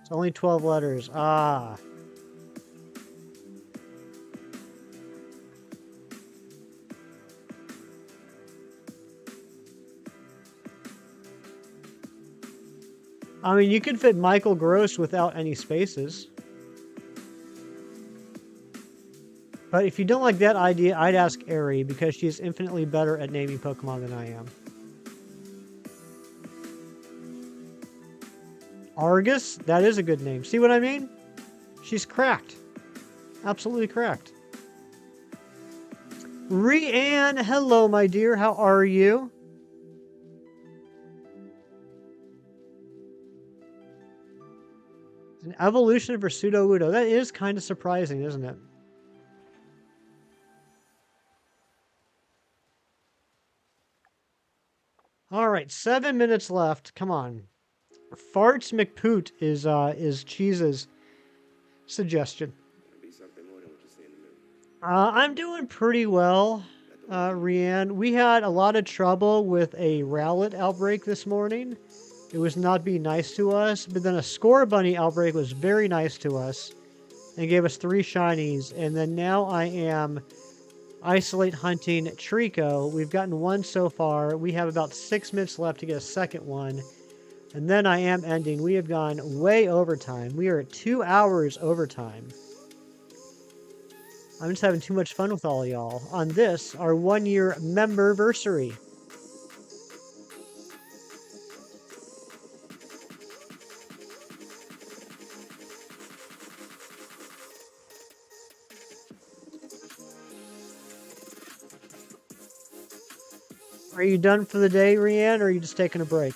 It's only 12 letters. Ah. I mean, you could fit Michael Gross without any spaces. But if you don't like that idea, I'd ask Ari, because she's infinitely better at naming Pokemon than I am. Argus? That is a good name. See what I mean? She's cracked. Absolutely cracked. Rianne, hello, my dear. How are you? An evolution for Pseudo-Udo. That is kind of surprising, isn't it? All right, 7 minutes left. Come on. Farts McPoot is Cheese's suggestion. I'm doing pretty well, Rianne. We had a lot of trouble with a Rowlet outbreak this morning. It was not being nice to us, but then a Scorbunny outbreak was very nice to us and gave us 3 shinies. And then now I am isolate hunting Trico. We've gotten 1 so far. We have about 6 minutes left to get a second one. And then I am ending. We have gone way overtime. We are at 2 hours overtime. I'm just having too much fun with all y'all on this, our 1-year Memberversary. Are you done for the day, Rianne, or are you just taking a break?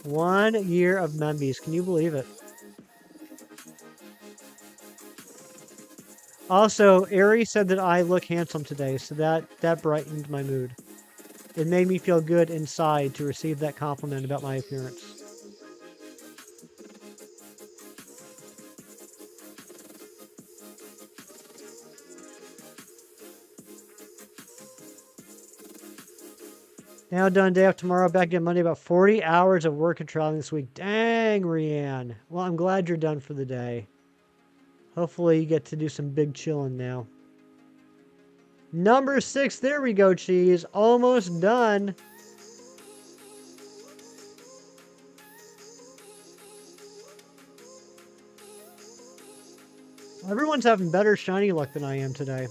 One year of Membies. Can you believe it? Also, Ari said that I look handsome today, so that brightened my mood. It made me feel good inside to receive that compliment about my appearance. Now done, day off tomorrow, back again Monday, about 40 hours of work and traveling this week. Dang, Rianne. Well, I'm glad you're done for the day. Hopefully you get to do some big chilling now. Number 6, there we go, Cheese. Almost done. Everyone's having better shiny luck than I am today.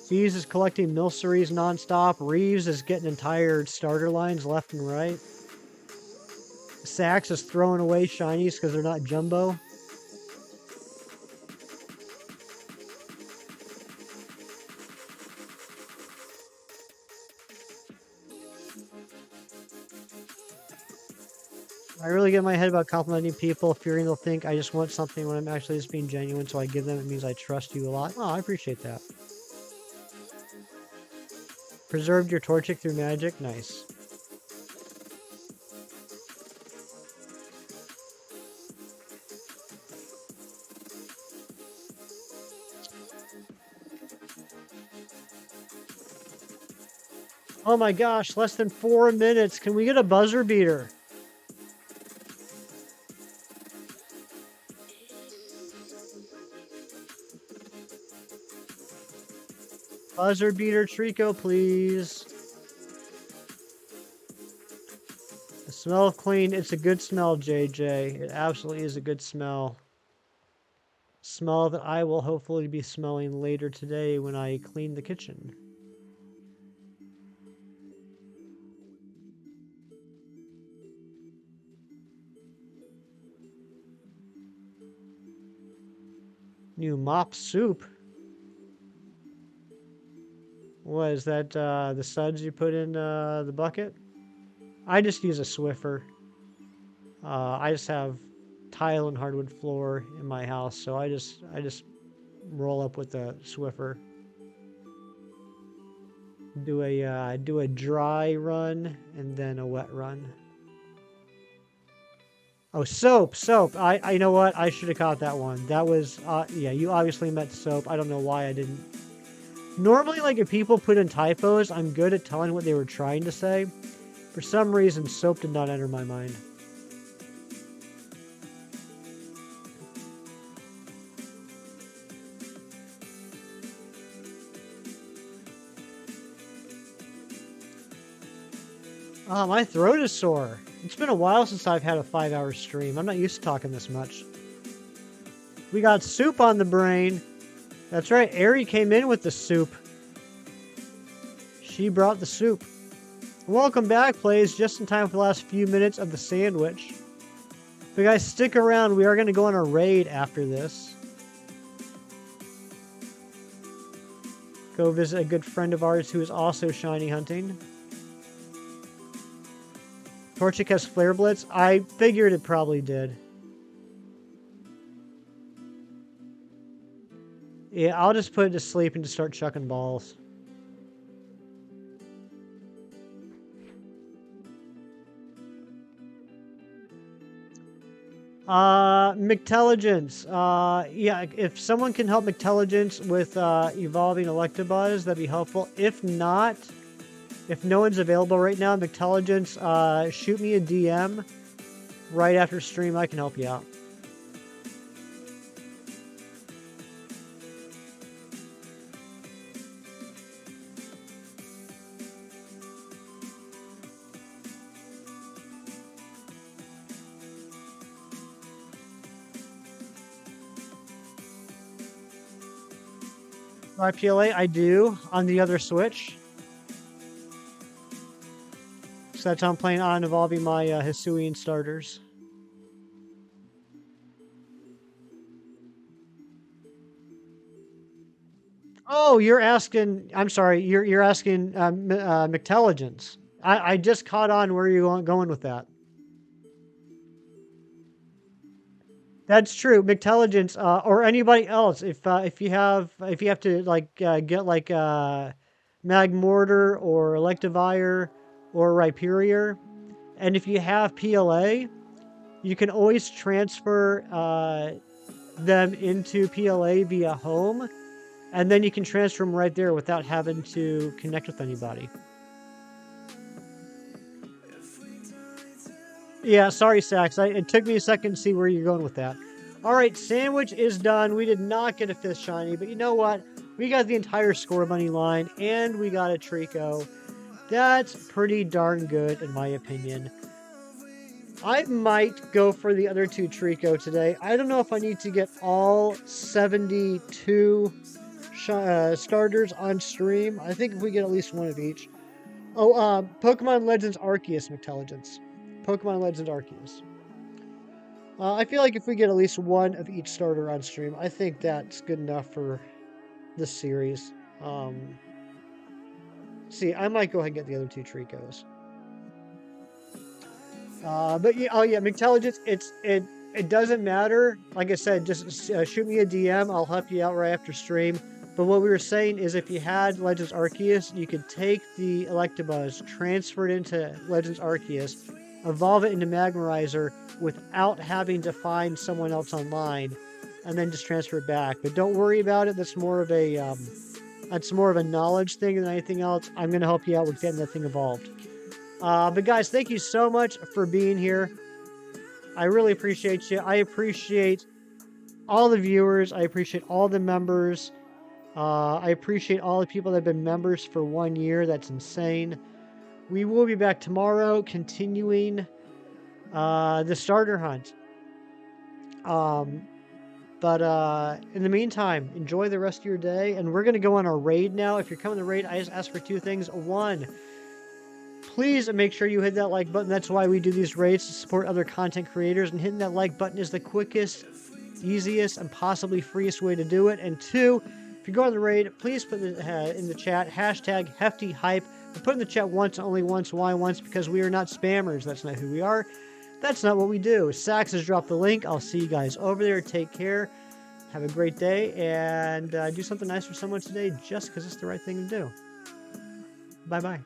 Cheese is collecting Milceries nonstop. Reeves is getting entire starter lines left and right. Sax is throwing away shinies because they're not jumbo. I really get in my head about complimenting people, fearing they'll think I just want something when I'm actually just being genuine, so I give them. It means I trust you a lot. Oh, I appreciate that. Preserved your Torchic through magic? Nice. Oh my gosh, less than 4 minutes. Can we get a buzzer beater? Buzzer beater Trico, please. The smell of clean. It's a good smell, JJ. It absolutely is a good smell. Smell that I will hopefully be smelling later today when I clean the kitchen. New mop soup. What is that, the suds you put in the bucket? I just use a Swiffer. I just have tile and hardwood floor in my house, so I just roll up with a Swiffer. Do a dry run and then a wet run. Oh, soap. I know what? I should have caught that one. That was, yeah, you obviously meant soap. I don't know why I didn't. Normally, like, if people put in typos, I'm good at telling what they were trying to say. For some reason, soap did not enter my mind. My throat is sore. It's been a while since I've had a 5-hour stream. I'm not used to talking this much. We got soup on the brain. That's right, Ari came in with the soup. She brought the soup. Welcome back, plays, just in time for the last few minutes of the sandwich. But guys, stick around. We are going to go on a raid after this. Go visit a good friend of ours who is also shiny hunting. Torchic has Flare Blitz? I figured it probably did. Yeah, I'll just put it to sleep and just start chucking balls. McTelligence. Yeah, if someone can help McTelligence with evolving Electabuzz, that'd be helpful. If not, if no one's available right now, McTelligence, shoot me a DM right after stream. I can help you out. My PLA, I do on the other Switch. So that's how I'm playing on evolving my Hisuian starters. Oh, you're asking. I'm sorry. You're asking McTelligence. I just caught on where you're going with that. That's true. McTelligence, or anybody else, if you have to like get like Magmortar or Electivire or Rhyperior, and if you have PLA, you can always transfer them into PLA via home, and then you can transfer them right there without having to connect with anybody. Yeah, sorry, Sax. It took me a second to see where you're going with that. All right, sandwich is done. We did not get a 5th shiny, but you know what? We got the entire Scorbunny line, and we got a Trico. That's pretty darn good, in my opinion. I might go for the other 2 Trico today. I don't know if I need to get all 72 starters on stream. I think if we get at least one of each. Oh, Pokemon Legends Arceus McTelligence. Pokemon Legends Arceus. I feel like if we get at least one of each starter on stream, I think that's good enough for this series. See, I might go ahead and get the other 2 Tricos. But yeah, oh yeah, McTelligence, it doesn't matter. Like I said, just shoot me a DM. I'll help you out right after stream. But what we were saying is if you had Legends Arceus, you could take the Electabuzz, transfer it into Legends Arceus, evolve it into Magmarizer without having to find someone else online, and then just transfer it back. But don't worry about it. That's more of a knowledge thing than anything else. I'm going to help you out with getting that thing evolved. But guys, thank you so much for being here. I really appreciate you. I appreciate all the viewers. I appreciate all the members. I appreciate all the people that have been members for 1 year. That's insane. We will be back tomorrow continuing the starter hunt. But in the meantime, enjoy the rest of your day. And we're going to go on our raid now. If you're coming to raid, I just ask for 2 things. 1, please make sure you hit that like button. That's why we do these raids, to support other content creators. And hitting that like button is the quickest, easiest, and possibly freest way to do it. And 2, if you go on the raid, please put in the chat, hashtag hefty hype. Put in the chat once, only once. Why once? Because we are not spammers. That's not who we are. That's not what we do. Sax has dropped the link. I'll see you guys over there. Take care. Have a great day. And do something nice for someone today just because it's the right thing to do. Bye-bye.